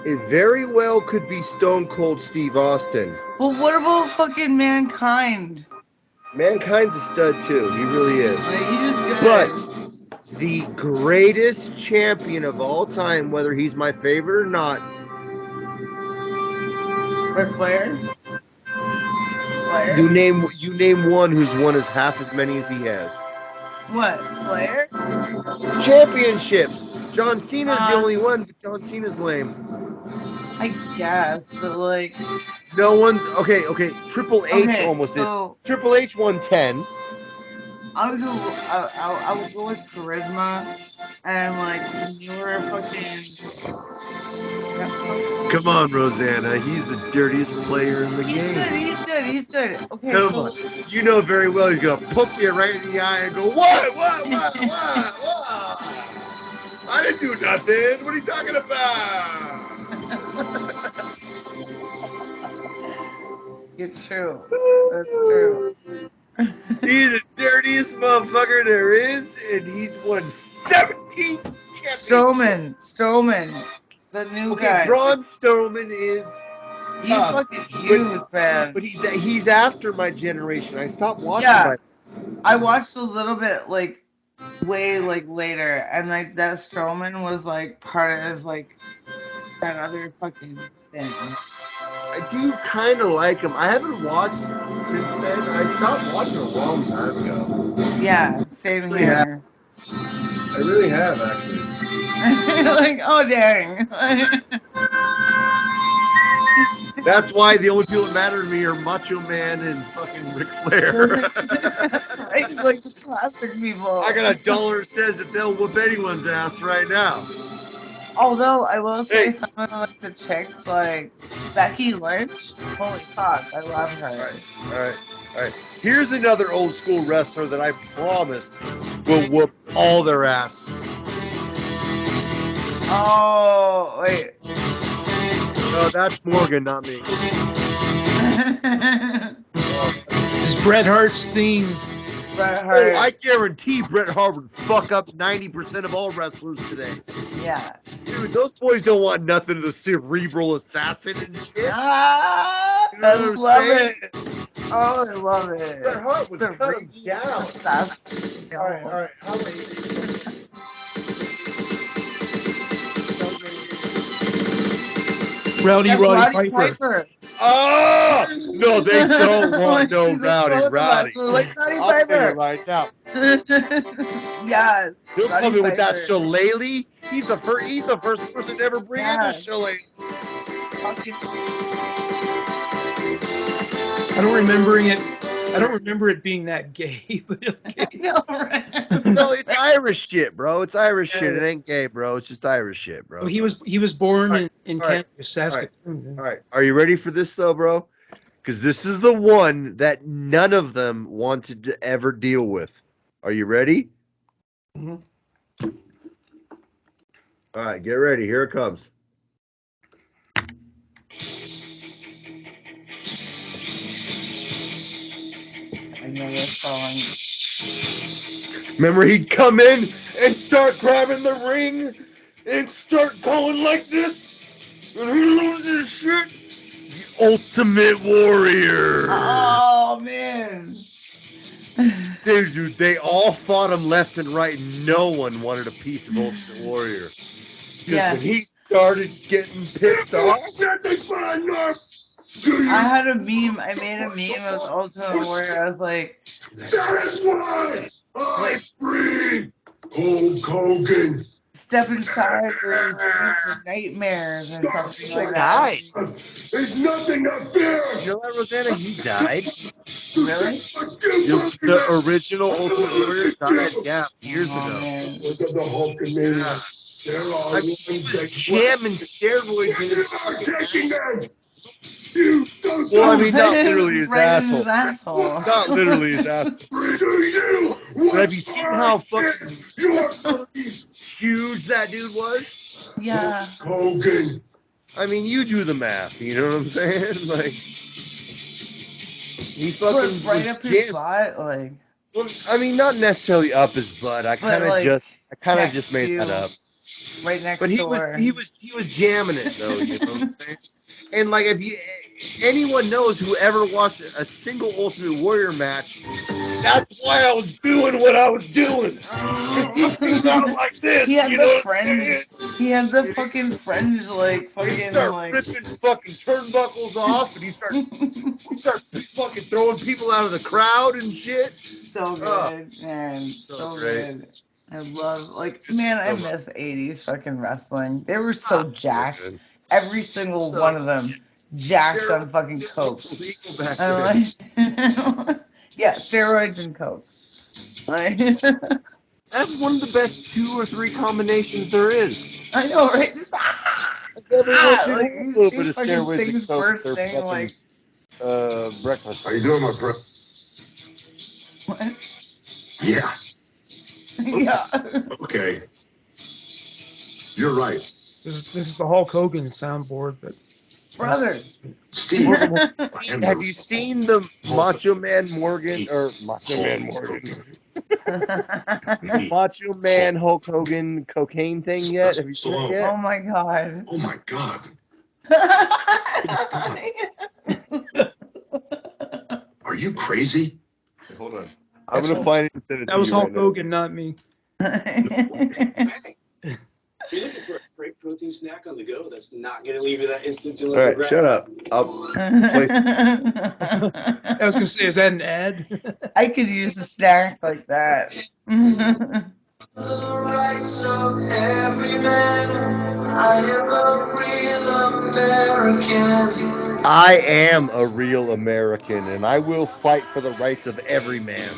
It very well could be Stone Cold Steve Austin. Well, what about fucking Mankind? Mankind's a stud too. He really is. He's good. But the greatest champion of all time, whether he's my favorite or not, Ric Flair? Flair? you name one who's won as half as many as he has. What? Flair? Championships. John Cena's the only one, but John Cena's lame. I guess, but like. No one. Okay. Triple H almost did. Triple H won 10. I would go with charisma and like when you were fucking. Come on, Rosanna. He's the dirtiest player in the game. He's good. Okay. Come on. You know very well he's gonna poke you right in the eye and go, what? I didn't do nothing. What are you talking about? It's true. That's true. He's the dirtiest motherfucker there is, and he's won 17 championships. Strowman, the new guy. Okay, Braun Strowman is He's fucking huge, man. But he's after my generation. I stopped watching. Yeah, I watched a little bit like way like later, and like that Strowman was like part of like that other fucking thing. I do kind of like him. I haven't watched since then. I stopped watching a long time ago. Yeah, same here. I really have, actually. Like, oh dang. That's why the only people that matter to me are Macho Man and fucking Ric Flair. Right? Like the classic people. I got $1 that says that they'll whoop anyone's ass right now. Although I will say some of like the chicks, like Becky Lynch, holy fuck, I love her. All right. Here's another old school wrestler that I promise will whoop all their asses. Oh, wait. No, that's Morgan, not me. It's Bret Hart's theme. Bret Hart. Oh, I guarantee Bret Hart would fuck up 90% of all wrestlers today. Yeah. Dude, those boys don't want nothing of the cerebral assassin and shit. Ah, You know I what I'm love saying? it. Oh, I love it. Bret Hart would cut him down. All All right. How many? Rowdy That's Roddy Roddy Piper. Piper. Oh no, they don't want no He's like Rowdy. both of us. Rowdy. We're like Roddy I'll tell you Piper. right now. Yes. He'll Roddy come in with that Piper. shillelagh. He's the first person to ever bring in the Yes. shillelagh. Fucking I don't remember it being that gay, but okay. no, right? No, it's Irish shit, bro. It's Irish shit. It ain't gay, bro. It's just Irish shit, bro. Well, he was born All right, in all right, Canada, Saskatoon. All right. Are you ready for this though, bro? Because this is the one that none of them wanted to ever deal with. Are you ready? Mhm. All right, get ready. Here it comes. I know this song. Remember, he'd come in and start grabbing the ring and start going like this, and he loses shit. The Ultimate Warrior. Oh man. Dude, they all fought him left and right. No one wanted a piece of Ultimate Warrior. Because Yeah. when he started getting pissed off, I had a meme. I made a meme of Ultimate Warrior. I was like, That is why I bring Hulk Hogan. step inside where your dreams and nightmares or something like that. died. There's nothing up there. You know that, Rosanna? He died. Really? The original Ultimate Warrior died, yeah, years Oh, ago. man. Look at the Hulkamania. There are I mean, he was jamming steroids in his taking them. You don't Well, I mean, not literally his Right in asshole. his asshole. Not literally his asshole. do you. But have you seen how fucking huge that dude was? Yeah. Hogan. I mean, you do the math. You know what I'm saying? Like, he fucking Put right up was his jam- butt, like. Well, I mean, not necessarily up his butt. I kind of like, just next made to- that up. Right next But he door. was jamming it though. You know what I'm saying? And like, if anyone knows who ever watched a single Ultimate Warrior match, that's why I was doing what I was doing. He came out like this. He had you the know fringe. He had the fucking fringe, like He'd fucking start like. ripping fucking turnbuckles off, and he'd start fucking throwing people out of the crowd and shit. So good, Oh, man. so So great. good. I love, like, man, I So miss 80s fucking wrestling. They were so jacked. good. Every single So one of them jacked on fucking coke. Legal back I'm then. like, yeah, steroids and coke. Like, That's one of the best 2 or 3 combinations there is. I know, right? Everyone should Like, have a you little see bit of fucking steroids and things coke with first their thing, fucking like, breakfast. How you doing, my friend? what? Yeah. Yeah. Okay. You're right. This is the Hulk Hogan soundboard, but Brother. Steve. Have you seen the Macho Man Morgan or Macho Man Morgan? Macho Man Hulk Hogan cocaine thing yet? Have you seen it yet? Oh my god. Oh my God. Are you crazy? Hold on. I'm gonna find it and send it that to was you Hulk right now. Hogan, not me. You're looking for a great protein snack on the go that's not going to leave you that instant All delivery. right, shut up. I'll place. I was gonna say, is that an ad? I could use a snack like that. I am a real American, and I will fight for the rights of every man.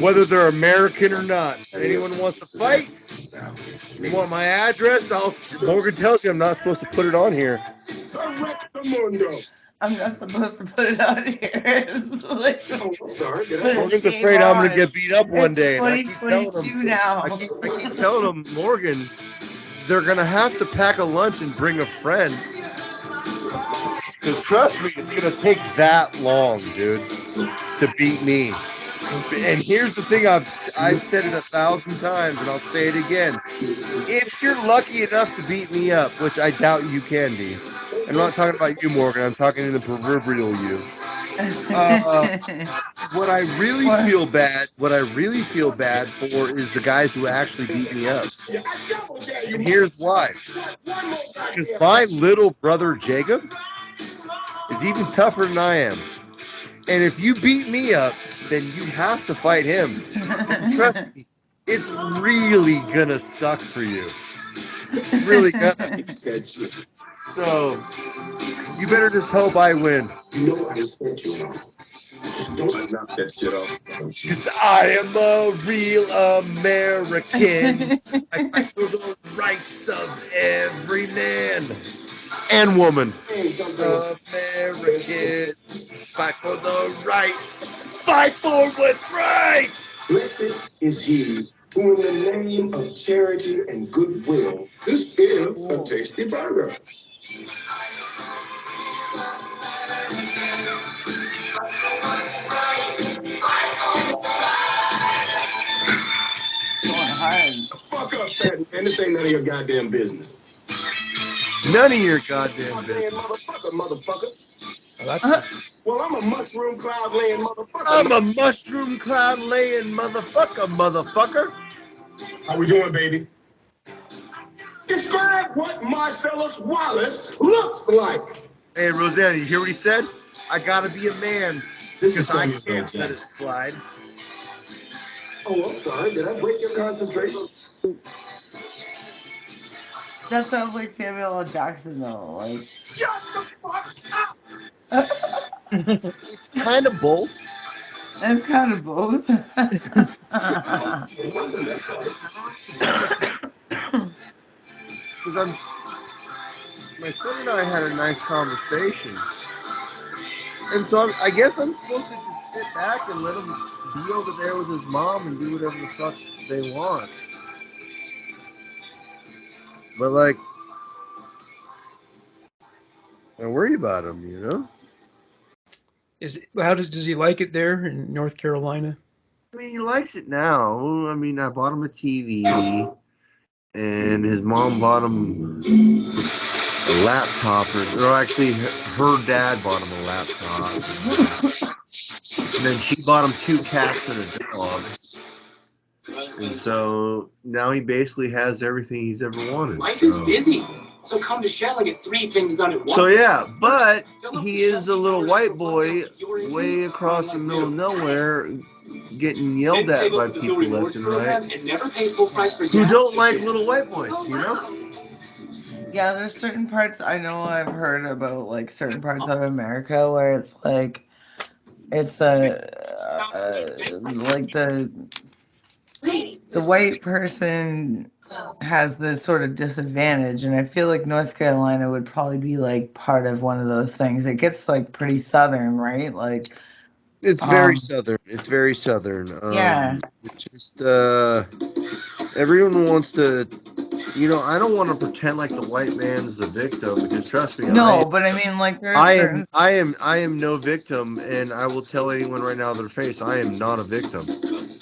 Whether they're American or not. Anyone wants to fight? You want my address? Morgan tells you I'm not supposed to put it on here. I'm not supposed to put it on here. Like, I'm sorry. Morgan's afraid I'm gonna get beat up one It's day, and I keep telling 2022 him. now. I keep telling him, Morgan, they're gonna have to pack a lunch and bring a friend. Because trust me, it's gonna take that long, dude, to beat me. And here's the thing, I've said it 1,000 times, and I'll say it again. If you're lucky enough to beat me up, which I doubt you can be, and I'm not talking about you, Morgan, I'm talking in the proverbial you. What I really feel bad for is the guys who actually beat me up. And here's why. Because my little brother Jacob is even tougher than I am. And if you beat me up, then you have to fight him. Trust me, it's really gonna suck for you. It's really gonna. That shit. So you better just hope I win. You know I respect you, Mom. Just don't knock that shit off. Because I am a real American. I fight for the rights of every man and woman. American. Fight for the rights. Fight for what's right. Blessed is he who, in the name of charity and goodwill, this is a tasty burger. Going hard. Fuck up, fat man. This ain't none of your goddamn business. None of your goddamn Cloud business. laying motherfucker. Oh, that's not. Well, I'm a mushroom cloud laying motherfucker. I'm a mushroom cloud laying motherfucker. How we doing, baby? Describe what Marcellus Wallace looks like. Hey, Rosanna, you hear what he said? I gotta be a man. This is Because I Samuel L. can't let it Jackson. slide. Oh, I'm sorry. Did I break your concentration? That sounds like Samuel L. Jackson though. Like Shut the fuck up! It's kind of both. that's kind of both. Because my son and I had a nice conversation. And so I guess I'm supposed to just sit back and let him be over there with his mom and do whatever the fuck they want. But like, I worry about him, you know? Does he like it there in North Carolina? I mean, he likes it now. I mean, I bought him a TV, and his mom bought him a laptop, or actually, her dad bought him a laptop. And then she bought him 2 cats and a dog. And so now he basically has everything he's ever wanted. Life is busy, so come to Shell and get 3 things done at once. So yeah, but he is a little white boy way across the middle of nowhere getting yelled at by people left and right who don't like little white boys, you know? Yeah, there's certain parts I know I've heard about, like certain parts of America where it's like it's like the white person has this sort of disadvantage, and I feel like North Carolina would probably be like part of one of those things. It gets like pretty southern, right? Like It's very southern. It's very southern. Yeah. It's just everyone wants to, you know. I don't want to pretend like the white man's the victim because trust me, no, but I mean like there's certain I am no victim, and I will tell anyone right now to their face, I am not a victim.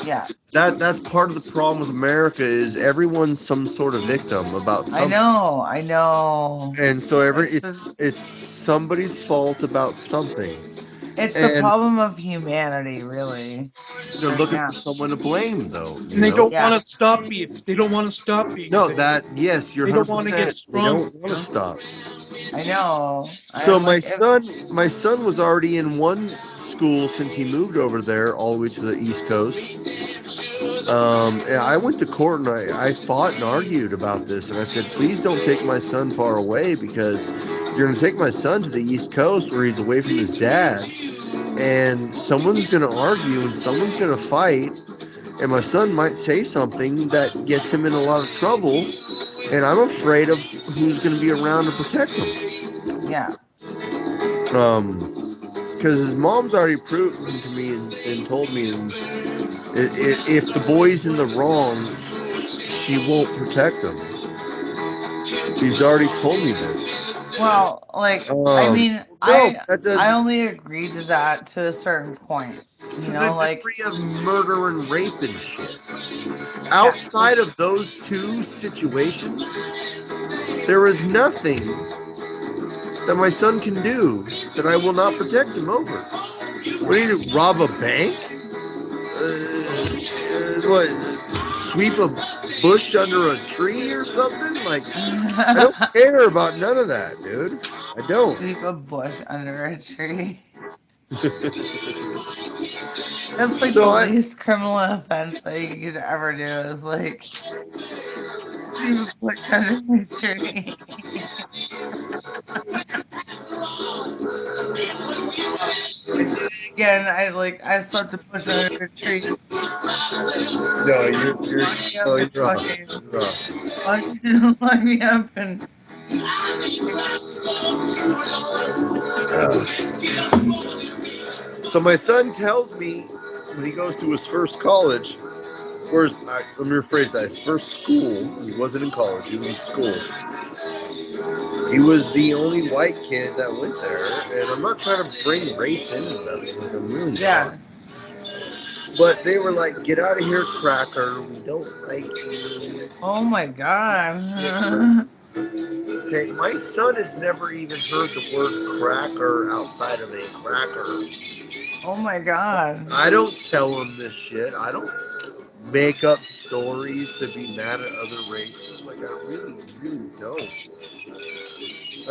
yeah. That's part of the problem with America is everyone's some sort of victim about something. I know. And so it's somebody's fault about something. It's the problem of humanity, really. They're looking for someone to blame, though. And they don't want to stop being. They don't want to stop being. No, yes, you're. They don't want to get 100%. strong. They don't want to stop. I know. So my son was already in one school since he moved over there all the way to the East Coast. And I went to court and I fought and argued about this, and I said, please don't take my son far away because you're going to take my son to the East Coast where he's away from his dad, and someone's going to argue and someone's going to fight, and my son might say something that gets him in a lot of trouble, and I'm afraid of who's going to be around to protect him. Yeah. Because his mom's already proven to me and told me if the boy's in the wrong, she won't protect him. She's already told me this. Well, like, I mean, I only agree to that to a certain point. You know, like degree of murder and rape and shit. Outside of those 2 situations, there is nothing that my son can do that I will not protect him over. What do you do? Rob a bank? What? Sweep a bush under a tree or something? Like, I don't care about none of that, dude. I don't. Leave a bush under a tree. That's like So the I- least criminal offense that you could ever do is like leave a bush under a tree. I did it again. I slept a bush under a tree. No, you're Lock me up no, and you're off. fucking You're off. lock me up and So my son tells me when he goes to his first college, let me rephrase that, his first school, he wasn't in college, he was in school. He was the only white kid that went there, and I'm not trying to bring race into this, like I'm really not. But they were like, get out of here, cracker, we don't like you. oh my god. Okay, my son has never even heard the word cracker outside of a cracker. Oh my god. I don't tell him this shit. I don't make up stories to be mad at other races. Like, I really, really don't.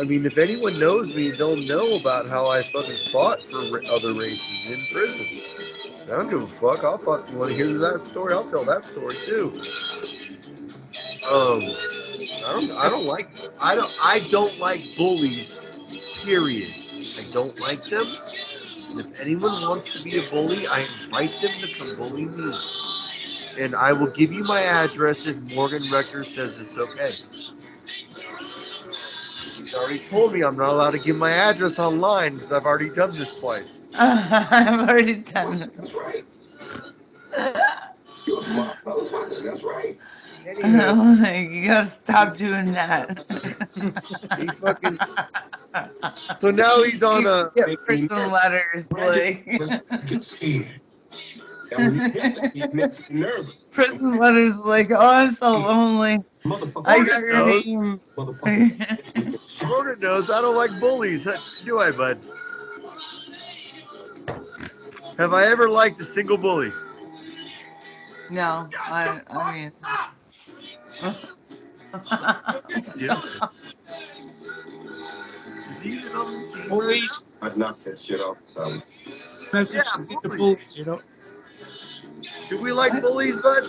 I mean, if anyone knows me, they'll know about how I fucking fought for other races in prison. I don't give a fuck. I'll fucking want to hear that story. I'll tell that story too. I don't like bullies. Period. I don't like them. And if anyone wants to be a bully, I invite them to come bully me. And I will give you my address if Morgan Rector says it's okay. He's already told me I'm not allowed to give my address online because I've already done this twice. I've already done it. That's right. You're a smart motherfucker. That's right. Like, you gotta stop doing that. He fucking. So now he's on a. Get prison letters, like. Prison letters, like, oh, I'm so lonely. I got your name. Morgan knows I don't like bullies. Do I, bud? Have I ever liked a single bully? No, I mean. Yeah. Bullies. I'd knock that shit off. Yeah, bullies. You know. Do we like bullies, bud?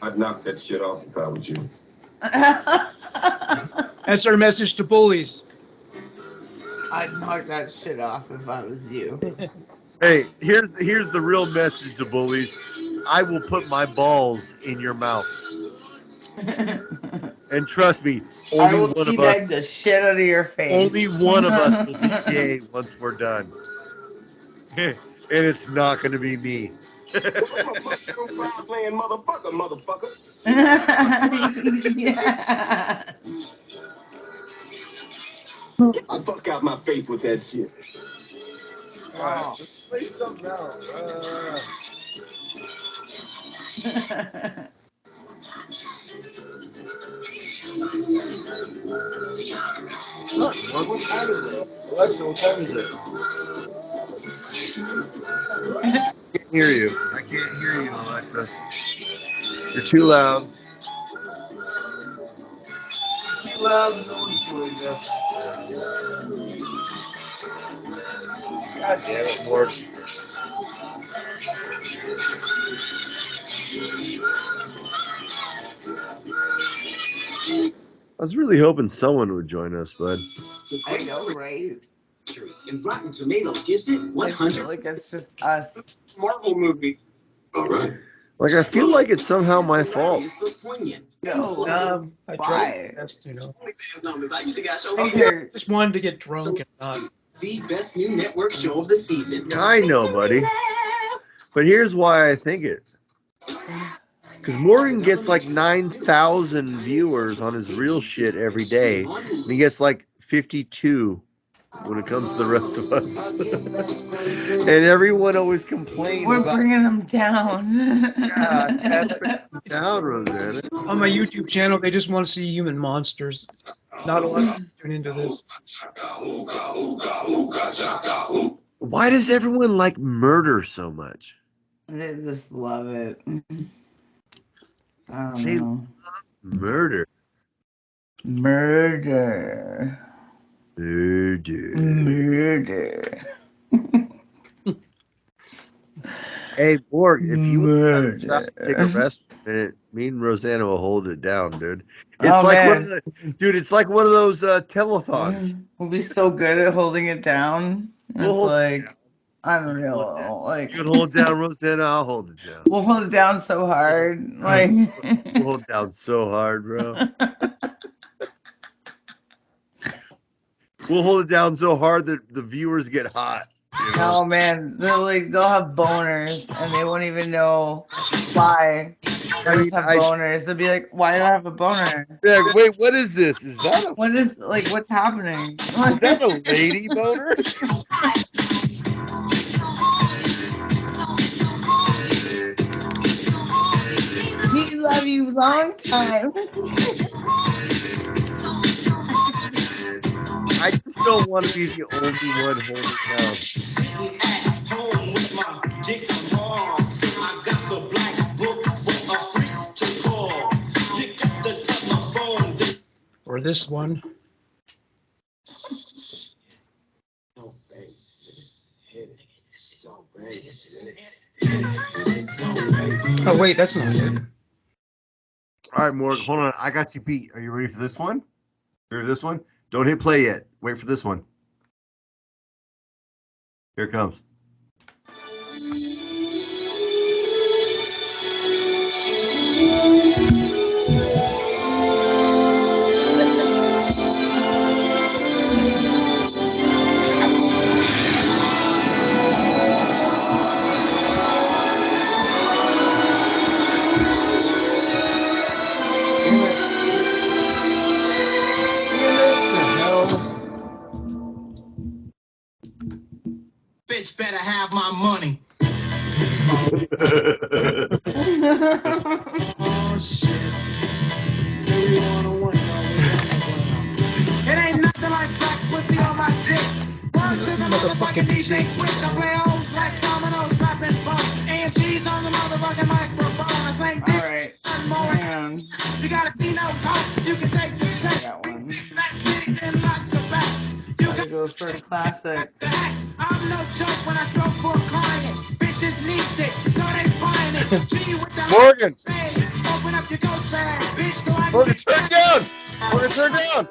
I'd knock that shit off if I was you. That's our message to bullies. I'd knock that shit off if I was you. Hey, here's the real message to bullies. I will put my balls in your mouth. And trust me, only one of us. The shit out of your face. Only one of us will be gay once we're done. And it's not going to be me. I'm a mushroom cloud playing motherfucker. Yeah. Get the fuck out my face with that shit. Alright, let's play something else. What time is it? Alexa, what time is it? I can't hear you. I can't hear you, Alexa. You're too loud. You're too loud. No one's doing this. God damn it, Lord. I was really hoping someone would join us, bud. I know, right? And Rotten Tomatoes gives it I 100. feel like it's just us. Marvel movie. All right. Like, I feel like it's somehow my fault. No. I Why? tried my best, you know. Here. Just wanted to get drunk and not. The best new network show of the season. I know, buddy. But here's why I think it. Because Morgan gets like 9,000 viewers on his real shit every day. And he gets like 52 when it comes to the rest of us. And everyone always complains We're about... bringing them down. God, down, Rosanna. On my YouTube channel, they just want to see human monsters. Not a lot to tune into this. Why does everyone like murder so much? They just love it. I don't They know. murder. Murder. Murder. Hey, Borg, if you want to Murder. take a rest for a minute, me and Rosanna will hold it down, dude. It's Oh like one of man, the, dude. It's like one of those telethons. we'll be so good at holding it down. We'll It's hold it like down. You can hold it down. unreal. Like You can hold it down, Rosanna. I'll hold it down. we'll hold it down so hard. Like We'll hold it down so hard, bro. We'll hold it down so hard that the viewers get hot. You know? oh man, they'll have boners and they won't even know why. They'll just have boners. They'll be like, "Why do I have a boner? Yeah, wait, what is this? Is that a What is like what's happening?" is that a lady boner? We love you long time. I just don't want to be the only one holding down. Or this one. Oh wait, that's not it. All right, Morg, hold on. I got you beat. Are you ready for this one? You ready for this one? Don't hit play yet. Wait for this one. Here it comes. Bitch better have my money. Oh shit. It ain't nothing like black pussy on my dick. Word to the motherfucking DJ quick. I play hoes like dominoes, slapping bumps. AMG's on the motherfucking microphone. I sing dick. Alright. More. You gotta see no hope. You can take the test. That one. Back titties and lots of backs. You Gotta go for a classic. I'm no joke when I stroke for a client. Bitches need it, so they buying it. G with the Morgan! open up your ghost bag, bitch, so I Morgan, turn it down! Morgan, turn it down!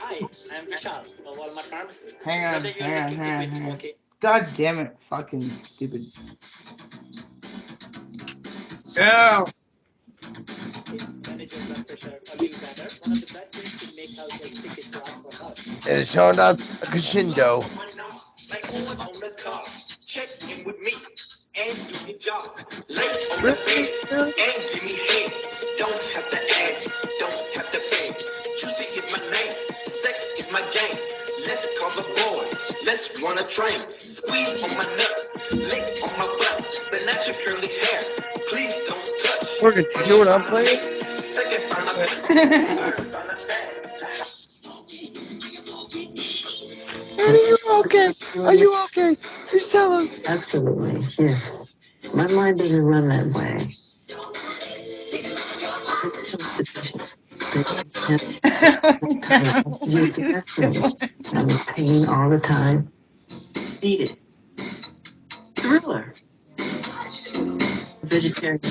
Hi, I'm Vishal, a Walmart pharmacist. Hang on, Whether you're hang on, looking to hang on, quit hang on. smoking, God damn it, fucking stupid. Yeah. manage your blood pressure or live better, one of the best ways to make health is ticket to ask for help. And it's showing up a crescendo. Like on the car, check in with me and do your job. Lay on the bed and give me head. Don't have to ask, don't have to beg. Juicy is my name, sex is my game. Let's call the boys, let's run a train. Squeeze on my nuts, lick on my butt, but not your curly hair. Please don't touch. Morgan, you know what I'm playing? Second from Are you okay? Are you okay? Please tell us. Absolutely, yes. My mind doesn't run that way. I'm in pain all the time. Beat it. Thriller. Vegetarian.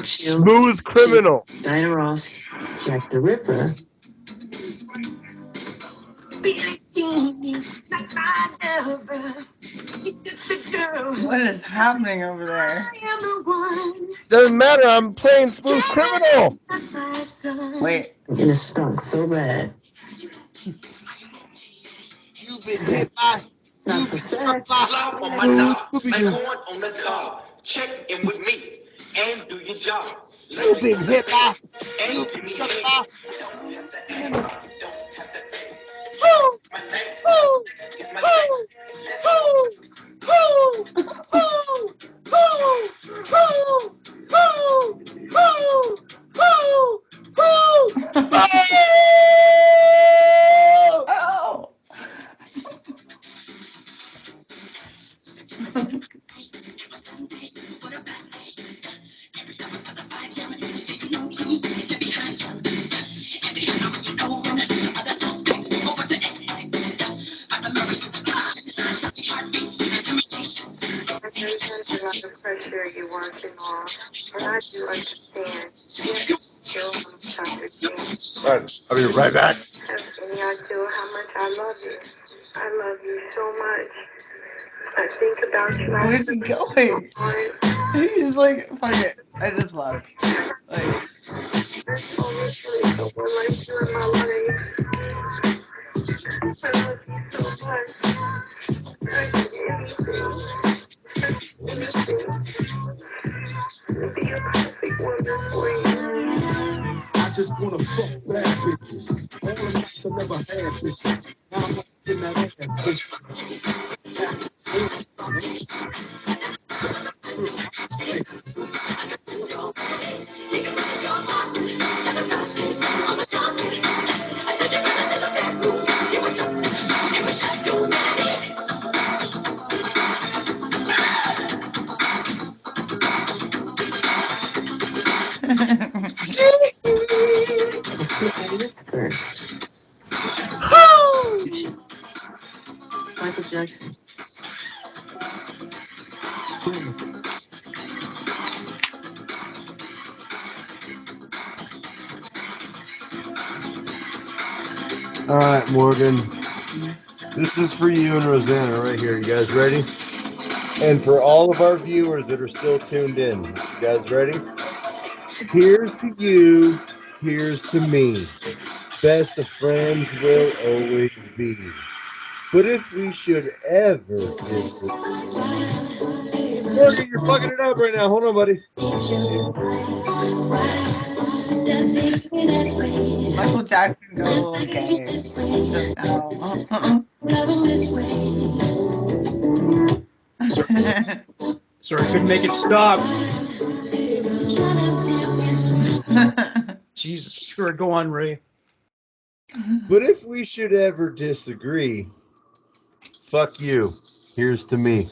Smooth criminal. Diana Ross. Jack the Ripper. What is happening over there? Doesn't matter. I'm playing smooth criminal. Wait. And it stunk so bad. You've been hit by. Not for sex. Slop on my dog, like corn on the cob. Check in with me and do your job. You've been hit by. And give me head. Oh! working off, and I do understand. Still sometimes Alright, I'll be right back. have any idea how much I love you. I love you so much. I think about you. Where's he going? He's like, fuck it. I just left. Like, There's always really someone like you in my life. I love you so much. I do anything. Anything. To be a perfect woman for you. I just wanna fuck bad bitches. All the nights I never had bitches. Now I'm in that ass bitch. Let's see who this first. Michael Jackson. All right, Morgan. This is for you and Rosanna right here. You guys ready? And for all of our viewers that are still tuned in, you guys ready? Here's to you, here's to me. Best of friends will always be. But if we should ever disagree. Morgan, you're fucking it up right now. Hold on, buddy. Michael Jackson got a little gay just now. Sorry, couldn't make it stop. Jesus, sure, go on, Ray. But if we should ever disagree, fuck you. Here's to me.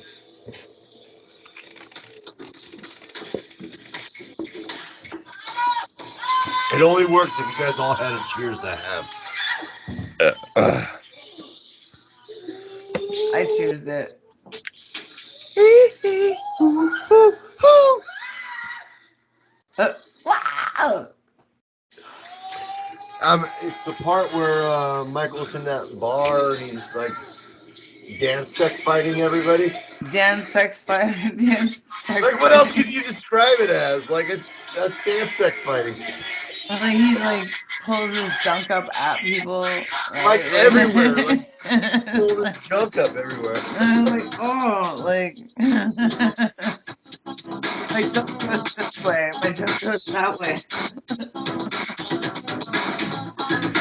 It only works if you guys all had a cheers to have. I choose it. Wow! It's the part where Michael's in that bar and he's like dance sex fighting everybody. Dance sex fight. Dance sex Like, what else could you describe it as? Like, that's dance sex fighting. Like he like pulls his junk up at people. Right? Like everywhere. Like, pulling his junk up everywhere. And I'm like, oh, like my junk goes this way, my junk goes that way.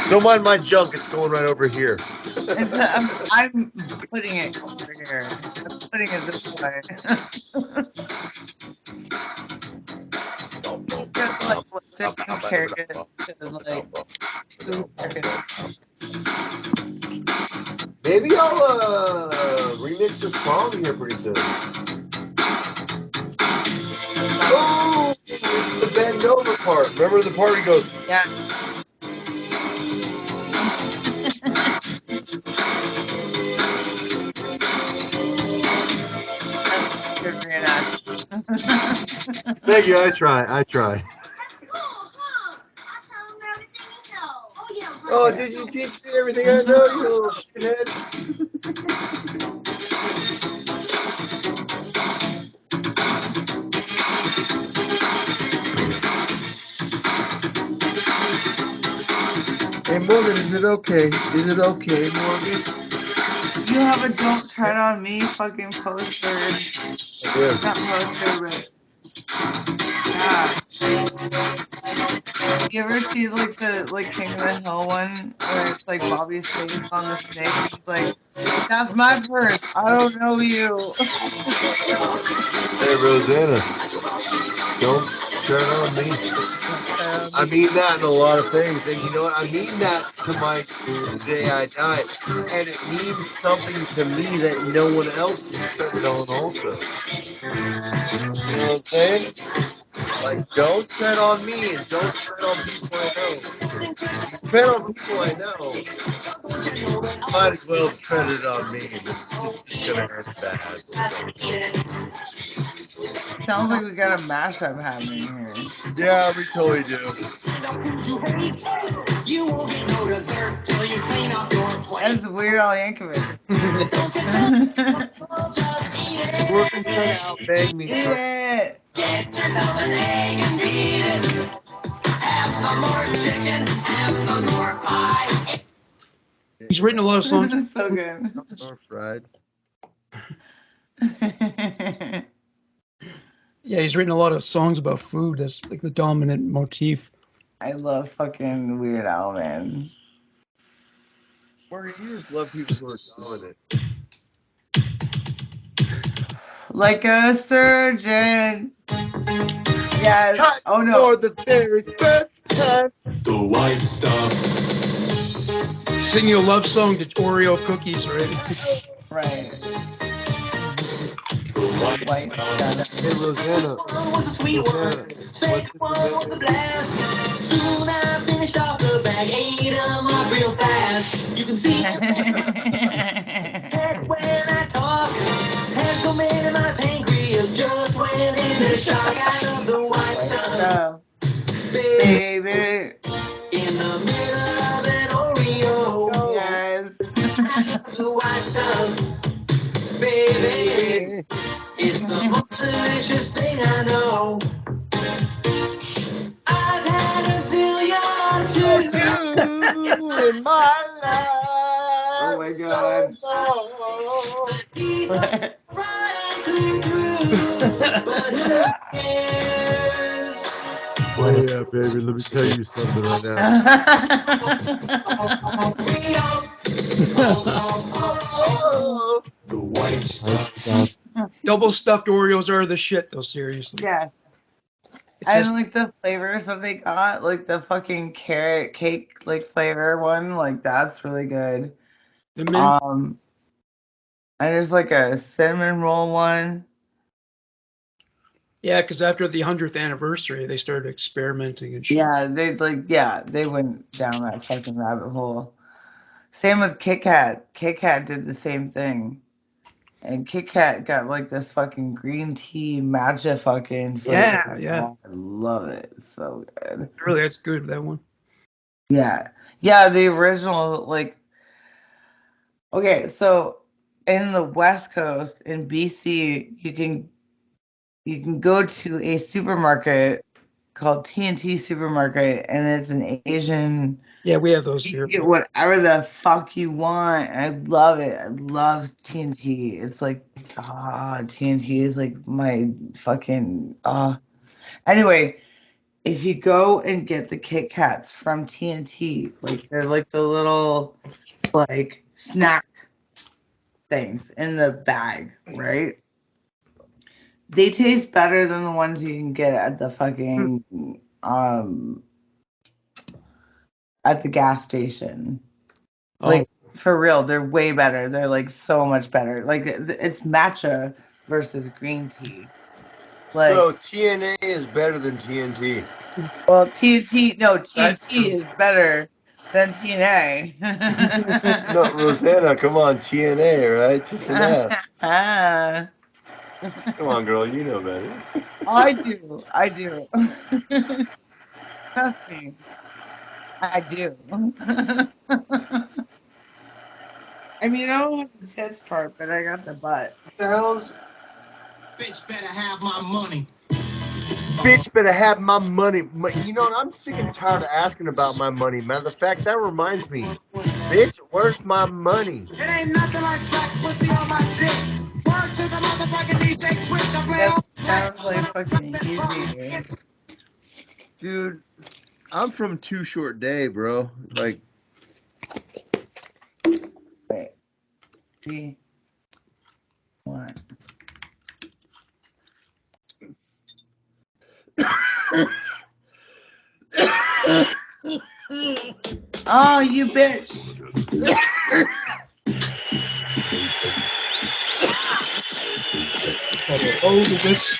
Don't mind my junk, it's going right over here. And so I'm putting it over here. I'm putting it this way. Just like lipstick and carry it to like 2 seconds. Maybe I'll remix a song here pretty soon. Oh, it's the bend over part. Remember the part he goes, yeah. Thank you, I try. Oh, did you teach me everything I know, you little shithead? Hey, Morgan, is it okay? Is it okay, Morgan? You have a "Don't Tread on Me" fucking poster. Yeah. Not poster, but yeah. You ever see like the King of the Hill one where it's like Bobby's face on the snake? He's like, "That's my purse. I don't know you." Hey, Rosanna, don't tread on me. I mean that in a lot of things, and you know what? I mean that to my day I die, and it means something to me that no one else is treading on also. You know what I'm saying? Like, don't tread on me, and don't tread on people I know. If you tread on people I know, might as well tread it on me. It's just gonna end bad. sounds like we got a mashup happening here. Yeah, we totally do. That's Weird Al Yankovic. Work me out, beg me. Eat it. Get yourself an egg and beat it. Have some more chicken, have some more pie. He's written a lot of songs. So good. Or fried. Yeah, he's written a lot of songs about food. That's like the dominant motif. I love fucking Weird Al, man. Morgan, you just love people who are dominant. Like a surgeon. Yes. Cut Oh for no. the very first time. The white stuff. Sing you a love song to Oreo cookies, right? Right. The white White stuff. stuff. Hey, Rosanna. One was a sweet Rosanna, word, second one was a blast. Soon I finished off the bag, ate 'em up real fast. You can see that when I talk, had so many my pancreas just went into shock. I love the white stuff, baby, Baby. in the middle of an Oreo. Yes. The white stuff, baby, it's the most delicious thing I know. I've had a zillion too. In my life. Oh my god. So long. He's right through, but who cares? Oh yeah, baby. Let me tell you something right now. The white stuff. Double stuffed Oreos are the shit, though. Seriously. Yes. It's I just, like the flavors that they got, like the fucking carrot cake like flavor one, like that's really good. the mint. And there's like a cinnamon roll one. Yeah, because after the 100th anniversary, they started experimenting and shit. Yeah, they went down that fucking rabbit hole. Same with Kit Kat. Kit Kat did the same thing. And Kit Kat got like this fucking green tea matcha fucking flavor. Yeah. I love it. It's so good. Really, that's good, that one. Yeah. Yeah, the original, like, okay, so in the West Coast, in BC, you can go to a supermarket called TNT Supermarket, and it's an Asian. Yeah, we have those You here. can get whatever the fuck you want. I love it. I love TNT. It's like, TNT is like my fucking, Anyway, if you go and get the Kit Kats from TNT, like they're like the little like snack things in the bag, right? They taste better than the ones you can get at the fucking at the gas station. Like for real, they're way better. They're like so much better. Like it's matcha versus green tea. Like, So TNA is better than TNT. well, TNT is better than TNA. No, Rosanna, come on, TNA, right? Tits and ass. Come on, girl, you know better. I do. Trust me. I do. I mean, I don't have the tits part, but I got the butt. What the hell's... Bitch better have my money. Bitch better have my money. You know what? I'm sick and tired of asking about my money. Matter of fact, that reminds me. Bitch, where's my money? It ain't nothing like black pussy on my dick. Word to the motherfucking DJ Quick to play That all sounds like fucking easy. Dude, I'm from Too Short Day, bro. Like, Wait. 3, 1. Oh, you bitch. Oh, this.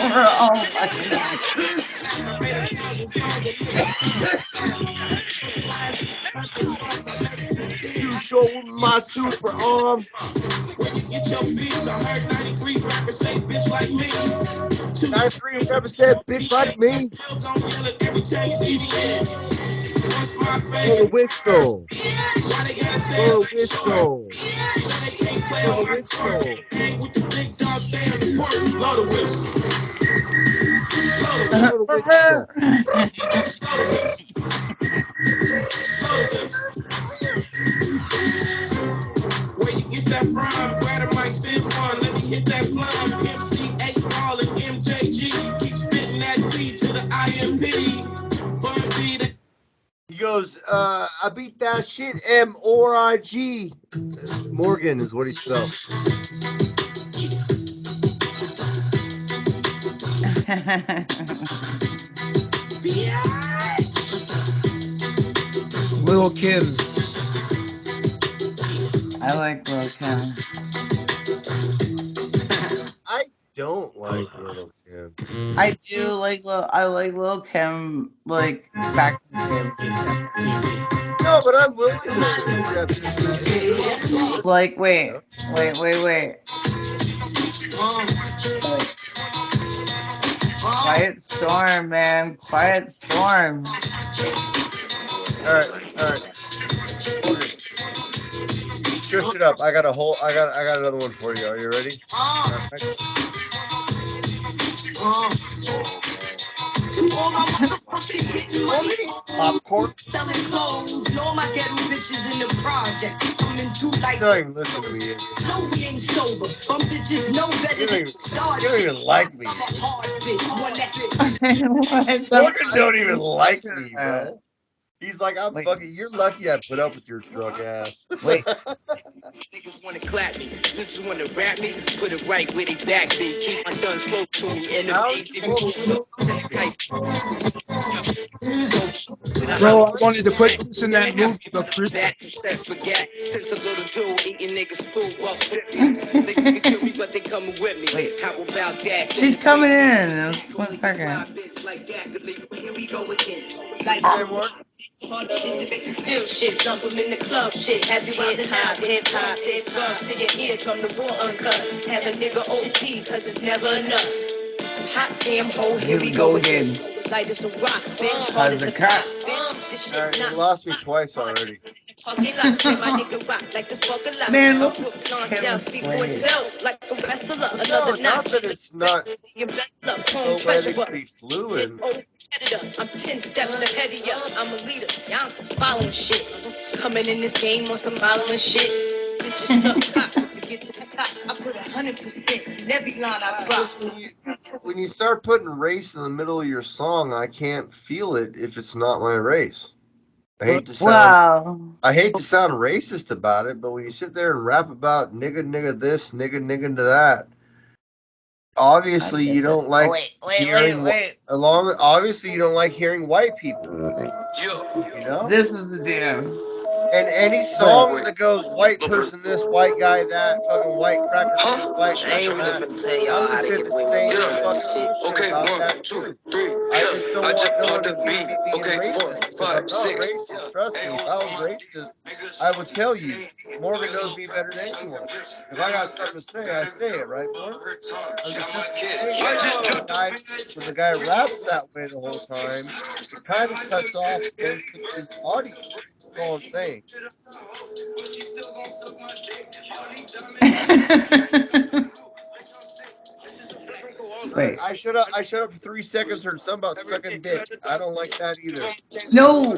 We're all fucking. short with my super arm. Where you get your beats? I heard 93 rappers say bitch like me. 93 rappers said bitch like me. Still gon' yell it every time you see me in. What's my Blow the favorite? whistle. Why they gotta say Blow it the like short? whistle. So they can't play Blow on the my court. whistle. Hang with the big dogs, stay on the porch. Blow the whistle. Blow the Blow the whistle. whistle. Blow the whistle. Where you get that from? Where the mic stand on? Let me hit that plum. Pimp C, 8 Ball, and MJG. Keep spitting that beat to the IMP. Bun B, that He goes, I beat that shit, M-O-R-I-G. Morgan is what he spelled. Lil Kim. I like Lil Kim. I don't like Little Kim. I do like Lil Kim like back in the day. No, but I'm willing to accept this. Like wait. Quiet Storm, man. Quiet Storm. All right. Morgan, shush it up. I got another one for you. Are you ready? All right. Popcorn. All my ghetto bitches in the project. Coming through like You don't even listen to me. Ian. no, we ain't sober. Some bitches know better You than don't start even like me. I'm a hard bitch, one that Morgan don't even like me, bro. He's like, I'm fucking. You're lucky I put up with your drunk ass. Wait. Niggas wanna clap me, bitches wanna rap me, put it right where they back me. Keep my guns close to me and the easy Bro, I wanted to put this in that movie about Christmas. Since a little dude eating niggas food, well, niggas can kill me, but they coming with me. Wait. How about that? She's coming in. 1 second. Here we go again. Like hard shit to make you feel shit. Dump them in the club shit. Happy hip hop, dead scrubs to your ear from the raw uncut. Have a nigga OT, cause it's never enough. Hot damn hole, here we go again. Light as a rock, bitch, hard as a cop. Bitch, this All right, shit you not lost me twice already. talking lots, let my nigga rock like the sparking lot. Man, look. Brooklyn style, speak for itself like a wrestler. No, Another not notch. that it's not Your best luck, home treasure. poetically fluent. I'm 10 steps ahead of ya. I'm a leader. Y'all on some following shit. Coming in this game on some following shit. Bitches stuck cops to get to the top. I put 100% in every line I drop. When you start putting race in the middle of your song, I can't feel it if it's not my race. I hate to sound racist about it, but when you sit there and rap about nigga this, nigga to that, obviously you don't like obviously you don't like hearing white people. You know? This is the deal. And any song that goes white person this, white guy that, fucking white cracker this, white cracker that, I'm gonna say the same fucking bullshit about that too. I just don't want no one to accuse me being racist. Because I'm not racist, trust me. If I was racist, I would tell you. Morgan knows me better than anyone. If I got something to say, I say it, right, Morgan? I'm just when the guy raps that way the whole time, it kind of cuts off most of his audience. That's all I'm saying. Wait. I shut up for 3 seconds, heard something about sucking dick. I don't like that either. No.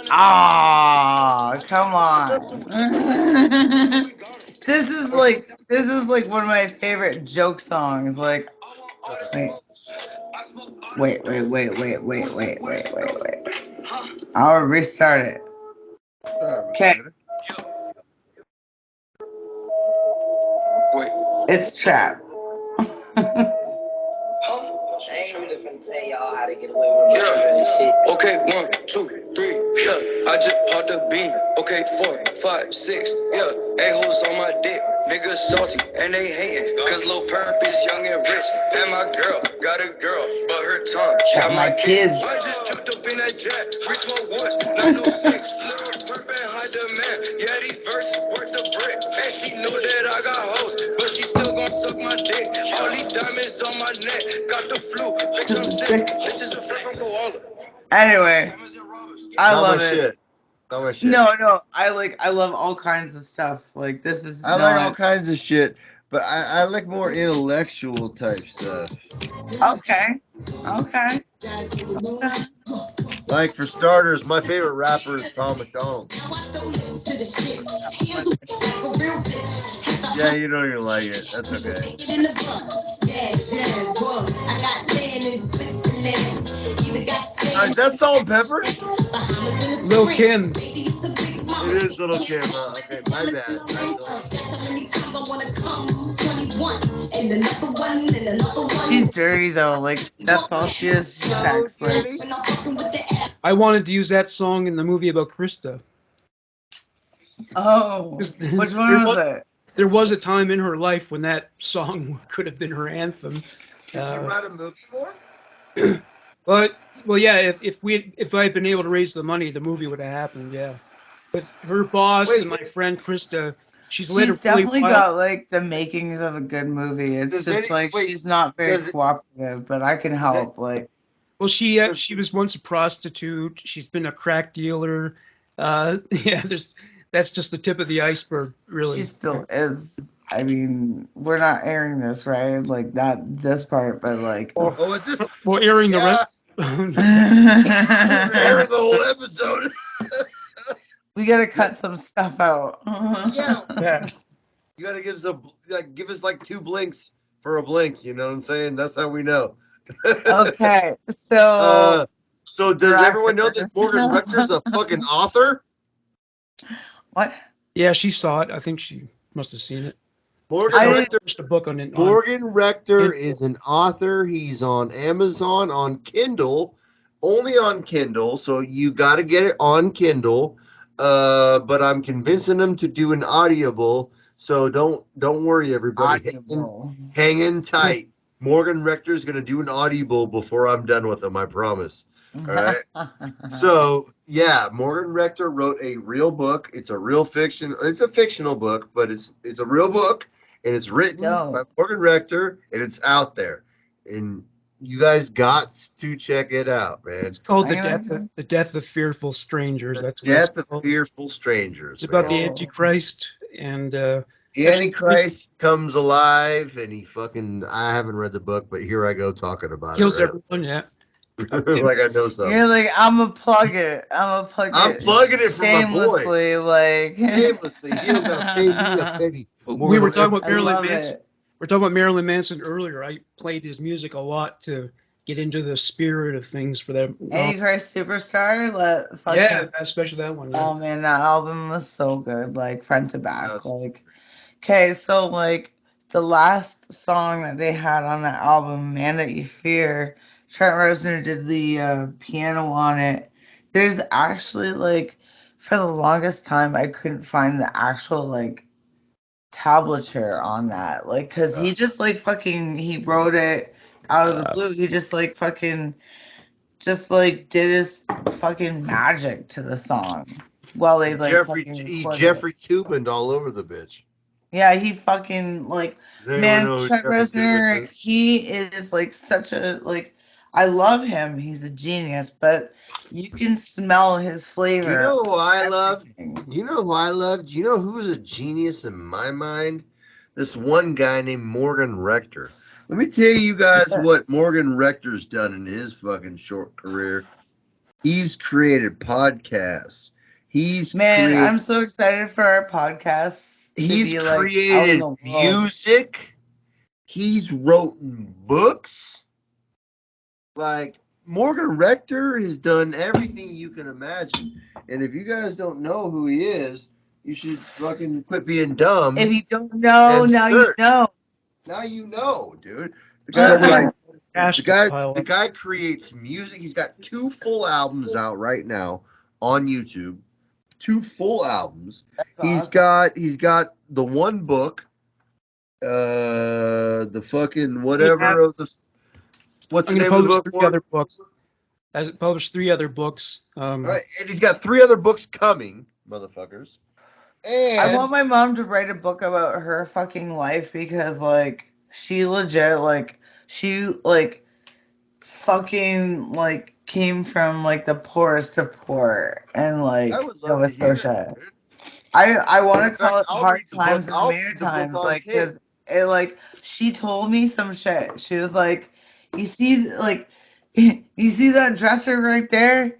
Ah, come on. This is like one of my favorite joke songs. Like, wait. I'll restart it. Okay. It's trap. I ain't really finna tell y'all how to get away with murder and shit. Okay, 1, 2, 3, yeah. I just popped a bean. Okay, 4, 5, 6, yeah. A-hoes on my dick. Niggas salty and they hating. Cause Lil Perp is young and rich. And my girl got a girl, but her tongue got my kids. I just jumped up in that jet. We smoke once, not no 6. Lil Perp and high man. Yeah, these verses worth a brick. And she know that I got hoes, but she still gon' suck my dick. All these diamonds on my neck. Got the flu, bitch, I'm sick. Bitches are free from koala. Anyway, I Not my love it. shit. Not my shit. No, I love all kinds of stuff. Like this is I like all not kinds of shit, but I like more intellectual type stuff. okay. Okay. Like for starters, my favorite rapper is Tom McDonald. Yeah, you don't even like it. That's okay. Is that Salt and Pepper? Lil Kim. It is Little Kim. Okay, my bad. She's dirty though. Like that's all she is. She sex. Like I wanted to use that song in the movie about Krista. oh, which one was it? There was a time in her life when that song could have been her anthem. Did you write a movie for? But well, yeah. If I had been able to raise the money, the movie would have happened. Yeah. But her boss and my friend Krista, she's led a She's really definitely wild. got like the makings of a good movie. It's just like she's not very cooperative, but I can help. Like, Well, she was once a prostitute. She's been a crack dealer. Yeah, that's just the tip of the iceberg, really. she still is. I mean, we're not airing this, right? Like not this part, but like. Oh, it's this. Well, airing the rest. Airing the whole episode. We gotta cut some stuff out. Yeah. You gotta give us like 2 blinks for a blink. You know what I'm saying? That's how we know. Okay, so. So does everyone know that Morgan Rector's a fucking author? What? Yeah, she saw it. I think she must have seen it. Morgan Rector. A book on it. Morgan Rector is an author. He's on Amazon on Kindle, only on Kindle. So you got to get it on Kindle. But I'm convincing him to do an Audible. So don't worry, everybody. Hanging tight. Morgan Rector's gonna do an Audible before I'm done with him. I promise. All right. So yeah, Morgan Rector wrote a real book. It's a real fiction. It's a fictional book, but it's a real book, and it's written by Morgan Rector, and it's out there. And you guys got to check it out, man. It's called The Death of Fearful Strangers. That's what Death of Fearful Strangers. It's about the Antichrist and the Antichrist comes alive, and he fucking. I haven't read the book, but here I go talking about kills it. Everyone, yeah. Like I know something. You're like, I'm plugging it for shamelessly, my boy. like shamelessly. You don't gotta pay me a penny. We were talking about Marilyn love Manson. it. We're talking about Marilyn Manson earlier. I played his music a lot to get into the spirit of things for them. Antichrist Superstar. Yeah, especially that one. Yeah. Oh man, that album was so good, like front to back. Yes. Like, okay, so like the last song that they had on that album, "Man That You Fear," Trent Reznor did the piano on it. There's actually like, for the longest time, I couldn't find the actual like tablature on that, like, cause he just like fucking he wrote it out of the blue. He just like fucking just like did his fucking magic to the song while they like Jeffrey Tubin all over the bitch. Yeah, he fucking like, man, Trent Reznor, he is like such a like, I love him. He's a genius, but you can smell his flavor. You know who I love? You know who I love? Do you know who's a genius in my mind? This one guy named Morgan Rector. Let me tell you guys what Morgan Rector's done in his fucking short career. He's created podcasts. I'm so excited for our podcasts. He's created music. He's written books. Like, Morgan Rector has done everything you can imagine. And if you guys don't know who he is, you should fucking quit being dumb. If you don't know, now you know. Now you know, dude. The guy creates music. He's got 2 full albums out right now on YouTube. 2 full albums. He's got the one book, the fucking whatever of the. What's the name of the book? 3 other books. Has published 3 other books. Right, and he's got 3 other books coming, motherfuckers. I want And my mom to write a book about her fucking life because, like, she legit, like, she, like, fucking, like, came from, like, the poorest of poor and, like, I would love Nova to hear it, Scotia. dude. I want In to call fact, it I'll hard read the book. times in I'll Mayor read the book times, on like, tape. because it, like, she told me some shit. She was like, you see, like, you see that dresser right there?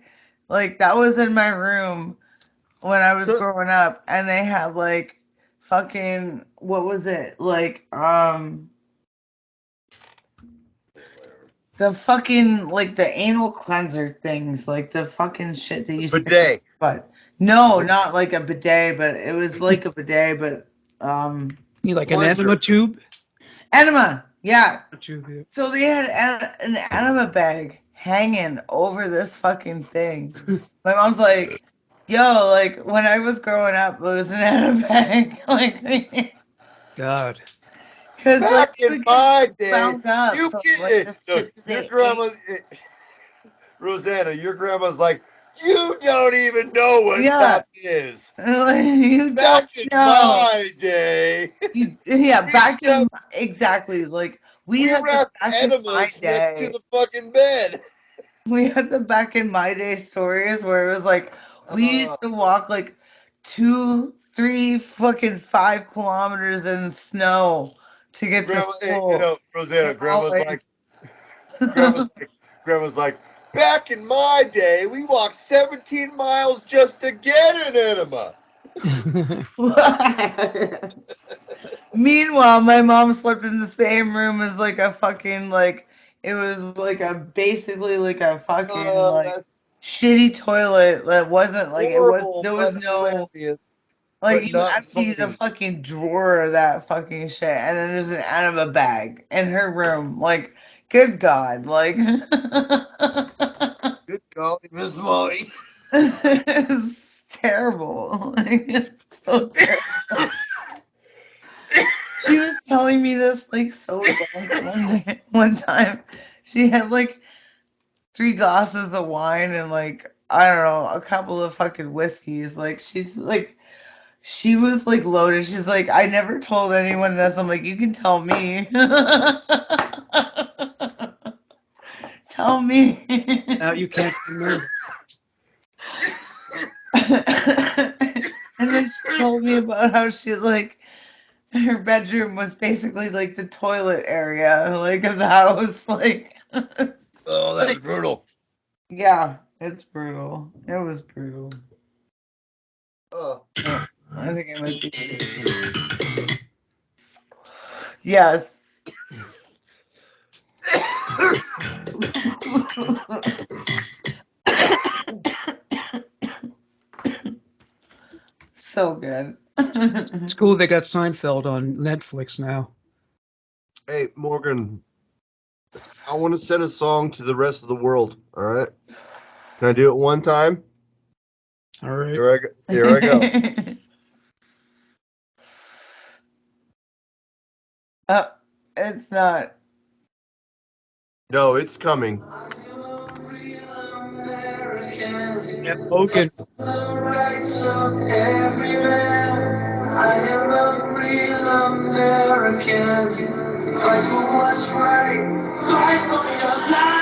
Like, that was in my room when I was growing up, and they had, like, fucking, what was it? Like, the fucking, like, the anal cleanser things, like, the fucking shit that you stick in your Bidet. butt. No, not like a bidet, but it was like a bidet, but, You like an Cleanser. enema tube? enema, yeah. A tube, yeah. So they had an enema bag hanging over this fucking thing. My mom's like, yo, like, when I was growing up, it was an enema bag. Like, God. because, like, Back in my day, found up you from, like, get the look, shit that your they ate. grandma's Rosanna, your grandma's like, you don't even know what Yeah. that is. Like, you Back don't in know. my day, Yeah, we back in, shoved- exactly. Like, we we had the wrapped back in my enemas next to day. the fucking bed. We had the back in my day stories where it was like we used to walk like 2, 3, fucking 5 kilometers in snow to get to Grandma, school. Rosanna, And all, like, grandma's like, back in my day, we walked 17 miles just to get an enema. Meanwhile, my mom slept in the same room as like a fucking, like, it was like a basically like a fucking like That's shitty toilet that wasn't like it was horrible, there was but no hilarious, like but you not empty the funny. fucking drawer of that fucking shit and then there's an enema bag in her room. Like, good God, like Good golly, Miss Molly. it's terrible. Like, it's so terrible. She was telling me this like so drunk one time. She had like 3 glasses of wine and like I don't know a couple of fucking whiskeys. Like she was like loaded. She's like, I never told anyone this. I'm like, you can tell me. Tell me. Now you can't remember. And then she told me about how she like her bedroom was basically like the toilet area, like of the house. Like, Oh, that was brutal. yeah, it's brutal. It was brutal. Oh. I think I might be. Yes. So good. It's cool they got Seinfeld on Netflix now. Hey, Morgan, I want to send a song to the rest of the world. All right? Can I do it one time? All right. Here I go. It's not. No, it's coming. Yeah, Hogan. The rights of every man. I am a real American. Fight for what's right. Fight for your life.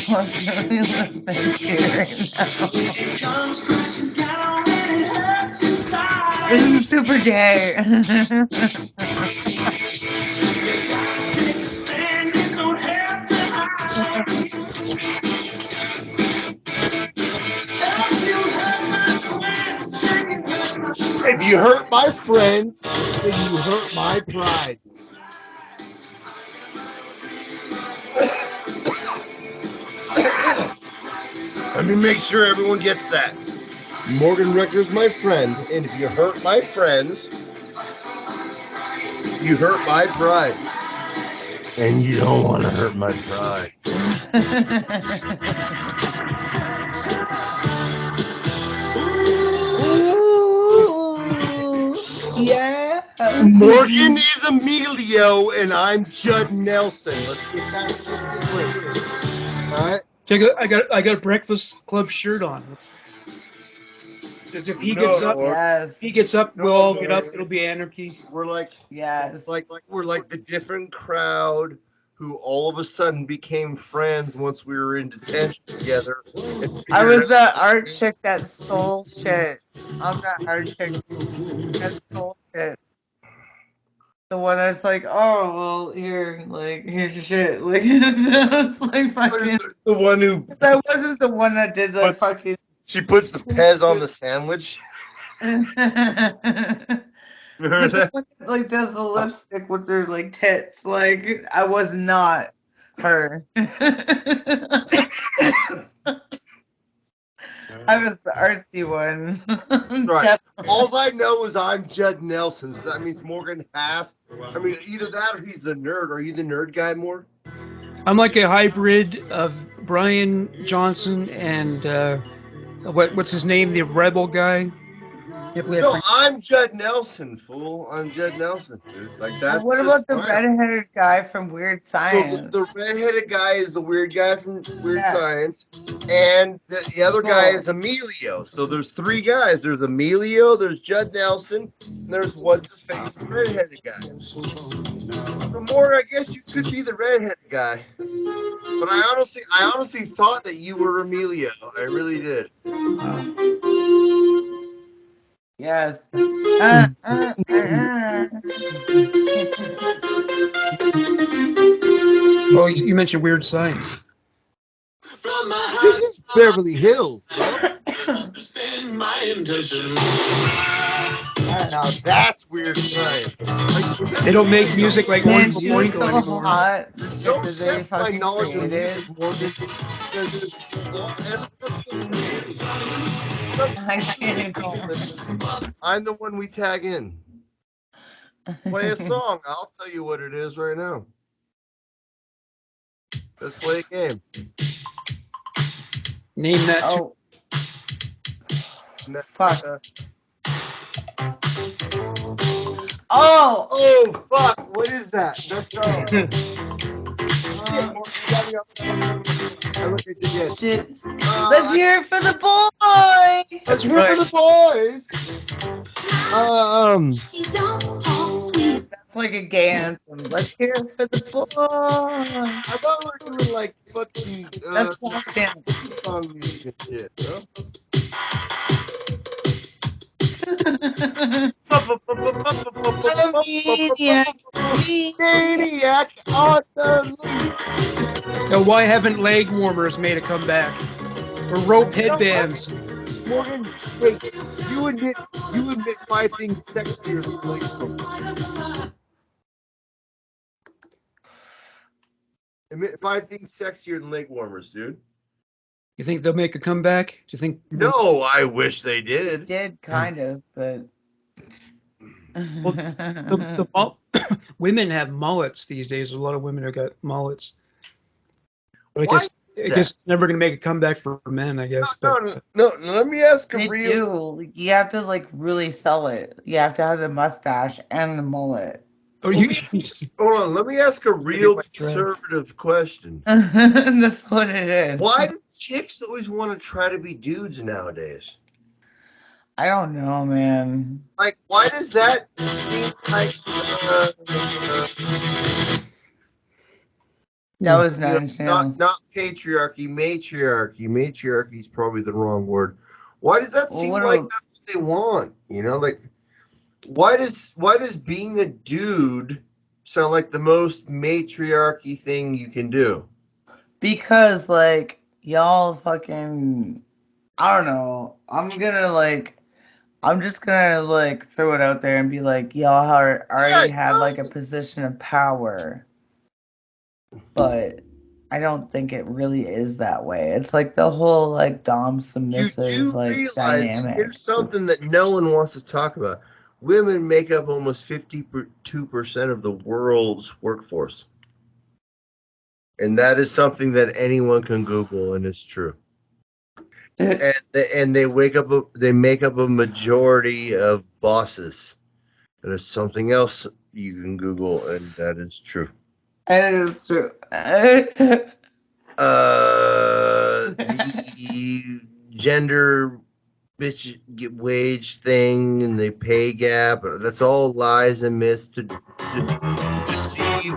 What are we listening to right now? It comes crashing down and it hurts inside. This is super gay. Take a stand and don't have to hide. If you hurt my friends, then you hurt my pride. Let me make sure everyone gets that. Morgan Rector's my friend, and if you hurt my friends, you hurt my pride. And you don't want to hurt my pride. Ooh, yeah. Morgan is Emilio, and I'm Judd Nelson. Let's get that shit straight. All right? Check it. I got a Breakfast Club shirt on. Because if he gets up, Yes. we'll all get up. It'll be anarchy. We're like Yes. we're like the different crowd who all of a sudden became friends once we were in detention together. I was that art chick that stole shit. I'm that art chick that stole shit. The one that's like, oh well, here's your shit. Like it's like fucking. The one who. Because I wasn't the one that did the fucking. She puts the Pez on the sandwich. But the one that, like, does the lipstick with their like tits. Like I was not her. I was the artsy one. Right. All I know is I'm Judd Nelson, so that means Morgan Hass. I mean, either that or he's the nerd. Are you the nerd guy more? I'm like a hybrid of Brian Johnson and what's his name, the rebel guy. No, I'm Judd Nelson, fool. I'm Judd Nelson. It's like that's. Well, what about the redheaded guy from Weird Science? So the redheaded guy is the weird guy from Weird Science, and the other guy is Emilio. So there's three guys. There's Emilio, there's Judd Nelson, and there's what's his face, the redheaded guy. So more, I guess you could be the redheaded guy. But I honestly thought that you were Emilio. I really did. Yes. Oh, you mentioned Weird Science. This is Beverly Hills. Understand my intention. Now that's Weird Science. They don't make music like Man, Oingo she was Boingo so anymore. hot. Don't That they test my fucking knowledge of created. music, Morgan. I can't go. I'm the one we tag in. Play a song. I'll tell you what it is right now. Let's play a game. Name that. Oh. Fuck. Oh! Oh, fuck. What is that? Let's go. Shit. Let's hear it for the boys! Let's hear it for the boys! That's like a gay anthem. Let's hear it for the boys! I thought we were doing like fucking That's dance. song music and shit, bro. Maniac on the loose. Now, why haven't leg warmers made a comeback? Or rope headbands? Morgan, wait, you admit 5 things sexier than leg warmers. Admit 5 things sexier than leg warmers, dude. You think they'll make a comeback? Do you think? No, I wish they did. Did kind of, but. Well, women have mullets these days. A lot of women have got mullets. But I guess it's never going to make a comeback for men, I guess. No, let me ask a They real. do. You have to like really sell it. You have to have the mustache and the mullet. Oh, you, Hold on, let me ask a real conservative question. That's what it is. Why do chicks always want to try to be dudes nowadays? I don't know, man. Like, why does that seem like that was nice. Not patriarchy, matriarchy. Matriarchy is probably the wrong word. Why does that seem like that's what they want? You know, like why does being a dude sound like the most matriarchy thing you can do? Because like y'all fucking, I don't know. I'm just gonna like throw it out there and be like, y'all already have like a position of power. But I don't think it really is that way. It's like the whole like dom submissive dynamic. Here's something that no one wants to talk about. Women make up almost 52% of the world's workforce. And that is something that anyone can Google, and it's true. And they make up a majority of bosses. And it's something else you can Google, and that is true. And it is true. the gender bitch wage thing and the pay gap. That's all lies and myths to deceive.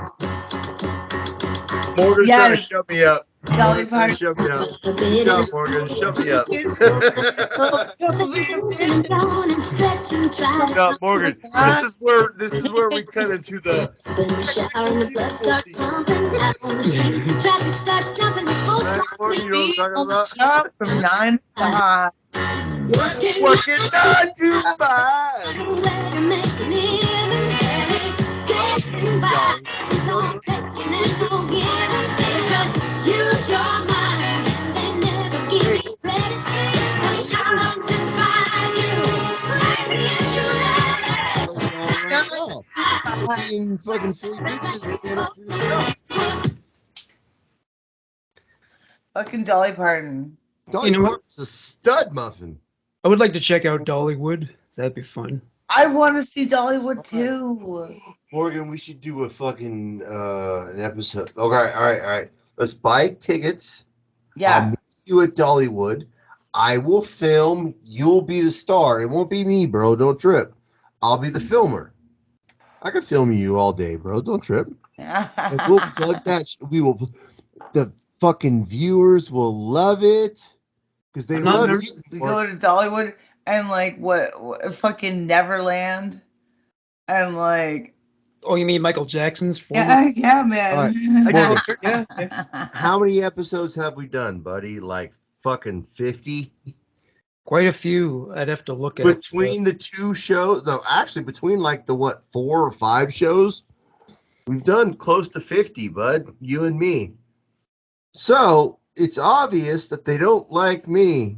Morgan's trying to Yes, shut me up. Dolly Morgan's trying to Parton. shut me up. Good job, Morgan. Shut me up. Shut up, Morgan. This is where we cut into the technical difficulty. Right, Morgan, you know what I'm talking about? Shop from 9 to 5. Working 9 to 5. Being fucking silly bitches and stand up for yourself. Fucking Dolly Parton. Dolly know what? Parton's a stud muffin. I would like to check out Dollywood. That'd be fun. I want to see Dollywood too. Morgan, we should do a fucking an episode. Okay, all right. Let's buy tickets. I'll Yeah. meet you at Dollywood. I will film. You'll be the star. It won't be me, bro. Don't trip. I'll be the filmer. I can film you all day, bro. Don't trip. And we'll plug that. We will. The fucking viewers will love it because they I'm not love nervous. you. We go to Dollywood and like what fucking Neverland and like Oh, you mean Michael Jackson's former? yeah, All right. man. I do. Yeah. How many episodes have we done, buddy? Like fucking 50? Quite a few. I'd have to look at Between the two shows, no, actually between like the 4 or 5 shows, we've done close to 50, bud. You and me. So it's obvious that they don't like me.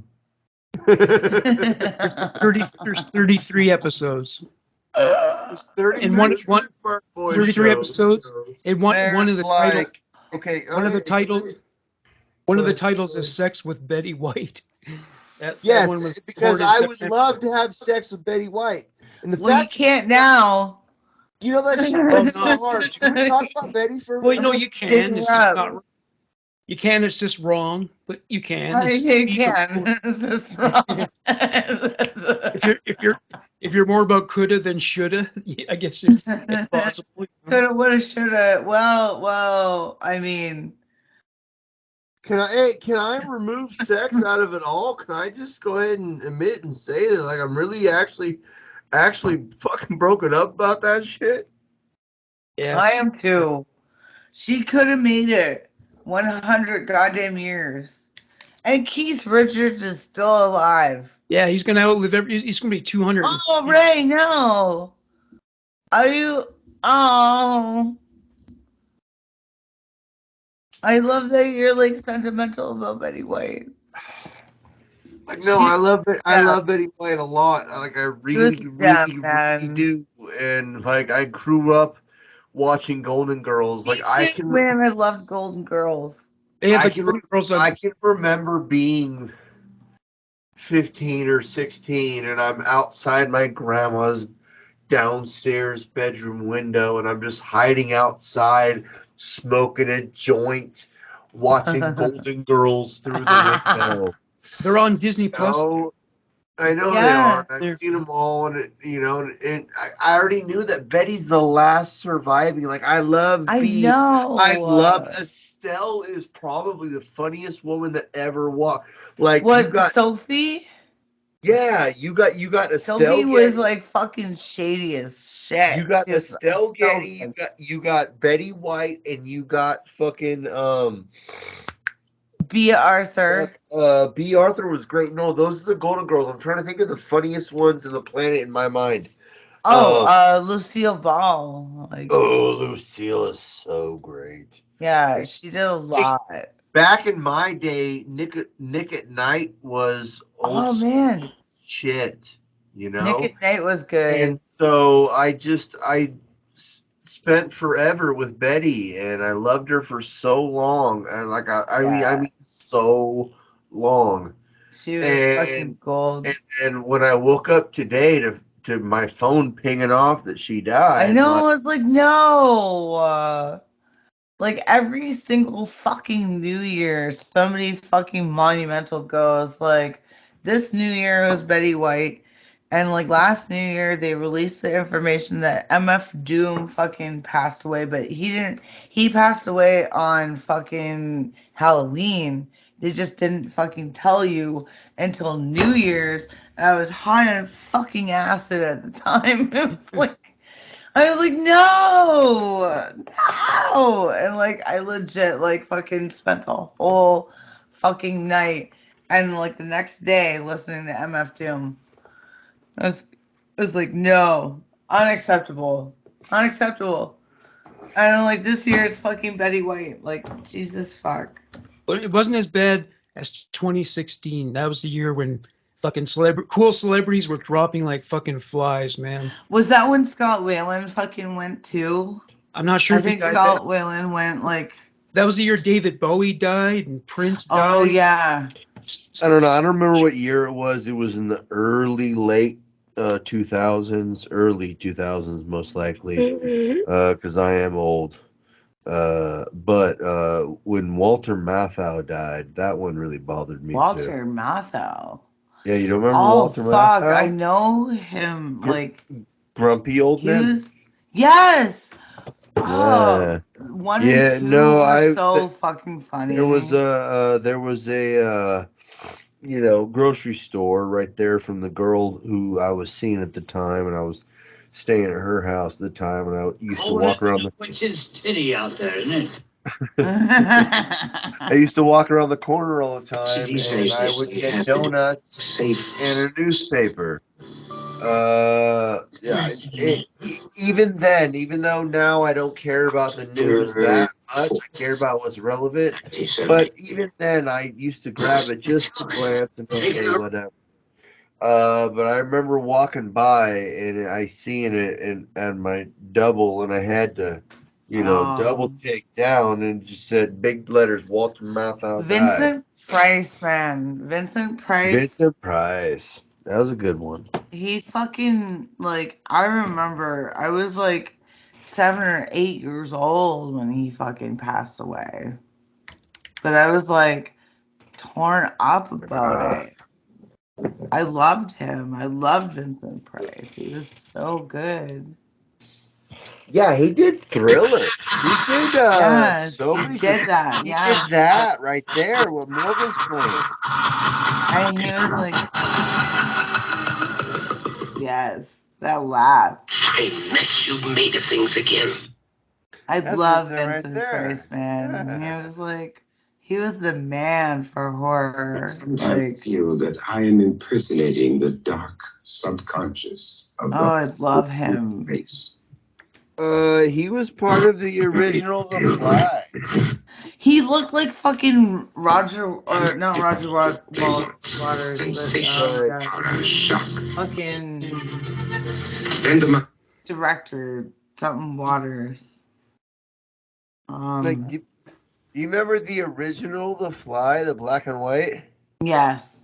There's 33 episodes. There's 33 And one Park Boys 33 shows. episodes. And one of There's the like titles. Okay. One of the titles. One of the Good. titles is "Sex with Betty White." That Yes, one was because recorded I would September. love to have sex with Betty White. And the well, you fact can't now. you know that shit breaks my heart. Can we talk about Betty for a Well, minute? no, you Dig can. her It's just up. not. You can. It's just wrong, but you can. You can. It's just wrong. If you're more about coulda than shoulda, I guess it's possible. Coulda, woulda, shoulda. Well. I mean, Can I remove sex out of it all? Can I just go ahead and admit and say that like I'm really actually fucking broken up about that shit? Yeah, I am too. She could have made it 100 goddamn years. And Keith Richards is still alive. yeah, he's gonna outlive he's gonna be 200. Oh, Ray, no. Are you? Oh. I love that you're like sentimental about Betty White. Like no, I love Betty White a lot. Like I really do. And like I grew up watching Golden Girls. Like I can Man, I loved Golden Girls. They have I the can, Golden Girls on. I can remember being 15 or 16 and I'm outside my grandma's downstairs bedroom window and I'm just hiding outside smoking a joint watching Golden Girls through the window. They're on Disney Plus. Oh, I know Yeah. they are. I've seen them all, and I already knew that Betty's the last surviving. Like I love Estelle is probably the funniest woman that ever walked. Like What, you got Sophie? Yeah, you got Estelle. Sophie was Getty. like fucking shady as shit. You got She was Estelle so Getty. good. You got Betty White, and you got fucking B. Arthur. B. Arthur was great. No, those are the Golden Girls. I'm trying to think of the funniest ones in the planet in my mind. Lucille Ball. Like, Oh, Lucille is so great. yeah, she did a lot. Back in my day, Nick at Night was old man, shit. You know, Nick at Night was good. and so I spent forever with Betty, and I loved her for so long, and like I mean so long. She was fucking gold. And when I woke up today to my phone pinging off that she died, I know. I was like, no. Like every single fucking New Year, somebody fucking monumental goes like, this New Year was Betty White, and like last New Year they released the information that MF Doom fucking passed away, but he didn't. He passed away on fucking Halloween. They just didn't fucking tell you until New Year's. And I was high on fucking acid at the time. It was like. I was like, no, no. And like, I legit like fucking spent the whole fucking night and like the next day listening to MF Doom. I was like, no, unacceptable, unacceptable. And I'm like, this year is fucking Betty White. Like, Jesus fuck. But it wasn't as bad as 2016. That was the year when fucking cool celebrities were dropping like fucking flies, man. Was that when Scott Whalen fucking went too? I'm not sure I if he think died. Scott Whalen went like. That was the year David Bowie died and Prince died. Oh yeah. I don't know. I don't remember what year it was. It was in the late 2000s, early 2000s, most likely, because I am old. But when Walter Matthau died, that one really bothered me too. Walter Matthau. Yeah, you don't remember Oh Walter fuck, Matthau? I know him. Like Grumpy old he man. was. Yes. Yeah. Oh, one Yeah, and two no, were so fucking funny. There was a grocery store right there from the girl who I was seeing at the time, and I was staying at her house at the time, and I used to walk around the. Which is titty out there, isn't it? I used to walk around the corner all the time, and I would get donuts and a newspaper. Yeah. Even then, even though now I don't care about the news that much, I care about what's relevant. But even then, I used to grab it just to glance and okay, whatever. But I remember walking by and I seen it and my double, and I had to, double take down and just said big letters, Walter Matthau died. Vincent Price, man. Vincent Price. Vincent Price. That was a good one. He fucking, like, I remember I was like 7 or 8 years old when he fucking passed away. But I was like torn up about it. I loved him. I loved Vincent Price. He was so good. Yeah, he did Thriller. He did Yes, so he many. did that. He Yeah. did that right there. What Morgan's playing. And he was like, yes, that laugh. Hey, mess, you made the things again. I That's love Vincent right Vincent there. Price, man. Yeah. He was like, he was the man for horror. I feel that I am impersonating the dark subconscious of Oh, I love him. race. He was part of the original The Fly. He looked like fucking Roger, or not Roger Waters, but fucking director, something Waters. Like, you remember the original The Fly, the black and white? Yes.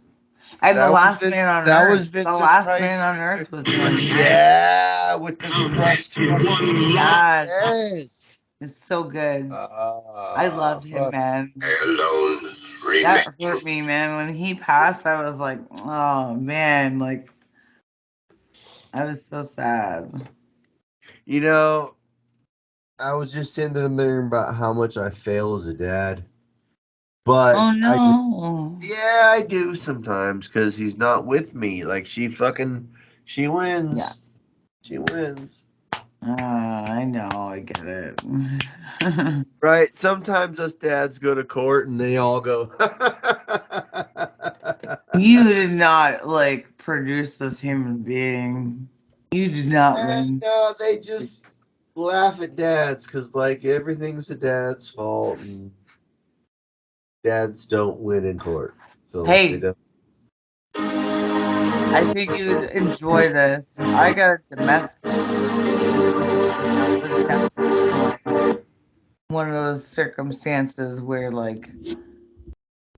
And That The was Last Vince- Man on that Earth. was The Vincent Last Price. Man on Earth was him. Yeah, with the crust fucking. Yes. Yes. It's so good. I loved him, fuck. man. Alone, That hurt me, man. When he passed, I was like, oh, man. Like, I was so sad. You know, I was just sitting there about how much I fail as a dad. But Oh, no. I do sometimes because he's not with me. Like, she wins. Yeah. She wins. I know. I get it. Right? Sometimes us dads go to court and they all go. You did not, like, produce this human being. You did not win. No, they just laugh at dads because, like, everything's a dad's fault and dads don't win in court. So Hey. they don't. I think you'd enjoy this. I got a domestic. It was definitely like one of those circumstances where, like,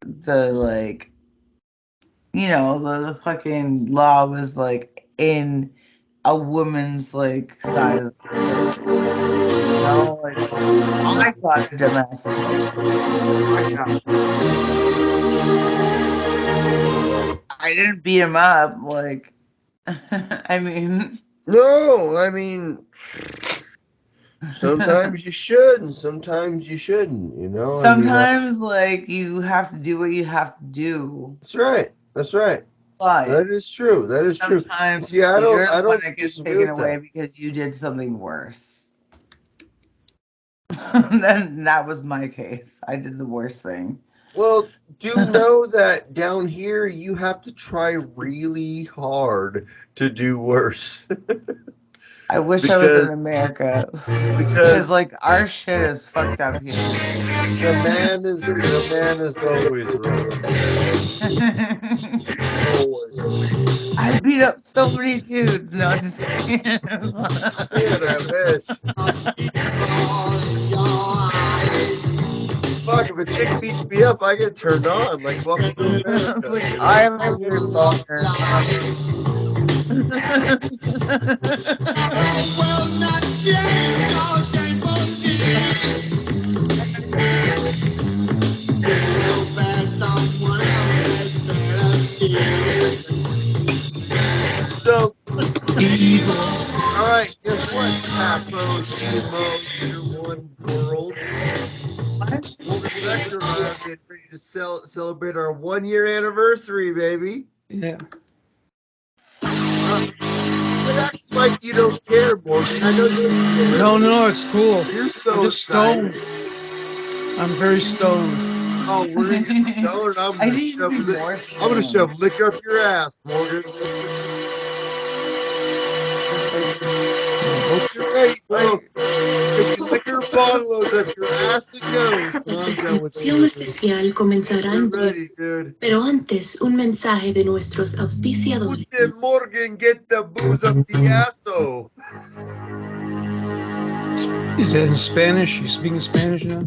the fucking law was, like, in a woman's, like, side of the No, like, I got a domestic. I didn't beat him up. Like, I mean, No, I mean, sometimes you should and sometimes you shouldn't, you know? I mean, sometimes like you have to do what you have to do. that's right. That's right. But That is true. That is true. sometimes See, I you're don't the one that gets disagree taken with away that. because you did something worse. Then that was my case. I did the worst thing. Well, do know that down here you have to try really hard to do worse. I wish I was in because America because because like our shit is fucked up here. the man is always right. Always. I beat up so many dudes. No, just kidding. Man, I wish. Fuck, if a chick beats me up, I get turned on like welcome to America. Like, You know? I'm a weird boner. So, all right, guess what? Papo, Nemo, Year One World. Golden Vector and I are getting ready to celebrate our 1 year anniversary, baby. Yeah. But that's like you don't care, Morgan. I know you're. No, it's cool. You're so I'm just excited. stoned. I'm very stoned. Oh, we're gonna get stoned. I'm gonna shove liquor up your ass, Morgan. You're ready, bro. Liquor bottles up your ass and nose. La transmisión especial comenzará en breve. Pero antes, un mensaje de nuestros auspiciadores. Guten Morgen, get the booze up the asshole. Is that in Spanish? You speaking Spanish now?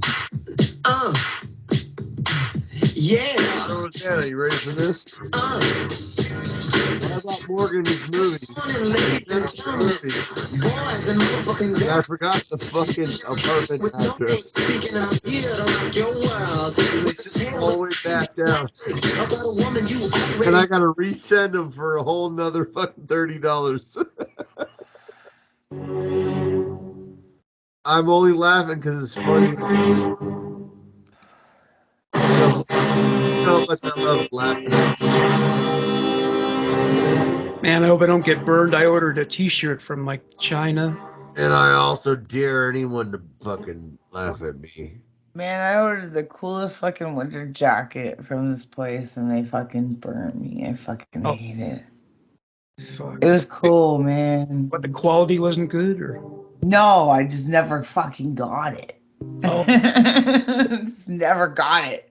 Yeah. Rosanna, you ready for this? How about Morgan's movies? And I forgot the fucking apartment address. It's just all the way back down. And I gotta resend them for a whole nother fucking $30. I'm only laughing because it's funny. You know how much I love laughing at you. Man, I hope I don't get burned. I ordered a T-shirt from like China. And I also dare anyone to fucking laugh at me. Man, I ordered the coolest fucking winter jacket from this place and they fucking burned me. I fucking hate it. Fuck. It was cool, man. But the quality wasn't good, or? No, I just never fucking got it. Oh. Just never got it.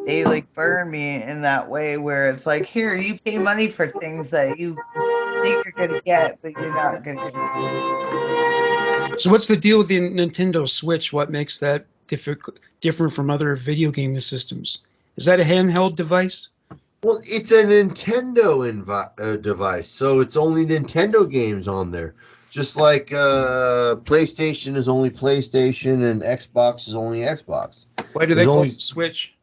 They like burn me in that way where it's like, here, you pay money for things that you think you're gonna get, but you're not gonna get. So what's the deal with the Nintendo Switch? What makes that different from other video game systems? Is that a handheld device? Well, it's a Nintendo device, so it's only Nintendo games on there. Just like PlayStation is only PlayStation and Xbox is only Xbox. Why do they call it Switch?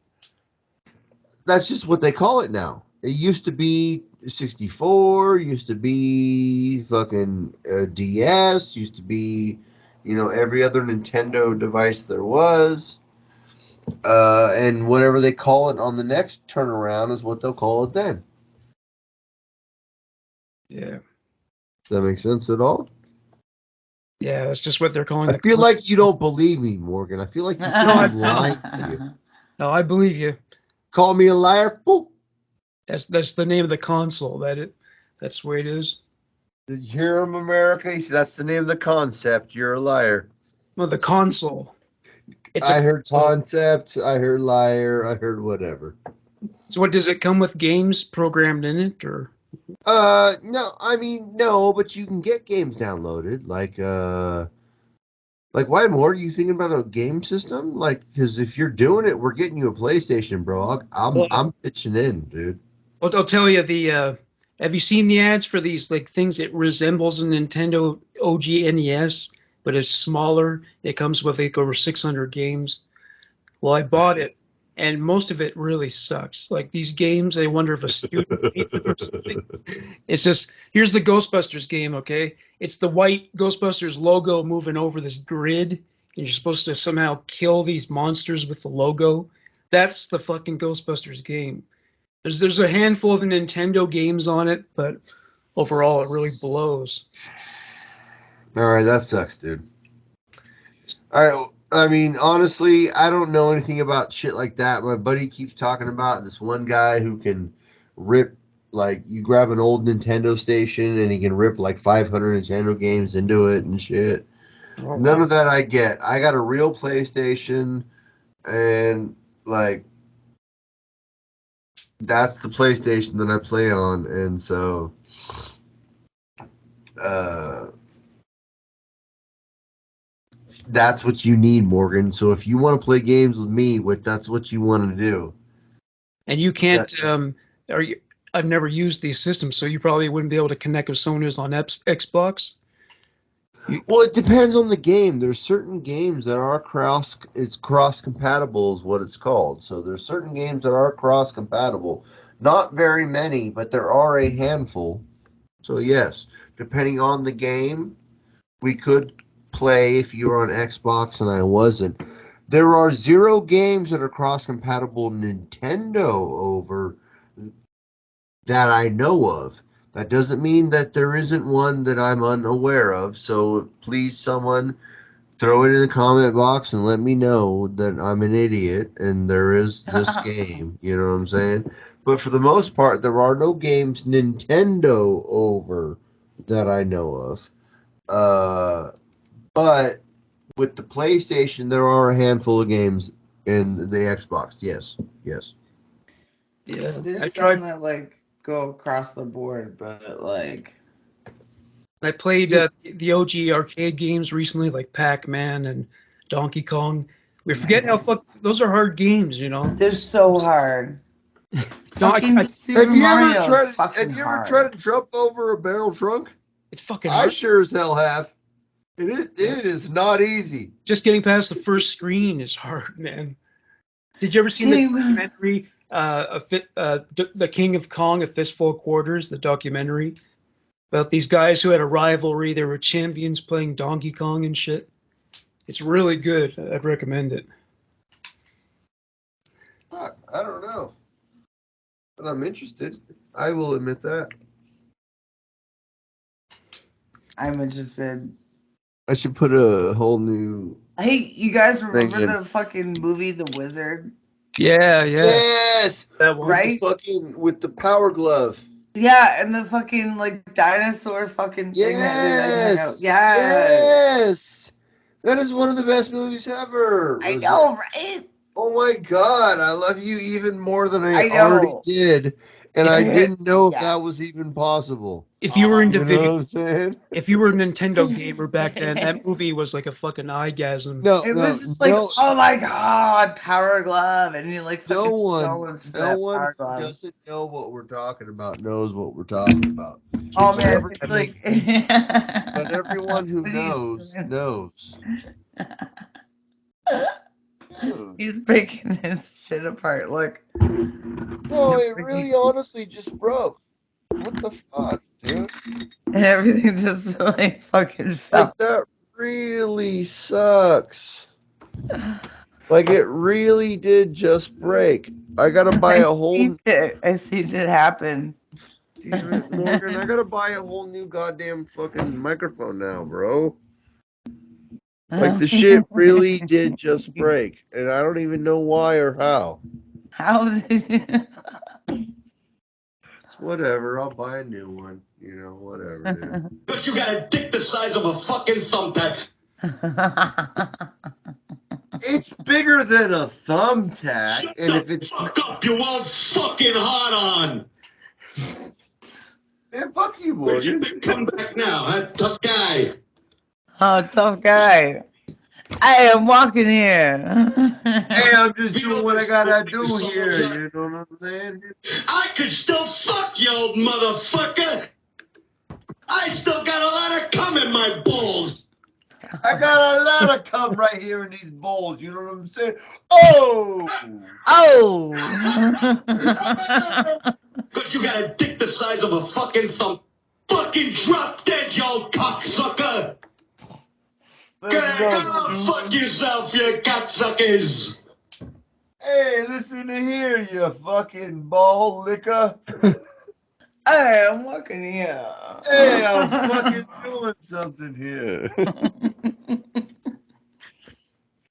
That's just what they call it now. It used to be 64, used to be fucking DS, used to be, every other Nintendo device there was. And whatever they call it on the next turnaround is what they'll call it then. Yeah. Does that make sense at all? Yeah, that's just what they're calling I feel like you don't believe me, Morgan. I feel like you're lying to you. No, I believe you. Call me a liar, fool. That's the name of the console. That's the way it is. Did you hear him, America? He said that's the name of the concept. You're a liar. No, the console. I heard concept. I heard liar. I heard whatever. So what, does it come with games programmed in it, or? No. I mean, no, but you can get games downloaded. Like, why more? Are you thinking about a game system? Like, because if you're doing it, we're getting you a PlayStation, bro. I'm pitching in, dude. Well, I'll tell you have you seen the ads for these like things that resembles a Nintendo OG NES? but it's smaller. It comes with like over 600 games. Well, I bought it, and most of it really sucks. Like these games, I wonder if a student made them or something. It's just, here's the Ghostbusters game, okay? It's the white Ghostbusters logo moving over this grid, and you're supposed to somehow kill these monsters with the logo. That's the fucking Ghostbusters game. There's a handful of Nintendo games on it, but overall it really blows. All right, that sucks, dude. All right, I mean, honestly, I don't know anything about shit like that. My buddy keeps talking about this one guy who can rip, like, you grab an old Nintendo station and he can rip like 500 Nintendo games into it and shit. Oh, None wow. of that I get. I got a real PlayStation, and like, that's the PlayStation that I play on, and so that's what you need, Morgan. So if you want to play games with me, that's what you want to do. And you can't, I've never used these systems, so you probably wouldn't be able to connect with someone who's on Xbox. Well, it depends on the game. There's certain games that are cross compatible is what it's called. So there's certain games that are cross compatible. Not very many, but there are a handful. So yes, depending on the game, we could play if you were on Xbox and I wasn't. There are 0 games that are cross compatible Nintendo over that I know of. That doesn't mean that there isn't one that I'm unaware of, so please someone throw it in the comment box and let me know that I'm an idiot and there is this game, you know what I'm saying? But for the most part, there are no games Nintendo over that I know of. But with the PlayStation, there are a handful of games in the Xbox, yes. Yeah, There's I some tried. that like go across the board, but like I played the OG arcade games recently, like Pac-Man and Donkey Kong. We forget how those are hard games, you know. they're so hard. No, Fucking Super Have you ever Mario is fucking tried to jump over a barrel trunk? It's fucking I hard. sure as hell have. It is not easy. Just getting past the first screen is hard, man. Did you ever see the documentary, The King of Kong, A Fistful of Quarters, the documentary about these guys who had a rivalry? They were champions playing Donkey Kong and shit. It's really good. I'd recommend it. Fuck, I don't know. But I'm interested. I will admit that. I'm interested. I should put a whole new. Hey, you guys remember Thinking. the fucking movie The Wizard? Yeah. Yes! That one. Right? With the power glove. Yeah, and the fucking like dinosaur fucking thing that they like hung out. Yes! Yeah. Yes! That is one of the best movies ever. I know, right? Oh my god, I love you even more than I I already know. did. And I didn't know if Yeah. that was even possible. If you were into You know video, what I'm saying? if you were a Nintendo gamer back then, that movie was like a fucking eyegasm. It was just like, oh my god, power glove, and you like No fucking one power who glove. doesn't know what we're talking about knows what we're talking about. Oh It's man, never it's that like. But everyone who What are you knows doing? knows. He's breaking his shit apart. Look. No, it really honestly just broke. What the fuck, dude? And everything just like fucking fell. Like that really sucks. Like it really did just break. I gotta buy a whole. I seen it happen. Damn it, Morgan! I gotta buy a whole new goddamn fucking microphone now, bro. Like the shit really did just break, and I don't even know why or how. How did you? It's whatever. I'll buy a new one. You know, whatever, dude. But you got a dick the size of a fucking thumbtack. It's bigger than a thumbtack, and if it's Fuck up, you won't fucking hot on. Man, fuck you, Morgan. Come back now, huh? Tough guy. Oh, tough guy. I am walking here. Hey, I'm just doing what I gotta do here. You know what I'm saying? I could still fuck you, old motherfucker. I still got a lot of cum in my balls. I got a lot of cum right here in these bowls. You know what I'm saying? Oh! Oh! Because you got a dick the size of a fucking thumb. Fucking drop dead, you old cocksucker! Go fuck yourself, you cocksuckers! Hey, listen to here, you fucking ball licker. Hey, I'm looking here. Hey, I'm fucking doing something here.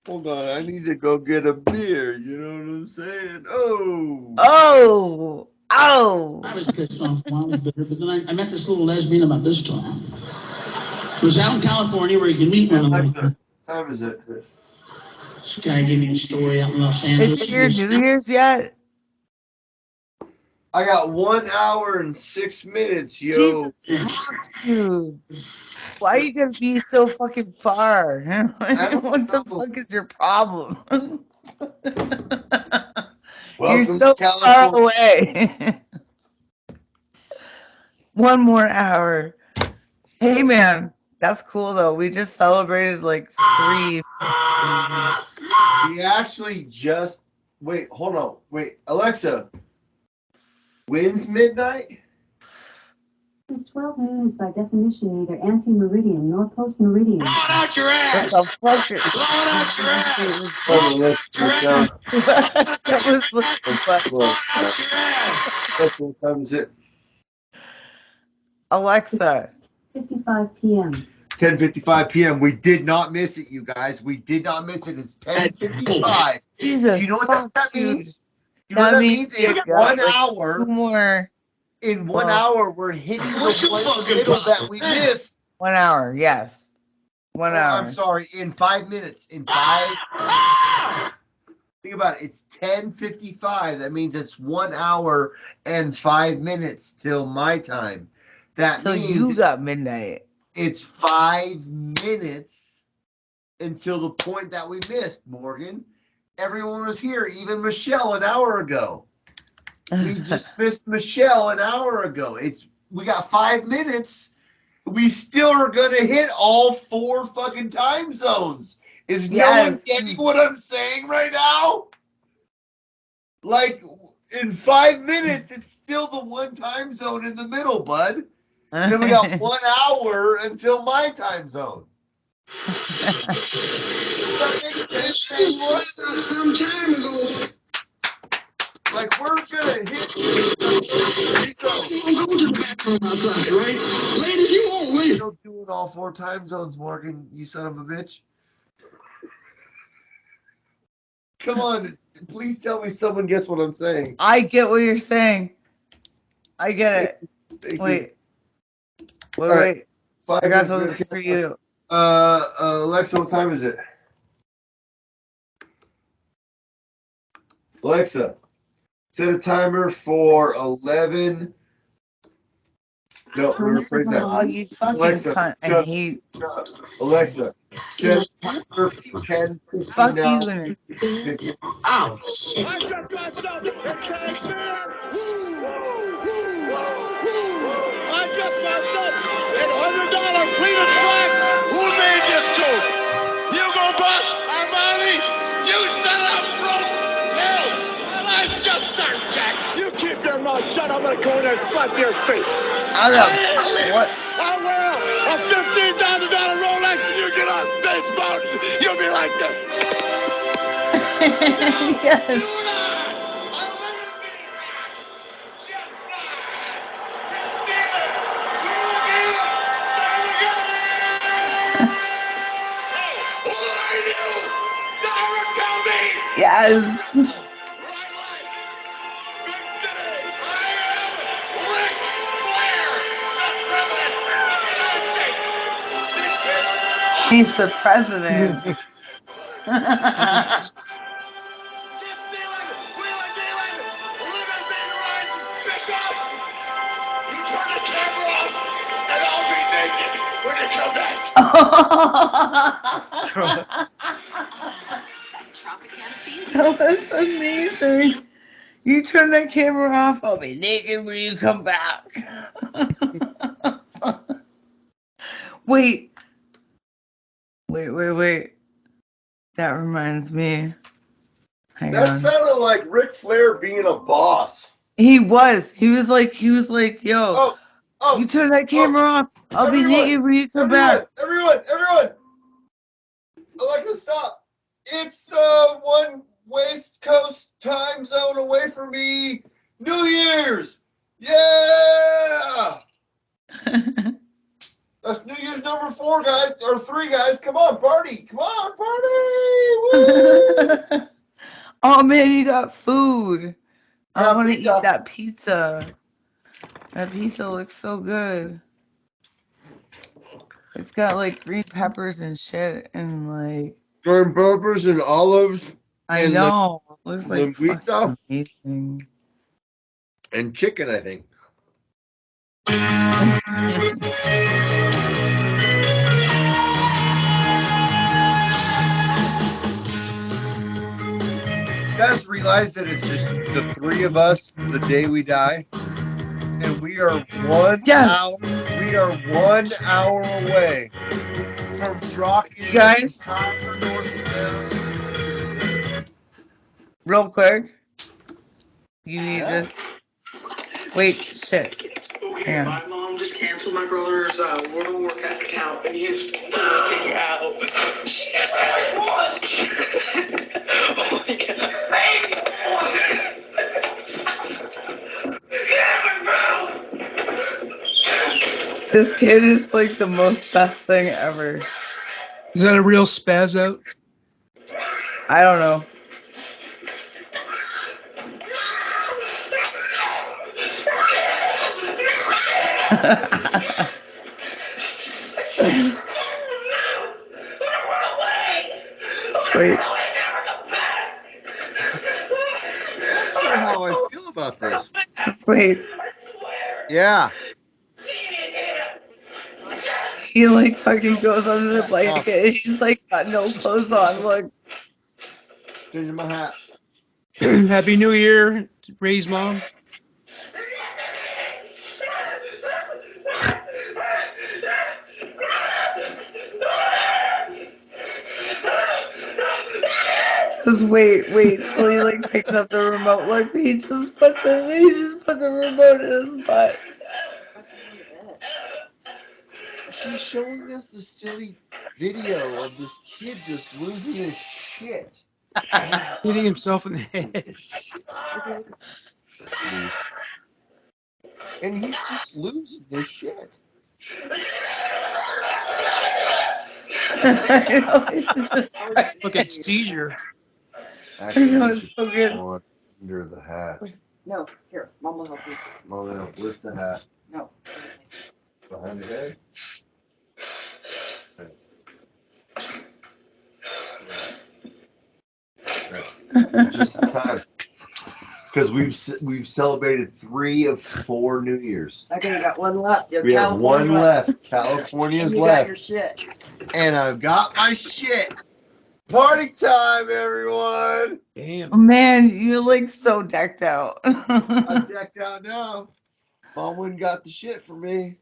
Hold on, I need to go get a beer. You know what I'm saying? Oh. Oh. Oh. I was pissed off when I was bitter, but then I met this little lesbian about this time. It was out in California where you can meet women. Alexa, time is it? This guy gave me a story out in Los Is Angeles. it your New Year's yet? I got 1 hour and 6 minutes, yo. Jesus fuck, dude. Why are you gonna be so fucking far? What the fuck is your problem? You're Welcome so to far California. away. 1 more hour. Hey man, that's cool though. We just celebrated like 3. We actually just wait. Hold on. Wait, Alexa. When's midnight? Since 12 noon is by definition neither ante-meridian nor post-meridian. Blow it out your ass! What the fuck? Blow it out your ass! Hold on, let's sound. That was Blow it out your ass! Alexa, what time is it? Alexa. 55 p.m. 10:55 p.m. We did not miss it, you guys. We did not miss it. It's 10:55. Jesus. Do you know what that means? You know That what that means means? In you got 1 like hour. 2 more. In 1 hour, we're hitting the one in the middle that we missed. 1 hour, yes. 1 hour. I'm sorry. In 5 minutes. In 5 minutes. Think about it. It's 10:55. That means it's 1 hour and 5 minutes till my time. That So means you got midnight. it's 5 minutes until the point that we missed, Morgan. Everyone was here, even Michelle an hour ago. We just missed Michelle an hour ago. We got 5 minutes. We still are gonna hit all 4 fucking time zones. Is no one getting what I'm saying right now? Like in 5 minutes, it's still the one time zone in the middle, bud. Then we got 1 hour until my time zone. Does that make sense anymore? Some time ago. Like we're gonna hit the zone. Right? Ladies, you won't win. Still doing all 4 time zones, Morgan, you son of a bitch. Come on, please tell me someone gets what I'm saying. I get what you're saying. I get it. Thank Wait. All Wait. right. I got something for you. Alexa, what time is it? Alexa, set a timer for 11. No, rephrase that. Oh, you fucking Alexa, cunt. I hate. Alexa, set a timer for 10. Fuck now. you and Oh, shit. I just got something. I just got something. In $100 pleated slacks. Who made this coat? Hugo Boss? Armani? You son of a broke hell. Well, I just started, Jack. You keep your mouth shut. I'm gonna go in there and slap your face. I know. What? I'll wear a $15,000 Rolex and you get on Space Mountain. You'll be like this. Yes. Yes. He's the president. That was amazing. You turn that camera off, I'll be naked when you come back. Wait. Wait. That reminds me. Hang That on. sounded like Ric Flair being a boss. He was like, yo, you turn that camera off. I'll be naked when you come back. Everyone! Alexa, stop. It's the one West Coast time zone away from me. New Year's! Yeah! That's New Year's number 4, guys, or 3, guys. Come on, party! Come on, party! Woo! Oh man, you got food. I Yeah, want to pizza. eat that pizza. That pizza looks so good. It's got like green peppers and shit and like. Green peppers and olives. I and know. Looks like linguiça fucking amazing. and chicken, I think. You guys realize that it's just the 3 of us the day we die, and we are 1 hour. We are 1 hour away from rocking You guys? the entire North America. Real quick. You need this. Wait, shit. Hang on. My mom just canceled my brother's World of Warcraft account, and he's kick it out. What? Oh my god. This kid is like the most best thing ever. Is that a real spaz out? I don't know. Sweet. Not sure how I feel about this. Sweet. Yeah. He like fucking goes under the blanket and he's like got no clothes on. Look. Changing my hat. Happy New Year, Ray's mom. Just wait till he like picks up the remote. Look, he just puts the remote in his butt. She's showing us the silly video of this kid just losing his shit. Hitting himself in the head. And he's just losing his shit. Look at seizure. Actually, I know, we it's should so good. go on under the hat. No, here, Mom will help you. Mom, no, lift the hat. No. Behind your head. Right. Just in time. Because we've celebrated 3 of 4 New Years. Okay, you got one left. We have 1 left. California's And you left. got your shit. And I've got my shit. Party time, everyone. Damn. Oh, man, you look so decked out. I'm decked out now. Mom went and got the shit for me.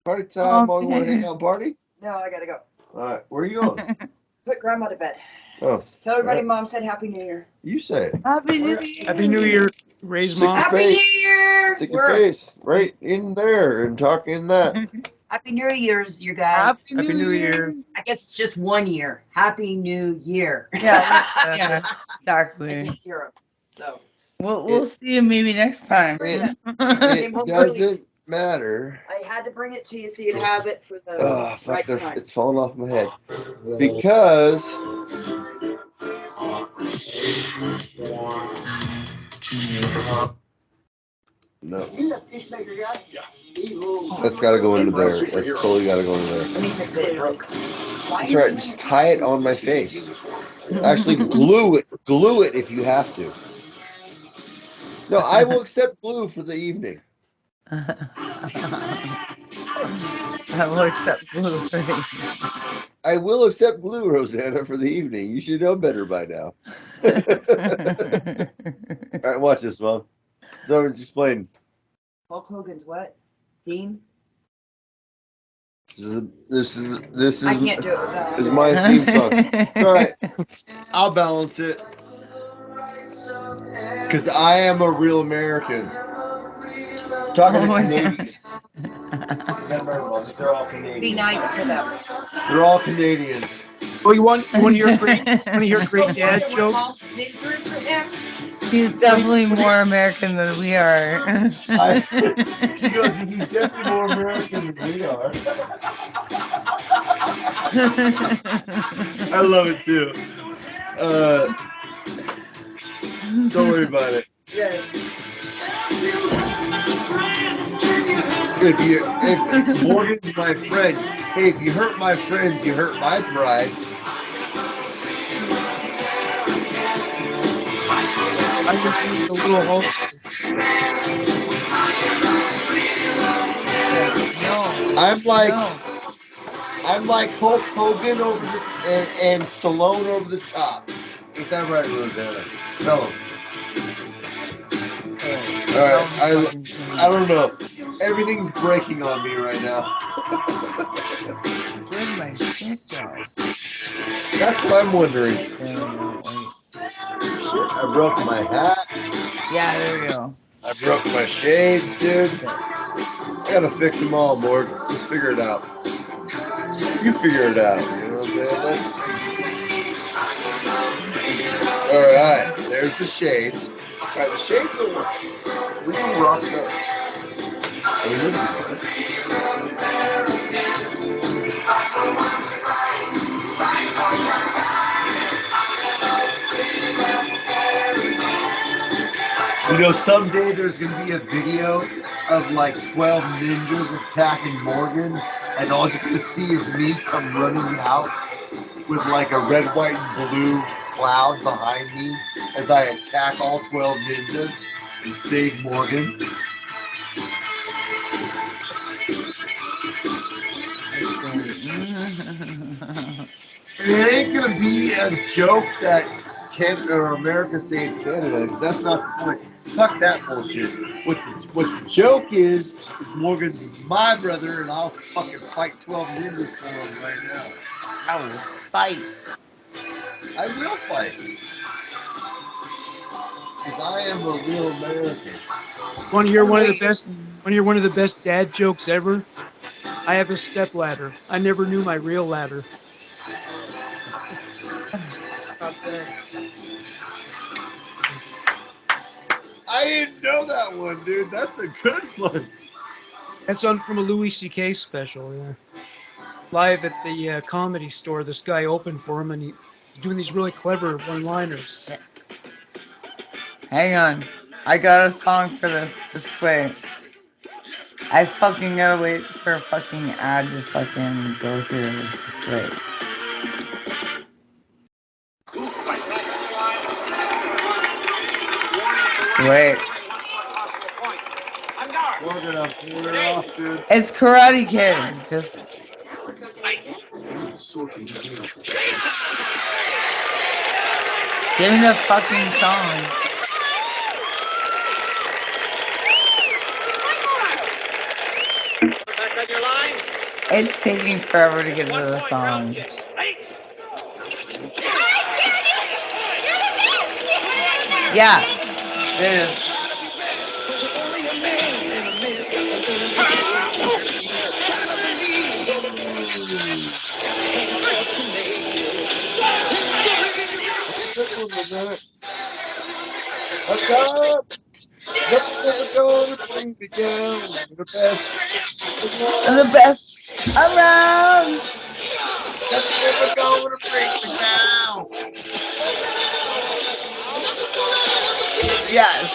Party time. Oh, Mom, you want to hang man. out and party? No, I gotta go. All right. Where are you going? Put Grandma to bed. Oh. Tell everybody right. Mom said Happy New Year. You say it. Happy New Year. Happy New Year, Ray's Stick mom. your Happy face. New Year! Stick your face right in there and talk in that. Happy New Year's, you guys. Happy New Year. I guess it's just 1 year. Happy New Year. Yeah, exactly. So We'll see you maybe next time. It doesn't matter. I had to bring it to you so you'd have it for the Oh, fuck, right there- time. it's falling off my head. Because no, that's got to go into there. That's totally got to go into there. Let me fix it. It broke. That's right. Just tie it on my face. Actually, glue it if you have to. No, I will accept glue for the evening. I will accept blue. I will accept glue, Rosanna, for the evening. You should know better by now. All right, watch this, Mom. So just explain. Hulk Hogan's what? Theme? This I is can't do it without is my theme song. All right, I'll balance it because I am a real American. Talking to Canadians. They're all Be Canadians. nice to them. They're all Canadians. Oh, you want to hear great dad What joke? mom's did for him? He's definitely more American than we are. She goes, he's definitely more American than we are. I love it too. Don't worry about it. If Morgan's my friend, hey, if you hurt my friends, you hurt my pride. I just need a little Hulkster. I'm like Hulk Hogan over and Stallone over the top. Ain't that right, Rosanna? Tell him. All right, I don't know. Everything's breaking on me right now. Where'd my shit go? That's what I'm wondering. There we go. Wait. Shit, I broke my hat. Yeah, there we go. I broke my shades, dude. I gotta fix them all, Morg. Just figure it out. You figure it out. You know what I'm saying? All right, there's the shades. All right, the shades are real rocked up. You know, someday there's going to be a video of like 12 ninjas attacking Morgan, and all you're going to see is me come running out with like a red, white, and blue cloud behind me as I attack all 12 ninjas and save Morgan. It ain't going to be a joke that Canada or America saves Canada, because that's not the point. Fuck that bullshit. What the joke is Morgan's my brother, and I'll fucking fight 12 ninjas for him right now. I will fight. I will fight. Because I am a real American. Want to hear one of the best? Want to hear one of the best dad jokes ever? I have a step ladder. I never knew my real ladder. I didn't know that one, dude. That's a good one. That's on from a Louis C.K. special. Yeah. Live at the Comedy Store, this guy opened for him, and he's doing these really clever one-liners. Hang on. I got a song for this. Just wait. I fucking gotta wait for a fucking ad to fucking go through. Just wait. Wait. Morgan, I'm pulling it off, dude. It's Karate Kid. Just. Give me the fucking song. It's taking forever to get to the song. Yeah. It is. What's up? Nothing's ever gonna bring me down. The best. The best around. Nothing's ever gonna bring me down. Yes.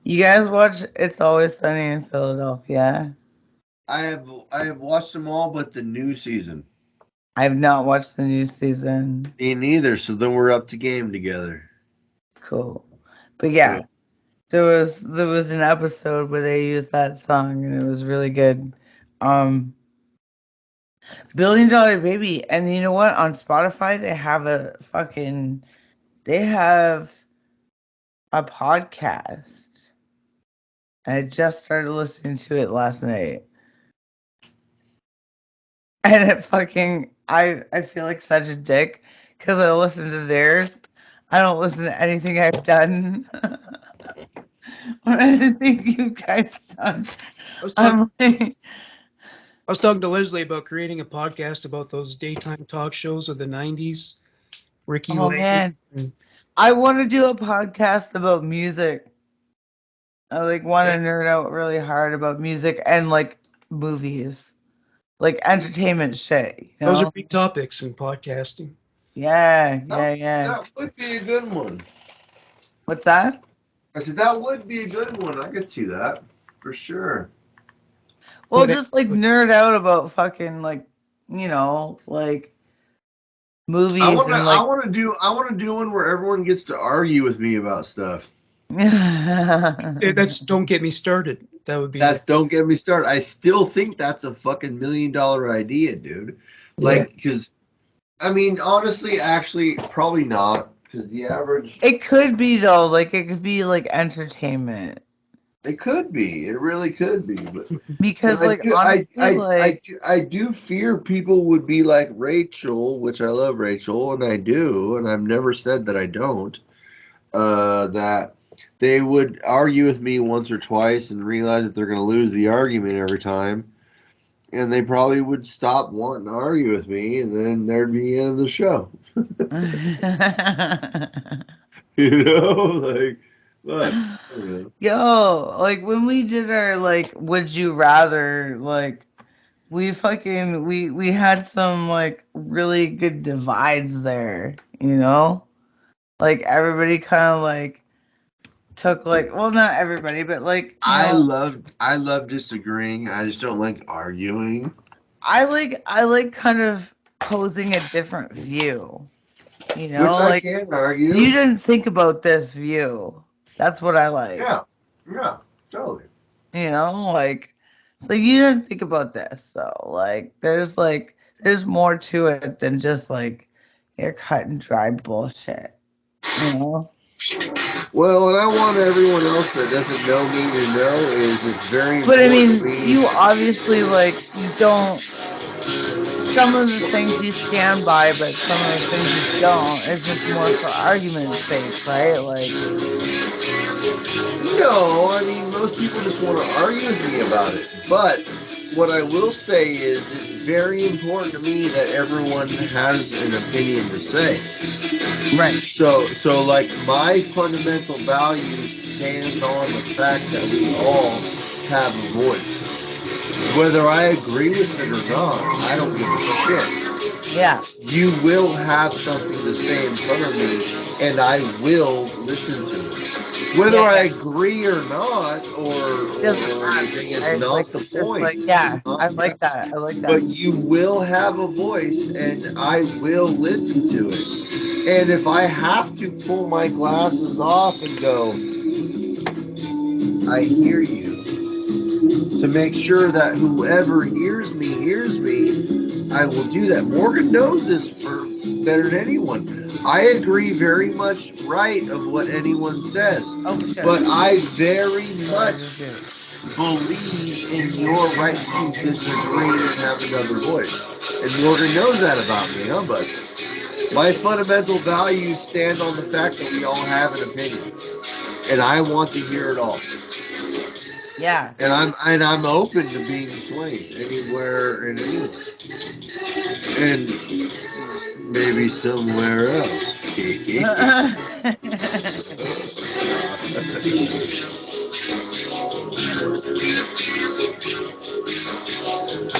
You guys watch It's Always Sunny in Philadelphia? I have watched them all, but the new season. I have not watched the new season. Me neither. So then we're up to game together. Cool. But yeah, there was an episode where they used that song and it was really good. Billion Dollar Baby, and you know what? On Spotify they have a podcast. I just started listening to it last night. And it fucking, I feel like such a dick because I listen to theirs. I don't listen to anything I've done or anything you guys done. I'm like, I was talking to Leslie about creating a podcast about those daytime talk shows of the 90s. Ricky oh Lake. man, I want to do a podcast about music. I like want to nerd out really hard about music and like movies, like entertainment shit. You Those are know? big topics in podcasting. Yeah. That would be a good one. What's that? I said that would be a good one. I could see that for sure. Well, just like nerd out about fucking like, like movies I want to. and like. I want to do one where everyone gets to argue with me about stuff. That's don't get me started. That would be. Don't get me started. I still think that's a fucking $1 million idea, dude. Like, because I mean, honestly, actually, probably not. Because the average. It could be though. Like it could be like entertainment. It could be. It really could be. But because but like honestly, I do fear people would be like Rachel, which I love Rachel, and I do, and I've never said that I don't. That they would argue with me once or twice and realize that they're going to lose the argument every time, and they probably would stop wanting to argue with me, and then there'd be the end of the show. You know, like, what? Yo, like when we did our like would you rather, like we had some like really good divides there, like everybody kind of like took like, well, not everybody, but like I love disagreeing. I just don't like arguing. I like kind of posing a different view, Which like I can argue. you didn't think about this view. That's what I like. Yeah, totally. Like, so you didn't think about this. So like, there's more to it than just like your cut and dry bullshit. Well, and I want everyone else that doesn't know me to know is it's very important. But I mean, you obviously like you don't. Some of the things you stand by, but some of the things you don't. It's just more for argument's sake, right? Like. No, I mean, most people just want to argue with me about it. But what I will say is it's very important to me that everyone has an opinion to say. Right. So like my fundamental values stand on the fact that we all have a voice. Whether I agree with it or not, I don't give a shit. Yeah. You will have something to say in front of me, and I will listen to it. Whether I agree or not, or anything, is not the point. I like that. But you will have a voice, and I will listen to it. And if I have to pull my glasses off and go, I hear you, to make sure that whoever hears me, I will do that. Morgan knows this for better than anyone. I agree very much right of what anyone says. But I very much believe in your right to disagree and have another voice. And Morgan knows that about me, huh, bud? My fundamental values stand on the fact that we all have an opinion. And I want to hear it all. Yeah. And I'm open to being swayed anywhere and anywhere. And maybe somewhere else.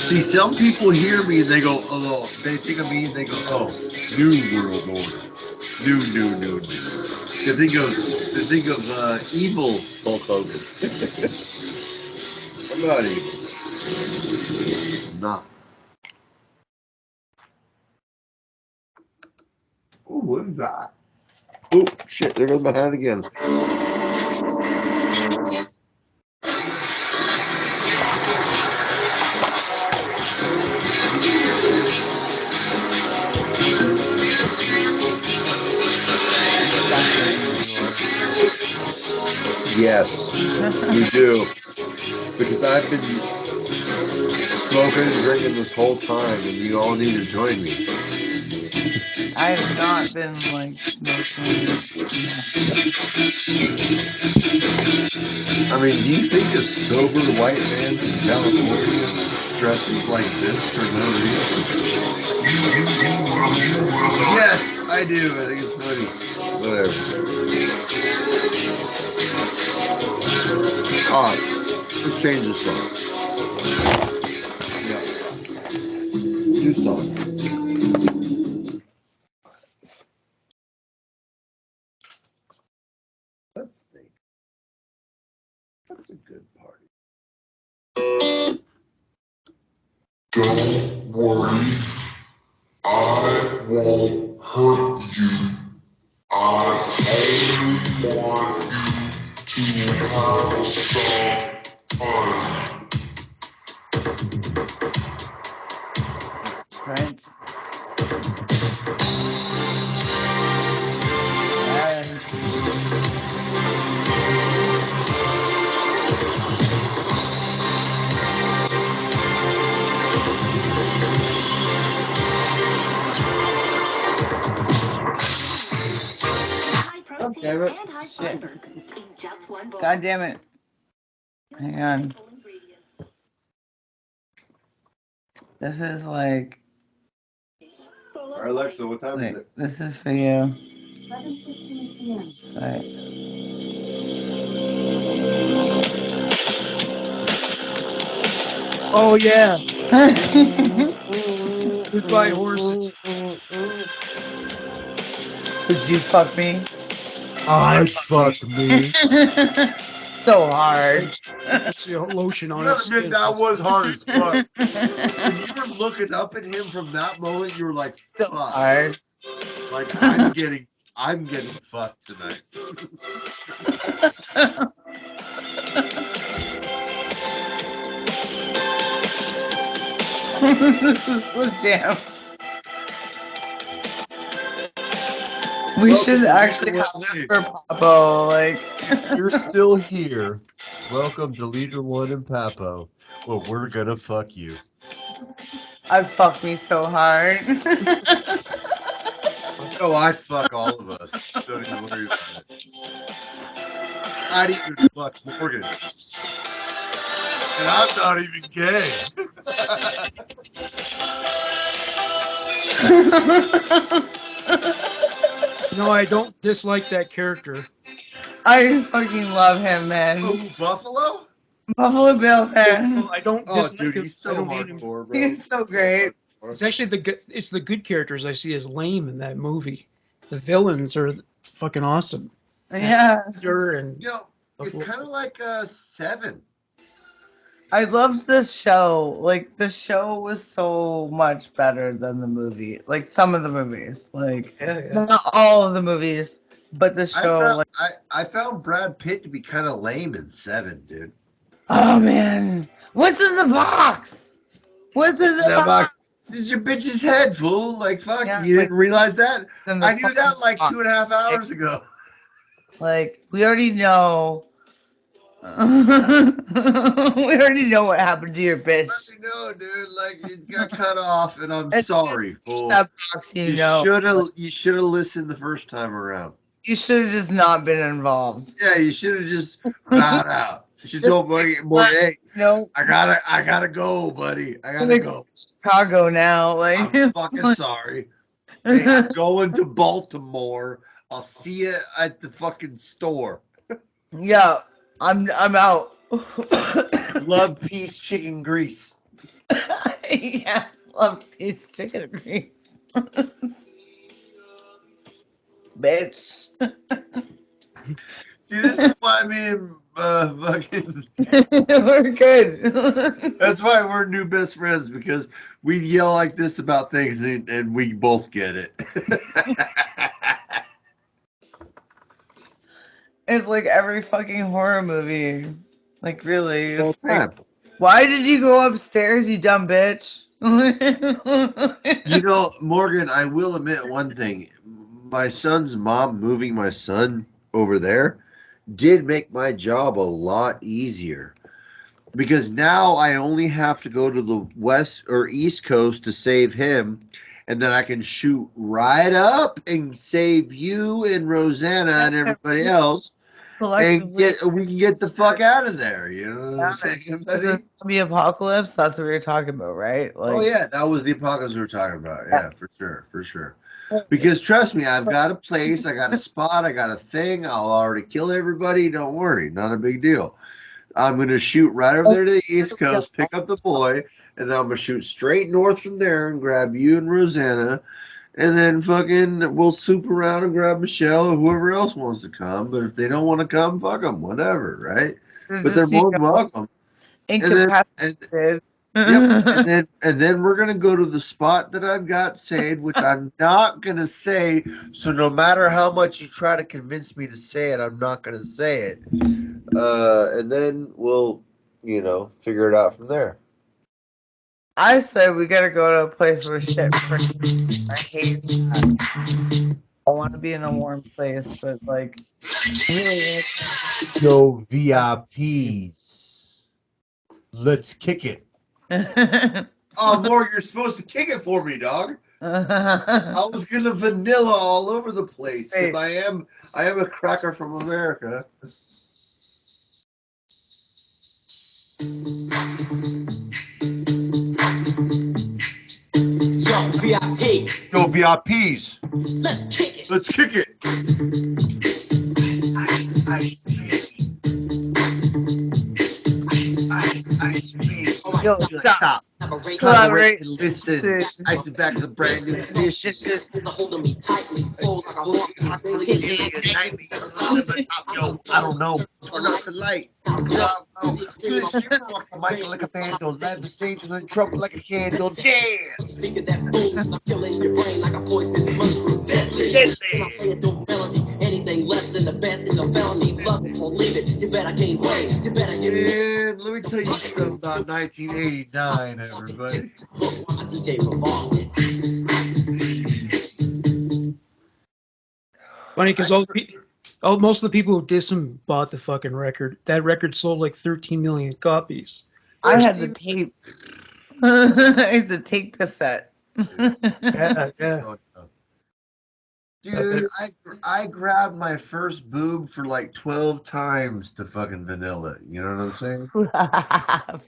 See, some people hear me and they go, oh, they think of me and they go, oh, new world order. New. They think of evil Hulk Hogan. I'm not evil. I'm not. Oh, what is that? Oh, shit, there goes my hand again. Yes, we do. Because I've been smoking and drinking this whole time, and you all need to join me. I have not been like smoking. I mean, do you think a sober white man from California dresses like this for no reason? Yes, I do. I think it's funny. Whatever. Alright, let's change the song. Yeah. New song. Let's think. That's a good party. Don't worry, I won't hurt you. I only want you to have some fun. Right. God damn it. Shit. God damn it. Hang on. This is like. All right, Alexa, what time is it? This is for you. 11:15 p.m. Right. Oh yeah. Goodbye horses. Would you fuck me? I fuck me. So hard. Puts the lotion You on gotta his admit skin. that was hard as fuck. When you were looking up at him from that moment, you were like, So fuck. hard. Like I'm getting fucked tonight. This is the jam. We should actually have this for Papo. Like, If you're still here, welcome to Leader One and Papo. Well, we're gonna fuck you. I'd fuck me so hard. Oh, I'd fuck all of us. Don't even worry about it. I'd even fuck Morgan. And I'm not even gay. No, I don't dislike that character. I fucking love him, man. Oh, Buffalo? Buffalo Bill, man. No, I don't Oh, dislike dude, him. he's I so don't hate him. hardcore, bro. He's so great. It's actually it's the good characters I see as lame in that movie. The villains are fucking awesome. Yeah. And You know, it's kind of like Seven. I loved the show. Like, the show was so much better than the movie. Like, some of the movies. Like, not all of the movies, but the show. I found Brad Pitt to be kind of lame in Seven, dude. Oh, man. What's in the box? What's in the box? This is your bitch's head, fool. Like, fuck, Yeah, you didn't realize that? in I the knew that like fucking 2.5 hours ago. Like, we already know. We already know what happened to your bitch. No, dude, like it got cut off, and I'm It's sorry, fool. that box, you know. You should have listened the first time around. You should have just not been involved. Yeah, you should have just bowed out. You should told Morgan, hey, no, I gotta go, buddy. I gotta go. Chicago now, like I'm fucking sorry. Hey, I'm going to Baltimore. I'll see you at the fucking store. Yeah, I'm out. Love, peace, chicken grease. Yeah, love peace, chicken grease. Bitch. See, this is why me and fucking we're good. That's why we're new best friends, because we yell like this about things and we both get it. It's like every fucking horror movie. Like, really. Well, Like, why did you go upstairs, you dumb bitch? You know, Morgan, I will admit one thing. My son's mom moving my son over there did make my job a lot easier. Because now I only have to go to the west or east coast to save him, and then I can shoot right up and save you and Rosanna and everybody else, and we can get the fuck out of there. You know what I'm saying, buddy? The apocalypse, that's what you're talking about, right? Like, Oh yeah, that was the apocalypse we were talking about. Yeah, for sure. Because trust me, I've got a place, I got a spot, I got a thing. I'll already kill everybody. Don't worry, not a big deal. I'm gonna shoot right over there to the East Coast, pick up the boy, and then I'm gonna shoot straight north from there and grab you and Rosanna, and then fucking we'll soup around and grab Michelle or whoever else wants to come. But if they don't want to come, fuck them, whatever, right? But they're more than welcome. incapacitated. Yep, and then we're gonna go to the spot that I've got saved, which I'm not gonna say. So no matter how much you try to convince me to say it, I'm not gonna say it. And then we'll, figure it out from there. I say we gotta go to a place where shit burns. I hate that. I want to be in a warm place, but like, really, No VIPs. Let's kick it. Oh, Morgan, you're supposed to kick it for me, dog. I was gonna vanilla all over the place because I am a cracker from America. Yo, VIP. Yo, VIPs. Let's kick it. Let's kick it. Yo, stop. Collaborate and listen. I sit back to the brand new edition. Yo, I don't know. Turn off the light. Michael like a vandal. Light the stage and trouble like a candle. Dance. I'm killing your brain like a poisonous mushroom. Deadly. Anything less than the best is a felony. Love it or leave it. You bet I can't wait. You better hear me. And let me tell you something about 1989, everybody. Funny because most of the people who diss him bought the fucking record. That record sold like 13 million copies. I had the tape. It's a tape cassette. Yeah. Dude, I grabbed my first boob for like 12 times to fucking vanilla. You know what I'm saying? For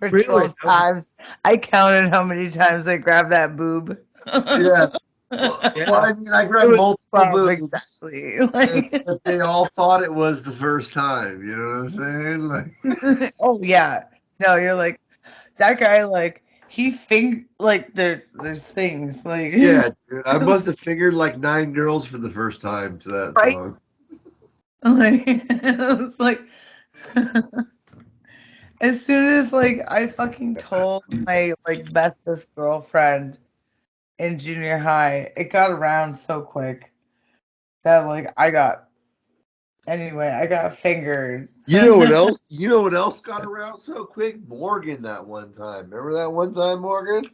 12 times. I counted how many times I grabbed that boob. Yeah. Well, I mean, I grabbed multiple boobs. Exactly. But they all thought it was the first time. You know what I'm saying? Like, oh, yeah. No, you're like, that guy, like, there's things, like. Yeah, dude. I must have fingered like 9 girls for the first time to that song. Like, it's like, as soon as, like, I fucking told my, like, bestest girlfriend in junior high, it got around so quick that, like, I got fingered. You know what else? You know what else got around so quick? Morgan that one time. Remember that one time, Morgan?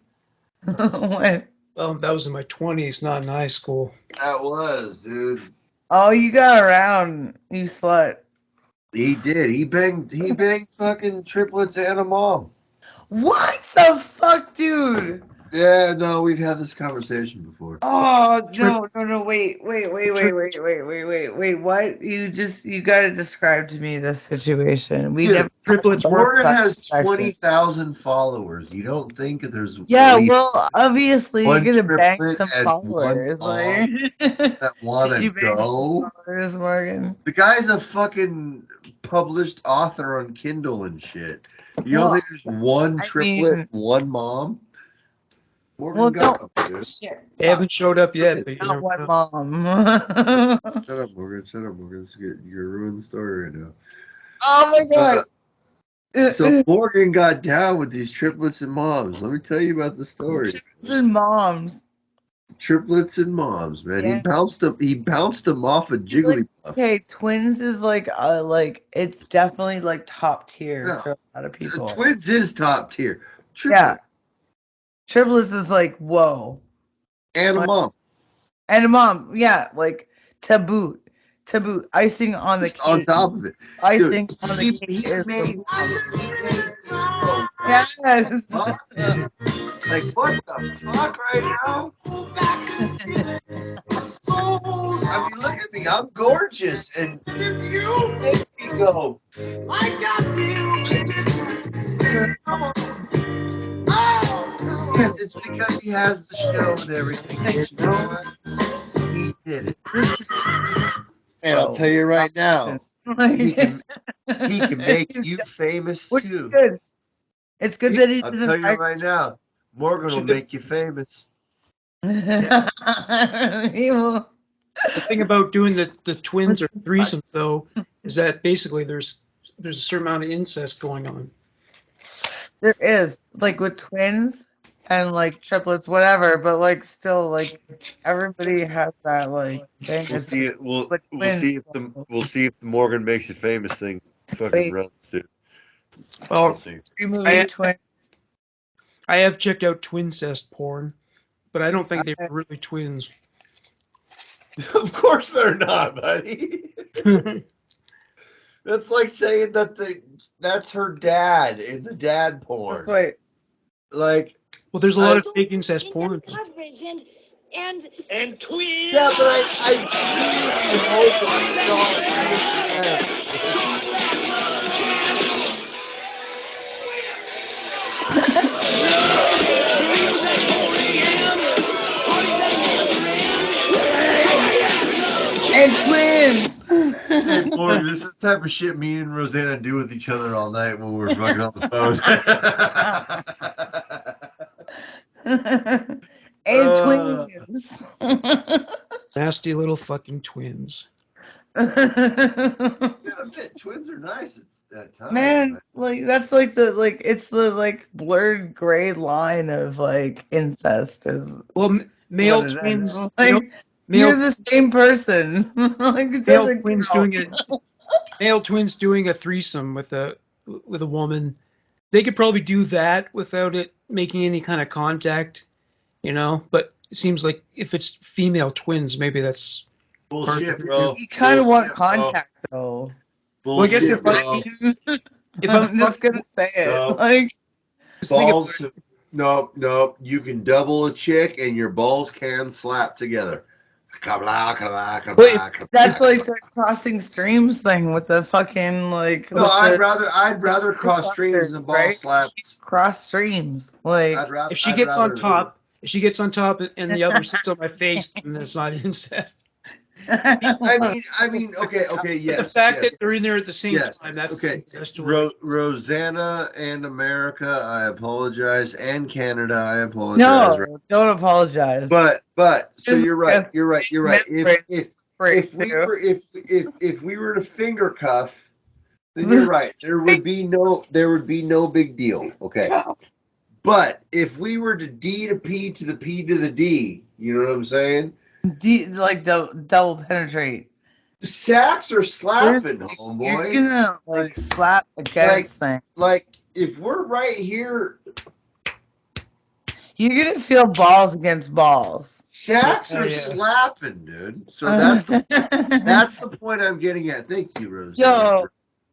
What? Well, that was in my 20s, not in high school. That was, dude. Oh, you got around, you slut. He did. He banged fucking triplets and a mom. What the fuck, dude? Yeah, no, we've had this conversation before. Oh, no, wait, what? You gotta describe to me this situation. We never triplets. Morgan has 20,000 followers. You don't think there's obviously you're gonna bang some followers, like that want to go. Followers, Morgan. The guy's a fucking published author on Kindle and shit. You don't think there's one triplet, one mom? Morgan They haven't showed up yet. But not one mom. Shut up, Morgan. You're ruining the story right now. Oh my god. So Morgan got down with these triplets and moms. Let me tell you about the story. Triplets and moms, man. Yeah. He bounced them off a Jigglypuff. Okay, twins is like it's definitely like top tier for a lot of people. Twins is top tier. Triplets is like, whoa. And a mom. And a mom, yeah, like to boot. to boot. Icing on the Just on cake. top of it. Icing Dude, on the he cake made is me go, yes. fuck? Like, what the fuck right now? I mean, look at me. I'm gorgeous. And you make me go, I got you. Yes, it's because he has the show and everything. And you know what? He did it. And I'll tell you right now, he can make you famous Which is too. good. It's good that he I'll doesn't tell you brag. right now, Morgan will make you famous. He will. The thing about doing the twins or threesomes though is that basically there's a certain amount of incest going on. There is, like with twins and like triplets, whatever, but like still like everybody has that like thing. We'll It's see it. We'll twins. see if the Morgan makes you famous thing fucking Wait. runs, dude. Well, We'll see. Movie twins. I have checked out twincest porn, but I don't think they're really twins. Of course they're not, buddy. That's like saying that that's her dad in the dad porn. Wait. Like, well, there's a lot of fake incest porn. Coverage and twins. Yeah, but I really hope it's And twins. Hey, Morgan, this is the type of shit me and Rosanna do with each other all night when we're fucking on the phone. And twins. Nasty little fucking twins. Twins are nice at times. Man, like that's like it's the like blurred gray line of like incest is. Well, male what it twins. is. Like you're the same person. Like it male doesn't twins count. male twins doing a threesome with a woman. They could probably do that without it making any kind of contact, you know. But it seems like if it's female twins, maybe that's bullshit, bro. You kind of want contact though. Well, I guess if I'm just gonna say it, No. like balls. Nope. You can double a chick and your balls can slap together. that's like the crossing streams thing with the fucking like. No, I'd rather cross streams than ball right? slaps. Cross streams, like if she gets on top and the other sits on my face, then it's not incest. I mean, okay, yes. The fact that they're in there at the same time, that's okay. incestual. Rosanna and America, I apologize, and Canada, I apologize. no, don't apologize. But so you're right. If we were to finger cuff, then you're right. There would be no big deal. Okay. But if we were to D to P to the P to the D, you know what I'm saying? Like double penetrate. Sacks are slapping, homeboy. You're gonna like slap against thing. Like if we're right here, you're gonna feel balls against balls. Sacks are slapping, dude. So that's the point I'm getting at. Thank you, Rosanna. Yo,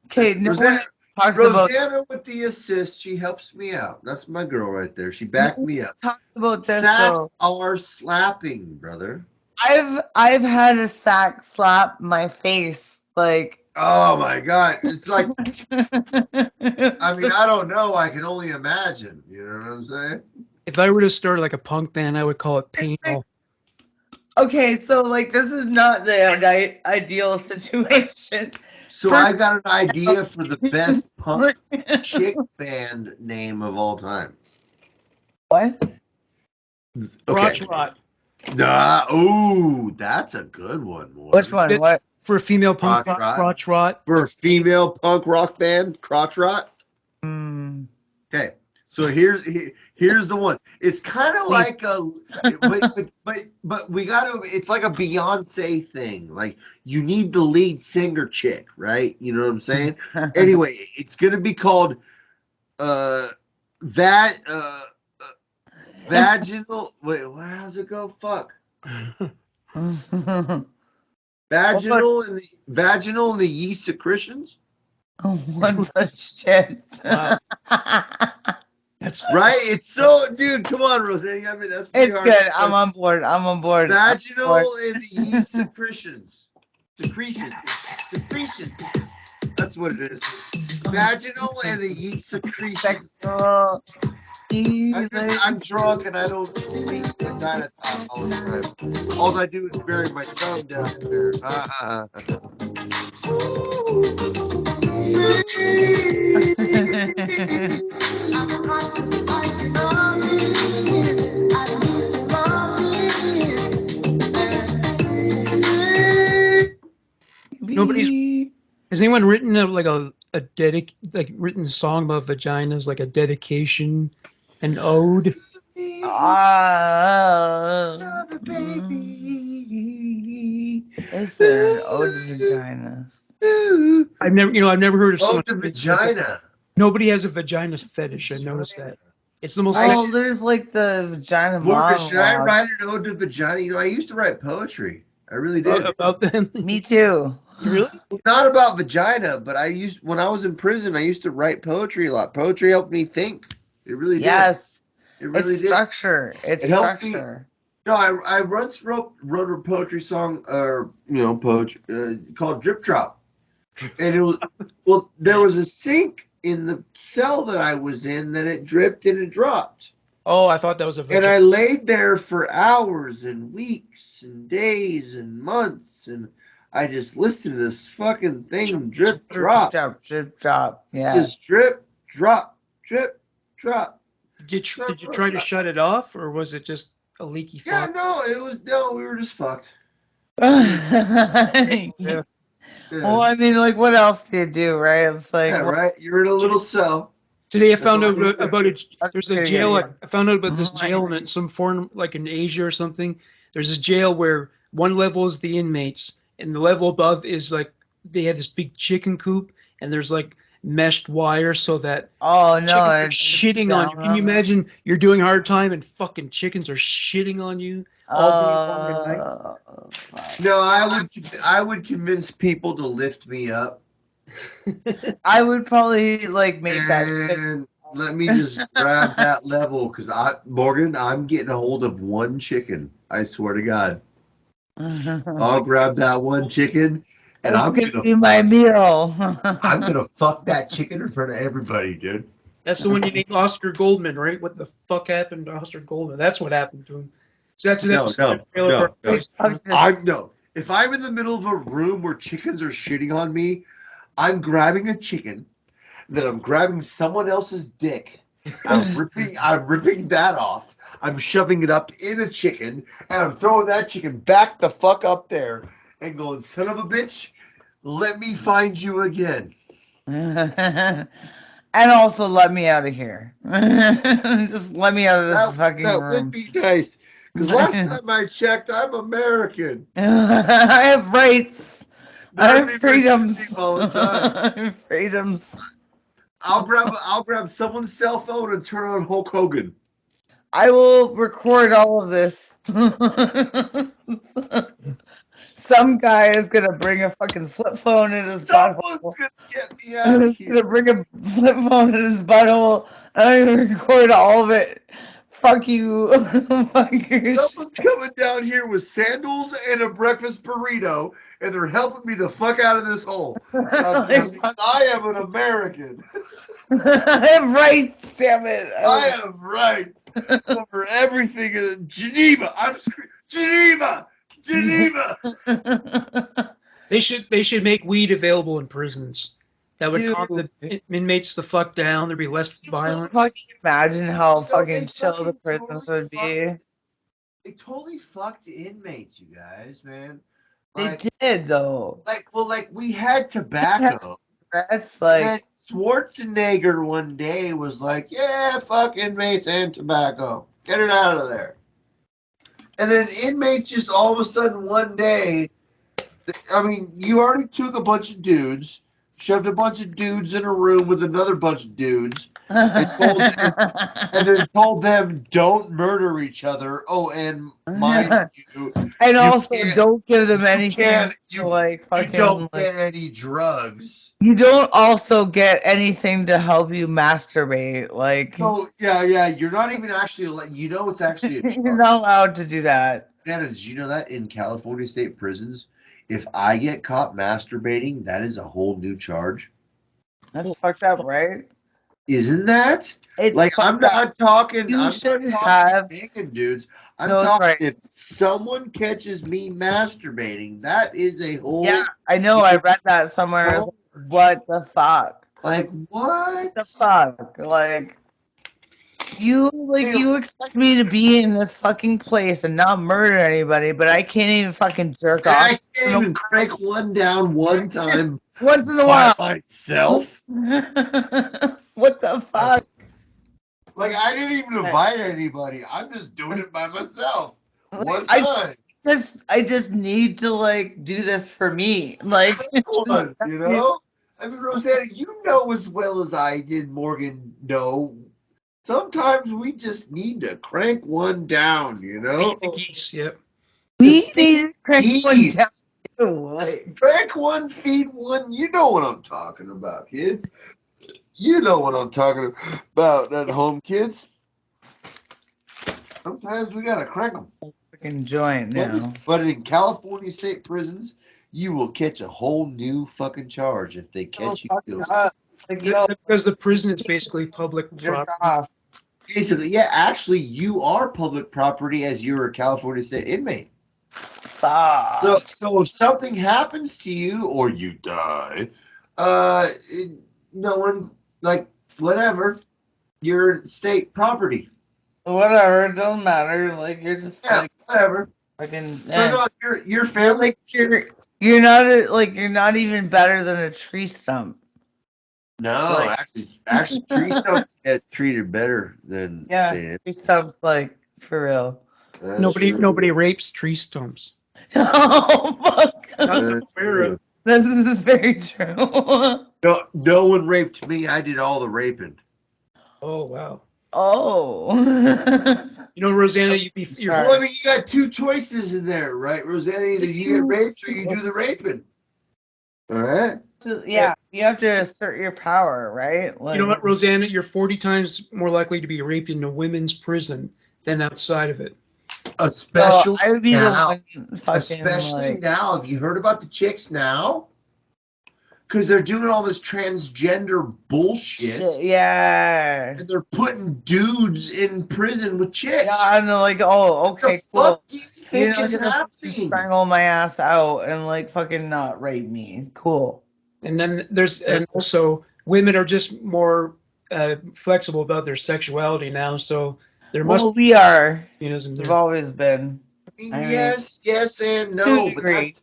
okay, Rosanna with the assist, she helps me out. That's my girl right there. She backed me up. Talk about this. Sacks are slapping, brother. I've had a sack slap my face, like. Oh my god! It's like, I mean, I don't know. I can only imagine. You know what I'm saying? If I were to start like a punk band, I would call it Painful. Okay, so like this is not the ideal situation. So I got an idea for the best punk chick band name of all time. What? Crotch Rot. Nah, ooh, that's a good one. Boy. Which one? What? For a female punk crotch rot. For a female punk rock band, crotch rot. Okay, so here's the one. It's kind of like but we gotta. It's like a Beyonce thing. Like you need the lead singer chick, right? You know what I'm saying? Anyway, it's gonna be called vaginal. Wait, how's it go? Fuck. Vaginal and the yeast secretions. One touch shit. Wow. That's right. It's so, dude. Come on, Roseanne. I mean, that's pretty It's hard. good. I'm on board. I'm on board. Vaginal and the yeast secretions. Secretions. That's what it is. Vaginal and the yeast secretions. Sexual. I'm drunk and I don't speak vagina talk all the time. All I do is bury my tongue down there. Nobody. Has anyone written written a song about vaginas, like a dedication, an ode? Is there an ode to vaginas? I've never heard of someone. Ode to vagina. Nobody has a vagina fetish. I noticed that. It's the most. Oh, there's like the vagina Morgan, should I monologue. write an ode to vagina? You know, I used to write poetry. I really did. About them? Me too. Really? Not about vagina, but when I was in prison, I used to write poetry a lot. Poetry helped me think. It really did. Yes. It really It's did. structure. It's It helped me. structure. No, I once wrote a poetry song, poetry called Drip Drop, and it was there was a sink in the cell that I was in that it dripped and it dropped. Oh, I thought that was a And I laid there for hours and weeks and days and months, and I just listened to this fucking thing drip drop. Drip drop. Yeah. Just drip drop, drip drop. Did you try to shut it off, or was it just a leaky faucet? We were just fucked. Yeah. Well, I mean, like, what else do you do, right? It's like, Yeah, right. You're in a little cell. Today I That's found all out you do. about it. There's a jail. yeah. I found out about this jail in some foreign, like in Asia or something. There's this jail where one level is the inmates, and the level above is like they have this big chicken coop, and there's like meshed wire so that chickens are shitting on you. Can you imagine you're doing hard time and fucking chickens are shitting on you all day long at night? No, I would convince people to lift me up. I would probably like make that. And let me just grab that level because Morgan, I'm getting a hold of one chicken. I swear to God. I'll grab that one chicken and I'm gonna be my meal. I'm gonna fuck that chicken in front of everybody, dude. That's the one you named Oscar Goldman, right? What the fuck happened to Oscar Goldman? That's what happened to him. So that's an episode. No. If I'm in the middle of a room where chickens are shitting on me, I'm grabbing a chicken, then I'm grabbing someone else's dick. I'm ripping that off. I'm shoving it up in a chicken, and I'm throwing that chicken back the fuck up there and going, son of a bitch, let me find you again. And also let me out of here. Just let me out of this fucking that room. would be nice. Because last time I checked, I'm American. I have rights. I have They're freedoms. all the time. I have freedoms. I'll grab someone's cell phone and turn on Hulk Hogan. I will record all of this. Some guy is gonna bring a fucking flip phone in his butthole. Someone's gonna get me out of here. Gonna bring a flip phone in his butthole. I'm gonna record all of it. Fuck you. Fuck your Someone's coming down here with sandals and a breakfast burrito, and they're helping me the fuck out of this hole. I am an American. I have rights, damn it. I have rights over everything in Geneva. Geneva. They should make weed available in prisons. That would calm the inmates the fuck down. There'd be less violence. Fucking imagine how fucking chill the prisons would be. They totally fucked inmates, you guys, man. They did though. Like we had tobacco. That's like and Schwarzenegger one day was like, "Yeah, fuck inmates and tobacco. Get it out of there." And then inmates just all of a sudden one day, I mean, you already took a bunch of dudes, shoved a bunch of dudes in a room with another bunch of dudes, and then told them don't murder each other. Oh, and mind you, And you also, can't- don't give them anything can't- to like you fucking. don't like, get any drugs. you don't also get anything to help you masturbate. Like, So yeah, you're not even actually like it's actually a you're charge. not allowed to do that. Anna, did you know that in California state prisons, if I get caught masturbating, that is a whole new charge? That's fucked up, right? Isn't that? It's Like, I'm fucked up. not talking. You I'm should not have talking naked dudes. I'm those talking rights. if someone catches me masturbating, that is a whole. Yeah, I know. I read that somewhere. I was like, what the fuck? Like what? What the fuck? Like you expect me to be in this fucking place and not murder anybody, but I can't even fucking jerk And off I can't even crank one down one time once in a by while. myself. What the fuck? Like, I didn't even invite anybody. I'm just doing it by myself. One I time. I just need to like do this for me. Like Once, you know? I mean, Rosanna, you know as well as I did, Morgan, know. Sometimes we just need to crank one down, you know? The geese, yep. we need to crank one Geese. down too. Like, Crank one, feed one. You know what I'm talking about, kids. You know what I'm talking about at home, kids. Sometimes we gotta crank them. fucking joint now. But in California state prisons, you will catch a whole new fucking charge if they catch you doing it. Like, Because the prison is basically public jerk property. off. Basically, yeah, actually, you are public property as you're a California state inmate. Fuck. So if something happens to you or you die, no one, like, whatever, you're state property. Whatever, it don't matter. Like you're just like whatever. fucking. So no, your family. You're not you're not even better than a tree stump. No, Like- actually, tree stumps get treated better than Yeah, state. tree stumps like for real. Nobody rapes tree stumps. Oh fuck! That's true. This is very true. No one raped me. I did all the raping. Oh wow. Oh. You know, Rosanna, Well, I mean, you got two choices in there, right, Rosanna? Either you get raped or you do the raping. All right. Yeah, you have to assert your power, right? Like, You know what, Rosanna? You're 40 times more likely to be raped in a women's prison than outside of it. Especially I would be now. the one fucking Especially like. now. Have you heard about the chicks now? Because they're doing all this transgender bullshit. Yeah. And they're putting dudes in prison with chicks. Yeah, I'm like, oh, okay, What cool. the fuck do you think You're is not gonna happening? strangle my ass out and like fucking not rape me. Cool. And then and also women are just more flexible about their sexuality now, so there must Well, we are. communism We've there. always been. I mean, yes and no, to a but degree.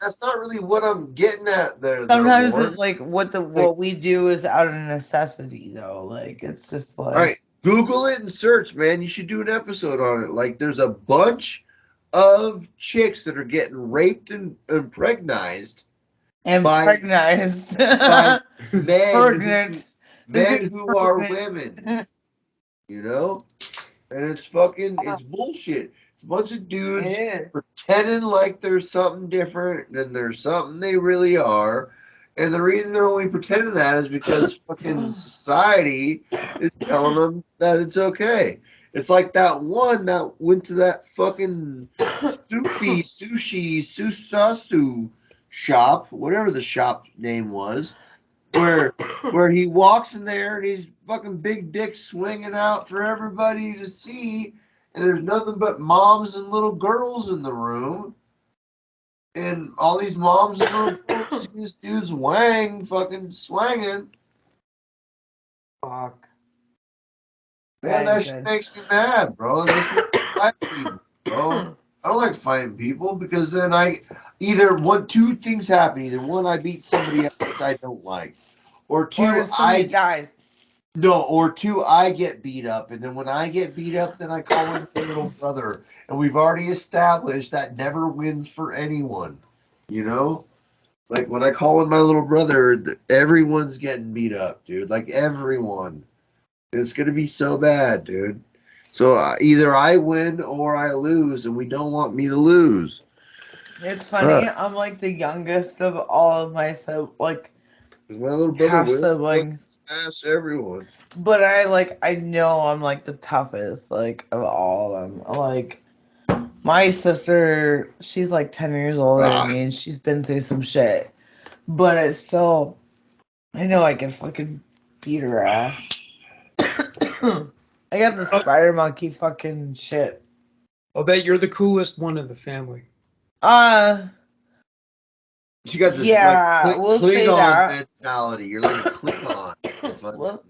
that's not really what I'm getting at there. Sometimes Warren. it's like what we do is out of necessity though. Like it's just like All right, Google it and search, man. You should do an episode on it. Like, there's a bunch of chicks that are getting raped and impregnized by men who are women. You know, and it's bullshit. It's a bunch of dudes pretending like there's something different than there's something they really are. And the reason they're only pretending that is because fucking society is telling them that it's okay. It's like that one that went to that fucking susasu shop, whatever the shop name was, where he walks in there and he's fucking big dick swinging out for everybody to see, and there's nothing but moms and little girls in the room. And all these moms and little girls see this dude's fucking swanging. Fuck. Man, that shit makes me mad, bro. It makes me fight people, bro. I don't like fighting people because then two things happen. Either one, I beat somebody else that I don't like, or two, or two, I get beat up, and then when I get beat up, then I call in my little brother, and we've already established that never wins for anyone, you know. Like when I call in my little brother, everyone's getting beat up, dude. Like everyone. It's gonna be so bad, dude. So either I win or I lose, and we don't want me to lose. It's funny. I'm like the youngest of all of my like 'Cause my little brother half wins, siblings. smash everyone. But I know I'm like the toughest like of all of them. Like my sister, she's like 10 years older than me, and she's been through some shit. But it's still, I know I can fucking beat her ass. I got the spider monkey fucking shit. I'll bet you're the coolest one of the family. You got this Yeah, like we'll say Klingon that. mentality. You're like a Klingon. Well,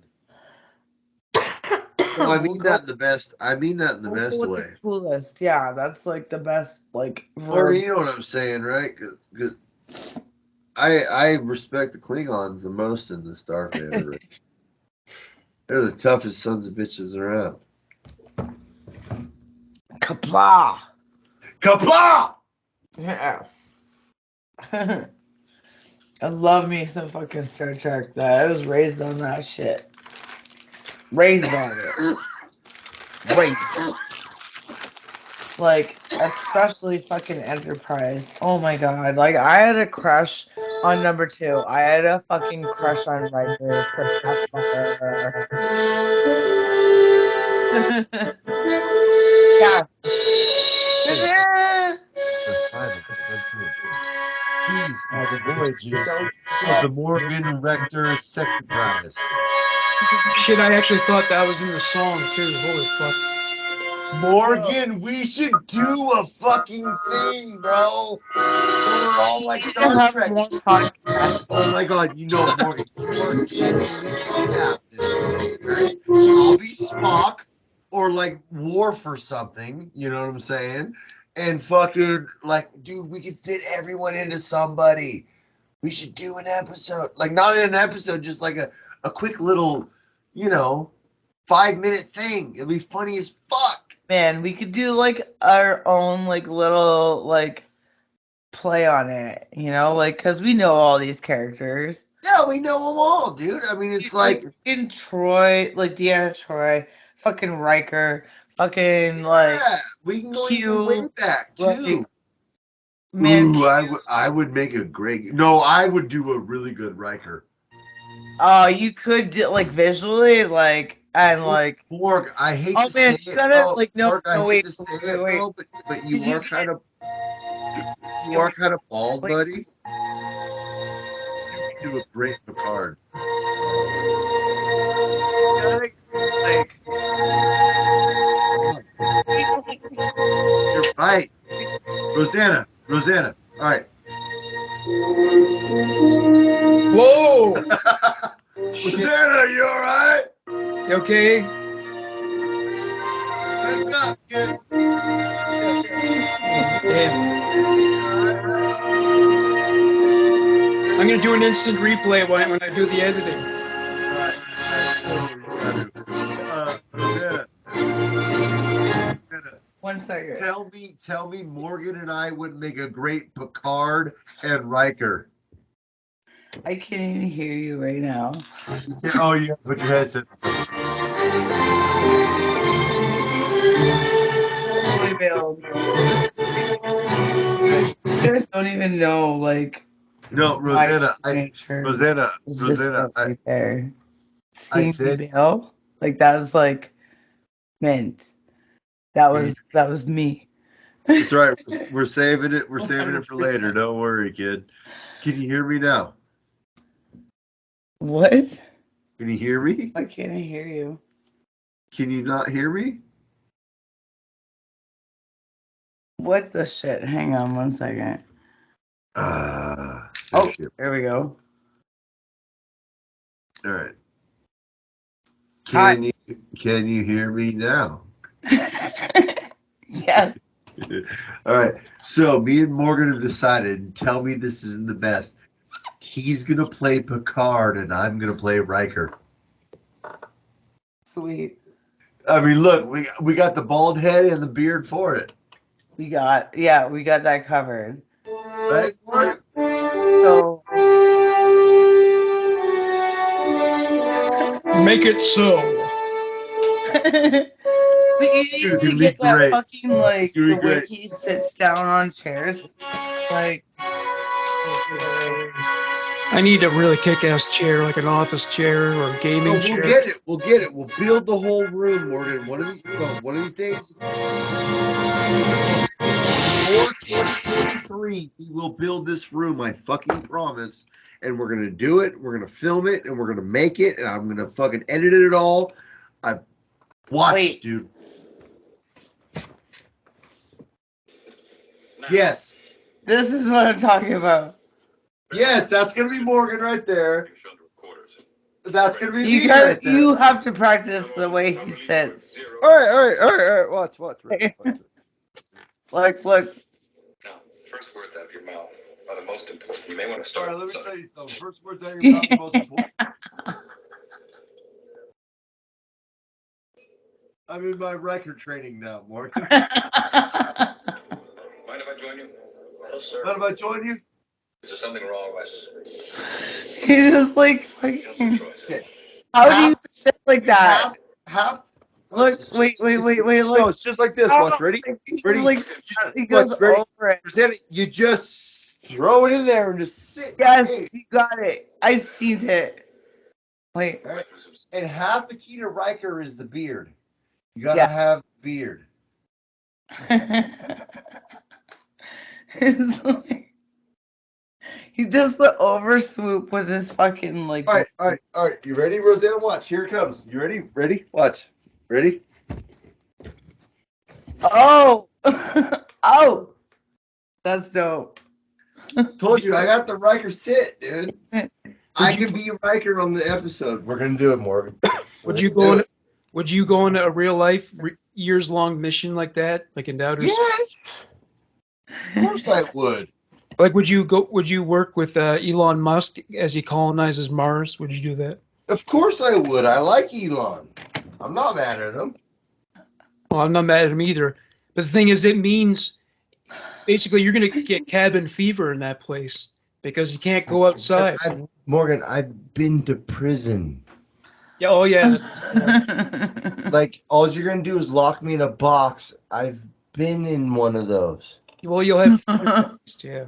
No, I mean that in the best. I mean that in the we'll go best with way. the coolest. Yeah, that's like the best like Or verb. you know what I'm saying, right? Because I respect the Klingons the most in the Star Federation. They're the toughest sons of bitches around. Kapla! Kapla! Yes. I love me some fucking Star Trek. I was raised on that shit. Raised on it. Raised. Like, especially fucking Enterprise. Oh my god. Like, I had a crush on number 2. I had a fucking crush on Riker. Yeah. These are the voyages of the Morgan Rector Sex Prize. Shit, I actually thought that was in the song too. Holy fuck. Morgan, we should do a fucking thing, bro. We're all like Star Trek. Oh my god, you know, Morgan, you are genuinely captain, bro. Right? I'll be Spock or like Worf or something, you know what I'm saying? And fucking, like, dude, we could fit everyone into somebody. We should do an episode. Like, not an episode, just like a quick little, 5-minute thing. It'd be funny as fuck. Man, we could do like our own like little like play on it, like because we know all these characters. Yeah, we know them all, dude. I mean, it's like in Troy, like Deanna Troy, fucking Riker, fucking like we can go Q, even way back too. Like, man, ooh, I would make a great. No, I would do a really good Riker. You could do like visually, like and like. Borg, I hate to man, say you it. gotta Though, like no, Borg, I hate wait, to say wait, it, wait. though, but you are kind of bald, buddy. You do a great Picard. You're right. Rosanna. All right. Whoa! Rosanna, you all right? You okay? That's not good. I'm gonna do an instant replay when I do the editing. Rosanna. 1 second. Tell me Morgan and I would make a great Picard and Riker. I can't even hear you right now. Oh, you put your headset. Totally bailed. You guys don't even know, like. No, Rosanna. Rosanna. Right there. I Seeing said. Bill, like that was like meant. That was me. That's right. We're saving it. We're saving it for later. Don't worry, kid. Can you hear me now? What? Can you hear me? Why can't I hear you? Can you not hear me? What the shit? Hang on 1 second. Oh, there we go. All right. Can you hear me now? Yeah. All right. So me and Morgan have decided. Tell me this isn't the best. He's gonna play Picard and I'm gonna play Riker. Sweet. I mean, look, we got the bald head and the beard for it. We got that covered. Right? So Make it so. But you need Dude, it's to gonna be get that great. fucking, like, It's gonna be the way great. he sits down on chairs. Like, I need a really kick-ass chair, like an office chair or a gaming Oh, we'll chair. get it. We'll get it. We'll build the whole room, Morgan. One of these days, before 2023, we will build this room. I fucking promise. And we're gonna do it. We're gonna film it, and we're gonna make it. And I'm gonna fucking edit it all. I watch, Wait. dude. Yes. this is what I'm talking about. Yes, that's gonna be Morgan right there. That's gonna be You me got. right there. You have to practice the way he sits. All right. Watch. Like, look. Now, first words out of your mouth are the most important. You may want to All start. right, let me tell you something. First words out of your mouth are most important. I'm in my record training now, Morgan. Mind if I join you? No, sir. Mind if I join you? Is there something wrong, Wes? He's just like fucking. Okay. How do you sit like that? Half. Look, wait, look. No, it's just like this. Watch. Ready? He Ready? Like, he goes Watch. Ready? over it. Present it. You just throw it in there and just sit. Yes, Hey. you got it. I seen it. Wait. All right. And half the key to Riker is the beard. You gotta have beard. It's like, he does the over swoop with his fucking like. All right. You ready, Rosanna? Watch. Here it comes. You ready? Ready? Watch. Ready? Oh, oh, that's dope. Told you I got the Riker sit, dude. I can be Riker on the episode. We're gonna do it, Morgan. Would you go on a real life years long mission like that, like in outer space? Yes. Of course I would. Like, would you work with Elon Musk as he colonizes Mars? Would you do that? Of course I would. I like Elon. I'm not mad at him. Well, I'm not mad at him either. But the thing is, it means basically you're going to get cabin fever in that place because you can't go outside. Morgan, I've been to prison. Yeah. Oh, yeah. Like, all you're gonna do is lock me in a box. I've been in one of those. Well, you'll have fever next, yeah.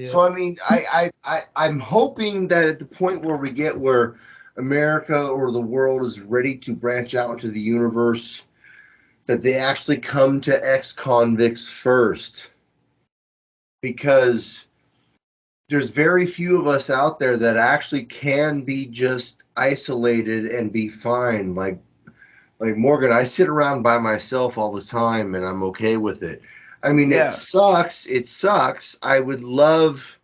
So I mean, I'm hoping that at the point where we get where America or the world is ready to branch out into the universe, that they actually come to ex-convicts first, because there's very few of us out there that actually can be just isolated and be fine. Like Morgan, I sit around by myself all the time and I'm okay with it. I mean, Yeah. It sucks. I would love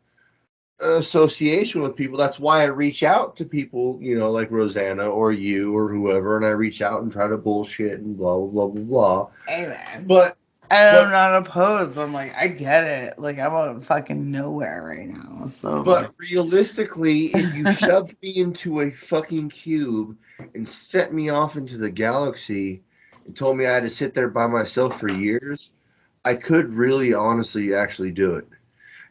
association with people. That's why I reach out to people, like Rosanna or you or whoever, and I reach out and try to bullshit and blah, blah, blah, blah, blah. Hey, man. But I'm not opposed. I'm like, I get it. Like, I'm out of fucking nowhere right now. So, But realistically, if you shoved me into a fucking cube and set me off into the galaxy and told me I had to sit there by myself for years, I could really honestly actually do it.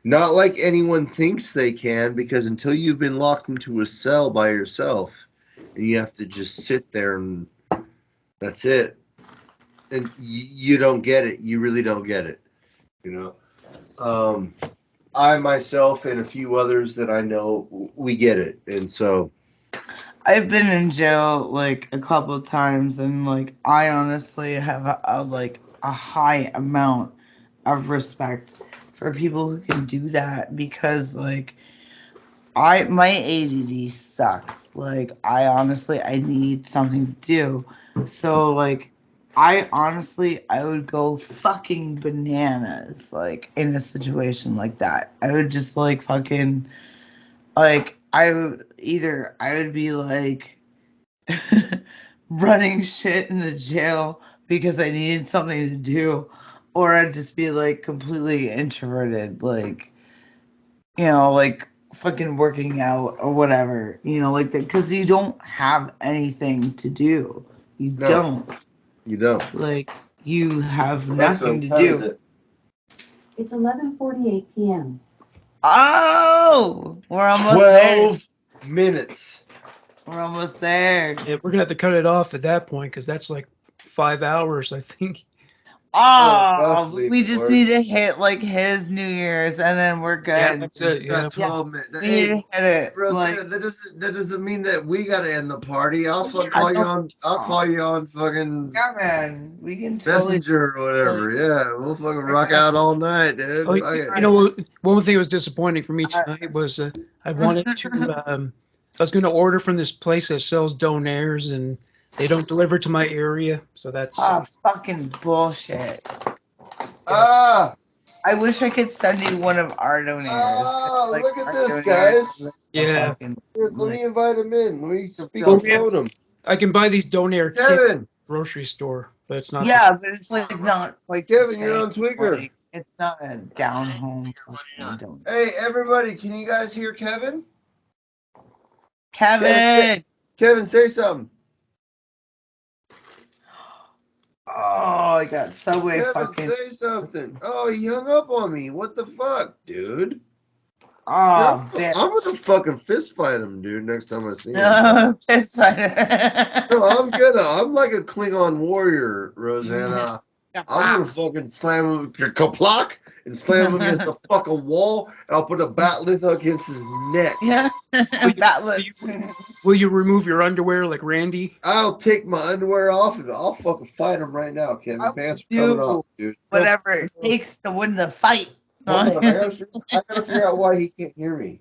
Not like anyone thinks they can, because until you've been locked into a cell by yourself and you have to just sit there and that's it. And you don't get it. You really don't get it. I myself and a few others that I know, we get it. And so I've been in jail like a couple of times, and like I honestly have a high amount of respect for people who can do that, because like my ADD sucks. Like I need something to do. So like I would go fucking bananas like in a situation like that. I would just like fucking like I would be like running shit in the jail because I needed something to do, or I'd just be like completely introverted, like like fucking working out or whatever, like that, because you don't have anything to do. You don't. You don't. Like, you have Alexa, nothing to what time is do. it? It's 11:48 p.m. Oh, we're almost 12 minutes. We're almost there. Yeah, we're gonna have to cut it off at that point because that's like 5 hours, I think. Oh, roughly, we just Lord. need to hit like his New Year's and then we're Yeah, good. that's it. Yeah. Got 12 minutes. We need to hit it. Rosanna, Like, that doesn't mean that we gotta end the party. I'll Yeah, call you no. on. I'll call you on fucking yeah, man. We can totally. Messenger or whatever. Yeah, we'll fucking rock out all night, dude. Oh, Fuck it. you know, one thing that was disappointing for me tonight was I wanted to. I was going to order from this place that sells Donairs, and they don't deliver to my area, so that's. Oh, fucking bullshit. Ah! I wish I could send you one of our donors. Oh, Like, look at our this, donors, guys. Yeah. Here, let me invite him in. Let me speak Well, on him. I can buy these Donair kits Kevin. at the grocery store, but it's not. Yeah, but it's like not quite. Kevin, you're on Tweaker. Like, it's not a down home fucking donor. Hey, everybody, can you guys hear Kevin? Kevin! Kevin, say something. Oh, I got Subway Kevin, fucking. say something. Oh, he hung up on me. What the fuck, dude? Oh, I'm gonna fucking fist fight him, dude, next time I see him. Fist fight. No, I'm like a Klingon warrior, Rosanna. I'm gonna fucking slam him, kaplok, and slam him against the fucking wall, and I'll put a batleth against his neck. Yeah, batleth. Will you remove your underwear like Randy? I'll take my underwear off and I'll fucking fight him right now, Kevin. Pants are coming off, dude. Whatever it takes to win the fight. Hold on, I gotta figure out why he can't hear me.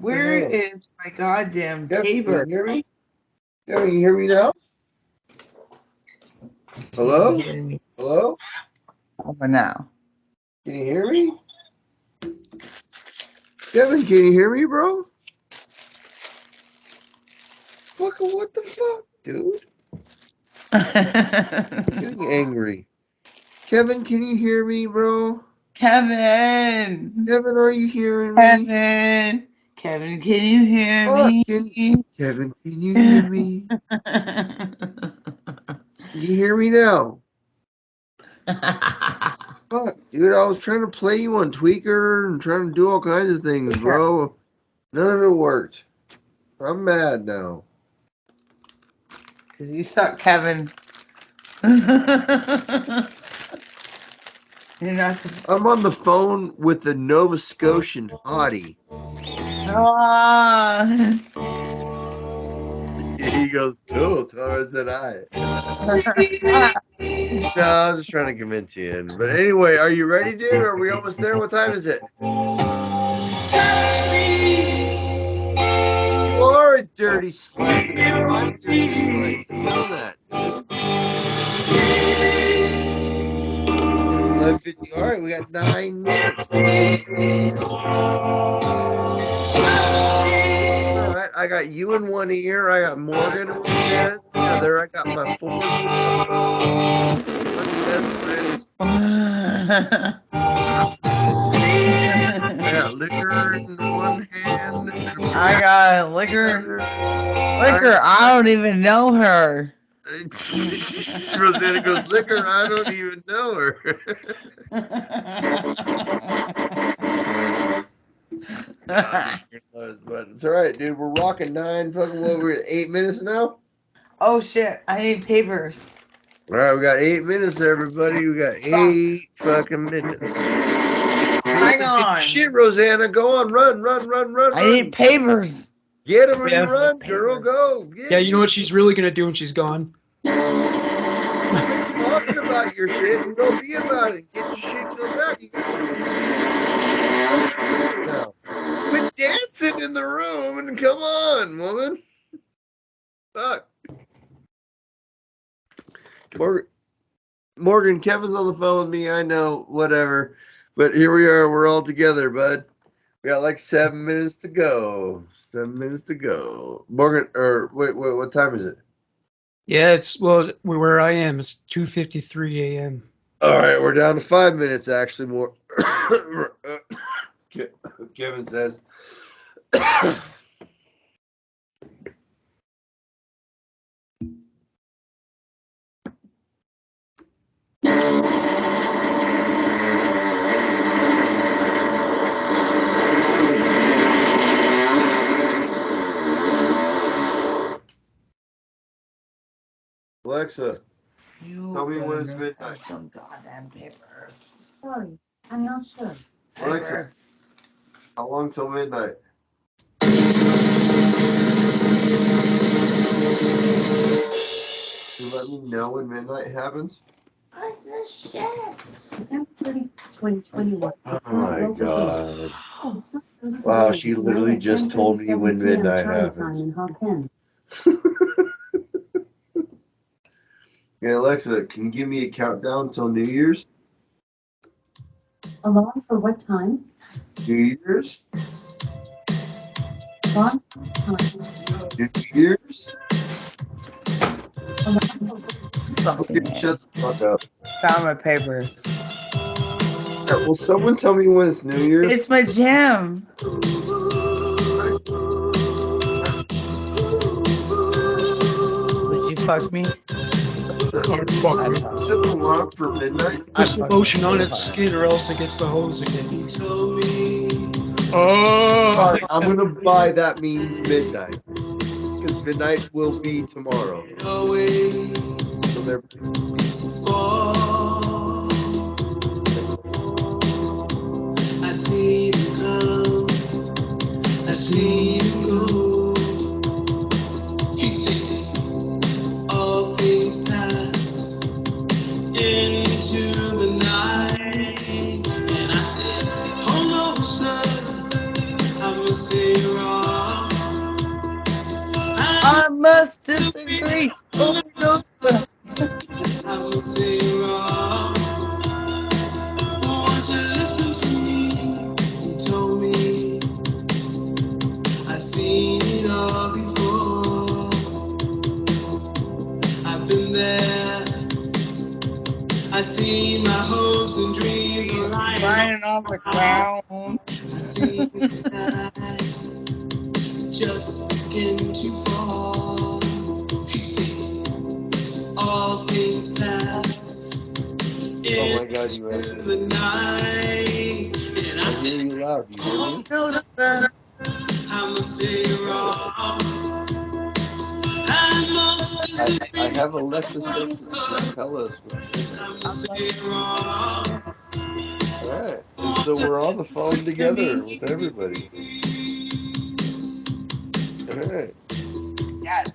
Where is my goddamn Kevin, paper? can you hear me? Kevin, can you hear me now? Hello? Hello? Over now. Can you hear me? Kevin, can you hear me, bro? Fucking what the fuck, dude? Getting angry. Kevin, can you hear me, bro? Kevin! Kevin, are you hearing me? Kevin! Kevin, can you hear me? Kevin, can you hear me? Can you hear me now? Fuck, dude, I was trying to play you on Tweaker and trying to do all kinds of things, bro. None of it worked. I'm mad now. Because you suck, Kevin. You're not. I'm on the phone with the Nova Scotian hottie. Ah. He goes, cool, tell her I said hi. No, I was just trying to convince you in. But anyway, are you ready, dude? Are we almost there? What time is it? Touch me. You are a dirty slut. You are a dirty slut. You know that, dude. 11:50. All right, we got 9 minutes. All right, I got you in one ear. I got Morgan in the other. I got my 4 best friends. I got liquor in one hand. I got liquor. Liquor, I don't even know her. Rosanna goes, liquor, I don't even know her. But it's all right, dude. We're rocking 9 fucking what, we're at 8 minutes now? Oh shit, I need papers. All right, we got 8 minutes, everybody. We got 8 fucking minutes. Hang on. Shit, Rosanna, go on, run. I need papers. Get him and run, girl, go. Get Yeah, you know what she's really gonna do when she's gone? talking about your shit and go be about it. Get your shit and go back. You got quit dancing in the room and come on, woman. Fuck. Morgan, Kevin's on the phone with me. I know, whatever. But here we are. We're all together, bud. We got like 7 minutes to go. 7 minutes to go. Morgan, or wait, what time is it? Yeah, it's where I am. It's 2:53 a.m. All right, we're down to 5 minutes, actually. More. Kevin says. Alexa, You tell me when it's better midnight. have some goddamn paper. Sorry, I'm not sure. Alexa, Paper. how long till midnight? You let me know when midnight happens? What the shit? December 31st, 2021. Oh my Local god. dates. The sun goes to Wow, rising she tonight literally at just told me when 10:37 p.m. midnight China happens. time in Hong Kong. Hey Alexa, can you give me a countdown till New Year's? Alarm for what time? New Year's? Alarm for what time? New Year's? Alarm for what Okay, shut the fuck up. Found my papers. Yeah, will someone tell me when it's New Year's? It's my jam. Would you fuck me? Hard fuck I'd you. fuck Set the alarm for midnight. Puts the fuck lotion you on so its hard. skin or else it gets the hose again. Alright, I'm gonna buy that means midnight. Because midnight will be tomorrow. So there. I see you come, I see you go. You say all things pass into the night, and I said, oh no, sir, I must say wrong. I must disagree. Oh no, sir. I must say wrong. Won't you listen to me? You told me I've seen it all before. I've been there. I see my hopes and dreams are Lying on the ground. I see the sky just begin to fall. You see, all things pass Oh my god, into you answered the me. night. And I I hear said, you loud. You hear Oh me? no, sir. I must say Alright. wrong. I must I disagree. have Alexa senses that tell us when it's I midnight. must say wrong. Alright. And so we're on the phone together with everybody. Alright. Yes.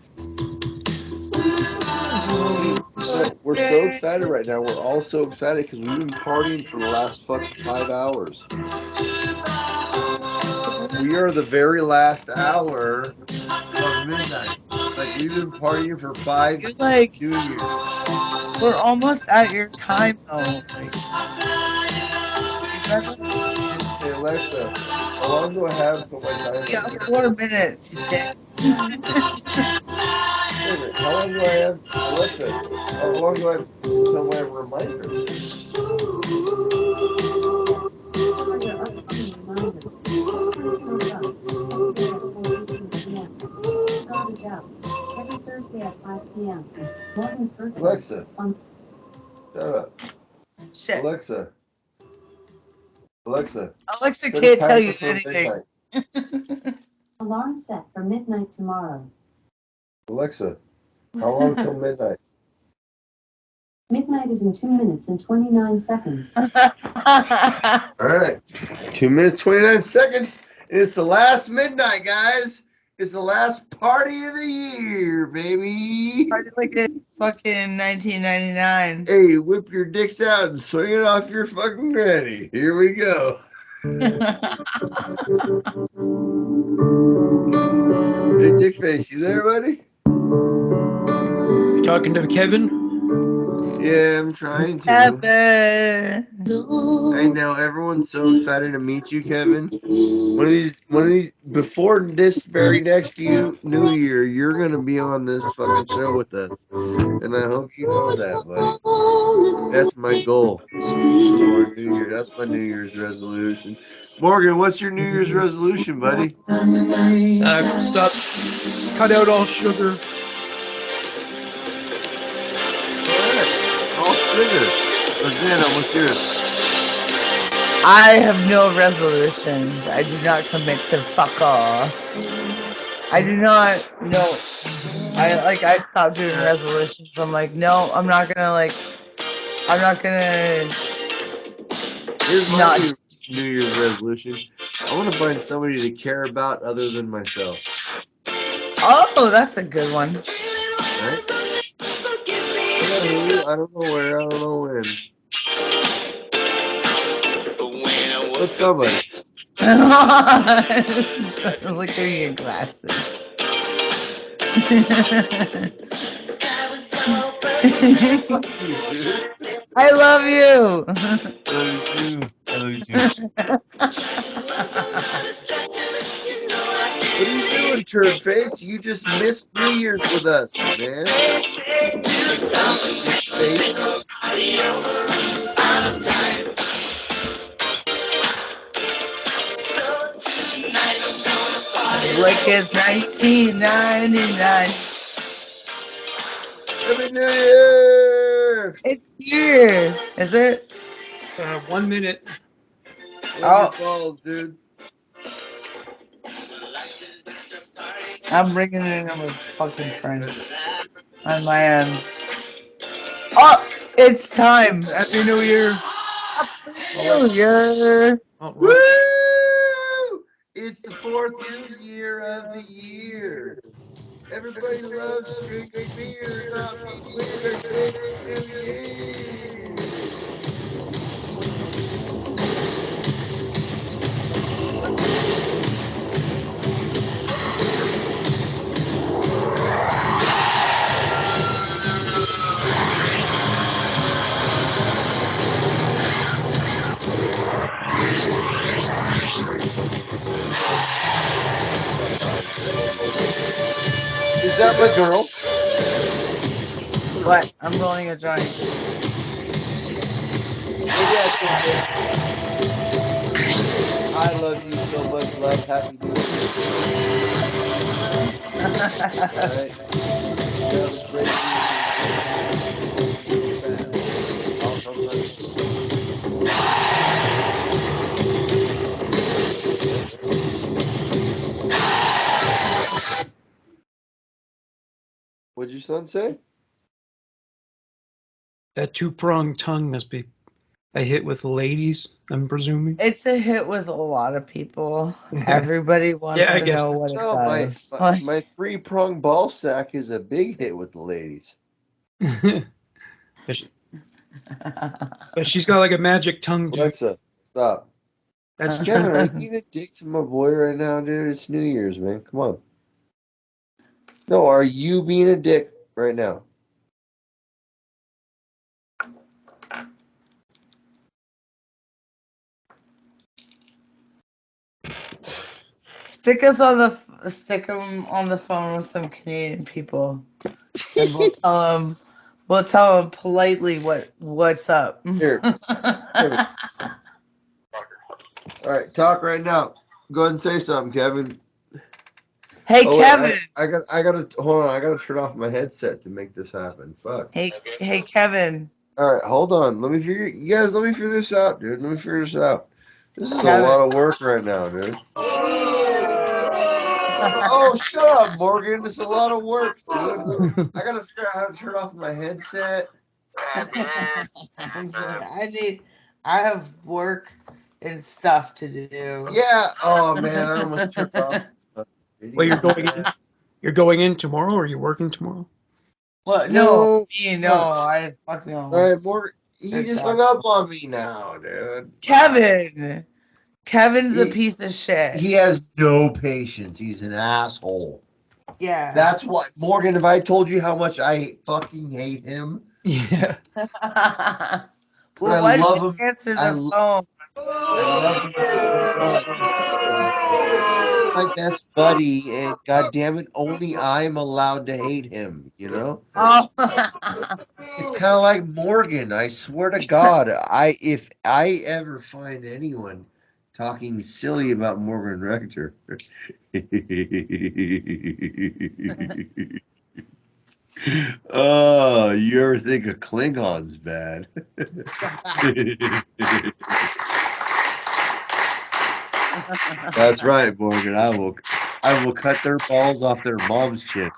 We're so excited right now. We're all so excited because we've been partying for the last fucking 5 hours. We are the very last hour of midnight. Like we've been partying for 5 You're like, New Years. we're almost at your time though. Like, you better. Hey Alexa, how long do I have till my timer? You got 4 minutes, you dick. Wait a minute, how long do I have? Alexa, how long do I have until my reminder? For your upcoming reminder, please wake up every day at 4:18 p.m. Garbage out every Thursday at 5 p.m. Morgan's birthday Alexa, on shut up. Shit. Alexa, Alexa set a can't tell timer you for anything. midnight. alarm set for midnight tomorrow. Alexa, how long till midnight? Midnight is in 2 minutes and 29 seconds. All right, 2 minutes 29 seconds. It's the last midnight, guys. It's the last party of the year, baby. Party like it's fucking 1999. Hey, whip your dicks out and swing it off your fucking granny. Here we go. Hey, Dickface, you there, buddy? You talking to Kevin? Yeah, I'm trying to. Kevin. I know everyone's so excited to meet you, Kevin. One of these, before this very next New Year, you're gonna be on this fucking show with us, and I hope you know that, buddy. That's my goal for New Year. That's my New Year's resolution. Morgan, what's your New Year's resolution, buddy? Stop. Cut out all sugar. All sugar. Rosanna, what's yours? I have no resolutions. I do not commit to fuck all. I do not know. I stopped doing resolutions. I'm like, no, I'm not gonna Here's my not. New Year's resolution. I want to find somebody to care about other than myself. Oh, that's a good one. Right? I don't know who, I don't know where, I don't know when. But somebody. Look at your glasses. Fuck you, dude. I love you. I love you too. I love you too. What are you doing, turd face? You just missed New Year's with us, man. Dick face. Like it's 1999. Happy New Year! It's here. Is it? 1 minute. Love your balls, dude. I'm bringing in a fucking friend on my end. Oh, it's time. Happy New Year. New Year. Woo! It's the 4th New Year of the year. Everybody loves drinking beer, not me. We're drinking New Year. Is that my girl? What? I'm rolling a joint. Maybe I can say, I love you so much, love. Happy New Year. Alright? Celebrate New Year's Day real fast. I'll touch you. What'd your son say? That two-pronged tongue must be a hit with ladies, I'm presuming. It's a hit with a lot of people. Yeah. Everybody wants Yeah, I to guess. know what it No, does. my three-pronged ball sack is a big hit with the ladies. But she's got like a magic tongue, dude. Alexa, stop. That's Kevin, are you being a dick to my boy right now, dude? It's New Year's, man. Come on. No, are you being a dick right now? Stick them on the phone with some Canadian people, and we'll tell them politely what's up. Here. Kevin. All right, talk right now. Go ahead and say something, Kevin. Hey, Oh, Kevin. Wait, I gotta hold on. I gotta turn off my headset to make this happen. Fuck. Hey, Kevin. All right, hold on. Let me figure this out, dude. Let me figure this out. This is a Kevin. lot of work right now, dude. Oh, shut up, Morgan. It's a lot of work, dude. I gotta figure out how to turn off my headset. I have work and stuff to do. Yeah. Oh man, I almost turned off. Well, you're going in tomorrow, or are you working tomorrow? What? No. I fuck no. All right, Morgan. He just hung up on me now, dude. Kevin's a piece of shit. He has no patience. He's an asshole. Yeah. That's what, Morgan, if I told you how much I fucking hate him. Yeah. Well, why did you answer the phone? I love him so much. My best buddy, and goddamn it, only I'm allowed to hate him, you know? Oh. It's kind of like Morgan. I swear to God, if I ever find anyone talking silly about Morgan Rector, oh, you ever think a Klingon's bad? That's right, Morgan. I will cut their balls off their mom's chin.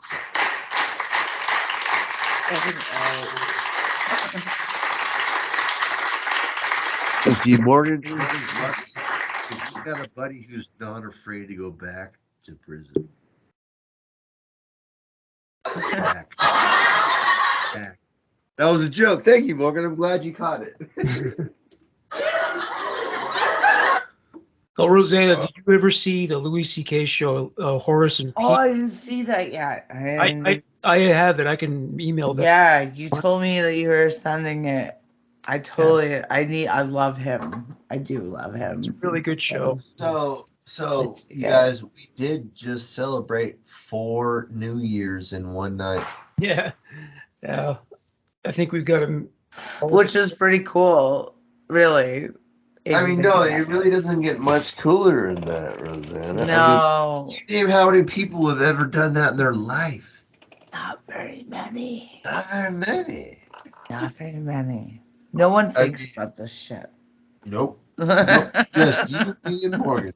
See, Morgan's lucky. He's got a buddy who's not afraid to go back to prison. Back. Back. That was a joke. Thank you, Morgan. I'm glad you caught it. Oh, Rosanna, did you ever see the Louis C.K. show, Horace and Pete? Oh, I didn't see that yet. I have it. I can email that. Yeah, you told me that you were sending it. I love him. I do love him. It's a really good show. So you guys, we did just celebrate 4 New Years in one night. Yeah. Yeah. I think we've got him. Which is pretty cool, really. I mean, no, it really doesn't get much cooler than that, Rosanna. No. I mean, you name how many people have ever done that in their life. Not very many. Not very many. Not very many. No one thinks about this shit. Nope. Nope. Just you, me, and Morgan.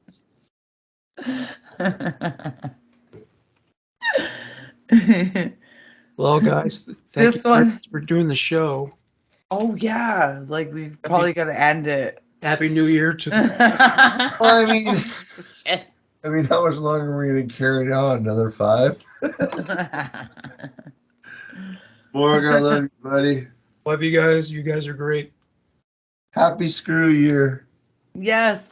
Well, guys, thank you for doing the show. Oh, yeah. Like, we probably got to end it. Happy New Year to Well, I mean, how much longer are we going to carry it on? Another 5? Morgan, I love you, buddy. Love you guys. You guys are great. Happy screw year. Yes.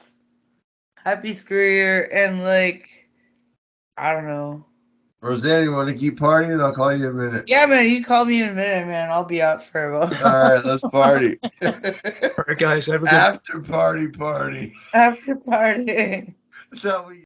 Happy screw year. And, like, I don't know. Roseanne, you want to keep partying? I'll call you in a minute. Yeah, man, you call me in a minute, man. I'll be out for a while. All right, let's party. All right, guys. Have a good After party. After party. That's how we